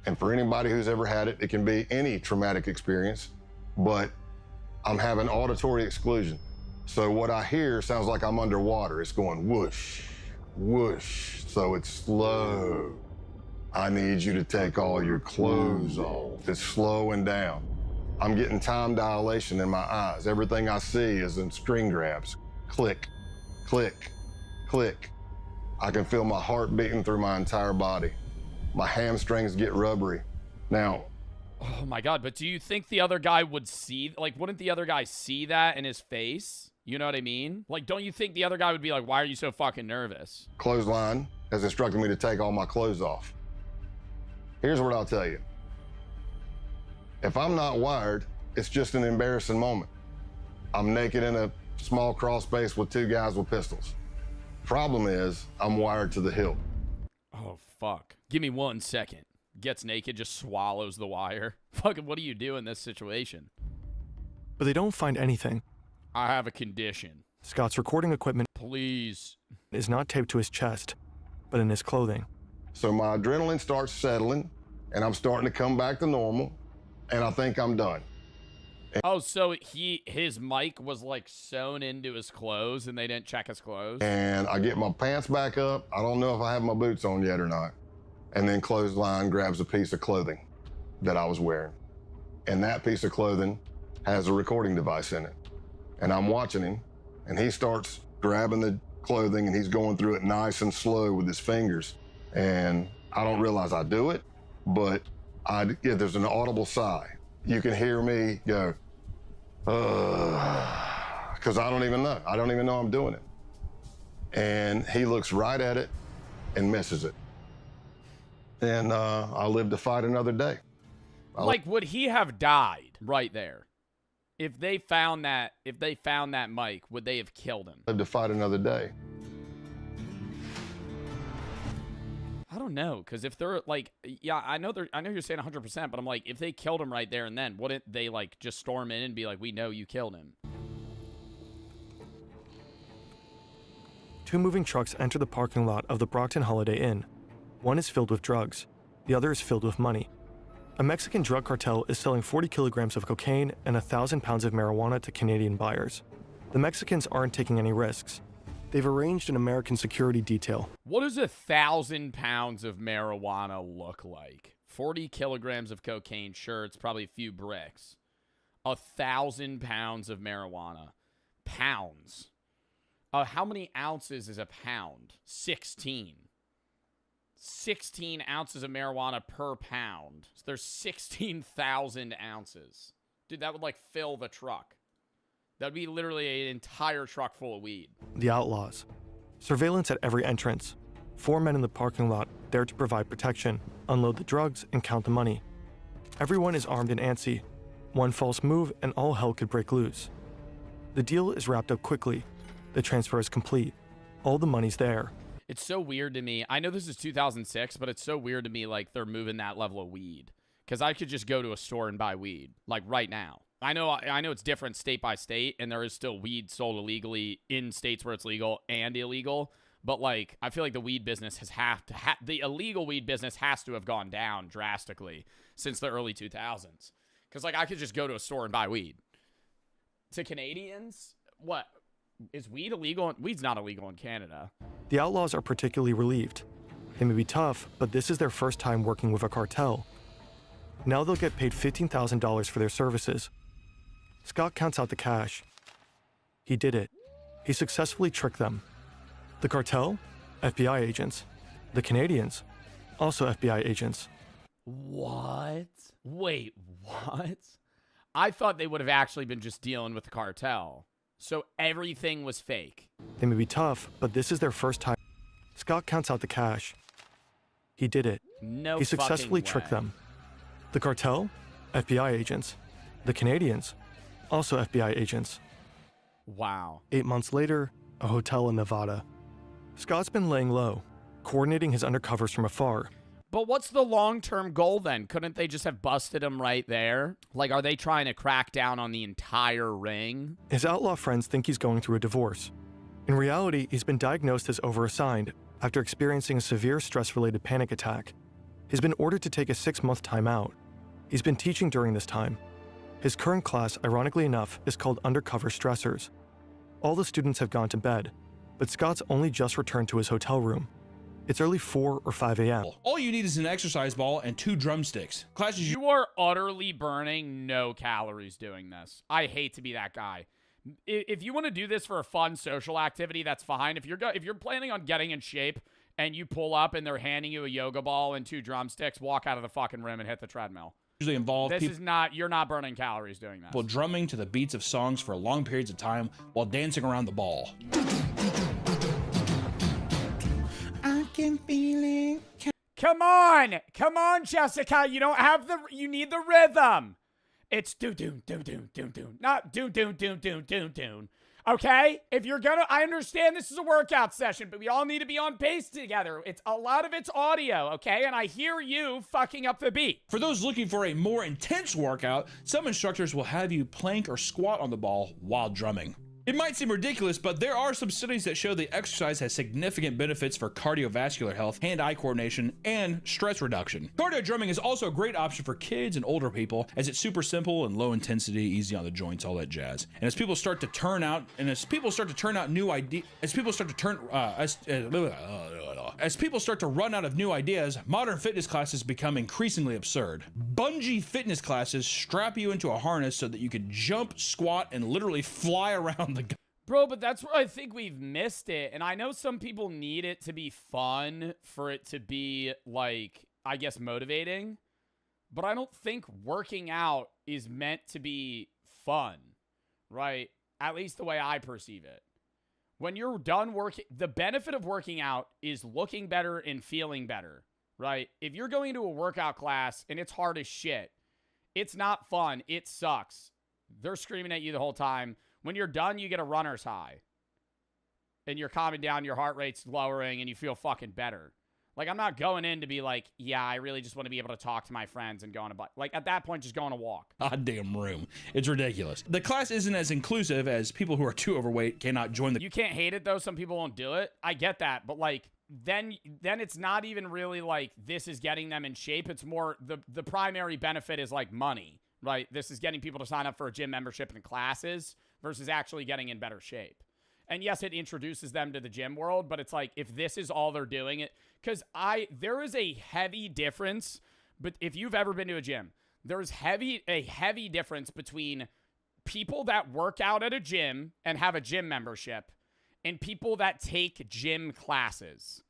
F: And for anybody who's ever had it, it can be any traumatic experience, but I'm having auditory exclusion. So what I hear sounds like I'm underwater. It's going whoosh, whoosh. So it's slow. I need you to take all your clothes off. It's slowing down. I'm getting time dilation in my eyes. Everything I see is in string grabs. Click, click, click. I can feel my heart beating through my entire body. My hamstrings get rubbery. Now,
B: oh my God, but do you think the other guy would see, like, wouldn't the other guy see that in his face? You know what I mean? Like, don't you think the other guy would be like, why are you so fucking nervous?
F: Clothesline has instructed me to take all my clothes off. Here's what I'll tell you. If I'm not wired, it's just an embarrassing moment. I'm naked in a small crawl space with two guys with pistols. Problem is, I'm wired to the hilt.
B: Oh, fuck. Give me 1 second. Gets naked, just swallows the wire. Fucking, what do you do in this situation?
E: But they don't find anything.
B: I have a condition.
E: Scott's recording equipment,
B: please,
E: is not taped to his chest, but in his clothing.
F: So my adrenaline starts settling, and I'm starting to come back to normal, and I think I'm done.
B: Oh, so his mic was like sewn into his clothes, and they didn't check his clothes?
F: And I get my pants back up. I don't know if I have my boots on yet or not. And then Clothesline grabs a piece of clothing that I was wearing. And that piece of clothing has a recording device in it. And I'm watching him, And he starts grabbing the clothing and he's going through it nice and slow with his fingers. And I don't realize I do it, but there's an audible sigh. You can hear me go, because I don't even know. I don't even know I'm doing it. And he looks right at it and misses it. And I live to fight another day.
B: Like, would he have died right there? If they found that mic, would they have killed him?
F: Live to fight another day.
B: I don't know, because if they're like, yeah, I know you're saying 100%, but I'm like, if they killed him right there and then, wouldn't they like just storm in and be like, we know you killed him?
E: Two moving trucks enter the parking lot of the Brockton Holiday Inn. One is filled with drugs. The other is filled with money. A Mexican drug cartel is selling 40 kilograms of cocaine and 1,000 pounds of marijuana to Canadian buyers. The Mexicans aren't taking any risks. They've arranged an American security detail.
B: What does 1,000 pounds of marijuana look like? 40 kilograms of cocaine, sure, it's probably a few bricks. 1,000 pounds of marijuana. Pounds. How many ounces is a pound? 16. 16 ounces of marijuana per pound. So there's 16,000 ounces. Dude, that would like fill the truck. That would be literally an entire truck full of weed.
E: The outlaws. Surveillance at every entrance. 4 men in the parking lot there to provide protection, unload the drugs, and count the money. Everyone is armed and antsy. One false move and all hell could break loose. The deal is wrapped up quickly. The transfer is complete. All the money's there.
B: It's so weird to me. I know this is 2006, but it's so weird to me like they're moving that level of weed. Because I could just go to a store and buy weed, like right now. I know it's different state by state, and there is still weed sold illegally in states where it's legal and illegal. But like, I feel like the weed business the illegal weed business has to have gone down drastically since the early 2000s. Because like, I could just go to a store and buy weed. To Canadians, what? Is weed illegal? Weed's not illegal in Canada.
E: The outlaws are particularly relieved. They may be tough, but this is their first time working with a cartel. Now they'll get paid $15,000 for their services. Scott counts out the cash. He did it. He successfully tricked them. The cartel? FBI agents. The Canadians? Also FBI agents.
B: What? Wait, what? I thought they would have actually been just dealing with the cartel. So everything was fake.
E: They may be tough, but this is their first time. Scott counts out the cash. He did it.
B: No
E: He successfully
B: fucking
E: tricked
B: way.
E: them. The cartel? FBI agents. The Canadians? Also FBI agents.
B: Wow.
E: 8 months later, a hotel in Nevada. Scott's been laying low, coordinating his undercovers from afar.
B: But what's the long-term goal then? Couldn't they just have busted him right there? Like, are they trying to crack down on the entire ring?
E: His outlaw friends think he's going through a divorce. In reality, he's been diagnosed as overassigned after experiencing a severe stress-related panic attack. He's been ordered to take a 6-month timeout. He's been teaching during this time. His current class, ironically enough, is called Undercover Stressors. All the students have gone to bed, but Scott's only just returned to his hotel room. It's early 4 or 5 a.m.
J: All you need is an exercise ball and 2 drumsticks. Classes
B: You are utterly burning no calories doing this. I hate to be that guy. If you want to do this for a fun social activity, that's fine. If you're planning on getting in shape and you pull up and they're handing you a yoga ball and 2 drumsticks, walk out of the fucking room and hit the treadmill.
J: usually involve
B: You're not burning calories doing that.
J: people drumming to the beats of songs for long periods of time while dancing around the ball.
B: I can feel it. Come on, Jessica. You need the rhythm. It's do-do-do-do-do-do. Not do-do-do-do-do-do. Okay? I understand this is a workout session, but we all need to be on pace together. A lot of it's audio, okay? And I hear you fucking up the beat.
J: For those looking for a more intense workout, some instructors will have you plank or squat on the ball while drumming. It might seem ridiculous, but there are some studies that show the exercise has significant benefits for cardiovascular health, hand-eye coordination, and stress reduction. Cardio drumming is also a great option for kids and older people, as it's super simple and low intensity, easy on the joints, all that jazz. And as people start to run out of new ideas, modern fitness classes become increasingly absurd. Bungee fitness classes strap you into a harness so that you can jump, squat, and literally fly around the
B: Bro, but that's where I think we've missed it. And I know some people need it to be fun for it to be, like, I guess, motivating. But I don't think working out is meant to be fun, right? At least the way I perceive it. When you're done working, the benefit of working out is looking better and feeling better, right? If you're going to a workout class and it's hard as shit, it's not fun. It sucks. They're screaming at you the whole time. When you're done, you get a runner's high. And you're calming down, your heart rate's lowering, and you feel fucking better. Like, I'm not going in to be like, yeah, I really just want to be able to talk to my friends and go on a bike. Like, at that point, just go on a walk.
J: Goddamn room. It's ridiculous. The class isn't as inclusive as people who are too overweight cannot join the...
B: You can't hate it, though. Some people won't do it. I get that. But, like, then it's not even really like this is getting them in shape. It's more the primary benefit is, like, money, right? This is getting people to sign up for a gym membership and classes versus actually getting in better shape. And yes, it introduces them to the gym world, but it's like, if this is all they're doing it, because there is a heavy difference, but if you've ever been to a gym, there's a heavy difference between people that work out at a gym and have a gym membership and people that take gym classes.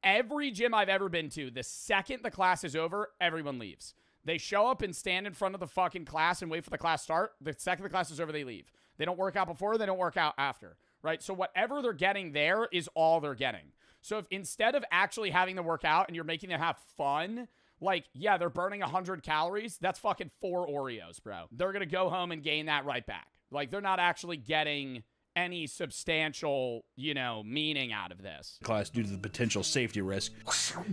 B: Every gym I've ever been to, the second the class is over, everyone leaves. They show up and stand in front of the fucking class and wait for the class to start. The second the class is over, they leave. They don't work out before, they don't work out after, right? So whatever they're getting there is all they're getting. So if instead of actually having them work out and you're making them have fun, like, yeah, they're burning 100 calories, that's fucking 4 Oreos, bro. They're going to go home and gain that right back. Like, they're not actually getting any substantial, meaning out of this.
J: Class due to the potential safety risk.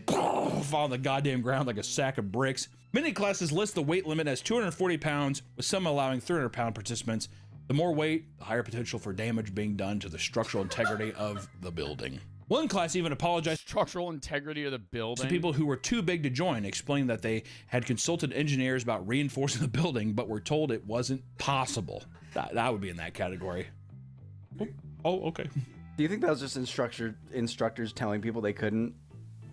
J: Fall on the goddamn ground like a sack of bricks. Many classes list the weight limit as 240 pounds, with some allowing 300-pound participants. The more weight, the higher potential for damage being done to the structural integrity of the building. One class even apologized
B: structural integrity of the building
J: to people who were too big to join, explaining that they had consulted engineers about reinforcing the building, but were told it wasn't possible. That would be in that category. Oh, okay.
V: Do you think that was just instructors telling people they couldn't?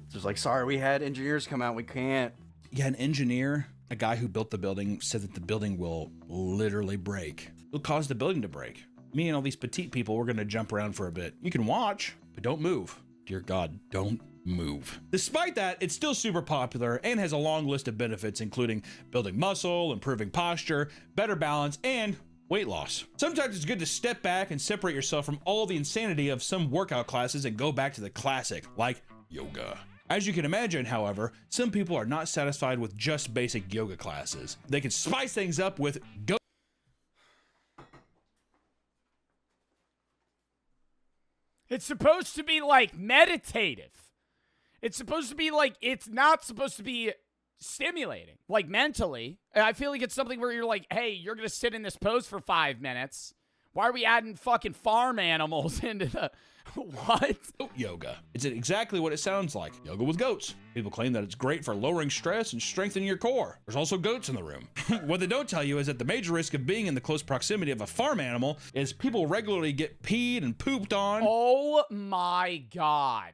V: Just like, sorry, we had engineers come out, we can't.
J: Yeah, an engineer, a guy who built the building, said that the building will literally break. It'll cause the building to break. Me and all these petite people, we're going to jump around for a bit. You can watch, but don't move. Dear God, don't move. Despite that, it's still super popular and has a long list of benefits, including building muscle, improving posture, better balance, and weight loss. Sometimes it's good to step back and separate yourself from all the insanity of some workout classes and go back to the classic, like yoga. As you can imagine, however, some people are not satisfied with just basic yoga classes. They can spice things up with
B: It's supposed to be like meditative. It's supposed to be like, it's not supposed to be stimulating, like mentally. I feel like it's something where you're like, hey, you're going to sit in this pose for 5 minutes. Why are we adding fucking farm animals into the... What?
J: Yoga. It's exactly what it sounds like. Yoga with goats. People claim that it's great for lowering stress and strengthening your core. There's also goats in the room. What they don't tell you is that the major risk of being in the close proximity of a farm animal is people regularly get peed and pooped on.
B: Oh my God.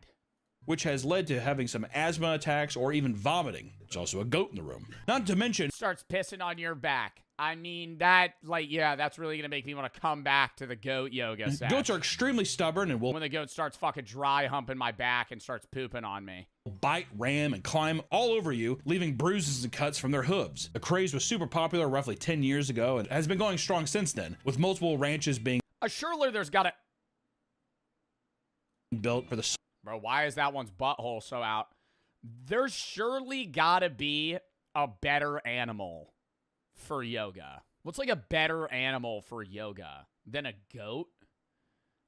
J: Which has led to having some asthma attacks or even vomiting. There's also a goat in the room. Not to mention...
B: Starts pissing on your back. I mean, that, like, yeah, that's really going to make me want to come back to the goat yoga set.
J: Goats are extremely stubborn and will...
B: When the goat starts fucking dry humping my back and starts pooping on me.
J: Bite, ram, and climb all over you, leaving bruises and cuts from their hooves. The craze was super popular roughly 10 years ago and has been going strong since then, with multiple ranches being...
B: Surely there's got to...
J: built for the...
B: Bro, why is that one's butthole so out? There's surely got to be a better animal for yoga. What's like a better animal for yoga than a goat?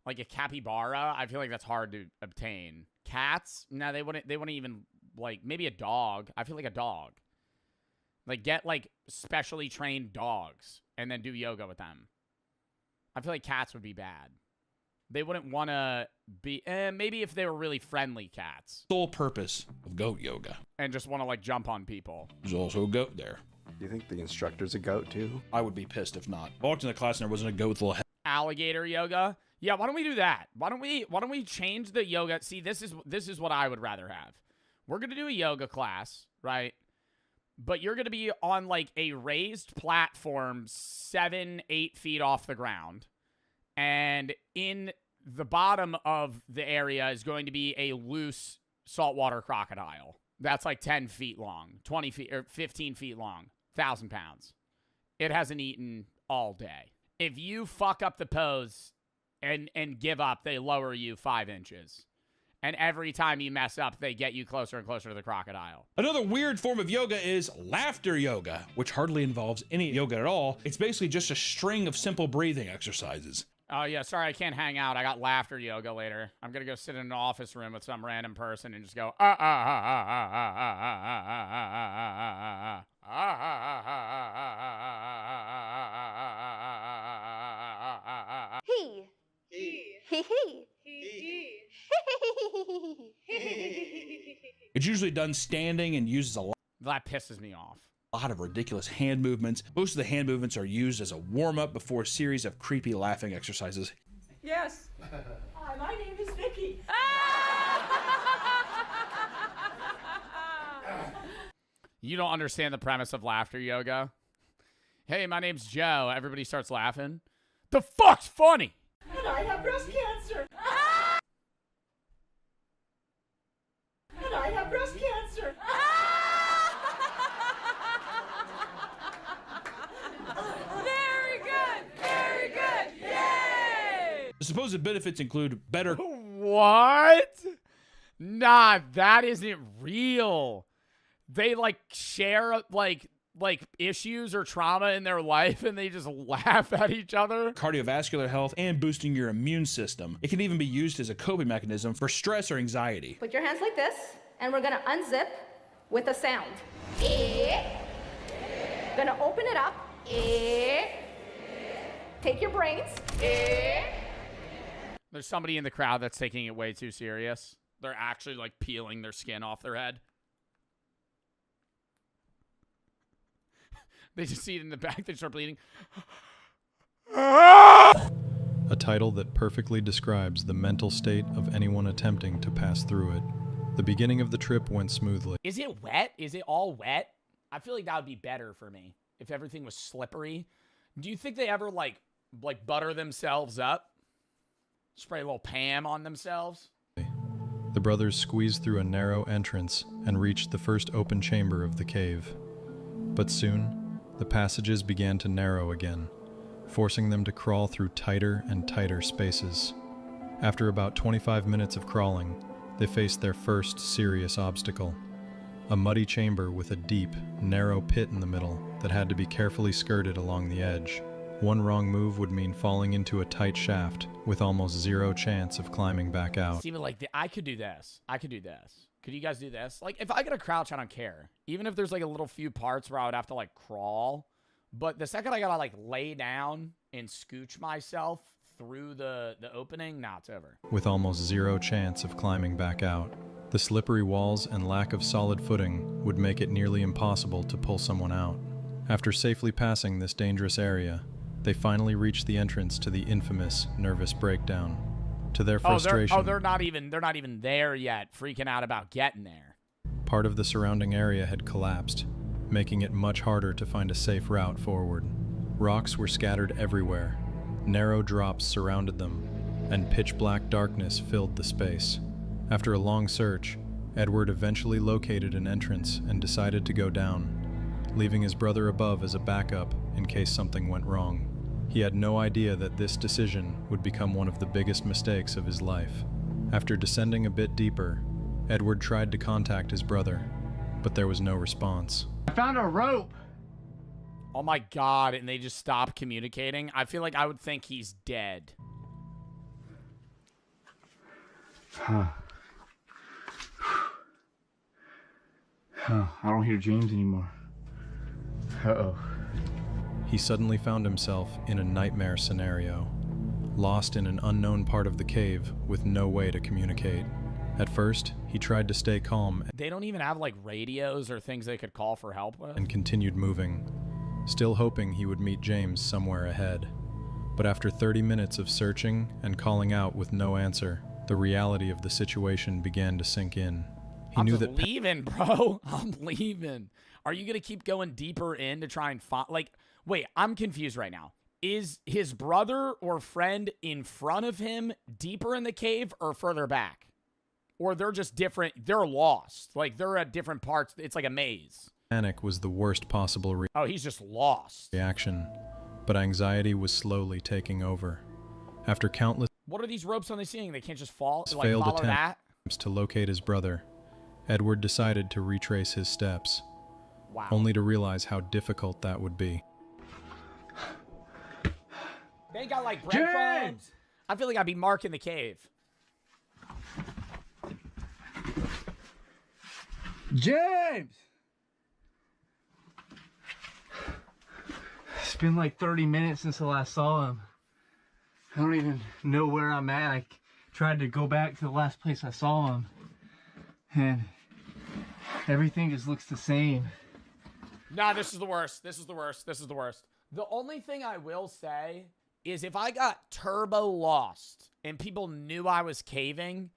B: Like a capybara? I feel like that's hard to obtain. Cats? No, they wouldn't even, like, maybe a dog. I feel like a dog. Like, get, like, specially trained dogs and then do yoga with them. I feel like cats would be bad. They wouldn't want to be... maybe if they were really friendly cats.
J: Sole purpose of goat yoga.
B: And just want to, like, jump on people.
J: There's also a goat there.
V: Do you think the instructor's a goat, too?
J: I would be pissed if not. I walked in the class and there wasn't a goat with a little head.
B: Alligator yoga? Yeah, why don't we do that? Why don't we change the yoga? See, this is what I would rather have. We're going to do a yoga class, right? But you're going to be on, like, a raised platform 7-8 feet off the ground. And in the bottom of the area is going to be a loose saltwater crocodile. That's like 10 feet long, 20 feet, or 15 feet long, 1,000 pounds. It hasn't eaten all day. If you fuck up the pose and give up, they lower you 5 inches. And every time you mess up, they get you closer and closer to the crocodile.
J: Another weird form of yoga is laughter yoga, which hardly involves any yoga at all. It's basically just a string of simple breathing exercises.
B: Oh, yeah, sorry, I can't hang out. I got laughter yoga later. I'm going to go sit in an office room with some random person and just go,
I: He.
J: It's usually done standing and uses a
B: That pisses me off.
J: lot of ridiculous hand movements. Most of the hand movements are used as a warm-up before a series of creepy laughing exercises.
T: Yes. Hi, my name is Vicky.
B: You don't understand the premise of laughter yoga. Hey, my name's Joe. Everybody starts laughing. The fuck's funny?
T: And I have breast cancer. And I have breast cancer. Very good. Very good. Yay!
J: The supposed benefits include better...
B: What? Nah, that isn't real. They like share like issues or trauma in their life and they just laugh at each other.
J: Cardiovascular health and boosting your immune system. It can even be used as a coping mechanism for stress or anxiety.
I: Put your hands like this, and we're gonna unzip with a sound. Gonna open it up. Take your brains.
B: There's somebody in the crowd that's taking it way too serious. They're actually like peeling their skin off their head. They just see it in the back, they start bleeding.
W: A title that perfectly describes the mental state of anyone attempting to pass through it. The beginning of the trip went smoothly.
B: Is it wet? Is it all wet? I feel like that would be better for me if everything was slippery. Do you think they ever like butter themselves up? Spray a little Pam on themselves?
W: The brothers squeezed through a narrow entrance and reached the first open chamber of the cave. But soon, the passages began to narrow again, forcing them to crawl through tighter and tighter spaces. After about 25 minutes of crawling, they faced their first serious obstacle. A muddy chamber with a deep, narrow pit in the middle that had to be carefully skirted along the edge. One wrong move would mean falling into a tight shaft with almost zero chance of climbing back out.
B: See, like I could do this. I could do this. Could you guys do this? Like, if I gotta crouch, I don't care. Even if there's like a little few parts where I would have to like crawl. But the second I gotta like lay down and scooch myself through the opening, nah, it's over.
W: With almost zero chance of climbing back out. The slippery walls and lack of solid footing would make it nearly impossible to pull someone out. After safely passing this dangerous area, they finally reached the entrance to the infamous nervous breakdown. To their frustration,
B: they're not even there yet, freaking out about getting there.
W: Part of the surrounding area had collapsed, making it much harder to find a safe route forward. Rocks were scattered everywhere, narrow drops surrounded them, and pitch-black darkness filled the space. After a long search, Edward eventually located an entrance and decided to go down, leaving his brother above as a backup in case something went wrong. He had no idea that this decision would become one of the biggest mistakes of his life. After descending a bit deeper, Edward tried to contact his brother, but there was no response.
T: I found a rope.
B: Oh my god, and they just stopped communicating? I feel like I would think he's dead.
T: I don't hear James anymore. Uh-oh.
W: He suddenly found himself in a nightmare scenario, lost in an unknown part of the cave with no way to communicate. At first, he tried to stay calm
B: They don't even have like radios or things they could call for help with.
W: and continued moving, still hoping he would meet James somewhere ahead. But after 30 minutes of searching and calling out with no answer, the reality of the situation began to sink in.
B: I'm just leaving, bro. I'm leaving. Are you going to keep going deeper in to try and find... Like, wait, I'm confused right now. Is his brother or friend in front of him deeper in the cave or further back? Or they're just different. They're lost. Like, they're at different parts. It's like a maze.
W: Panic was the worst possible
B: Oh, he's just lost.
W: reaction, but anxiety was slowly taking over. After countless
B: What are these ropes on the ceiling? They can't just fall? Like,
W: failed
B: follow that?
W: attempts to locate his brother, Edward decided to retrace his steps,
B: Wow.
W: only to realize how difficult that would be.
B: They got, like, breadcrumbs. I feel like I'd be marking the cave.
V: James! It's been like 30 minutes since I last saw him. I don't even know where I'm at. I tried to go back to the last place I saw him, and everything just looks the same.
B: Nah, this is the worst. This is the worst. This is the worst. The only thing I will say is if I got turbo lost and people knew I was caving,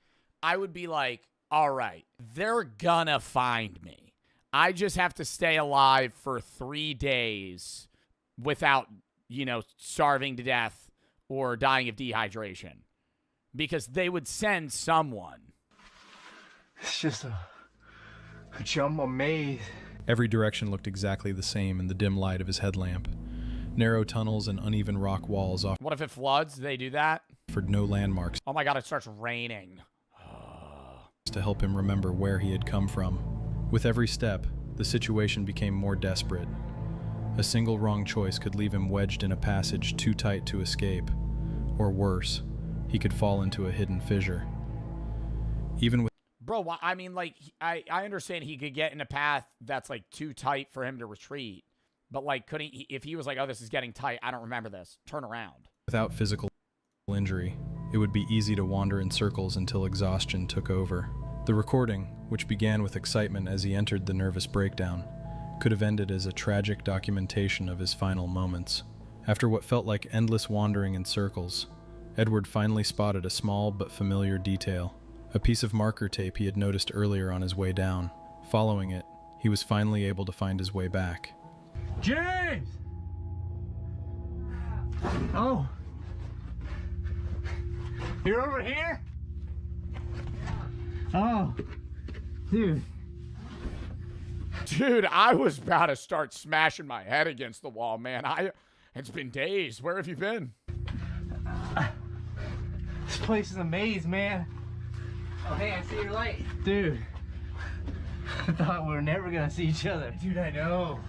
B: I would be like, all right, they're gonna find me. I just have to stay alive for 3 days without, you know, starving to death or dying of dehydration. Because they would send someone.
V: It's just a jumbo maze.
W: Every direction looked exactly the same in the dim light of his headlamp. Narrow tunnels and uneven rock walls
B: What if it floods? Do they do that?
W: offered no landmarks
B: Oh my god, it starts raining.
W: to help him remember where he had come from. With every step, the situation became more desperate. A single wrong choice could leave him wedged in a passage too tight to escape. Or worse, he could fall into a hidden fissure. Even with
B: Bro, I mean, like, I understand he could get in a path that's, like, too tight for him to retreat. But, like, couldn't he, if he was like, oh, this is getting tight, I don't remember this, turn around.
W: without physical injury, it would be easy to wander in circles until exhaustion took over. The recording, which began with excitement as he entered the nervous breakdown, could have ended as a tragic documentation of his final moments. After what felt like endless wandering in circles, Edward finally spotted a small but familiar detail, a piece of marker tape he had noticed earlier on his way down. Following it, he was finally able to find his way back.
V: James! Oh. You're over here? Oh. Dude.
B: Dude, I was about to start smashing my head against the wall, man. It's been days. Where have you been?
V: This place is a maze, man. Oh, hey, I see your light. Dude. I thought we were never gonna see each other. Dude, I know.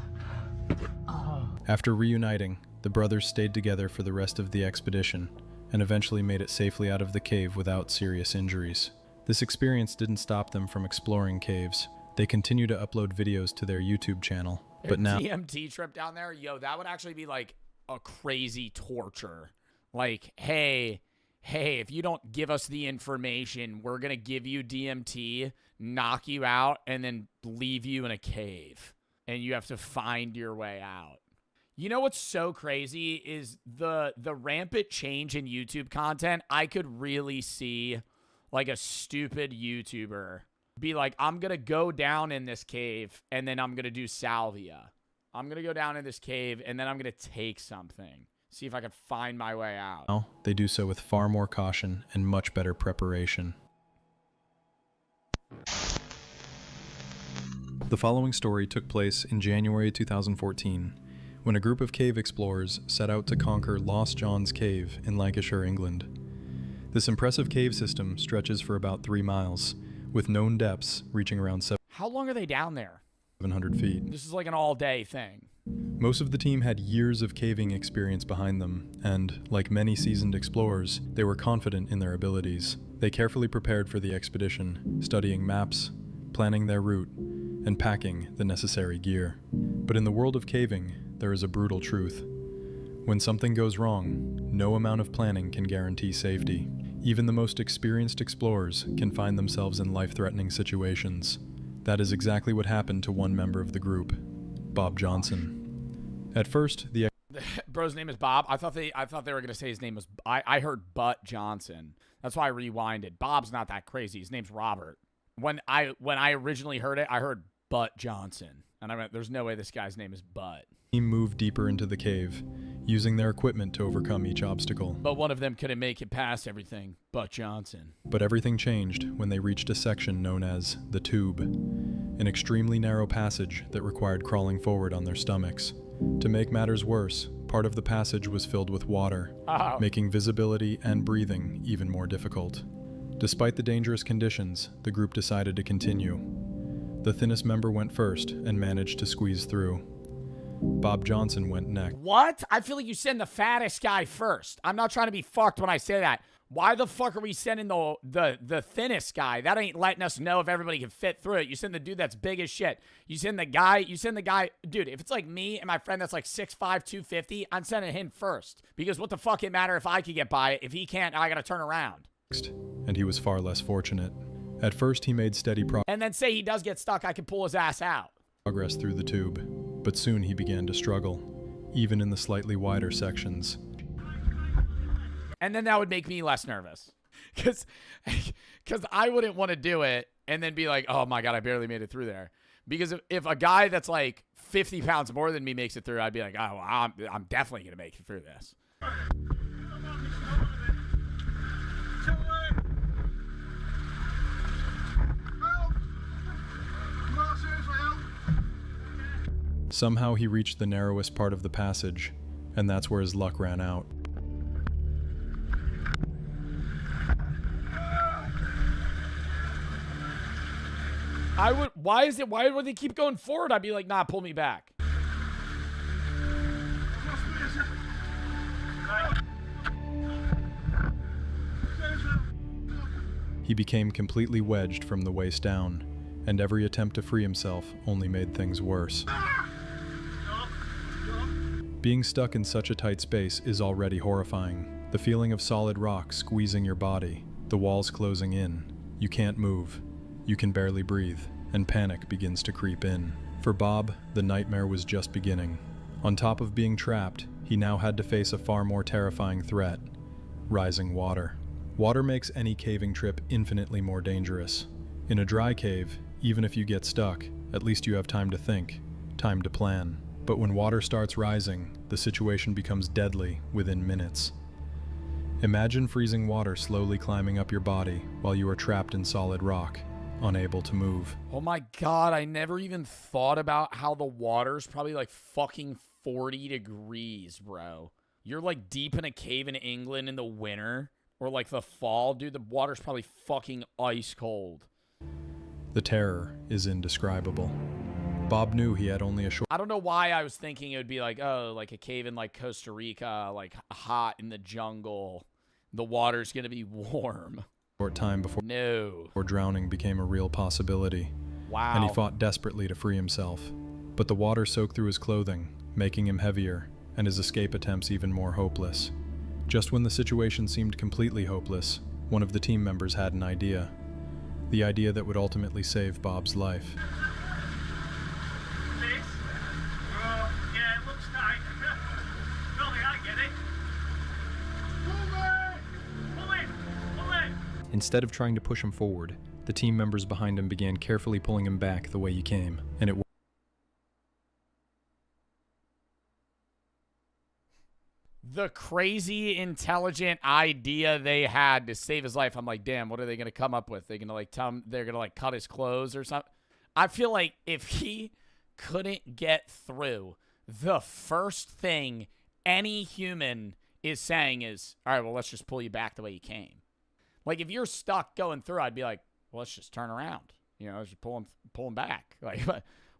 V: Oh.
W: After reuniting, the brothers stayed together for the rest of the expedition and eventually made it safely out of the cave without serious injuries. This experience didn't stop them from exploring caves. They continue to upload videos to their YouTube channel, but now
B: DMT trip down there, yo, that would actually be like a crazy torture. Like, hey, if you don't give us the information, we're gonna give you DMT, knock you out, and then leave you in a cave. And you have to find your way out. You know what's so crazy is the rampant change in YouTube content. I could really see like a stupid YouTuber be like, I'm going to go down in this cave and then I'm going to do salvia. I'm going to go down in this cave and then I'm going to take something. See if I can find my way out.
W: now they do so with far more caution and much better preparation. The following story took place in January 2014, when a group of cave explorers set out to conquer Lost John's Cave in Lancashire, England. This impressive cave system stretches for about 3 miles, with known depths reaching around
B: How long are they down there?
W: 700 feet.
B: This is like an all-day thing.
W: Most of the team had years of caving experience behind them, and, like many seasoned explorers, they were confident in their abilities. They carefully prepared for the expedition, studying maps, planning their route, and packing the necessary gear. But in the world of caving, there is a brutal truth. When something goes wrong, no amount of planning can guarantee safety. Even the most experienced explorers can find themselves in life-threatening situations. That is exactly what happened to one member of the group, Bob Johnson. At first, the
B: Bro's name is Bob. I thought they were gonna say his name was. I heard Butt Johnson. That's why I rewinded. Bob's not that crazy. His name's Robert. When I originally heard it, I heard Butt Johnson, and I went, "There's no way this guy's name is Butt."
W: team moved deeper into the cave, using their equipment to overcome each obstacle.
B: But one of them couldn't make it past everything but Johnson.
W: But everything changed when they reached a section known as the Tube, an extremely narrow passage that required crawling forward on their stomachs. To make matters worse, part of the passage was filled with water, making visibility and breathing even more difficult. Despite the dangerous conditions, the group decided to continue. The thinnest member went first and managed to squeeze through. Bob Johnson went next.
B: What? I feel like you send the fattest guy first. I'm not trying to be fucked when I say that. Why the fuck are we sending the thinnest guy? That ain't letting us know if everybody can fit through it. You send the dude that's big as shit. You send the guy, dude, if it's like me and my friend that's like 6'5", 250, I'm sending him first. Because what the fuck it matter if I could get by it? If he can't, I gotta turn around.
W: And he was far less fortunate. At first, he made steady
B: And then say he does get stuck, I can pull his ass out.
W: progress through the tube, but soon he began to struggle, even in the slightly wider sections.
B: And then that would make me less nervous. Because I wouldn't want to do it and then be like, oh my God, I barely made it through there. Because if a guy that's like 50 pounds more than me makes it through, I'd be like, oh, well, I'm definitely going to make it through this.
W: Somehow he reached the narrowest part of the passage, and that's where his luck ran out.
B: Why would they keep going forward? I'd be like, nah, pull me back.
W: He became completely wedged from the waist down, and every attempt to free himself only made things worse. Being stuck in such a tight space is already horrifying. The feeling of solid rock squeezing your body, the walls closing in, you can't move, you can barely breathe, and panic begins to creep in. For Bob, the nightmare was just beginning. On top of being trapped, he now had to face a far more terrifying threat: rising water. Water makes any caving trip infinitely more dangerous. In a dry cave, even if you get stuck, at least you have time to think, time to plan. But when water starts rising, the situation becomes deadly within minutes. Imagine freezing water slowly climbing up your body while you are trapped in solid rock, unable to move.
B: Oh my God, I never even thought about how the water's probably like fucking 40 degrees, bro. You're like deep in a cave in England in the winter or like the fall, dude, the water's probably fucking ice cold.
W: The terror is indescribable. Bob knew he had only a short...
B: I don't know why I was thinking it would be like, oh, like a cave in like Costa Rica, like hot in the jungle. The water's gonna be warm.
W: Short time before drowning became a real possibility.
B: Wow.
W: And he fought desperately to free himself. But the water soaked through his clothing, making him heavier, and his escape attempts even more hopeless. Just when the situation seemed completely hopeless, one of the team members had an idea. The idea that would ultimately save Bob's life.
T: Yeah, it looks tight. Billy, I get it. Pull it!
W: Instead of trying to push him forward, the team members behind him began carefully pulling him back the way he came, and it worked.
B: The crazy intelligent idea they had to save his life. I'm like, damn, what are they going to come up with? They're going to like tell him they're going to like cut his clothes or something. I feel like if he couldn't get through, the first thing any human is saying is, all right, well, let's just pull you back the way you came. Like if you're stuck going through, I'd be like, well, let's just turn around. You know, just pull him back. Like,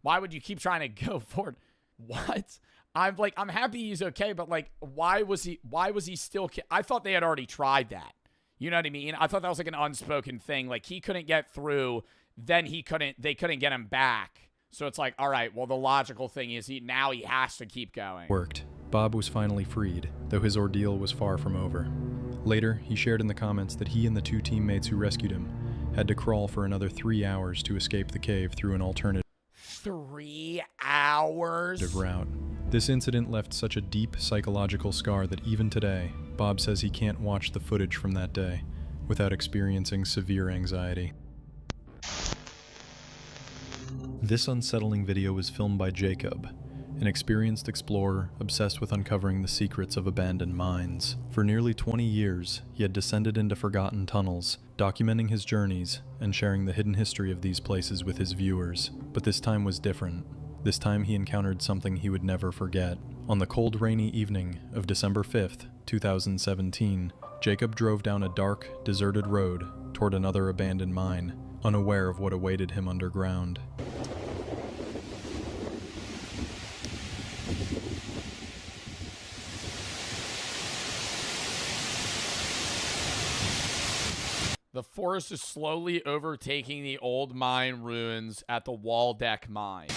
B: why would you keep trying to go forward? What? I'm happy he's okay, but like, why was he still, I thought they had already tried that. You know what I mean? I thought that was like an unspoken thing. Like he couldn't get through, then they couldn't get him back. So it's like, all right, well, the logical thing is now he has to keep going.
W: Worked. Bob was finally freed, though his ordeal was far from over. Later, he shared in the comments that he and the two teammates who rescued him had to crawl for another 3 hours to escape the cave through an alternative
B: 3 hours
W: route. This incident left such a deep psychological scar that even today, Bob says he can't watch the footage from that day without experiencing severe anxiety. This unsettling video was filmed by Jacob. an experienced explorer obsessed with uncovering the secrets of abandoned mines. For nearly 20 years, he had descended into forgotten tunnels, documenting his journeys and sharing the hidden history of these places with his viewers. But this time was different. This time he encountered something he would never forget. On the cold, rainy evening of December 5th, 2017, Jacob drove down a dark, deserted road toward another abandoned mine, unaware of what awaited him underground.
B: The forest is slowly overtaking the old mine ruins at the Waldeck mine.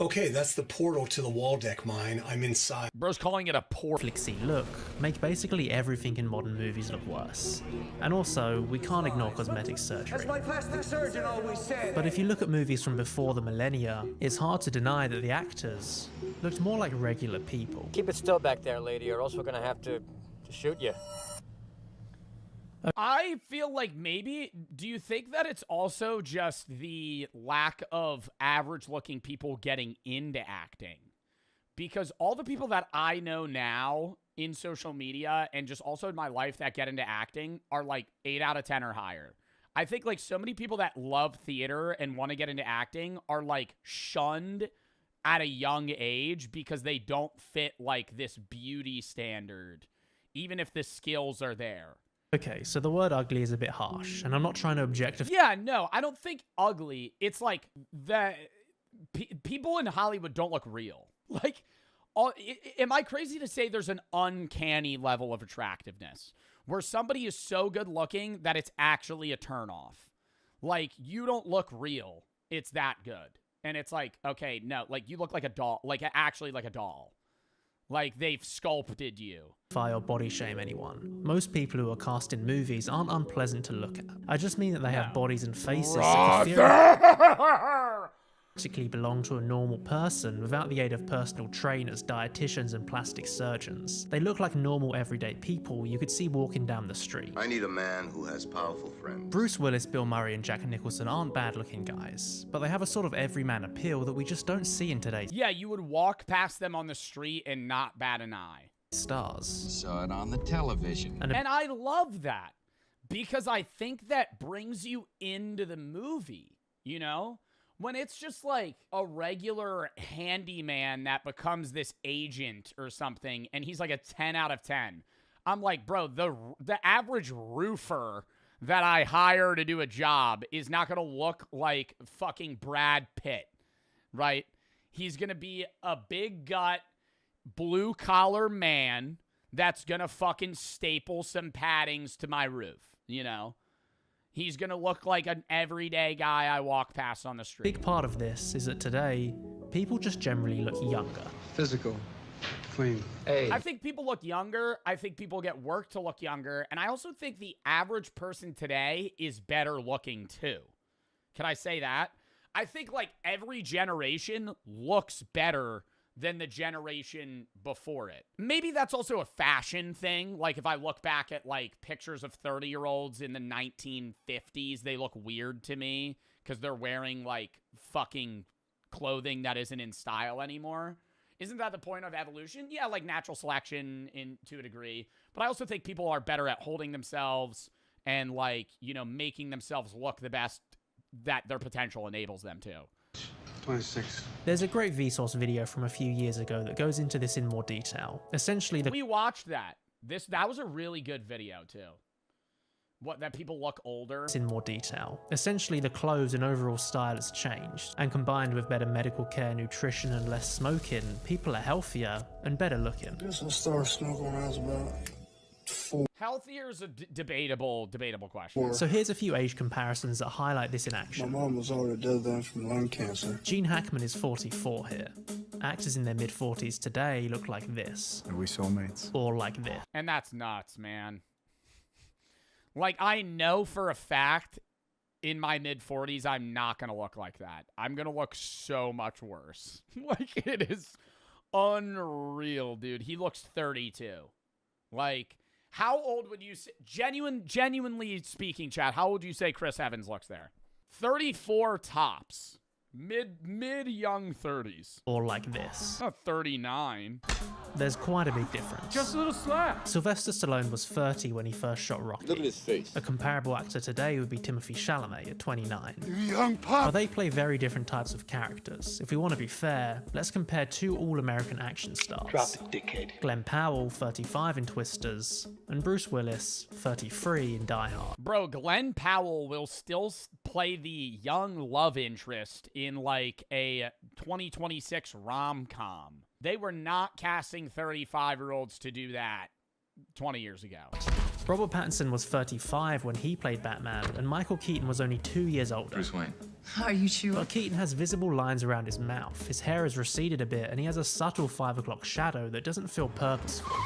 K: Okay, that's the portal to the Waldeck mine. I'm inside.
B: Bro's calling it a portal.
N: Flixy look make basically everything in modern movies look worse. And also, we can't ignore cosmetic surgery.
T: As my plastic surgeon always said.
N: But if you look at movies from before the millennia, it's hard to deny that the actors looked more like regular people.
R: Keep it still back there, lady, or else we're gonna have to shoot you.
B: I feel like maybe, do you think that it's also just the lack of average-looking people getting into acting? Because all the people that I know now in social media and just also in my life that get into acting are like 8 out of 10 or higher. I think like so many people that love theater and want to get into acting are like shunned at a young age because they don't fit like this beauty standard, even if the skills are there.
N: Okay, so the word ugly is a bit harsh, and I'm not trying to objectify.
B: Yeah, no, I don't think ugly. It's like that people in Hollywood don't look real. Like, am I crazy to say there's an uncanny level of attractiveness where somebody is so good looking that it's actually a turnoff? Like, you don't look real. It's that good. And it's like, okay, no, like you look like a doll, like actually like a doll. Like they've sculpted you.
N: Or body shame anyone. Most people who are cast in movies aren't unpleasant to look at. I just mean that they have bodies and faces that theoretically belong to a normal person without the aid of personal trainers, dietitians, and plastic surgeons. They look like normal everyday people you could see walking down the street.
X: I need a man who has powerful friends.
N: Bruce Willis, Bill Murray, and Jack Nicholson aren't bad-looking guys, but they have a sort of everyman appeal that we just don't see in today's
B: you would walk past them on the street and not bat an eye.
N: Stars.
Y: Saw it on the television.
B: And I love that because I think that brings you into the movie, you know? When it's just like a regular handyman that becomes this agent or something, and he's like a 10 out of 10. I'm like, bro, the average roofer that I hire to do a job is not going to look like fucking Brad Pitt, right? He's going to be a big gut, blue-collar man that's going to fucking staple some paddings to my roof, you know? He's going to look like an everyday guy I walk past on the street.
N: Big part of this is that today, people just generally look younger.
Y: Physical. Clean.
B: I think people look younger. I think people get work to look younger. And I also think the average person today is better looking too. Can I say that? I think like every generation looks better than the generation before it. Maybe that's also a fashion thing. Like if I look back at like pictures of 30-year-olds in the 1950s, they look weird to me because they're wearing like fucking clothing that isn't in style anymore. Isn't that the point of evolution? Yeah, like natural selection to a degree. But I also think people are better at holding themselves and like, you know, making themselves look the best that their potential enables them to.
Y: 26.
N: There's a great Vsauce video from a few years ago that goes into this in more detail. Essentially,
B: we watched that. That was a really good video too. That people look older.
N: In more detail. Essentially, the clothes and overall style has changed, and combined with better medical care, nutrition, and less smoking, people are healthier and better looking.
Y: I guess I started smoking when I was about 4.
B: Healthier is a debatable question.
N: So here's a few age comparisons that highlight this in action.
Y: My mom was already dead then from lung cancer.
N: Gene Hackman is 44 here. Actors in their mid-40s today look like this.
Y: Are we soulmates?
N: Or like this.
B: And that's nuts, man. Like, I know for a fact in my mid-40s, I'm not going to look like that. I'm going to look so much worse. Like, it is unreal, dude. He looks 32. Like, how old would you say, genuinely speaking, Chad, how old would you say Chris Evans looks there? 34 tops. Mid young 30s.
N: Or like this.
B: Not 39.
N: There's quite a big difference.
B: Just a little slap.
N: Sylvester Stallone was 30 when he first shot Rocky.
A: Look at his face.
N: A comparable actor today would be Timothy Chalamet at 29.
A: Young pup.
N: But they play very different types of characters. If we want to be fair, let's compare two all-American action stars.
A: Drop it, dickhead.
N: Glenn Powell, 35 in Twisters, and Bruce Willis, 33 in Die Hard.
B: Bro, Glenn Powell will still play the young love interest in like a 2026 rom-com. They were not casting 35-year-olds to do that 20 years ago.
N: Robert Pattinson was 35 when he played Batman, and Michael Keaton was only 2 years older.
A: Bruce Wayne.
L: Are you sure?
N: But Keaton has visible lines around his mouth, his hair has receded a bit, and he has a subtle 5 o'clock shadow that doesn't feel purposeful.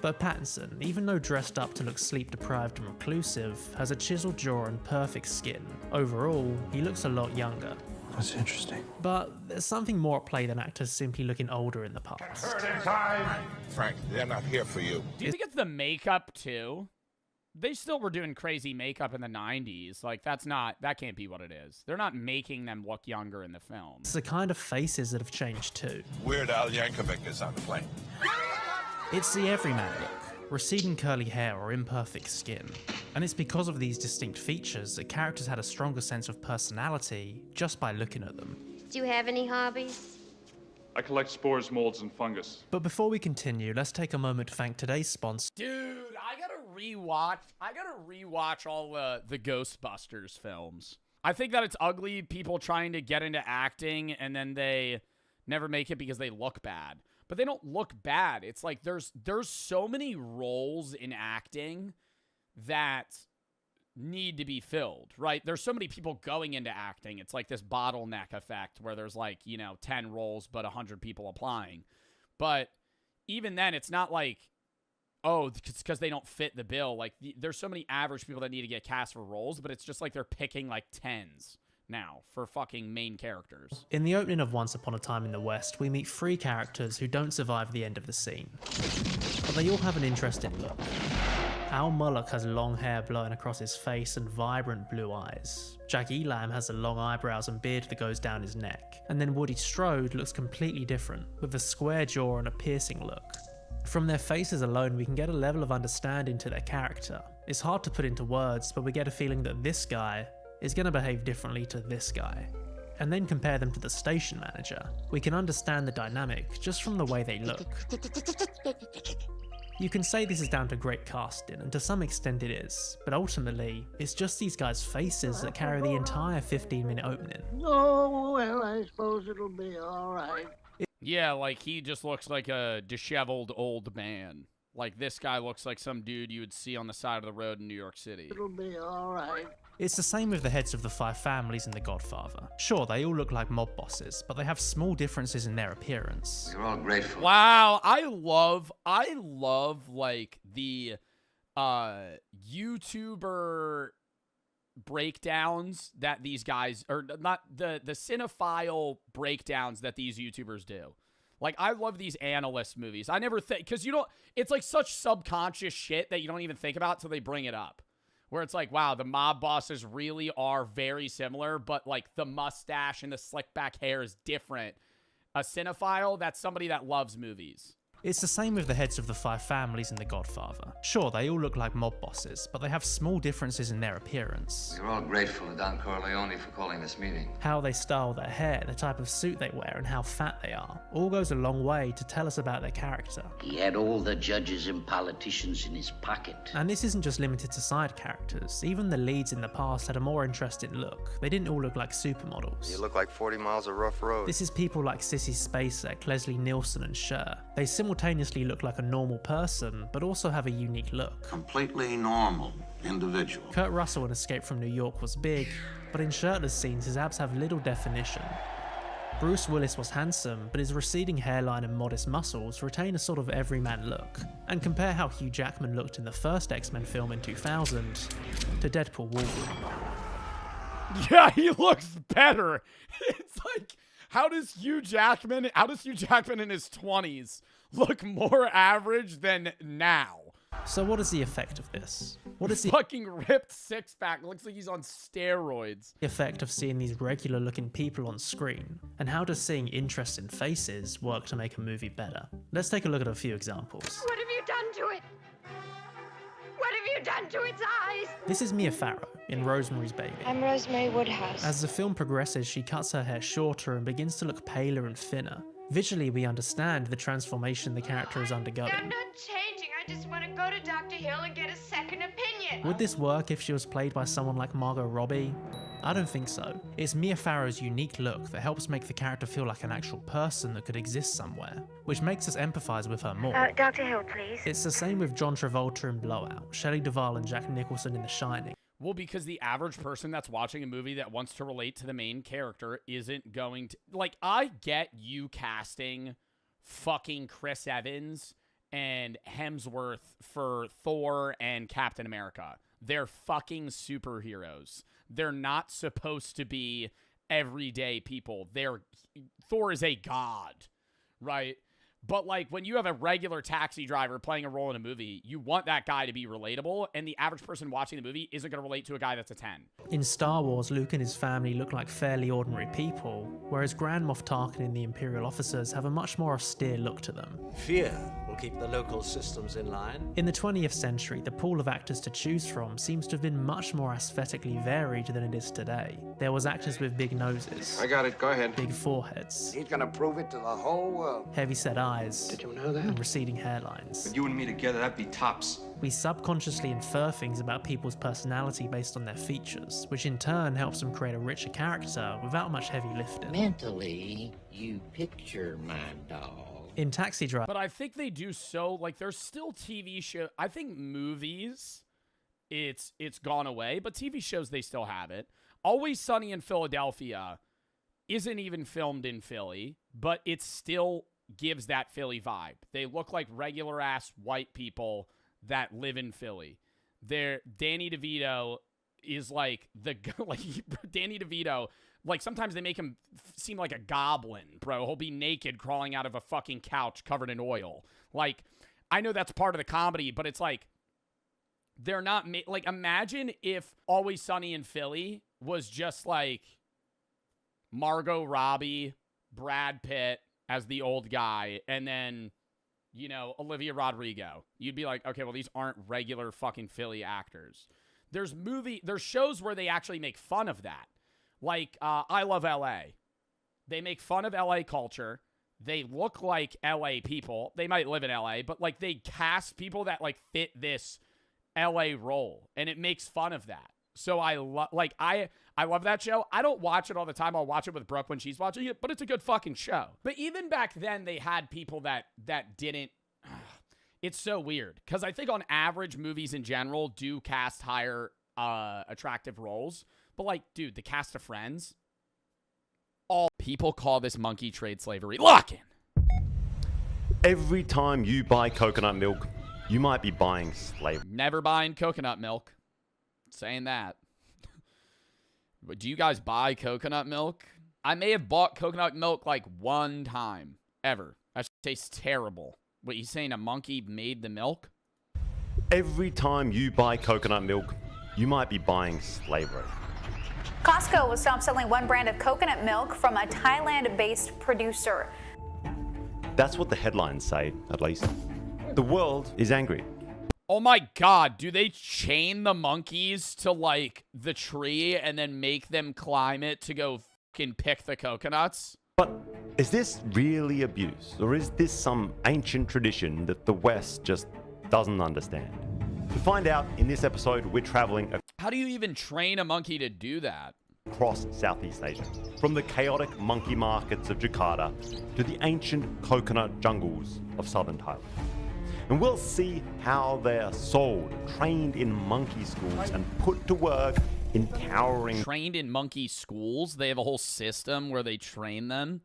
N: But Pattinson, even though dressed up to look sleep-deprived and reclusive, has a chiseled jaw and perfect skin. Overall, he looks a lot younger.
Y: That's interesting.
N: But there's something more at play than actors simply looking older in the past.
A: Frank, they're not here for you.
B: Do you think it's the makeup too? They still were doing crazy makeup in the 90s. Like, that can't be what it is. They're not making them look younger in the film.
N: It's the kind of faces that have changed too.
A: Weird Al Yankovic is on the plane.
N: It's the everyman look, receding curly hair or imperfect skin. And it's because of these distinct features that characters had a stronger sense of personality just by looking at them.
C: Do you have any hobbies?
O: I collect spores, molds, and fungus.
N: But before we continue, let's take a moment to thank today's sponsor.
B: Dude, I gotta rewatch all the Ghostbusters films. I think that it's ugly people trying to get into acting and then they never make it because they look bad. But they don't look bad. It's like there's so many roles in acting that need to be filled, right? There's so many people going into acting. It's like this bottleneck effect where there's like, 10 roles but 100 people applying. But even then, it's not like, oh, it's because they don't fit the bill. Like, there's so many average people that need to get cast for roles, but it's just like they're picking like 10s now for fucking main characters.
N: In the opening of Once Upon a Time in the West, we meet 3 characters who don't survive the end of the scene. But they all have an interesting look. Al Mullock has long hair blowing across his face and vibrant blue eyes. Jack Elam has the long eyebrows and beard that goes down his neck. And then Woody Strode looks completely different, with a square jaw and a piercing look. From their faces alone, we can get a level of understanding to their character. It's hard to put into words, but we get a feeling that this guy is going to behave differently to this guy. And then compare them to the station manager. We can understand the dynamic just from the way they look. You can say this is down to great casting, and to some extent it is, but ultimately, it's just these guys' faces that carry the entire 15-minute opening.
T: Oh, well, I suppose it'll be alright.
B: Yeah, like he just looks like a disheveled old man. Like this guy looks like some dude you would see on the side of the road in New York City.
T: It'll be alright.
N: It's the same with the heads of the 5 families in The Godfather. Sure, they all look like mob bosses, but they have small differences in their appearance.
X: You're all grateful.
B: Wow, I love like the YouTuber breakdowns that these guys, or not the cinephile breakdowns that these YouTubers do. Like, I love these analyst movies. I never think, because it's like such subconscious shit that you don't even think about till they bring it up. Where it's like, wow, the mob bosses really are very similar, but like the mustache and the slick back hair is different. A cinephile, that's somebody that loves movies.
N: It's the same with the heads of the 5 families in The Godfather. Sure, they all look like mob bosses, but they have small differences in their appearance.
X: You're all grateful to Don Corleone for calling this meeting.
N: How they style their hair, the type of suit they wear, and how fat they are, all goes a long way to tell us about their character.
P: He had all the judges and politicians in his pocket.
N: And this isn't just limited to side characters. Even the leads in the past had a more interesting look. They didn't all look like supermodels.
Q: You look like 40 miles of rough road.
N: This is people like Sissy Spacek, Leslie Nielsen, and Cher. They simultaneously look like a normal person, but also have a unique look.
P: Completely normal individual.
N: Kurt Russell in Escape from New York was big, but in shirtless scenes his abs have little definition. Bruce Willis was handsome, but his receding hairline and modest muscles retain a sort of everyman look. And compare how Hugh Jackman looked in the first X-Men film in 2000 to Deadpool Wolverine.
B: Yeah, he looks better. It's like, how does Hugh Jackman in his 20s look more average than now?
N: So what is the effect of this? What is the
B: fucking ripped six-pack? Looks like he's on steroids.
N: effect of seeing these regular looking people on screen? And how does seeing interesting faces work to make a movie better? Let's take a look at a few examples.
C: What have you done to it? What have you done to its eyes?
N: This is Mia Farrow in Rosemary's Baby.
C: I'm Rosemary Woodhouse.
N: As the film progresses, she cuts her hair shorter and begins to look paler and thinner. Visually, we understand the transformation the character is undergoing.
C: I'm not changing. I just want to go to Dr. Hill and get a second opinion.
N: Would this work if she was played by someone like Margot Robbie? I don't think so. It's Mia Farrow's unique look that helps make the character feel like an actual person that could exist somewhere, which makes us empathize with her more.
C: Dr. Hill, please.
N: It's the same with John Travolta in Blowout, Shelley Duvall and Jack Nicholson in The Shining.
B: Well, because the average person that's watching a movie that wants to relate to the main character isn't going to... Like, I get you casting fucking Chris Evans and Hemsworth for Thor and Captain America. They're fucking superheroes. They're not supposed to be everyday people. Thor is a god, right? But, like, when you have a regular taxi driver playing a role in a movie, you want that guy to be relatable, and the average person watching the movie isn't going to relate to a guy that's a 10.
N: In Star Wars, Luke and his family look like fairly ordinary people, whereas Grand Moff Tarkin and the Imperial officers have a much more austere look to them.
D: Fear will keep the local systems in line.
N: In the 20th century, the pool of actors to choose from seems to have been much more aesthetically varied than it is today. There was actors with big noses.
Q: I got it. Go ahead.
N: Big foreheads.
Q: He's gonna prove it to the whole world.
N: Heavy-set eyes.
Q: Did you know that?
N: And receding hairlines.
H: With you and me together, that'd be tops.
N: We subconsciously infer things about people's personality based on their features, which in turn helps them create a richer character without much heavy lifting.
P: Mentally, you picture my dog.
N: In Taxi Driver...
B: But I think they do so... Like, there's still TV shows... I think movies, it's gone away, but TV shows, they still have it. Always Sunny in Philadelphia isn't even filmed in Philly, but it still gives that Philly vibe. They look like regular-ass white people that live in Philly. Danny DeVito is like Danny DeVito, like sometimes they make him seem like a goblin, bro. He'll be naked crawling out of a fucking couch covered in oil. Like, I know that's part of the comedy, but it's like they're not like, imagine if Always Sunny in Philly was just like Margot Robbie, Brad Pitt as the old guy, and then, you know, Olivia Rodrigo. You'd be like, okay, well, these aren't regular fucking Philly actors. There's shows where they actually make fun of that. Like, I Love LA. They make fun of LA culture. They look like LA people. They might live in LA, but like they cast people that like fit this LA role, and it makes fun of that. So I love that show. I don't watch it all the time. I'll watch it with Brooke when she's watching it, but it's a good fucking show. But even back then, they had people that didn't. It's so weird because I think on average, movies in general do cast higher attractive roles. But like, dude, the cast of Friends, all people call this monkey trade slavery. Lock in.
M: Every time you buy coconut milk, you might be buying slavery.
B: Never buying coconut milk. Saying that. But do you guys buy coconut milk? I may have bought coconut milk like one time ever. That tastes terrible. What, you saying a monkey made the milk?
M: Every time you buy coconut milk, you might be buying slavery.
S: Costco will stop selling one brand of coconut milk from a Thailand-based producer.
M: That's what the headlines say, at least. The world is angry.
B: Oh my God, do they chain the monkeys to like the tree and then make them climb it to go fucking pick the coconuts?
M: But is this really abuse, or is this some ancient tradition that the West just doesn't understand? To find out, in this episode, we're traveling
B: How do you even train a monkey to do that?
M: Across Southeast Asia, from the chaotic monkey markets of Jakarta to the ancient coconut jungles of southern Thailand. And we'll see how they're sold, trained in monkey schools, and put to work in towering...
B: Trained in monkey schools? They have a whole system where they train them?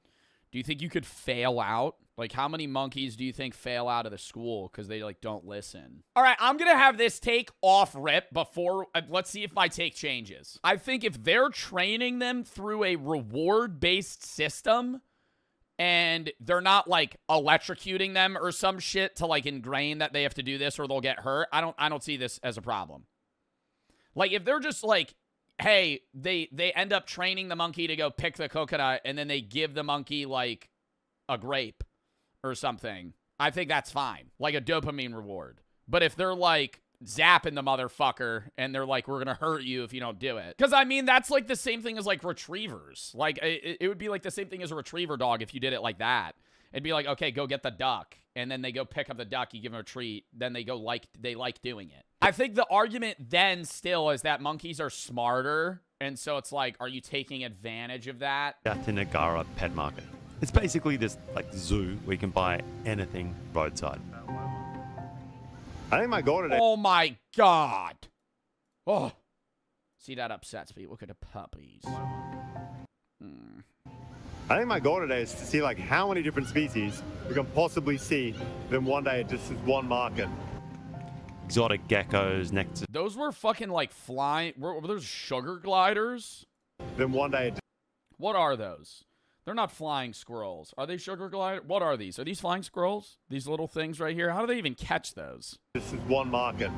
B: Do you think you could fail out? Like, how many monkeys do you think fail out of the school because they, like, don't listen? All right, I'm going to have this take off rip before... let's see if my take changes. I think if they're training them through a reward-based system, and they're not like electrocuting them or some shit to like ingrain that they have to do this or they'll get hurt, I don't see this as a problem. Like if they're just like, hey, they end up training the monkey to go pick the coconut and then they give the monkey like a grape or something, I think that's fine. Like a dopamine reward. But if they're like zapping the motherfucker and they're like, we're gonna hurt you if you don't do it. Because I mean, that's like the same thing as like retrievers. Like it would be like the same thing as a retriever dog if you did it like that. It'd be like, okay, go get the duck. And then they go pick up the duck, you give them a treat, then they go they like doing it. I think the argument then still is that monkeys are smarter, and so it's like, are you taking advantage of that?
M: Yatinagara Pet Market. It's basically this like zoo where you can buy anything roadside. I think my goal today.
B: Oh my god. Oh. See, that upsets me. Look at the puppies.
M: I think my goal today is to see like how many different species we can possibly see in one day at just one market. Exotic geckos, nectar.
B: Those were fucking like flying. Were those sugar gliders?
M: Then one day.
B: What are those? They're not flying squirrels. Are they sugar gliders? What are these? Are these flying squirrels? These little things right here? How do they even catch those?
M: This is one market.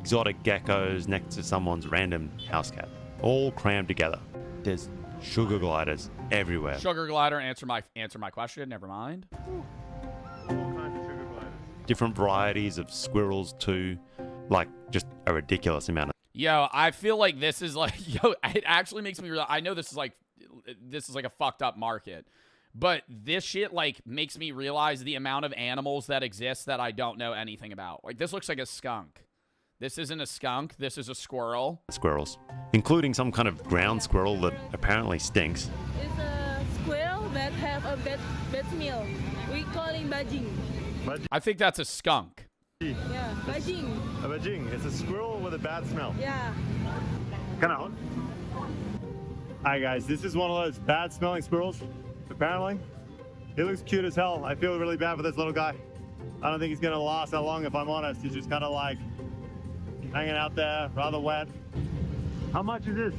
M: Exotic geckos next to someone's random house cat. All crammed together. There's sugar gliders everywhere.
B: Sugar glider, answer my question. Never mind.
M: Different varieties of squirrels too. Like just a ridiculous amount of.
B: Yo, I feel like this is like, yo, it actually makes me realize, I know this is like a fucked up market, but this shit like makes me realize the amount of animals that exist that I don't know anything about. Like this looks like a skunk. This isn't a skunk. This is a squirrel.
M: Squirrels, including some kind of ground squirrel that apparently stinks.
L: It's a squirrel that have a bad smell. We call it bajing.
B: I think that's a skunk.
L: Yeah, bajing.
M: A bajing. It's a squirrel with a bad smell.
L: Yeah.
M: Kind of. Hi guys, this is one of those bad smelling squirrels. Apparently, he looks cute as hell. I feel really bad for this little guy. I don't think he's gonna last that long if I'm honest. He's just kind of like hanging out there, rather wet. How much is this?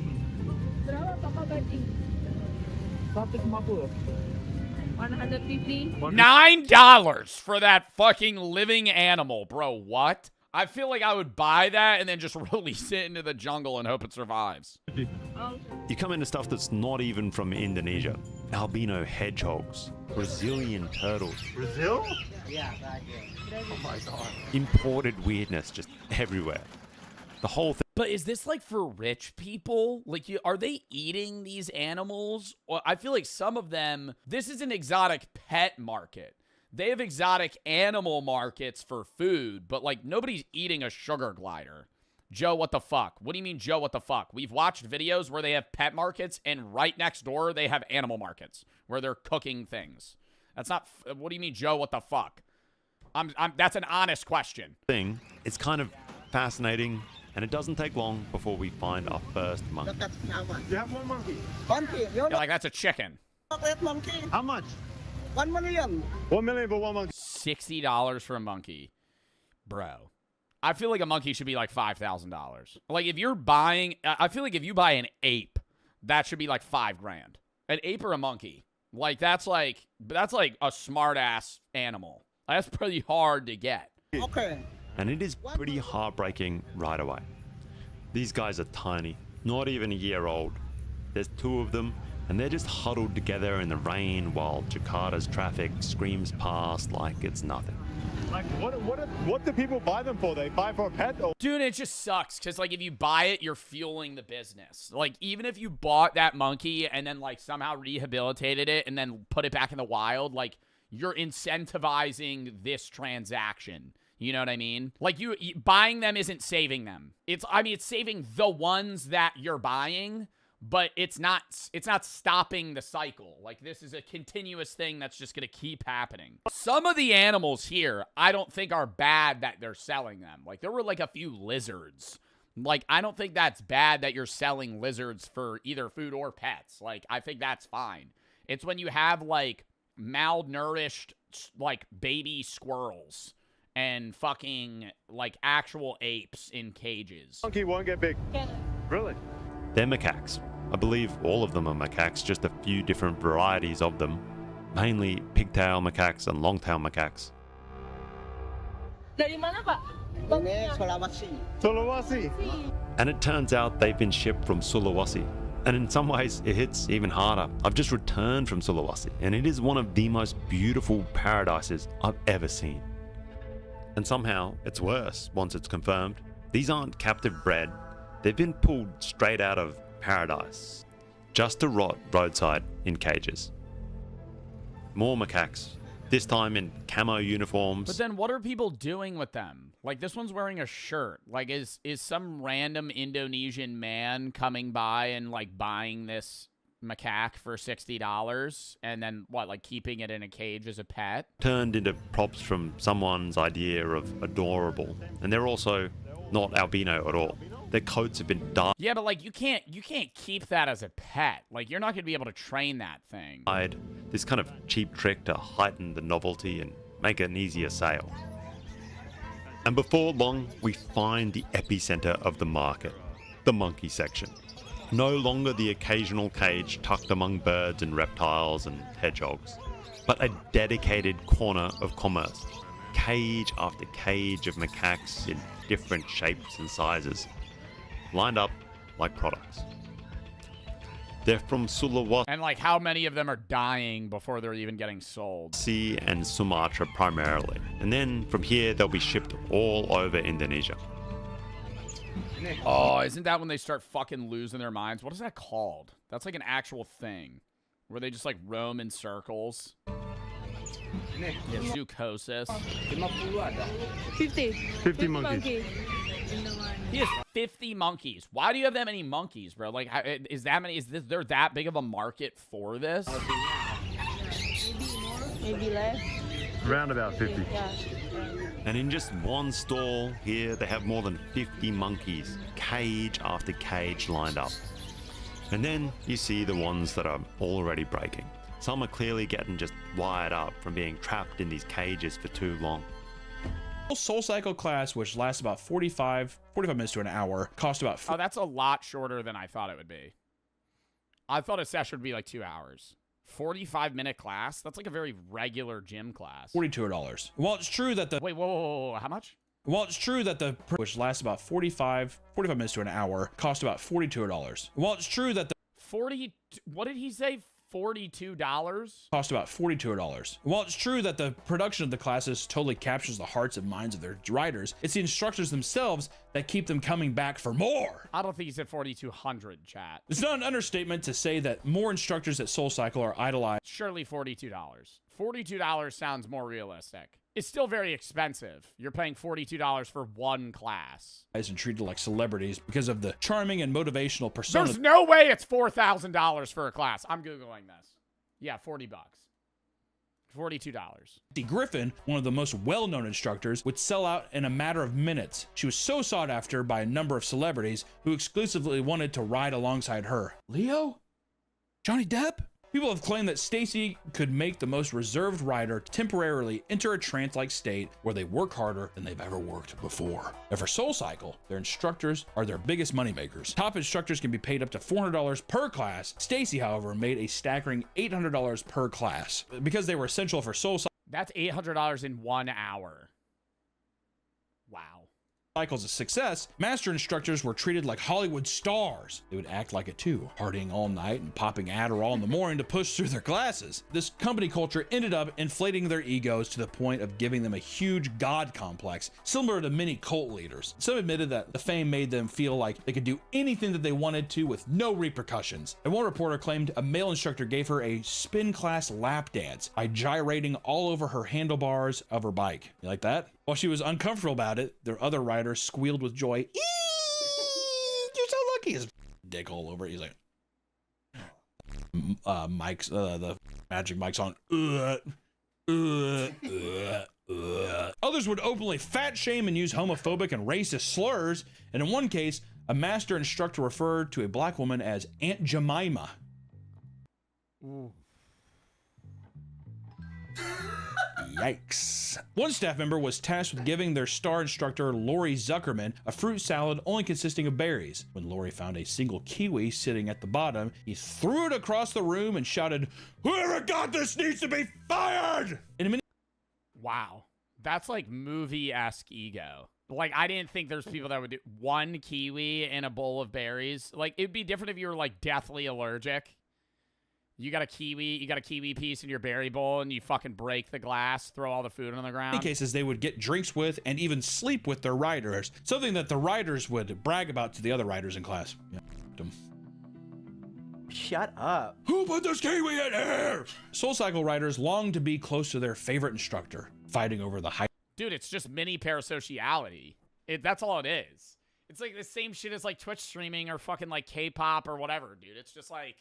L: $150.
B: $9 for that fucking living animal, bro. What? I feel like I would buy that and then just release it into the jungle and hope it survives.
M: You come into stuff that's not even from Indonesia. Albino hedgehogs, Brazilian turtles. Brazil?
T: Yeah,
M: oh my god. Imported weirdness just everywhere. The whole thing.
B: But is this like for rich people? Like, are they eating these animals? Well, I feel like some of them, this is an exotic pet market. They have exotic animal markets for food, but like nobody's eating a sugar glider. Joe, what the fuck? What do you mean, Joe, what the fuck? We've watched videos where they have pet markets and right next door they have animal markets where they're cooking things. That's not, what do you mean, Joe, what the fuck? That's an honest question.
M: It's kind of fascinating, and it doesn't take long before we find our first monkey.
T: You have one monkey.
B: You're like, that's a chicken.
T: Monkey.
M: How much?
T: 1 million.
M: 1 million for one monkey.
B: $60 for a monkey. Bro. I feel like a monkey should be like $5,000. Like if you're buying, I feel like if you buy an ape, that should be like $5,000. An ape or a monkey. Like that's like a smart ass animal. That's pretty hard to get.
T: Okay.
M: And it is pretty heartbreaking right away. These guys are tiny, not even a year old. There's 2 of them, and they're just huddled together in the rain while Jakarta's traffic screams past like it's nothing. Like, what do people buy them for? They buy for a pet? Or
B: dude, it just sucks because like if you buy it, you're fueling the business. Like even if you bought that monkey and then like somehow rehabilitated it and then put it back in the wild, like you're incentivizing this transaction. You know what I mean? Like you buying them isn't saving them. It's saving the ones that you're buying, but it's not stopping the cycle. Like this is a continuous thing that's just going to keep happening. Some of the animals here, I don't think are bad that they're selling them. Like there were like a few lizards. Like I don't think that's bad that you're selling lizards for either food or pets. Like I think that's fine. It's when you have like malnourished like baby squirrels and fucking like actual apes in cages.
M: Monkey won't get big. Really? They're macaques. I believe all of them are macaques, just a few different varieties of them. mainly pigtail macaques and longtail macaques.
L: Dari mana, Pak?
M: Sulawesi. And it turns out they've been shipped from Sulawesi. And in some ways, it hits even harder. I've just returned from Sulawesi, and it is one of the most beautiful paradises I've ever seen. And somehow, it's worse once it's confirmed. These aren't captive bred. They've been pulled straight out of paradise, just to rot roadside in cages. More macaques, this time in camo uniforms.
B: But then what are people doing with them? Like, this one's wearing a shirt. Like, is some random Indonesian man coming by and, like, buying this macaque for $60 and then, what, like, keeping it in a cage as a pet?
M: Turned into props from someone's idea of adorable. And they're also not albino at all. Their coats have been dyed.
B: Yeah, but, like, you can't keep that as a pet. Like, you're not going to be able to train that thing.
M: This kind of cheap trick to heighten the novelty and make it an easier sale. And before long, we find the epicenter of the market, the monkey section. No longer the occasional cage tucked among birds and reptiles and hedgehogs, but a dedicated corner of commerce. Cage after cage of macaques in different shapes and sizes, lined up like products. They're from Sulawesi
B: And, like, how many of them are dying before they're even getting sold?
M: and Sumatra primarily. And then from here, they'll be shipped all over Indonesia.
B: Oh, isn't that when they start fucking losing their minds? What is that called? That's like an actual thing. Where they just, like, roam in circles. Zoocosis.
L: 50
M: monkeys.
B: He has 50 monkeys. Why do you have that many monkeys, bro? Like, is there that big of a market for this?
L: Maybe less.
M: Around about 50.
L: Yeah.
M: And in just one stall here, they have more than 50 monkeys, cage after cage lined up. And then you see the ones that are already breaking. Some are clearly getting just wired up from being trapped in these cages for too long.
E: Soul Cycle class, which lasts about 45 minutes to an hour, cost about...
B: Oh, that's a lot shorter than I thought it would be. I thought a session would be like 2 hours. 45-minute class? That's like a very regular gym class.
E: $42. While it's true that the...
B: Wait, whoa, how much?
E: While it's true that the... which lasts about 45 minutes to an hour, cost about $42. While it's true that the...
B: 40... What did he say? $42?
E: Cost about $42. While it's true that the production of the classes totally captures the hearts and minds of their riders, it's the instructors themselves that keep them coming back for more.
B: I don't think he said 4,200, chat.
E: It's not an understatement to say that more instructors at Soul Cycle are idolized.
B: Surely $42. $42 sounds more realistic. It's still very expensive. You're paying $42 for one class.
E: And treated like celebrities because of the charming and motivational persona.
B: There's no way it's $4,000 for a class. I'm Googling this. Yeah, $40. $42.
E: Griffin, one of the most well-known instructors, would sell out in a matter of minutes. She was so sought after by a number of celebrities who exclusively wanted to ride alongside her. Leo? Johnny Depp? People have claimed that Stacy could make the most reserved rider temporarily enter a trance-like state where they work harder than they've ever worked before. And for Soul Cycle, their instructors are their biggest moneymakers. Top instructors can be paid up to $400 per class. Stacy, however, made a staggering $800 per class because they were essential for Soul Cycle.
B: That's $800 in 1 hour. Wow.
E: Cycle's a success, master instructors were treated like Hollywood stars. They would act like it too, partying all night and popping Adderall in the morning to push through their classes. This company culture ended up inflating their egos to the point of giving them a huge god complex, similar to many cult leaders. Some admitted that the fame made them feel like they could do anything that they wanted to with no repercussions. And one reporter claimed a male instructor gave her a spin class lap dance by gyrating all over her handlebars of her bike. You like that? While she was uncomfortable about it, their other riders squealed with joy. Eee, you're so lucky. His dick all over it. He's like, Mike's, the magic mic's on. Others would openly fat shame and use homophobic and racist slurs. And in one case, a master instructor referred to a black woman as Aunt Jemima.
B: Ooh.
E: Yikes. One staff member was tasked with giving their star instructor, Lori Zuckerman, a fruit salad only consisting of berries. When Lori found a single kiwi sitting at the bottom, he threw it across the room and shouted, "Whoever got this needs to be fired!" In a minute.
B: Wow. That's like movie-esque ego. Like, I didn't think there's people that would do one kiwi in a bowl of berries. Like, it'd be different if you were, like, deathly allergic. You got a kiwi piece in your berry bowl, and you fucking break the glass, throw all the food on the ground.
E: In many cases, they would get drinks with and even sleep with their riders, something that the riders would brag about to the other riders in class. Yeah.
F: Shut up.
E: Who put this kiwi in here? SoulCycle riders long to be close to their favorite instructor, fighting over the height.
B: Dude, it's just mini parasociality. That's all it is. It's like the same shit as like Twitch streaming or fucking like K-pop or whatever, dude. It's just like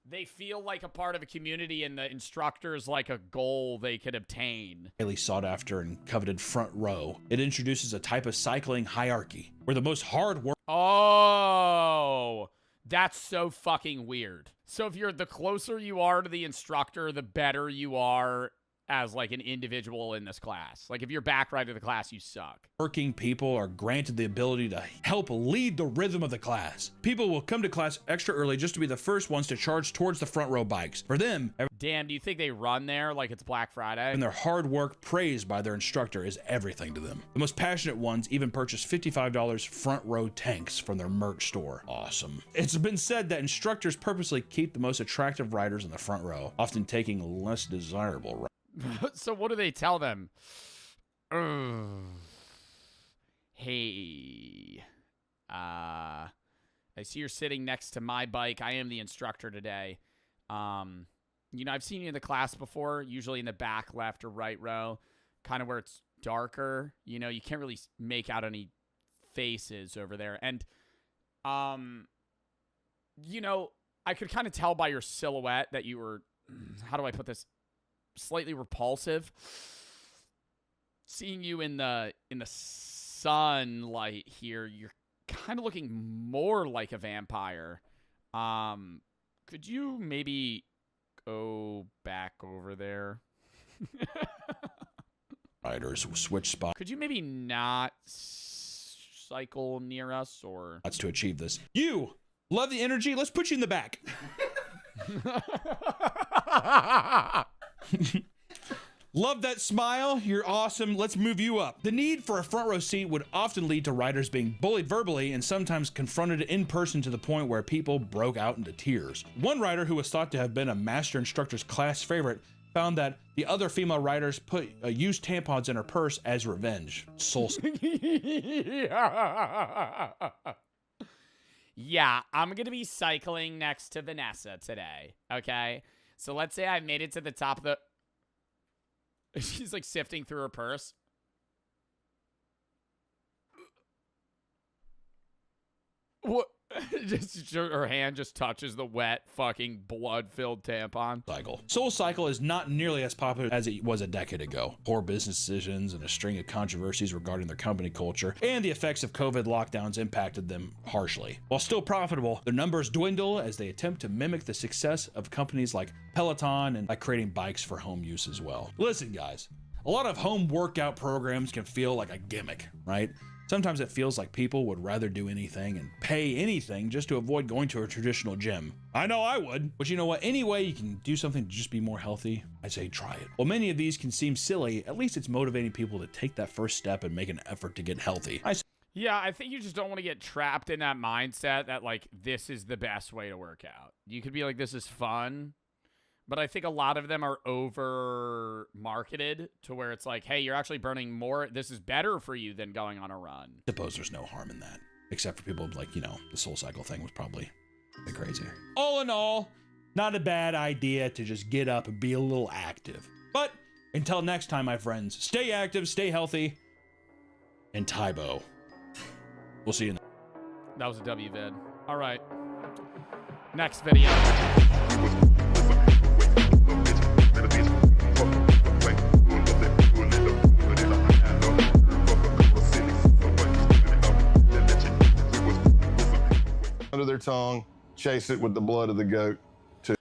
B: they feel like a part of a community and the instructor's like a goal they could obtain.
E: Highly sought after and coveted front row. It introduces a type of cycling hierarchy where the most hard work.
B: Oh, that's so fucking weird. So if you're the closer you are to the instructor, the better you are as like an individual in this class. Like if you're back right to the class, you suck.
E: Working people are granted the ability to help lead the rhythm of the class. People will come to class extra early just to be the first ones to charge towards the front row bikes. For them,
B: damn, do you think they run there like it's Black Friday?
E: And their hard work praised by their instructor is everything to them. The most passionate ones even purchase $55 front row tanks from their merch store. Awesome. It's been said that instructors purposely keep the most attractive riders in the front row, often taking less desirable riders.
B: So what do they tell them? Hey, I see you're sitting next to my bike. I am the instructor today. You know, I've seen you in the class before, usually in the back left or right row, kind of where it's darker. You know, you can't really make out any faces over there. And, you know, I could kind of tell by your silhouette that you were, how do I put this? Slightly repulsive. Seeing you in the sunlight here, you're kind of looking more like a vampire. Could you maybe go back over there?
E: Riders switch spots.
B: Could you maybe not cycle near us, or
E: that's to achieve this? You love the energy. Let's put you in the back. Love that smile. You're awesome. Let's move you up. The need for a front row seat would often lead to riders being bullied verbally and sometimes confronted in person to the point where people broke out into tears. One rider who was thought to have been a master instructor's class favorite found that the other female riders put used tampons in her purse as revenge.
B: Yeah, I'm gonna be cycling next to Vanessa today, okay? So let's say I've made it to the top of the... She's like sifting through her purse. What? Just her hand just touches the wet, fucking blood-filled tampon.
E: SoulCycle is not nearly as popular as it was a decade ago. Poor business decisions and a string of controversies regarding their company culture and the effects of COVID lockdowns impacted them harshly. While still profitable, their numbers dwindle as they attempt to mimic the success of companies like Peloton and by creating bikes for home use as well. Listen, guys, a lot of home workout programs can feel like a gimmick, right? Sometimes it feels like people would rather do anything and pay anything just to avoid going to a traditional gym. I know I would. But you know what? Any way you can do something to just be more healthy, I say try it. While many of these can seem silly, at least it's motivating people to take that first step and make an effort to get healthy.
B: Yeah, I think you just don't want to get trapped in that mindset that, like, this is the best way to work out. You could be like, this is fun. But I think a lot of them are over marketed to where it's like, hey, you're actually burning more. This is better for you than going on a run.
E: I suppose there's no harm in that, except for people like, you know, the SoulCycle thing was probably a bit crazy. All in all, not a bad idea to just get up and be a little active. But until next time, my friends, stay active, stay healthy, and Tybo. We'll see you.
B: That was a W-vid. All right. Next video.
G: Under their tongue, chase it with the blood of the goat.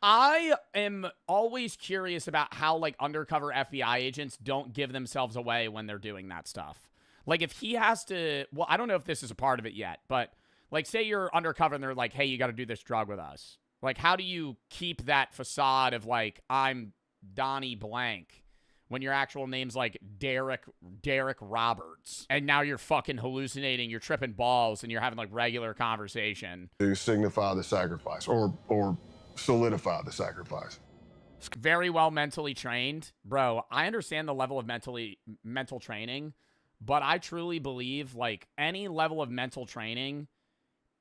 B: I am always curious about how, like, undercover FBI agents don't give themselves away when they're doing that stuff. Like, if he has to, well, I don't know if this is a part of it yet, but, like, say you're undercover and they're like, hey, you got to do this drug with us. Like, how do you keep that facade of, like, I'm Donnie Blank when your actual name's, like, Derek Roberts, and now you're fucking hallucinating, you're tripping balls, and you're having, like, regular conversation.
F: To signify the sacrifice or solidify the sacrifice.
B: Very well mentally trained. Bro, I understand the level of mental training, but I truly believe, like, any level of mental training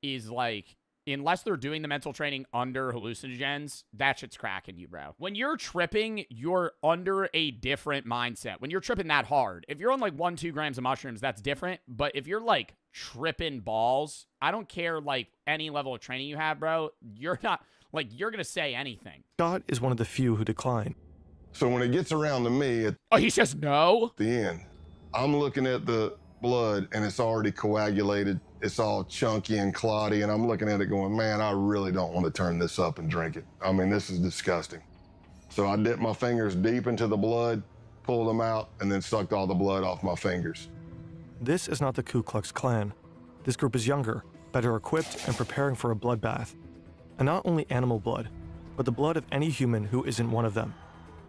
B: is, like, unless they're doing the mental training under hallucinogens, that shit's cracking you, bro. When you're tripping, you're under a different mindset. When you're tripping that hard, if you're on, like, 1-2 grams of mushrooms, that's different. But if you're, like, tripping balls, I don't care, like, any level of training you have, bro. You're not, like, you're going to say anything.
G: Scott is one of the few who decline.
F: So when it gets around to me,
B: he says no?
F: At the end, I'm looking at the blood and it's already coagulated. It's all chunky and clotty, and I'm looking at it going, man, I really don't want to turn this up and drink it. I mean, this is disgusting. So I dipped my fingers deep into the blood, pulled them out, and then sucked all the blood off my fingers.
G: This is not the Ku Klux Klan. This group is younger, better equipped, and preparing for a bloodbath. And not only animal blood, but the blood of any human who isn't one of them.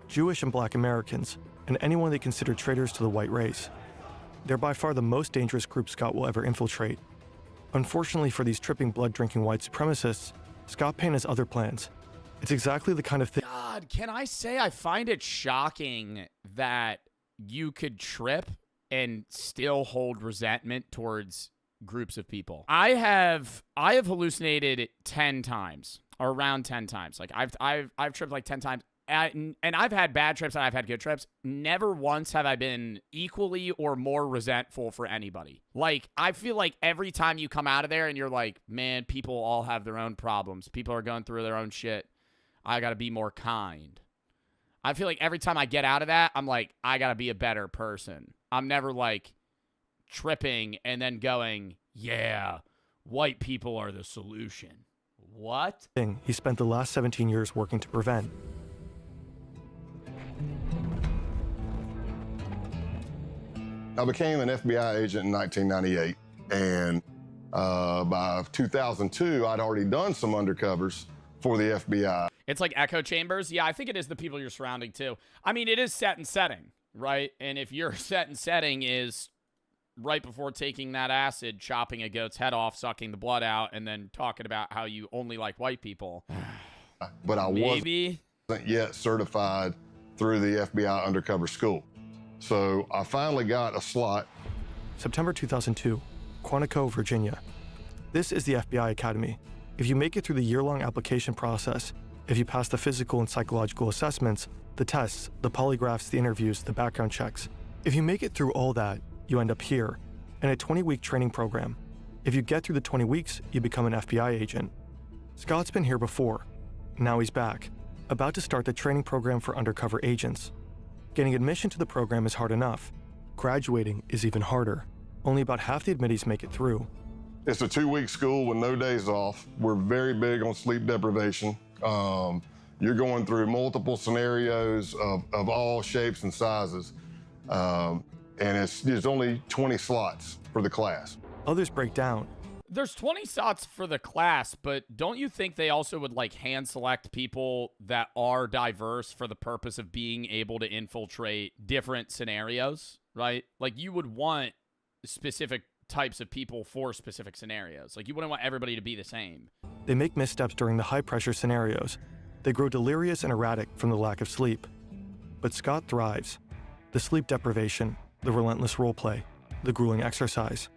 G: Jewish and Black Americans, and anyone they consider traitors to the white race. They're by far the most dangerous group Scott will ever infiltrate. Unfortunately for these tripping blood-drinking white supremacists, Scott Payne has other plans. It's exactly the kind of thing—
B: God, can I say I find it shocking that you could trip and still hold resentment towards groups of people. I have hallucinated 10 times, or around 10 times. Like I've tripped like 10 times. And I've had bad trips and I've had good trips. Never once have I been equally or more resentful for anybody. Like, I feel like every time you come out of there and you're like, man, people all have their own problems. People are going through their own shit. I got to be more kind. I feel like every time I get out of that, I'm like, I got to be a better person. I'm never like tripping and then going, yeah, white people are the solution. What?
G: He spent the last 17 years working to prevent.
F: I became an FBI agent in 1998, and by 2002, I'd already done some undercovers for the FBI.
B: It's like echo chambers. Yeah, I think it is the people you're surrounding, too. I mean, it is set and setting, right? And if your set and setting is right before taking that acid, chopping a goat's head off, sucking the blood out, and then talking about how you only like white people.
F: But I wasn't yet certified through the FBI undercover school. So I finally got a slot.
G: September 2002, Quantico, Virginia. This is the FBI Academy. If you make it through the year-long application process, if you pass the physical and psychological assessments, the tests, the polygraphs, the interviews, the background checks, if you make it through all that, you end up here, in a 20-week training program. If you get through the 20 weeks, you become an FBI agent. Scott's been here before. Now he's back, about to start the training program for undercover agents. Getting admission to the program is hard enough. Graduating is even harder. Only about half the admittees make it through.
F: It's a 2-week school with no days off. We're very big on sleep deprivation. You're going through multiple scenarios of all shapes and sizes. And there's only 20 slots for the class.
G: Others break down.
B: There's 20 slots for the class, but don't you think they also would like hand select people that are diverse for the purpose of being able to infiltrate different scenarios, right? Like you would want specific types of people for specific scenarios. Like you wouldn't want everybody to be the same.
G: They make missteps during the high-pressure scenarios. They grow delirious and erratic from the lack of sleep. But Scott thrives. The sleep deprivation, the relentless roleplay, the grueling exercise.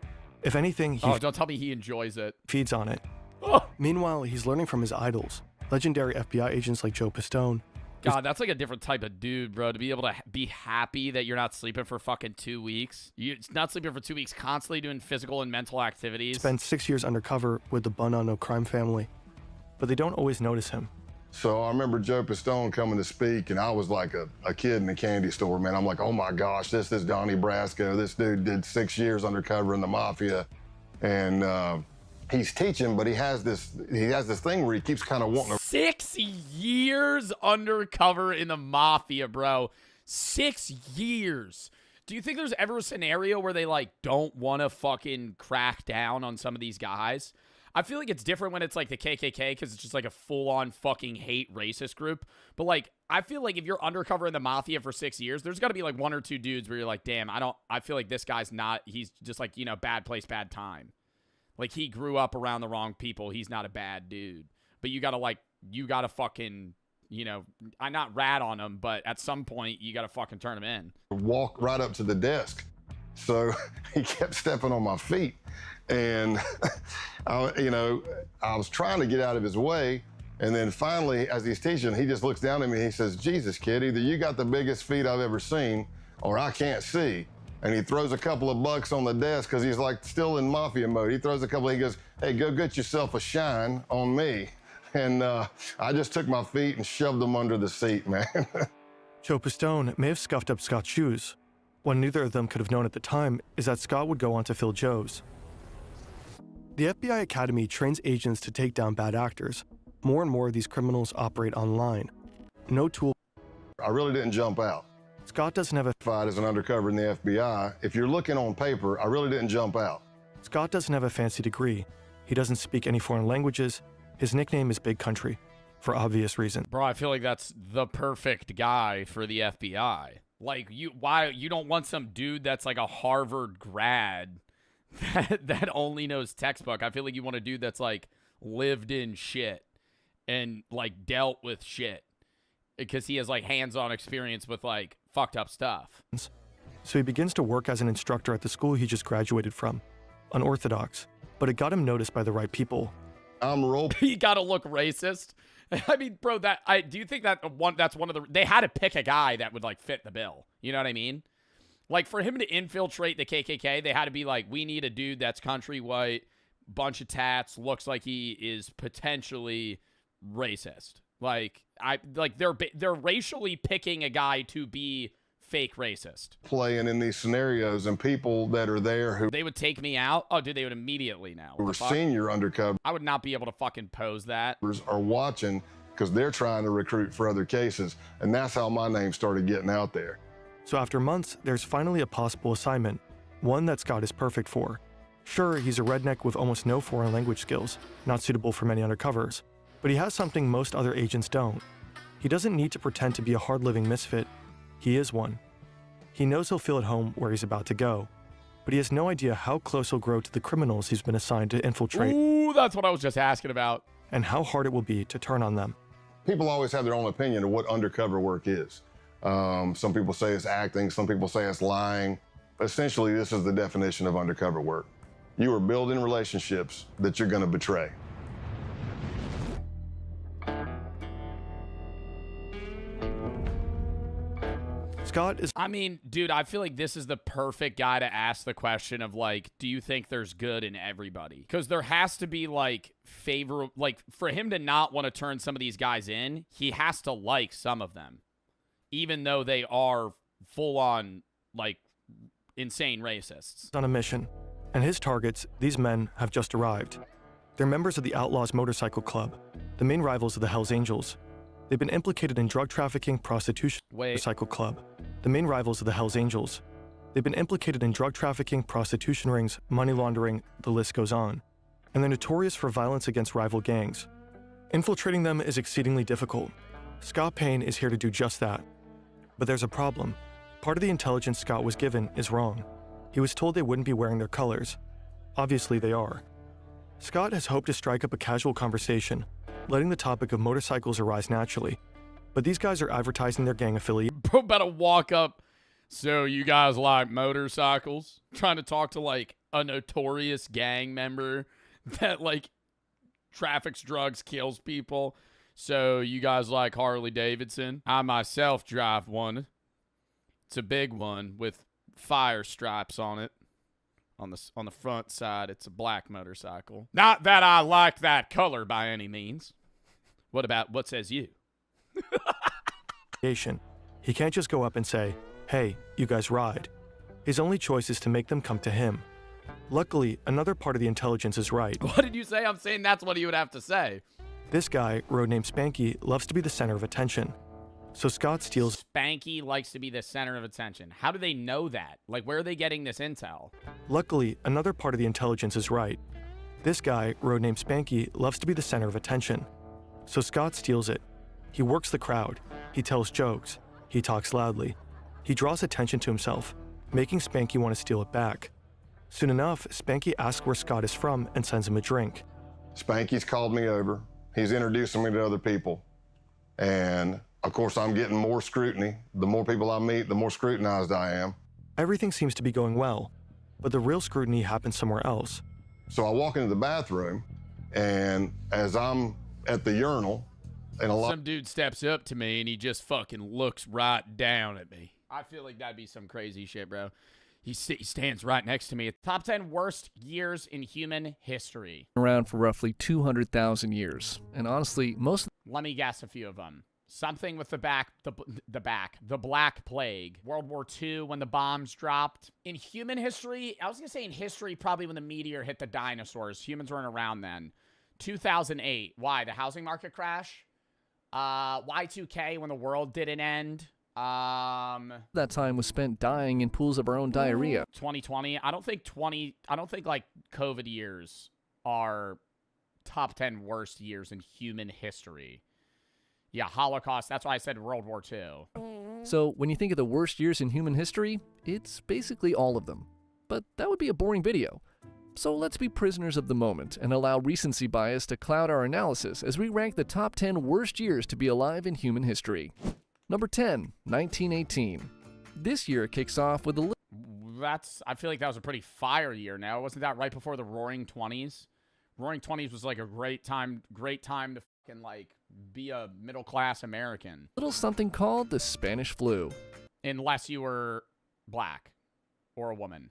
G: If anything, he
B: don't tell me he enjoys it.
G: Feeds on it.
B: Oh.
G: Meanwhile, he's learning from his idols, legendary FBI agents like Joe Pistone.
B: God, that's like a different type of dude, bro. To be able to be happy that you're not sleeping for fucking 2 weeks. You're not sleeping for 2 weeks, constantly doing physical and mental activities.
G: Spent 6 years undercover with the Bun on No Crime family. But they don't always notice him.
F: So I remember Joe Pistone coming to speak, and I was like a kid in a candy store, man. I'm like, oh my gosh, this is Donnie Brasco. This dude did 6 years undercover in the mafia. And he's teaching, but he has this thing where he keeps kind of wanting to.
B: 6 years undercover in the mafia, bro. 6 years. Do you think there's ever a scenario where they, like, don't want to fucking crack down on some of these guys? I feel like it's different when it's, like, the KKK because it's just, like, a full-on fucking hate racist group. But, like, I feel like if you're undercover in the mafia for 6 years, there's got to be, like, 1 or 2 dudes where you're like, damn, I feel like this guy's not, he's just, like, you know, bad place, bad time. Like, he grew up around the wrong people. He's not a bad dude. But you got to, like, fucking, you know, I not rat on him, but at some point, you got to fucking turn him in.
F: Walk right up to the desk. So he kept stepping on my feet. And, I was trying to get out of his way. And then finally, as he's teaching, he just looks down at me and he says, Jesus, kid, either you got the biggest feet I've ever seen or I can't see. And he throws a couple of bucks on the desk because he's like still in mafia mode. He throws a couple, he goes, hey, go get yourself a shine on me. And I just took my feet and shoved them under the seat, man.
G: Joe Pistone may have scuffed up Scott's shoes. What neither of them could have known at the time is that Scott would go on to fill Joe's. The FBI Academy trains agents to take down bad actors. More and more of these criminals operate online. No tool.
F: I really didn't jump out.
G: Scott doesn't have a
F: fight as an undercover in the FBI. If you're looking on paper, I really didn't jump out.
G: Scott doesn't have a fancy degree. He doesn't speak any foreign languages. His nickname is Big Country, for obvious reasons.
B: Bro, I feel like that's the perfect guy for the FBI. Like, you don't want some dude that's like a Harvard grad that only knows textbook. I feel like you want a dude that's like lived in shit and like dealt with shit because he has like hands-on experience with like fucked up stuff.
G: So he begins to work as an instructor at the school he just graduated from. Unorthodox, but it got him noticed by the right people.
B: He gotta look racist. I mean, bro, do you think that's one of the, they had to pick a guy that would like fit the bill. You know what I mean? Like for him to infiltrate the KKK, they had to be like, we need a dude that's country white, bunch of tats, looks like he is potentially racist. Like they're racially picking a guy to be fake racist.
F: Playing in these scenarios and people that are there who
B: they would take me out. Oh, dude, they would immediately now.
F: Who were senior undercover.
B: I would not be able to fucking pose that.
F: Are watching because they're trying to recruit for other cases. And that's how my name started getting out there.
G: So after months, there's finally a possible assignment, one that Scott is perfect for. Sure, he's a redneck with almost no foreign language skills, not suitable for many undercovers, but he has something most other agents don't. He doesn't need to pretend to be a hard-living misfit. He is one. He knows he'll feel at home where he's about to go, but he has no idea how close he'll grow to the criminals he's been assigned to infiltrate.
B: Ooh, that's what I was just asking about.
G: And how hard it will be to turn on them.
F: People always have their own opinion of what undercover work is. Some people say it's acting, some people say it's lying. Essentially, this is the definition of undercover work. You are building relationships that you're going to betray.
G: Scott is...
B: I mean, dude, I feel like this is the perfect guy to ask the question of, like, do you think there's good in everybody? Because there has to be, like, for him to not want to turn some of these guys in, he has to like some of them. Even though they are full-on, like, insane racists.
G: On a mission, and his targets, these men, have just arrived. They're members of the Outlaws Motorcycle Club, the main rivals of the Hells Angels. They've been implicated in drug trafficking, prostitution, Motorcycle Club, the main rivals of the Hells Angels. They've been implicated in drug trafficking, prostitution rings, money laundering, the list goes on. And they're notorious for violence against rival gangs. Infiltrating them is exceedingly difficult. Scott Payne is here to do just that. But there's a problem. Part of the intelligence Scott was given is wrong. He was told they wouldn't be wearing their colors. Obviously they are. Scott has hoped to strike up a casual conversation, letting the topic of motorcycles arise naturally. But these guys are advertising their gang affiliate.
B: Bro, about to walk up. So you guys like motorcycles? Trying to talk to like a notorious gang member that like traffics drugs, kills people. So you guys like Harley Davidson? I myself drive one. It's a big one with fire stripes on it. On the front side, it's a black motorcycle. Not that I like that color by any means. What says you?
G: He can't just go up and say, hey, you guys ride. His only choice is to make them come to him. Luckily, another part of the intelligence is right.
B: What did you say? I'm saying that's what he would have to say.
G: This guy, road named Spanky, loves to be the center of attention. So Scott steals...
B: Spanky likes to be the center of attention. How do they know that? Like, where are they getting this intel?
G: Luckily, another part of the intelligence is right. This guy, road named Spanky, loves to be the center of attention. So Scott steals it. He works the crowd. He tells jokes. He talks loudly. He draws attention to himself, making Spanky want to steal it back. Soon enough, Spanky asks where Scott is from and sends him a drink.
F: Spanky's called me over. He's introducing me to other people. And, of course, I'm getting more scrutiny. The more people I meet, the more scrutinized I am.
G: Everything seems to be going well, but the real scrutiny happens somewhere else.
F: So I walk into the bathroom, and as I'm at the urinal, and
B: some dude steps up to me, and he just fucking looks right down at me. I feel like that'd be some crazy shit, bro. He stands right next to me. Top 10 worst years in human history.
I: Around for roughly 200,000 years. And honestly, most...
B: Let me guess a few of them. Something with the Black Plague. World War II when the bombs dropped. In human history, I was going to say in history, probably when the meteor hit the dinosaurs. Humans weren't around then. 2008. Why? The housing market crash? Y2K when the world didn't end.
I: That time was spent dying in pools of our own diarrhea.
B: 2020. I don't think like COVID years are top 10 worst years in human history. Yeah, Holocaust. That's why I said World War II.
I: So when you think of the worst years in human history, it's basically all of them. But that would be a boring video. So let's be prisoners of the moment and allow recency bias to cloud our analysis as we rank the top 10 worst years to be alive in human history. Number 10, 1918. This year kicks off with a
B: I feel like that was a pretty fire year now. Wasn't that right before the Roaring 20s? Roaring 20s was like a great time to fucking like be a middle-class American.
I: Little something called the Spanish flu.
B: Unless you were black or a woman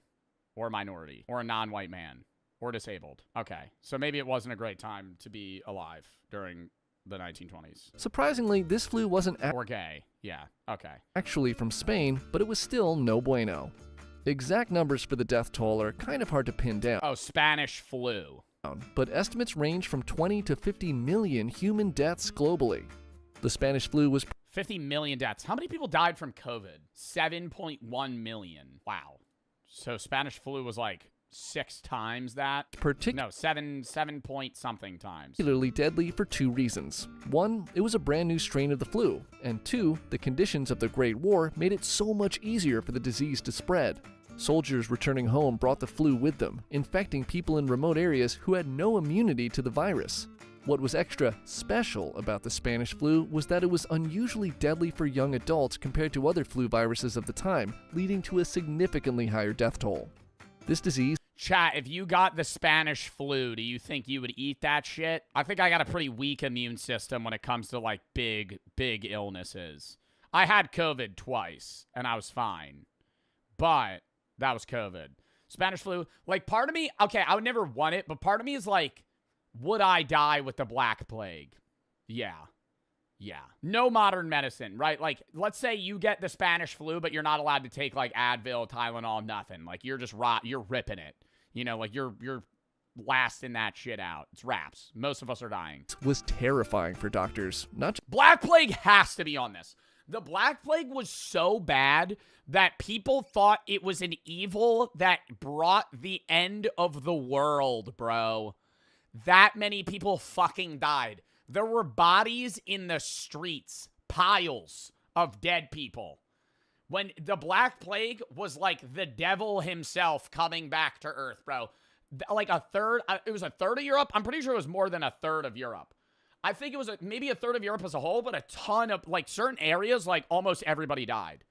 B: or a minority or a non-white man or disabled. Okay, so maybe it wasn't a great time to be alive during the 1920s.
I: Surprisingly, this flu wasn't
B: or gay. Yeah, okay.
I: Actually from Spain, but it was still no bueno. Exact numbers for the death toll are kind of hard to pin down.
B: Oh, Spanish flu.
I: But estimates range from 20 to 50 million human deaths globally. The Spanish flu was
B: 50 million deaths. How many people died from COVID? 7.1 million. Wow. So Spanish flu was like 6 times that? No, 7 point something times.
I: Particularly deadly for 2 reasons. 1, it was a brand new strain of the flu, and 2, the conditions of the Great War made it so much easier for the disease to spread. Soldiers returning home brought the flu with them, infecting people in remote areas who had no immunity to the virus. What was extra special about the Spanish flu was that it was unusually deadly for young adults compared to other flu viruses of the time, leading to a significantly higher death toll. This disease...
B: Chat, if you got the Spanish flu, do you think you would eat that shit? I think I got a pretty weak immune system when it comes to, like, big illnesses. I had COVID twice, and I was fine. But that was COVID. Spanish flu, like, part of me... Okay, I would never want it, but part of me is like, would I die with the Black Plague? Yeah. Yeah. No modern medicine, right? Like, let's say you get the Spanish flu, but you're not allowed to take, like, Advil, Tylenol, nothing. Like, you're just you're ripping it. You know, like, you're lasting that shit out. It's wraps. Most of us are dying.
I: It was terrifying for doctors.
B: Black Plague has to be on this. The Black Plague was so bad that people thought it was an evil that brought the end of the world, bro. That many people fucking died. There were bodies in the streets, piles of dead people. When the Black Plague was like the devil himself coming back to Earth, bro. Like a third, it was a third of Europe. I'm pretty sure it was more than a third of Europe. I think it was maybe a third of Europe as a whole, but a ton of, like, certain areas, like, almost everybody died.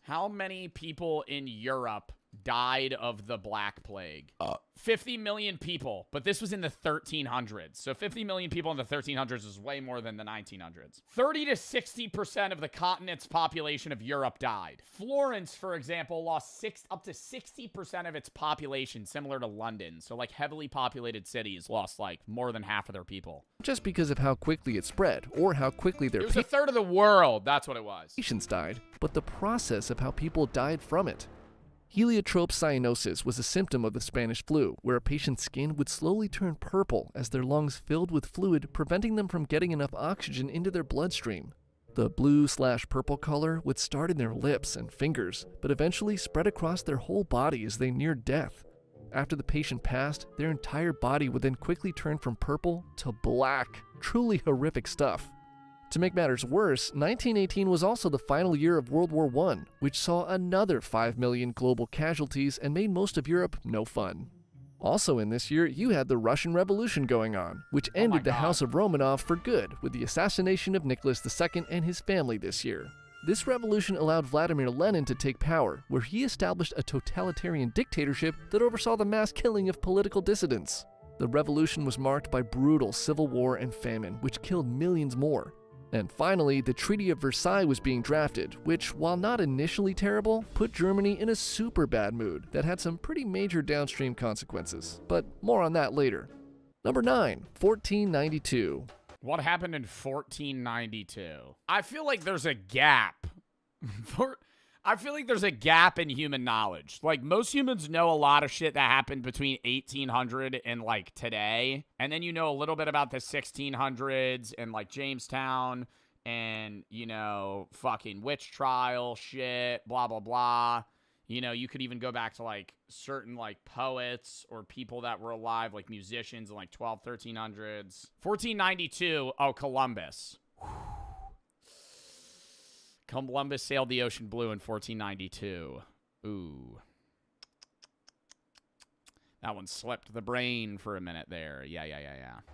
B: How many people in Europe died of the Black Plague? 50 million people, but this was in the 1300s. So 50 million people in the 1300s is way more than the 1900s. 30 to 60% of the continent's population of Europe died. Florence, for example, lost up to 60% of its population, similar to London. So, like, heavily populated cities lost, like, more than half of their people.
I: Just because of how quickly it spread, or how quickly their
B: It was a third of the world. That's what it was.
I: Patients died, but the process of how people died from it. Heliotrope cyanosis was a symptom of the Spanish flu, where a patient's skin would slowly turn purple as their lungs filled with fluid, preventing them from getting enough oxygen into their bloodstream. The blue/purple color would start in their lips and fingers, but eventually spread across their whole body as they neared death. After the patient passed, their entire body would then quickly turn from purple to black. Truly horrific stuff. To make matters worse, 1918 was also the final year of World War I, which saw another 5 million global casualties and made most of Europe no fun. Also in this year, you had the Russian Revolution going on, which ended the House of Romanov for good with the assassination of Nicholas II and his family this year. This revolution allowed Vladimir Lenin to take power, where he established a totalitarian dictatorship that oversaw the mass killing of political dissidents. The revolution was marked by brutal civil war and famine, which killed millions more. And finally, the Treaty of Versailles was being drafted, which, while not initially terrible, put Germany in a super bad mood that had some pretty major downstream consequences. But more on that later. Number 9, 1492.
B: What happened in 1492? I feel like there's a gap. I feel like there's a gap in human knowledge. Like, most humans know a lot of shit that happened between 1800 and, like, today. And then you know a little bit about the 1600s and, like, Jamestown and, you know, fucking witch trial shit, blah, blah, blah. You know, you could even go back to, like, certain, like, poets or people that were alive, like musicians in, like, 1300s. 1492, oh, Columbus. Columbus sailed the ocean blue in 1492. Ooh. That one slipped the brain for a minute there. Yeah.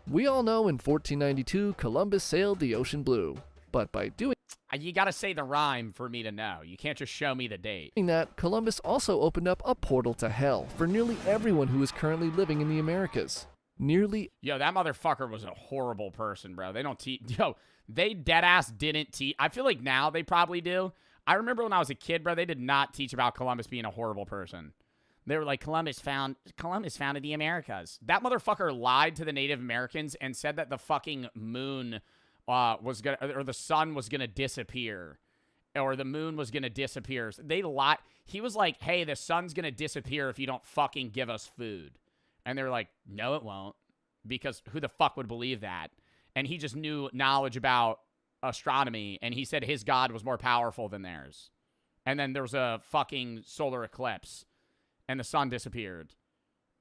I: We all know in 1492, Columbus sailed the ocean blue. But by doing
B: you gotta say the rhyme for me to know. You can't just show me the date.
I: that, Columbus also opened up a portal to hell for nearly everyone who is currently living in the Americas.
B: Yo, that motherfucker was a horrible person, bro. They don't teach. Yo, they deadass didn't teach. I feel like now they probably do. I remember when I was a kid, bro, they did not teach about Columbus being a horrible person. They were like, Columbus founded the Americas. That motherfucker lied to the Native Americans and said that the fucking moon was gonna, or the sun was gonna disappear, or the moon was gonna disappear. They lied. He was like, hey, the sun's gonna disappear if you don't fucking give us food. And they were like, no, it won't. Because who the fuck would believe that? And he just knew knowledge about astronomy, and he said his god was more powerful than theirs. And then there was a fucking solar eclipse, and the sun disappeared.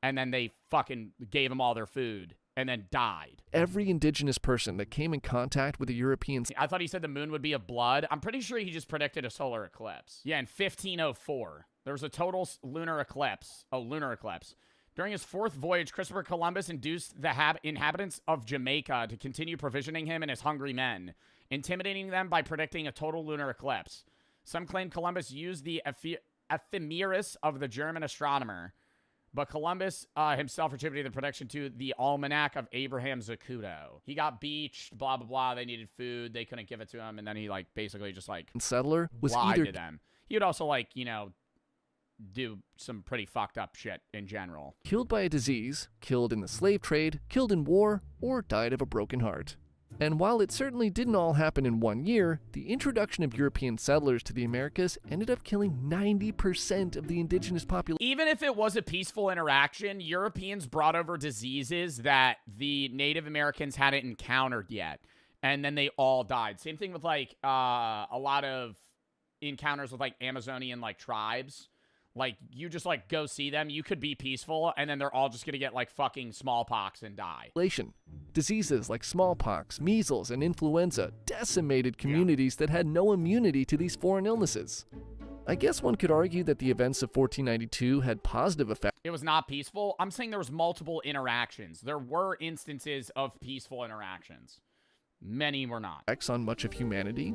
B: And then they fucking gave them all their food, and then died.
I: Every indigenous person that came in contact with the Europeans...
B: I thought he said the moon would be of blood. I'm pretty sure he just predicted a solar eclipse. Yeah, in 1504, there was a total lunar eclipse. Oh, lunar eclipse. During his fourth voyage, Christopher Columbus induced the inhabitants of Jamaica to continue provisioning him and his hungry men, intimidating them by predicting a total lunar eclipse. Some claim Columbus used the ephemeris of the German astronomer, but Columbus himself attributed the prediction to the Almanac of Abraham Zacuto. He got beached, blah, blah, blah. They needed food. They couldn't give it to him, and then he, like, basically just, like,
I: settler was
B: lied
I: either
B: to them. He would also, like, you know, do some pretty fucked up shit in general.
I: Killed by a disease, killed in the slave trade, killed in war, or died of a broken heart. And while it certainly didn't all happen in one year, the introduction of European settlers to the Americas ended up killing 90% of the indigenous population.
B: Even if it was a peaceful interaction, Europeans brought over diseases that the Native Americans hadn't encountered yet. And then they all died. Same thing with, like, a lot of encounters with, like, Amazonian, like, tribes. Like, you just, like, go see them. You could be peaceful, and then they're all just going to get, like, fucking smallpox and die.
I: Diseases like smallpox, measles, and influenza decimated communities that had no immunity to these foreign illnesses. I guess one could argue that the events of 1492 had positive effects.
B: It was not peaceful. I'm saying there was multiple interactions. There were instances of peaceful interactions. Many were not.
I: On much of humanity.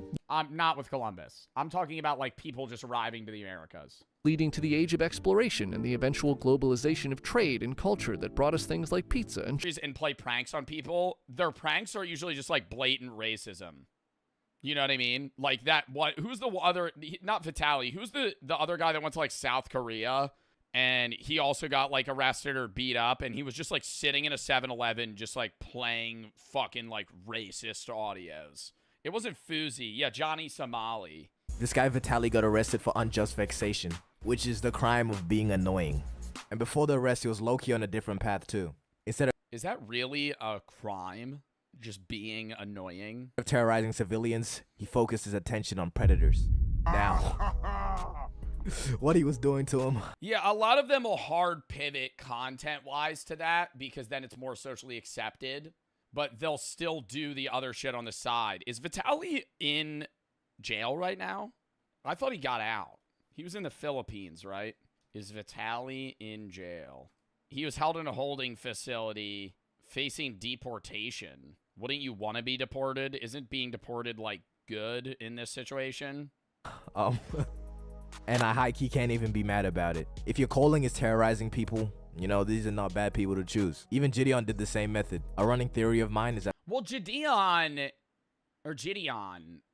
B: Not with Columbus. I'm talking about, like, people just arriving to the Americas.
I: Leading to the age of exploration and the eventual globalization of trade and culture that brought us things like pizza and
B: play pranks on people. Their pranks are usually just, like, blatant racism. You know what I mean? Like, that, who's the other, not Vitaly, who's the other guy that went to, like, South Korea, and he also got, like, arrested or beat up, and he was just, like, sitting in a 7-Eleven just, like, playing fucking, like, racist audios. It wasn't Fuzi. Yeah, Johnny Somali.
J: This guy Vitaly got arrested for unjust vexation. which is the crime of being annoying. And before the arrest, he was low-key on a different path too. Instead
B: Is that really a crime? Just being annoying?
J: of terrorizing civilians, he focused his attention on predators. Now, what he was doing to him.
B: Yeah, a lot of them will hard pivot content-wise to that because then it's more socially accepted, but they'll still do the other shit on the side. Is Vitaly in jail right now? I thought he got out. He was in the Philippines, right? Is Vitaly in jail? He was held in a holding facility facing deportation. Wouldn't you want to be deported? Isn't being deported, like, good in this situation?
J: And I high-key can't even be mad about it. If your calling is terrorizing people, you know, these are not bad people to choose. Even Gideon did the same method. A running theory of mine is that...
B: Well, Gideon,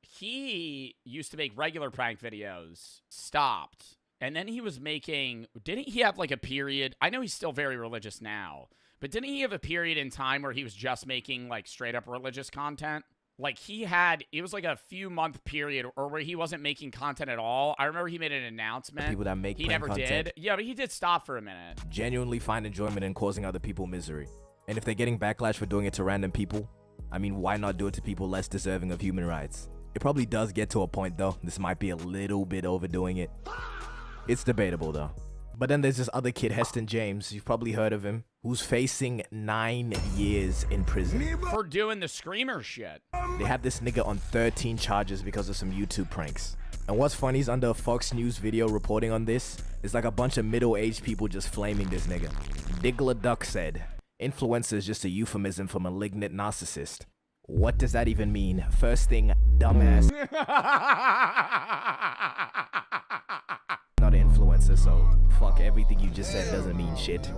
B: he used to make regular prank videos, stopped. And then he was making, didn't he have like a period? I know he's still very religious now, but didn't he have a period in time where he was just making like straight up religious content? Like he had, it was like a few month period or where he wasn't making content at all. I remember he made an announcement.
J: People that make
B: he
J: prank
B: never
J: content
B: did. Yeah, but he did stop for a minute.
J: Genuinely find enjoyment in causing other people misery. And if they're getting backlash for doing it to random people, I mean, why not do it to people less deserving of human rights? It probably does get to a point though. This might be a little bit overdoing it. It's debatable though. But then there's this other kid, Heston James, you've probably heard of him, who's facing 9 years in prison.
B: For doing the screamer shit.
J: They have this nigga on 13 charges because of some YouTube pranks. And what's funny is under a Fox News video reporting on this, there's like a bunch of middle-aged people just flaming this nigga. Diggler Duck said, influencer is just a euphemism for malignant narcissist. What does that even mean? First thing, dumbass. Not an influencer, so fuck everything you just said doesn't mean shit.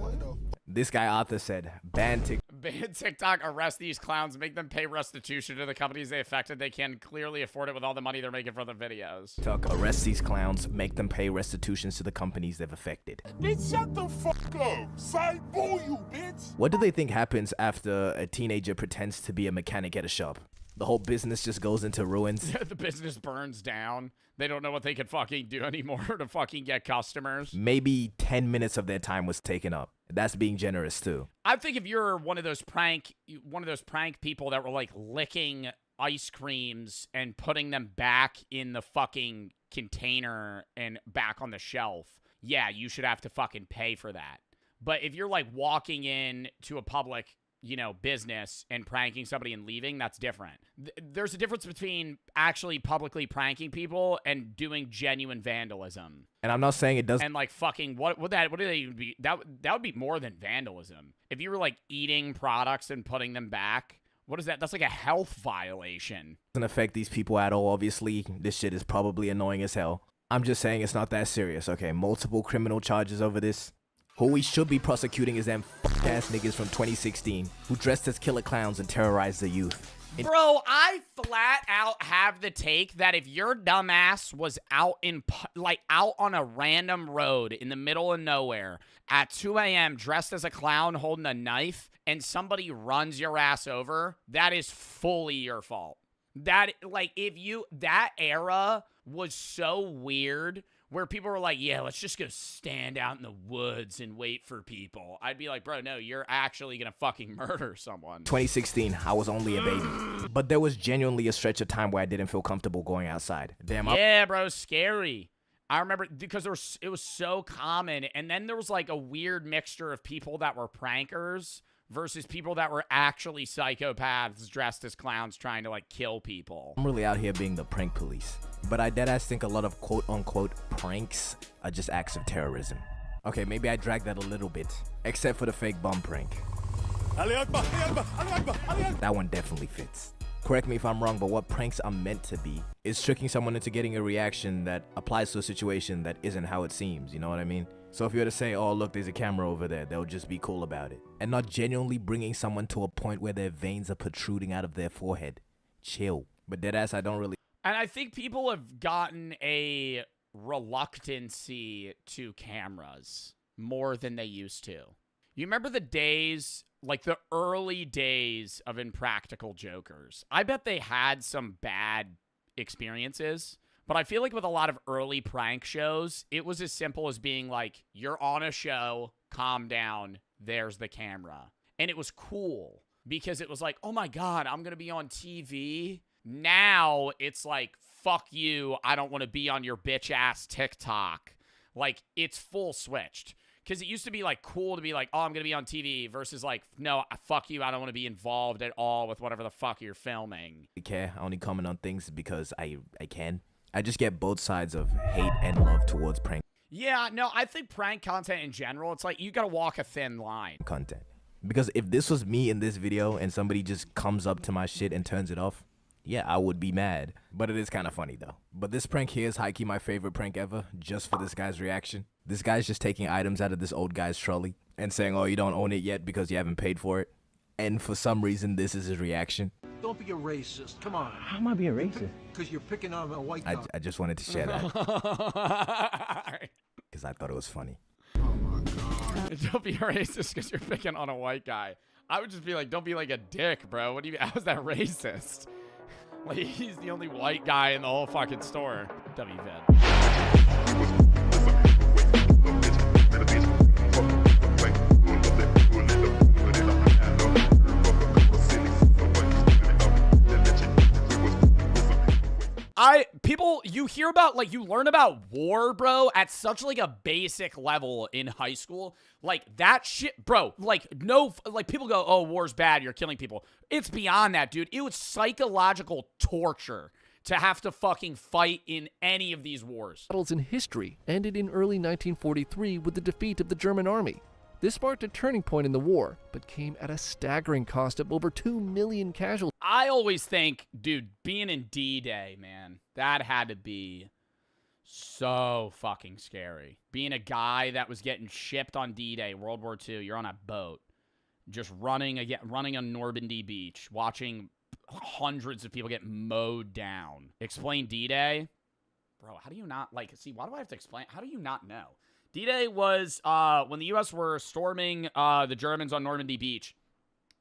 J: This guy Arthur said, ban
B: TikTok, arrest these clowns, make them pay restitution to the companies they affected. They can clearly afford it with all the money they're making for the videos.
J: TikTok, arrest these clowns, make them pay restitutions to the companies they've affected.
A: Bitch, shut the fuck up. Side boo you, bitch.
J: What do they think happens after a teenager pretends to be a mechanic at a shop? The whole business just goes into ruins.
B: The business burns down. They don't know what they can fucking do anymore to fucking get customers.
J: Maybe 10 minutes of their time was taken up. That's being generous too.
B: I think if you're one of those prank people that were like licking ice creams and putting them back in the fucking container and back on the shelf, yeah, you should have to fucking pay for that. But if you're like walking in to a public, you know, business and pranking somebody and leaving, that's different. There's a difference between actually publicly pranking people and doing genuine vandalism.
J: And I'm not saying it doesn't.
B: And like fucking what do they even be? That would be more than vandalism. If you were like eating products and putting them back, what is that? That's like a health violation.
J: Doesn't affect these people at all. Obviously, this shit is probably annoying as hell. I'm just saying it's not that serious. Okay, multiple criminal charges over this. Who we should be prosecuting is them ass niggas from 2016 who dressed as killer clowns and terrorized the youth.
B: Bro, I flat out have the take that if your dumbass was out on a random road in the middle of nowhere at 2 a.m. dressed as a clown holding a knife and somebody runs your ass over, that is fully your fault. That era was so weird where people were like, yeah, let's just go stand out in the woods and wait for people. I'd be like, bro, no, you're actually gonna fucking murder someone.
J: 2016, I was only a baby. But there was genuinely a stretch of time where I didn't feel comfortable going outside. Damn.
B: Yeah, bro, scary. I remember because it was so common. And then there was like a weird mixture of people that were prankers versus people that were actually psychopaths dressed as clowns trying to like kill people.
J: I'm really out here being the prank police. But I deadass think a lot of quote-unquote pranks are just acts of terrorism. Okay, maybe I dragged that a little bit. Except for the fake bum prank. That one definitely fits. Correct me if I'm wrong, but what pranks are meant to be is tricking someone into getting a reaction that applies to a situation that isn't how it seems, you know what I mean? So if you were to say, oh look, there's a camera over there, they'll just be cool about it. And not genuinely bringing someone to a point where their veins are protruding out of their forehead. Chill. But deadass, I don't really...
B: And I think people have gotten a reluctancy to cameras more than they used to. You remember the days, like the early days of Impractical Jokers? I bet they had some bad experiences, But I feel like with a lot of early prank shows, it was as simple as being like, you're on a show, calm down, there's the camera. And it was cool because it was like, oh my God, I'm going to be on TV. Now it's like, fuck you, I don't want to be on your bitch ass TikTok. Like, it's full switched. Because it used to be, like, cool to be like, oh, I'm going to be on TV versus, like, no, fuck you, I don't want to be involved at all with whatever the fuck you're filming.
J: I care. I only comment on things because I can. I just get both sides of hate and love towards prank
B: Yeah, no, I think prank content in general, it's like, you got to walk a thin line.
J: content. Because if this was me in this video and somebody just comes up to my shit and turns it off, yeah, I would be mad. But it is kind of funny, though. But this prank here is high-key my favorite prank ever, just for this guy's reaction. This guy's just taking items out of this old guy's trolley and saying, oh, you don't own it yet because you haven't paid for it. And for some reason, this is his reaction.
K: Don't be a racist. Come on.
J: How am I being racist?
K: Because you're picking on a white guy.
J: I just wanted to share that. Because I thought it was funny.
B: Don't be a racist because you're picking on a white guy. I would just be like, don't be like a dick, bro. What do you? How's that racist? Like, he's the only white guy in the whole fucking store. WVED. People, you hear about, like, you learn about war, bro, at such, like, a basic level in high school. Like, that shit, bro, like, no, like, people go, oh, war's bad, you're killing people. It's beyond that, dude. It was psychological torture to have to fucking fight in any of these wars.
I: Battles in history ended in early 1943 with the defeat of the German army. This marked a turning point in the war, but came at a staggering cost of over 2 million casualties.
B: I always think, dude, being in D-Day, man, that had to be so fucking scary. Being a guy that was getting shipped on D-Day, World War II, you're on a boat, just running on Normandy Beach, watching hundreds of people get mowed down. Explain D-Day? Bro, how do you not, like, see, why do I have to explain? How do you not know? D-Day was when the U.S. were storming the Germans on Normandy Beach.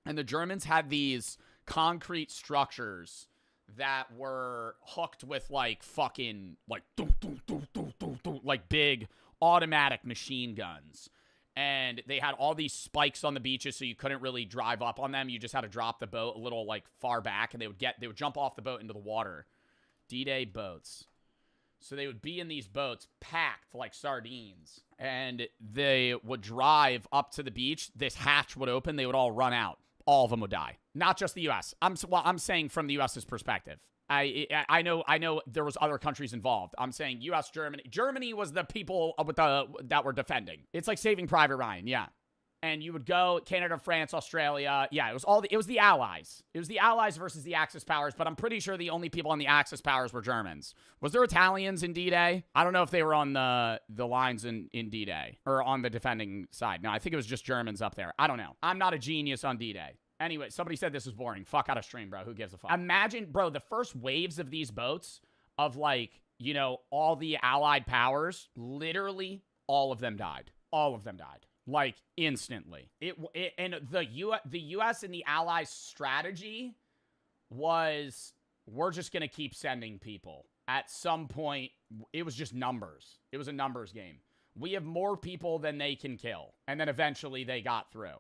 B: And the Germans had these concrete structures that were hooked with, like, fucking, like, like big automatic machine guns. And they had all these spikes on the beaches, so you couldn't really drive up on them. You just had to drop the boat a little, like, far back, and they would jump off the boat into the water. D-Day boats. So they would be in these boats packed like sardines, and they would drive up to the beach. This hatch would open. They would all run out. All of them would die. Not just the U.S. I'm saying from the U.S.'s perspective. I know there was other countries involved. I'm saying U.S., Germany. Germany was the people that were defending. It's like Saving Private Ryan, yeah. And you would go Canada, France, Australia. Yeah, it was the Allies. It was the Allies versus the Axis powers, but I'm pretty sure the only people on the Axis powers were Germans. Was there Italians in D-Day? I don't know if they were on the lines in D-Day or on the defending side. No, I think it was just Germans up there. I don't know. I'm not a genius on D-Day. Anyway, somebody said this was boring. Fuck out of stream, bro. Who gives a fuck? Imagine, bro, the first waves of these boats of, like, you know, all the Allied powers, literally all of them died. All of them died. Like, instantly. And the U.S. and the Allies' strategy was, we're just going to keep sending people. At some point, it was just numbers. It was a numbers game. We have more people than they can kill. And then eventually they got through.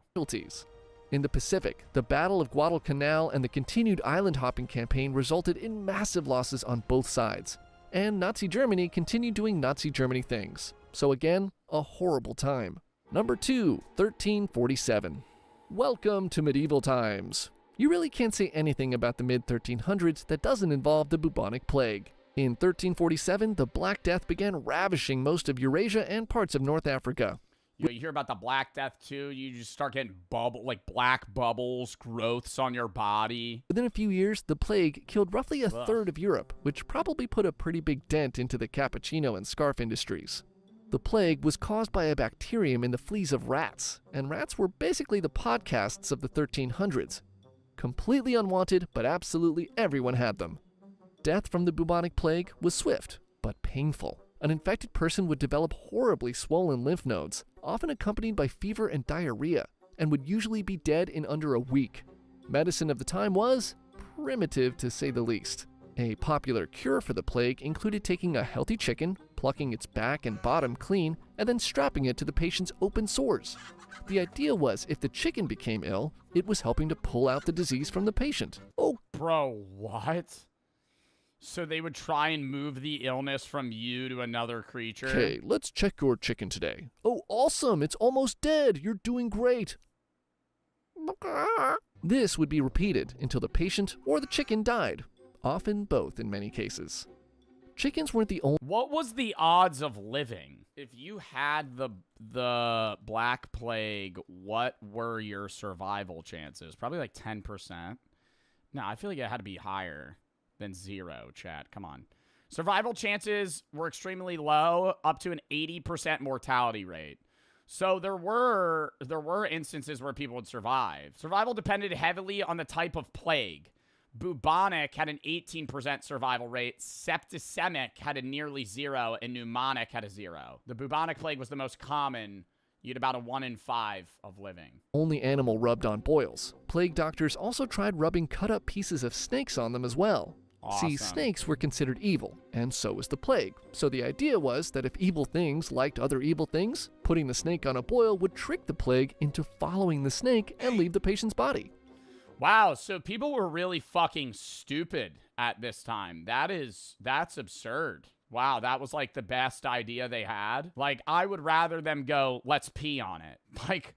I: In the Pacific, the Battle of Guadalcanal and the continued island hopping campaign resulted in massive losses on both sides. And Nazi Germany continued doing Nazi Germany things. So again, a horrible time. Number 2, 1347. Welcome to medieval times. You really can't say anything about the mid-1300s that doesn't involve the bubonic plague. In 1347, the Black Death began ravishing most of Eurasia and parts of North Africa.
B: You hear about the Black Death too. You just start getting black bubbles, growths on your body.
I: Within a few years, the plague killed roughly a third of Europe, which probably put a pretty big dent into the cappuccino and scarf industries. The plague was caused by a bacterium in the fleas of rats, and rats were basically the podcasts of the 1300s. Completely unwanted, but absolutely everyone had them. Death from the bubonic plague was swift, but painful. An infected person would develop horribly swollen lymph nodes, often accompanied by fever and diarrhea, and would usually be dead in under a week. Medicine of the time was primitive, to say the least. A popular cure for the plague included taking a healthy chicken, plucking its back and bottom clean, and then strapping it to the patient's open sores. The idea was if the chicken became ill, it was helping to pull out the disease from the patient. Oh,
B: bro, what? So they would try and move the illness from you to another creature?
I: Okay, let's check your chicken today. Oh, awesome, it's almost dead. You're doing great. This would be repeated until the patient or the chicken died. Often both in many cases. Chickens weren't the only...
B: What was the odds of living? If you had the Black Plague, what were your survival chances? Probably like 10%. No, I feel like it had to be higher than 0, chat. Come on. Survival chances were extremely low, up to an 80% mortality rate. So there were instances where people would survive. Survival depended heavily on the type of plague. Bubonic had an 18% survival rate, septicemic had a nearly 0, and pneumonic had a 0. The bubonic plague was the most common. You had about a 1 in 5 of living.
I: Only animal rubbed on boils. Plague doctors also tried rubbing cut-up pieces of snakes on them as well.
B: Awesome.
I: See, snakes were considered evil, and so was the plague. So the idea was that if evil things liked other evil things, putting the snake on a boil would trick the plague into following the snake and leave the patient's body.
B: Wow, so people were really fucking stupid at this time. That's absurd. Wow, that was like the best idea they had. Like, I would rather them go, let's pee on it. Like,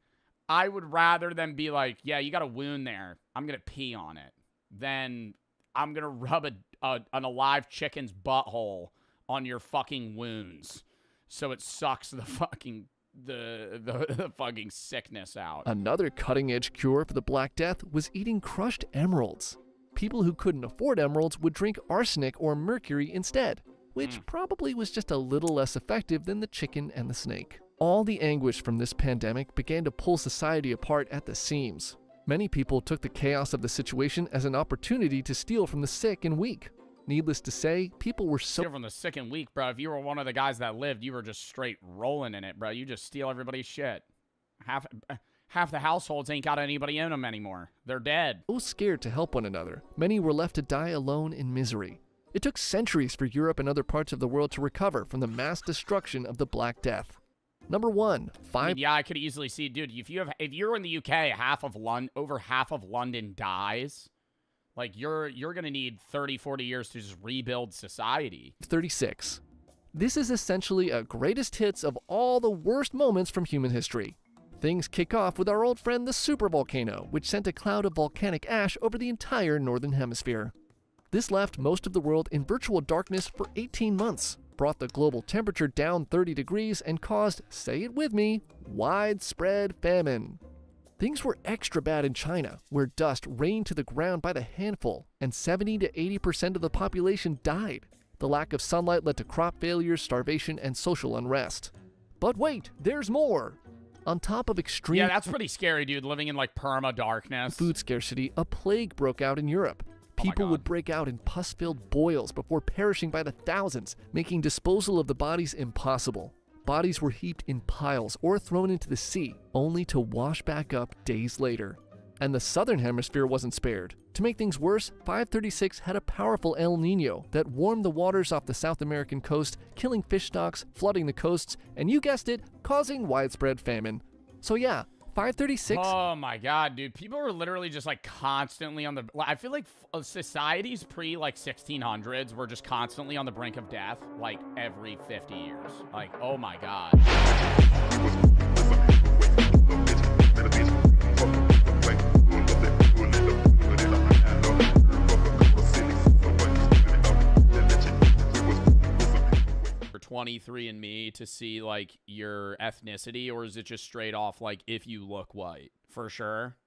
B: I would rather them be like, yeah, you got a wound there. I'm going to pee on it. Then I'm going to rub an alive chicken's butthole on your fucking wounds. So it sucks the fucking... The fucking sickness out.
I: Another cutting-edge cure for the Black Death was eating crushed emeralds. People who couldn't afford emeralds would drink arsenic or mercury instead, which probably was just a little less effective than the chicken and the snake. All the anguish from this pandemic began to pull society apart at the seams. Many people took the chaos of the situation as an opportunity to steal from the sick and weak. Needless to say, people were so...
B: Steal from the sick and weak, bro. If you were one of the guys that lived, you were just straight rolling in it, bro. You just steal everybody's shit. Half the households ain't got anybody in them anymore. They're dead.
I: So scared to help one another, many were left to die alone in misery. It took centuries for Europe and other parts of the world to recover from the mass destruction of the Black Death. Number 1,
B: yeah, I could easily see, dude. If you're in the UK, over half of London dies. Like, you're going to need 30, 40 years to just rebuild society.
I: 36. This is essentially a greatest hits of all the worst moments from human history. Things kick off with our old friend the supervolcano, which sent a cloud of volcanic ash over the entire northern hemisphere. This left most of the world in virtual darkness for 18 months, brought the global temperature down 30 degrees, and caused, say it with me, widespread famine. Things were extra bad in China, where dust rained to the ground by the handful, and 70 to 80% of the population died. The lack of sunlight led to crop failures, starvation, and social unrest. But wait, there's more! On top of extreme...
B: Yeah, that's pretty scary, dude, living in, like, perma-darkness.
I: Food scarcity, a plague broke out in Europe. People would break out in pus-filled boils before perishing by the thousands, making disposal of the bodies impossible. Bodies were heaped in piles or thrown into the sea, only to wash back up days later. And the southern hemisphere wasn't spared. To make things worse, 536 had a powerful El Niño that warmed the waters off the South American coast, killing fish stocks, flooding the coasts, and you guessed it, causing widespread famine. So yeah, 536...
B: Oh my god, dude. People were literally just, like, constantly on the... I feel like societies like 1600s were just constantly on the brink of death, like, every 50 years. Like, oh my god. For 23andMe to see, like, your ethnicity, or is it just straight off, like, if you look white? For sure.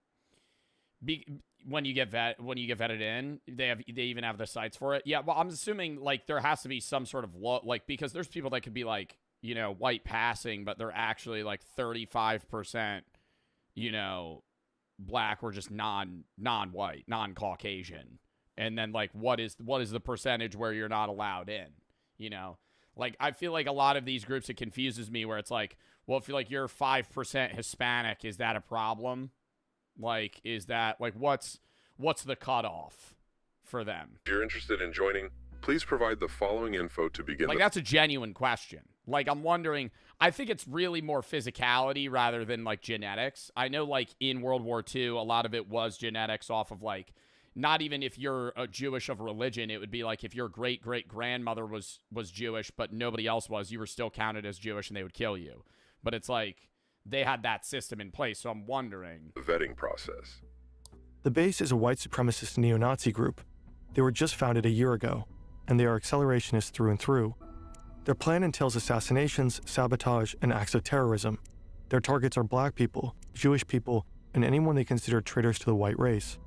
B: When you get vetted in, they even have the sites for it. Yeah, well, I'm assuming, like, there has to be some sort of like, because there's people that could be, like, you know, white passing, but they're actually like 35%, you know, black or just non-white, non-Caucasian. And then, like, what is the percentage where you're not allowed in, you know? Like, I feel like a lot of these groups, it confuses me where it's like, well, if you're like, you're 5% Hispanic, is that a problem? Like, is that, like, what's the cutoff for them.
R: If you're interested in joining, please provide the following info to begin.
B: Like, that's a genuine question. Like, I'm wondering, I think it's really more physicality rather than, like, genetics. I know, like, in World War II, a lot of it was genetics off of, like, not even if you're a Jewish of religion, it would be like if your great-great-grandmother was Jewish, but nobody else was, you were still counted as Jewish and they would kill you. But it's like they had that system in place, so I'm wondering.
R: The vetting process.
G: The base is a white supremacist neo-Nazi group. They were just founded a year ago, and they are accelerationists through and through. Their plan entails assassinations, sabotage, and acts of terrorism. Their targets are black people, Jewish people, and anyone they consider traitors to the white race.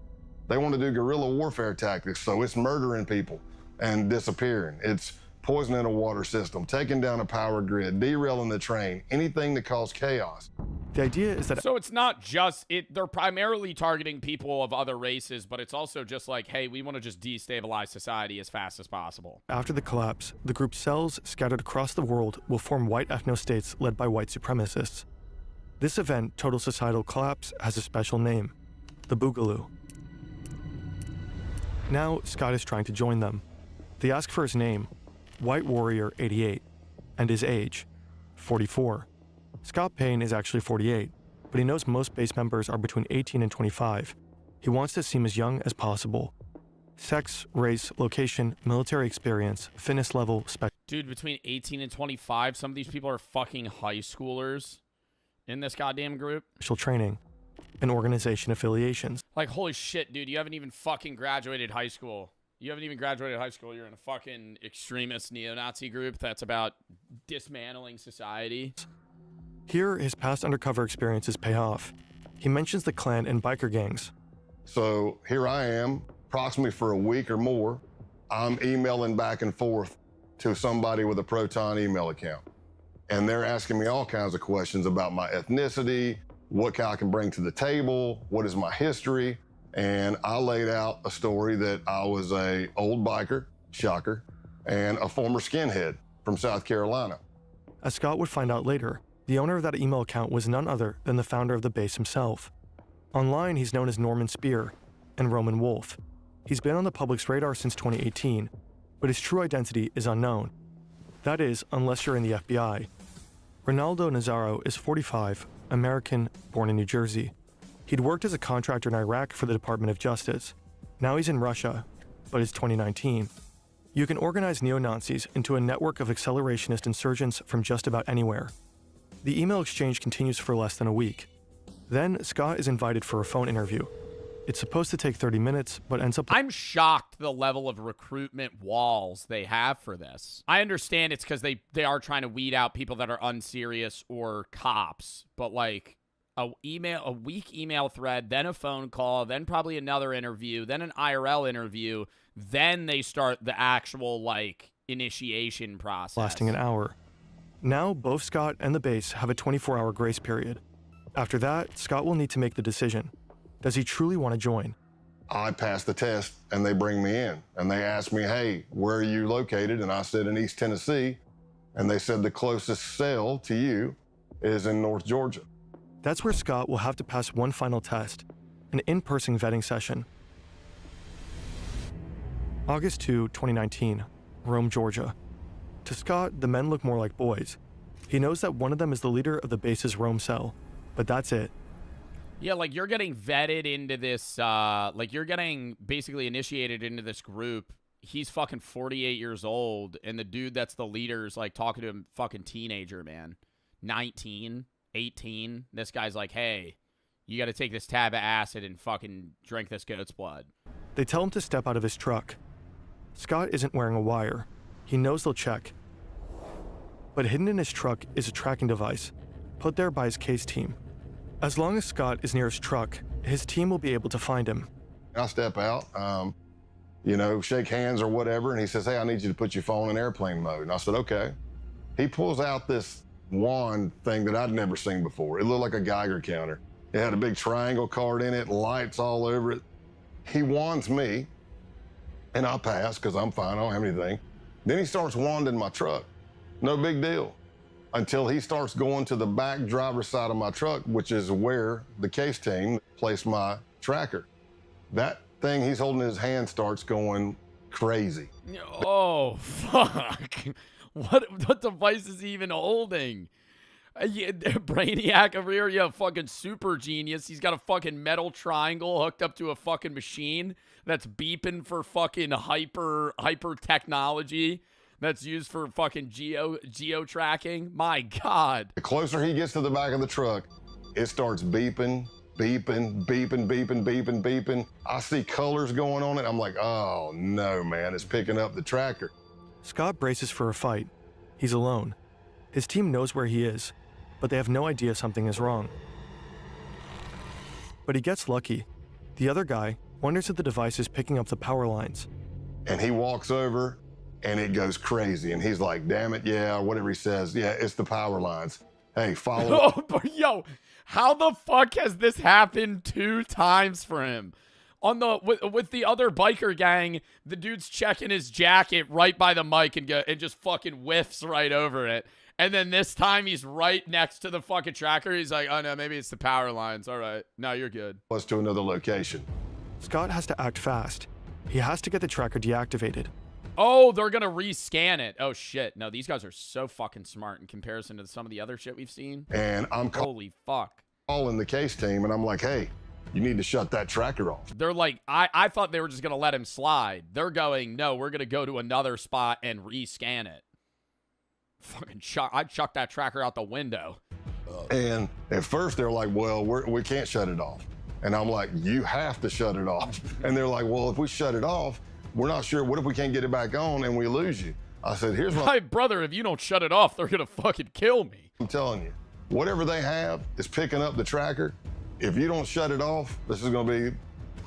F: They want to do guerrilla warfare tactics, so it's murdering people and disappearing. It's poisoning a water system, taking down a power grid, derailing the train, anything that causes chaos.
G: The idea is that...
B: So it's not just... they're primarily targeting people of other races, but it's also just like, hey, we want to just destabilize society as fast as possible.
G: After the collapse, the group's cells scattered across the world will form white ethno-states led by white supremacists. This event, total societal collapse, has a special name, the Boogaloo. Now, Scott is trying to join them. They ask for his name, White Warrior 88, and his age, 44. Scott Payne is actually 48, but he knows most base members are between 18 and 25. He wants to seem as young as possible. Sex, race, location, military experience, fitness level,
B: Dude, between 18 and 25, some of these people are fucking high schoolers in this goddamn group.
G: Special training, and organization affiliations.
B: Like, holy shit, dude, you haven't even fucking graduated high school. You haven't even graduated high school. You're in a fucking extremist neo-Nazi group that's about dismantling society.
G: Here, his past undercover experiences pay off. He mentions the Klan and biker gangs.
F: So here I am, approximately for a week or more. I'm emailing back and forth to somebody with a Proton email account. And they're asking me all kinds of questions about my ethnicity, what I can bring to the table, what is my history. And I laid out a story that I was a old biker, shocker, and a former skinhead from South Carolina.
G: As Scott would find out later, the owner of that email account was none other than the founder of the base himself. Online, he's known as Norman Spear and Roman Wolf. He's been on the public's radar since 2018, but his true identity is unknown. That is, unless you're in the FBI. Ronaldo Nazaro is 45, American, born in New Jersey. He'd worked as a contractor in Iraq for the Department of Justice. Now he's in Russia, but it's 2019. You can organize neo-Nazis into a network of accelerationist insurgents from just about anywhere. The email exchange continues for less than a week. Then, Scott is invited for a phone interview. It's supposed to take 30 minutes, but ends up...
B: I'm shocked the level of recruitment walls they have for this. I understand it's because they are trying to weed out people that are unserious or cops, but like a week email thread, then a phone call, then probably another interview, then an IRL interview, then they start the actual like initiation process.
G: Lasting an hour. Now, both Scott and the base have a 24-hour grace period. After that, Scott will need to make the decision. Does he truly want to join?
F: I passed the test, and they bring me in. And they asked me, hey, where are you located? And I said, in East Tennessee. And they said the closest cell to you is in North Georgia.
G: That's where Scott will have to pass one final test, an in-person vetting session. August 2, 2019, Rome, Georgia. To Scott, the men look more like boys. He knows that one of them is the leader of the base's Rome cell, but that's it.
B: Yeah, like you're getting vetted into this, like you're getting basically initiated into this group. He's fucking 48 years old, and the dude that's the leader's like talking to him fucking teenager, man. 19, 18. This guy's like, hey, you got to take this tab of acid and fucking drink this goat's blood.
G: They tell him to step out of his truck. Scott isn't wearing a wire. He knows they'll check. But hidden in his truck is a tracking device, put there by his case team. As long as Scott is near his truck, his team will be able to find him.
F: I step out, shake hands or whatever, and he says, hey, I need you to put your phone in airplane mode. And I said, okay. He pulls out this wand thing that I'd never seen before. It looked like a Geiger counter. It had a big triangle card in it, lights all over it. He wands me, and I pass because I'm fine, I don't have anything. Then he starts wanding my truck. No big deal. Until he starts going to the back driver's side of my truck, which is where the case team placed my tracker. That thing he's holding in his hand starts going crazy.
B: Oh, fuck. What device is he even holding? Brainiac over here, you have fucking super genius. He's got a fucking metal triangle hooked up to a fucking machine that's beeping for fucking hyper technology that's used for fucking geo tracking. My God.
F: The closer he gets to the back of the truck, it starts beeping, beeping, beeping, beeping, beeping, beeping. I see colors going on it. I'm like, oh no, man, it's picking up the tracker.
G: Scott braces for a fight. He's alone. His team knows where he is, but they have no idea something is wrong. But he gets lucky. The other guy wonders if the device is picking up the power lines.
F: And he walks over and it goes crazy. And he's like, damn it, yeah, whatever he says. Yeah, it's the power lines. Hey, follow.
B: Oh, but yo, how the fuck has this happened 2 times for him? On the with the other biker gang, the dude's checking his jacket right by the mic and just fucking whiffs right over it. And then this time he's right next to the fucking tracker. He's like, oh no, maybe it's the power lines. All right, no, you're good.
F: Was to another location.
G: Scott has to act fast. He has to get the tracker deactivated.
B: Oh, they're gonna rescan it. Oh shit, no, these guys are so fucking smart in comparison to some of the other shit we've seen.
F: And I'm
B: holy fuck.
F: Calling the case team and I'm like, hey, you need to shut that tracker off.
B: They're like, I thought they were just gonna let him slide. They're going, no, we're gonna go to another spot and rescan it. Fucking I'd chuck that tracker out the window.
F: And at first they're like, well, we can't shut it off. And I'm like, you have to shut it off. And they're like, well, if we shut it off, we're not sure. What if we can't get it back on and we lose you? I said, here's what.
B: My brother, if you don't shut it off, they're gonna fucking kill me.
F: I'm telling you, whatever they have is picking up the tracker. If you don't shut it off, this is gonna be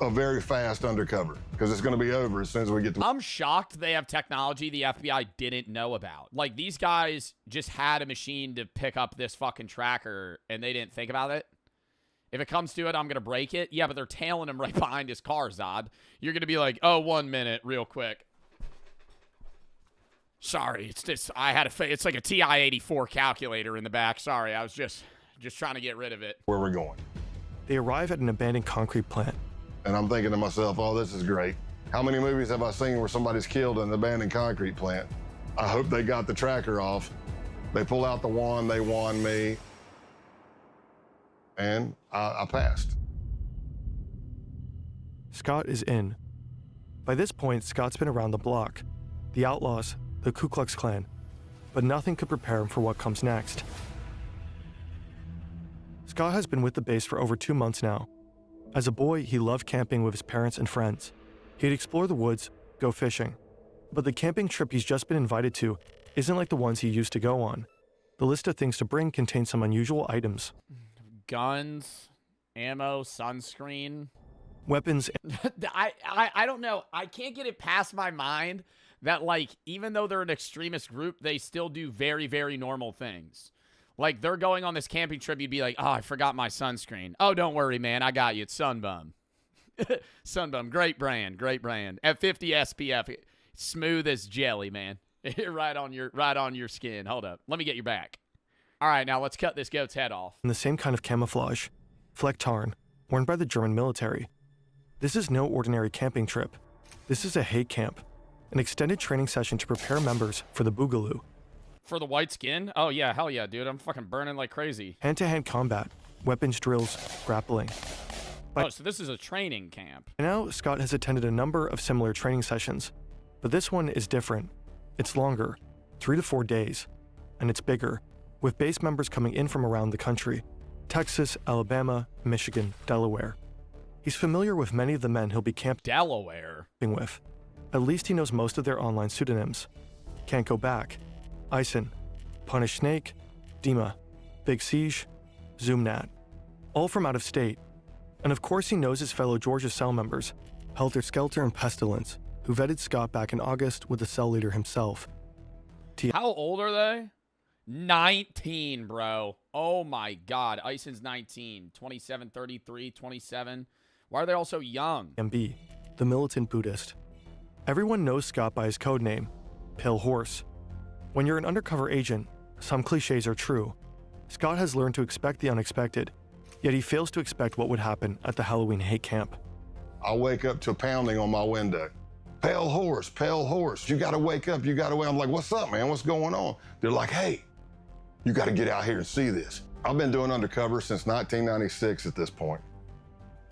F: a very fast undercover because it's going to be over as soon as we get to.
B: I'm shocked they have technology the FBI didn't know about. Like, these guys just had a machine to pick up this fucking tracker and they didn't think about it. If it comes to it, I'm going to break it. Yeah, but they're tailing him right behind his car, Zod. You're going to be like, oh, 1 minute, real quick. Sorry, it's just, it's like a TI-84 calculator in the back. Sorry, I was just trying to get rid of it.
F: Where we're going.
G: They arrive at an abandoned concrete plant.
F: And I'm thinking to myself, oh, this is great. How many movies have I seen where somebody's killed in an abandoned concrete plant? I hope they got the tracker off. They pull out the wand, they wand me, and I passed.
G: Scott is in. By this point, Scott's been around the block, the outlaws, the Ku Klux Klan, but nothing could prepare him for what comes next. Scott has been with the base for over 2 months now. As a boy, he loved camping with his parents and friends. He'd explore the woods, go fishing. But the camping trip he's just been invited to isn't like the ones he used to go on. The list of things to bring contains some unusual items.
B: Guns, ammo, sunscreen.
G: Weapons.
B: I don't know. I can't get it past my mind that, like, even though they're an extremist group, they still do very, very normal things. Like, they're going on this camping trip, you'd be like, oh, I forgot my sunscreen. Oh, don't worry, man. I got you. It's Sunbum. Sunbum. Great brand. Great brand. At 50 SPF. Smooth as jelly, man. right on your skin. Hold up. Let me get your back. All right, now let's cut this goat's head off.
G: And the same kind of camouflage. Fleck tarn, worn by the German military. This is no ordinary camping trip. This is a hate camp. An extended training session to prepare members for the Boogaloo.
B: For the white skin? Oh, yeah, hell yeah, dude. I'm fucking burning like crazy.
G: Hand-to-hand combat, weapons drills, grappling.
B: Oh, so this is a training camp.
G: By now, Scott has attended a number of similar training sessions, but this one is different. It's longer, 3 to 4 days, and it's bigger, with base members coming in from around the country: Texas, Alabama, Michigan, Delaware. He's familiar with many of the men he'll be camping
B: Delaware
G: with. At least he knows most of their online pseudonyms. Can't Go Back, Ison, Punish Snake, Dima, Big Siege, Zoomnat, all from out of state. And of course he knows his fellow Georgia cell members, Helter Skelter and Pestilence, who vetted Scott back in August with the cell leader himself.
B: How old are they? 19, bro. Oh my God. Ison's 19, 27, 33, 27. Why are they all so young?
G: MB, the militant Buddhist. Everyone knows Scott by his code name, Pale Horse. When you're an undercover agent, some cliches are true. Scott has learned to expect the unexpected, yet he fails to expect what would happen at the Halloween hate camp.
F: I wake up to pounding on my window. Pale horse, you gotta wake up, you gotta wake up. I'm like, what's up, man, what's going on? They're like, hey, you gotta get out here and see this. I've been doing undercover since 1996 at this point.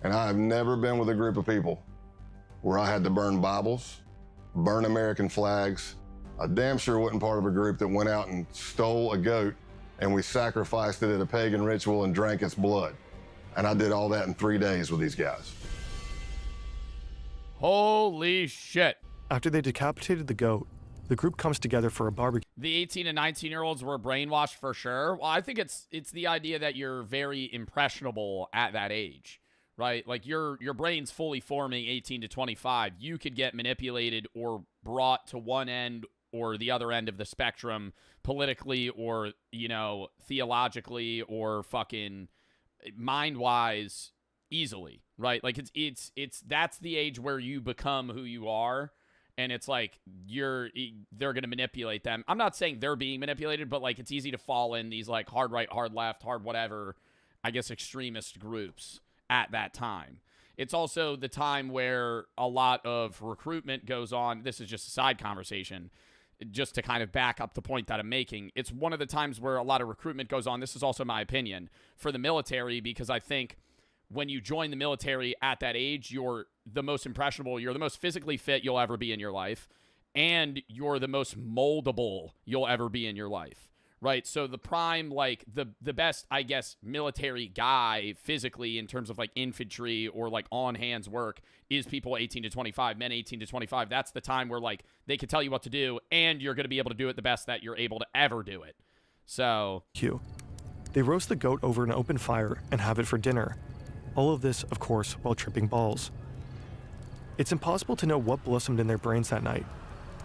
F: And I have never been with a group of people where I had to burn Bibles, burn American flags. I damn sure wasn't part of a group that went out and stole a goat and we sacrificed it at a pagan ritual and drank its blood. And I did all that in 3 days with these guys.
B: Holy shit.
G: After they decapitated the goat, the group comes together for a barbecue.
B: The 18 and 19-year-olds were brainwashed for sure. Well, I think it's the idea that you're very impressionable at that age, right? Like your brain's fully forming 18 to 25. You could get manipulated or brought to one end or the other end of the spectrum politically or, you know, theologically or fucking mind-wise easily, right? Like it's that's the age where you become who you are, and it's like they're going to manipulate them. I'm not saying they're being manipulated, but like it's easy to fall in these like hard right, hard left, hard whatever, I guess extremist groups at that time. It's also the time where a lot of recruitment goes on. This is just a side conversation, just to kind of back up the point that I'm making. It's one of the times where a lot of recruitment goes on. This is also my opinion for the military, because I think when you join the military at that age, you're the most impressionable, you're the most physically fit you'll ever be in your life, and you're the most moldable you'll ever be in your life, right? So the prime, like the best, I guess, military guy physically in terms of like infantry or like on hands work is people 18 to 25, men 18 to 25. That's the time where like they can tell you what to do and you're going to be able to do it the best that you're able to ever do it. So
G: They roast the goat over an open fire and have it for dinner. All of this, of course, while tripping balls. It's impossible to know what blossomed in their brains that night,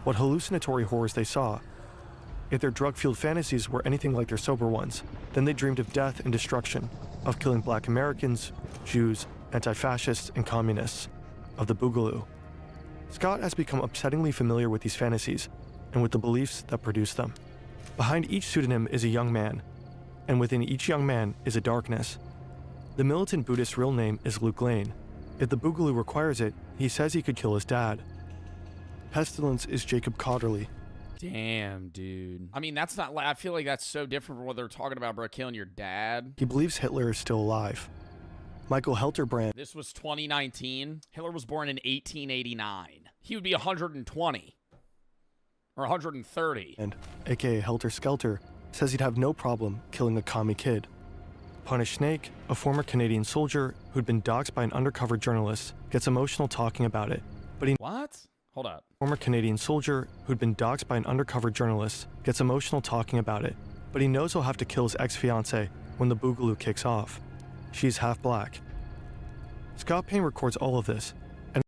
G: what hallucinatory horrors they saw. If their drug-fueled fantasies were anything like their sober ones, then they dreamed of death and destruction, of killing Black Americans, Jews, anti-fascists, and communists, of the Boogaloo. Scott has become upsettingly familiar with these fantasies and with the beliefs that produce them. Behind each pseudonym is a young man, and within each young man is a darkness. The militant Buddhist's real name is Luke Lane. If the Boogaloo requires it, he says he could kill his dad. Pestilence is Jacob Cotterly.
B: Damn, dude. I mean, that's not, I feel like that's so different from what they're talking about, bro, killing your dad.
G: He believes Hitler is still alive. Michael Helterbrand.
B: This was 2019. Hitler was born in 1889. He would be 120 or 130.
G: And, aka Helter Skelter, says he'd have no problem killing a commie kid. Punish Snake, a former Canadian soldier who'd been doxxed by an undercover journalist, gets emotional talking about it. But he
B: What? Hold up.
G: Former Canadian soldier who'd been doxxed by an undercover journalist gets emotional talking about it, but he knows he'll have to kill his ex-fiancée when the Boogaloo kicks off. She's half black. Scott Payne records all of this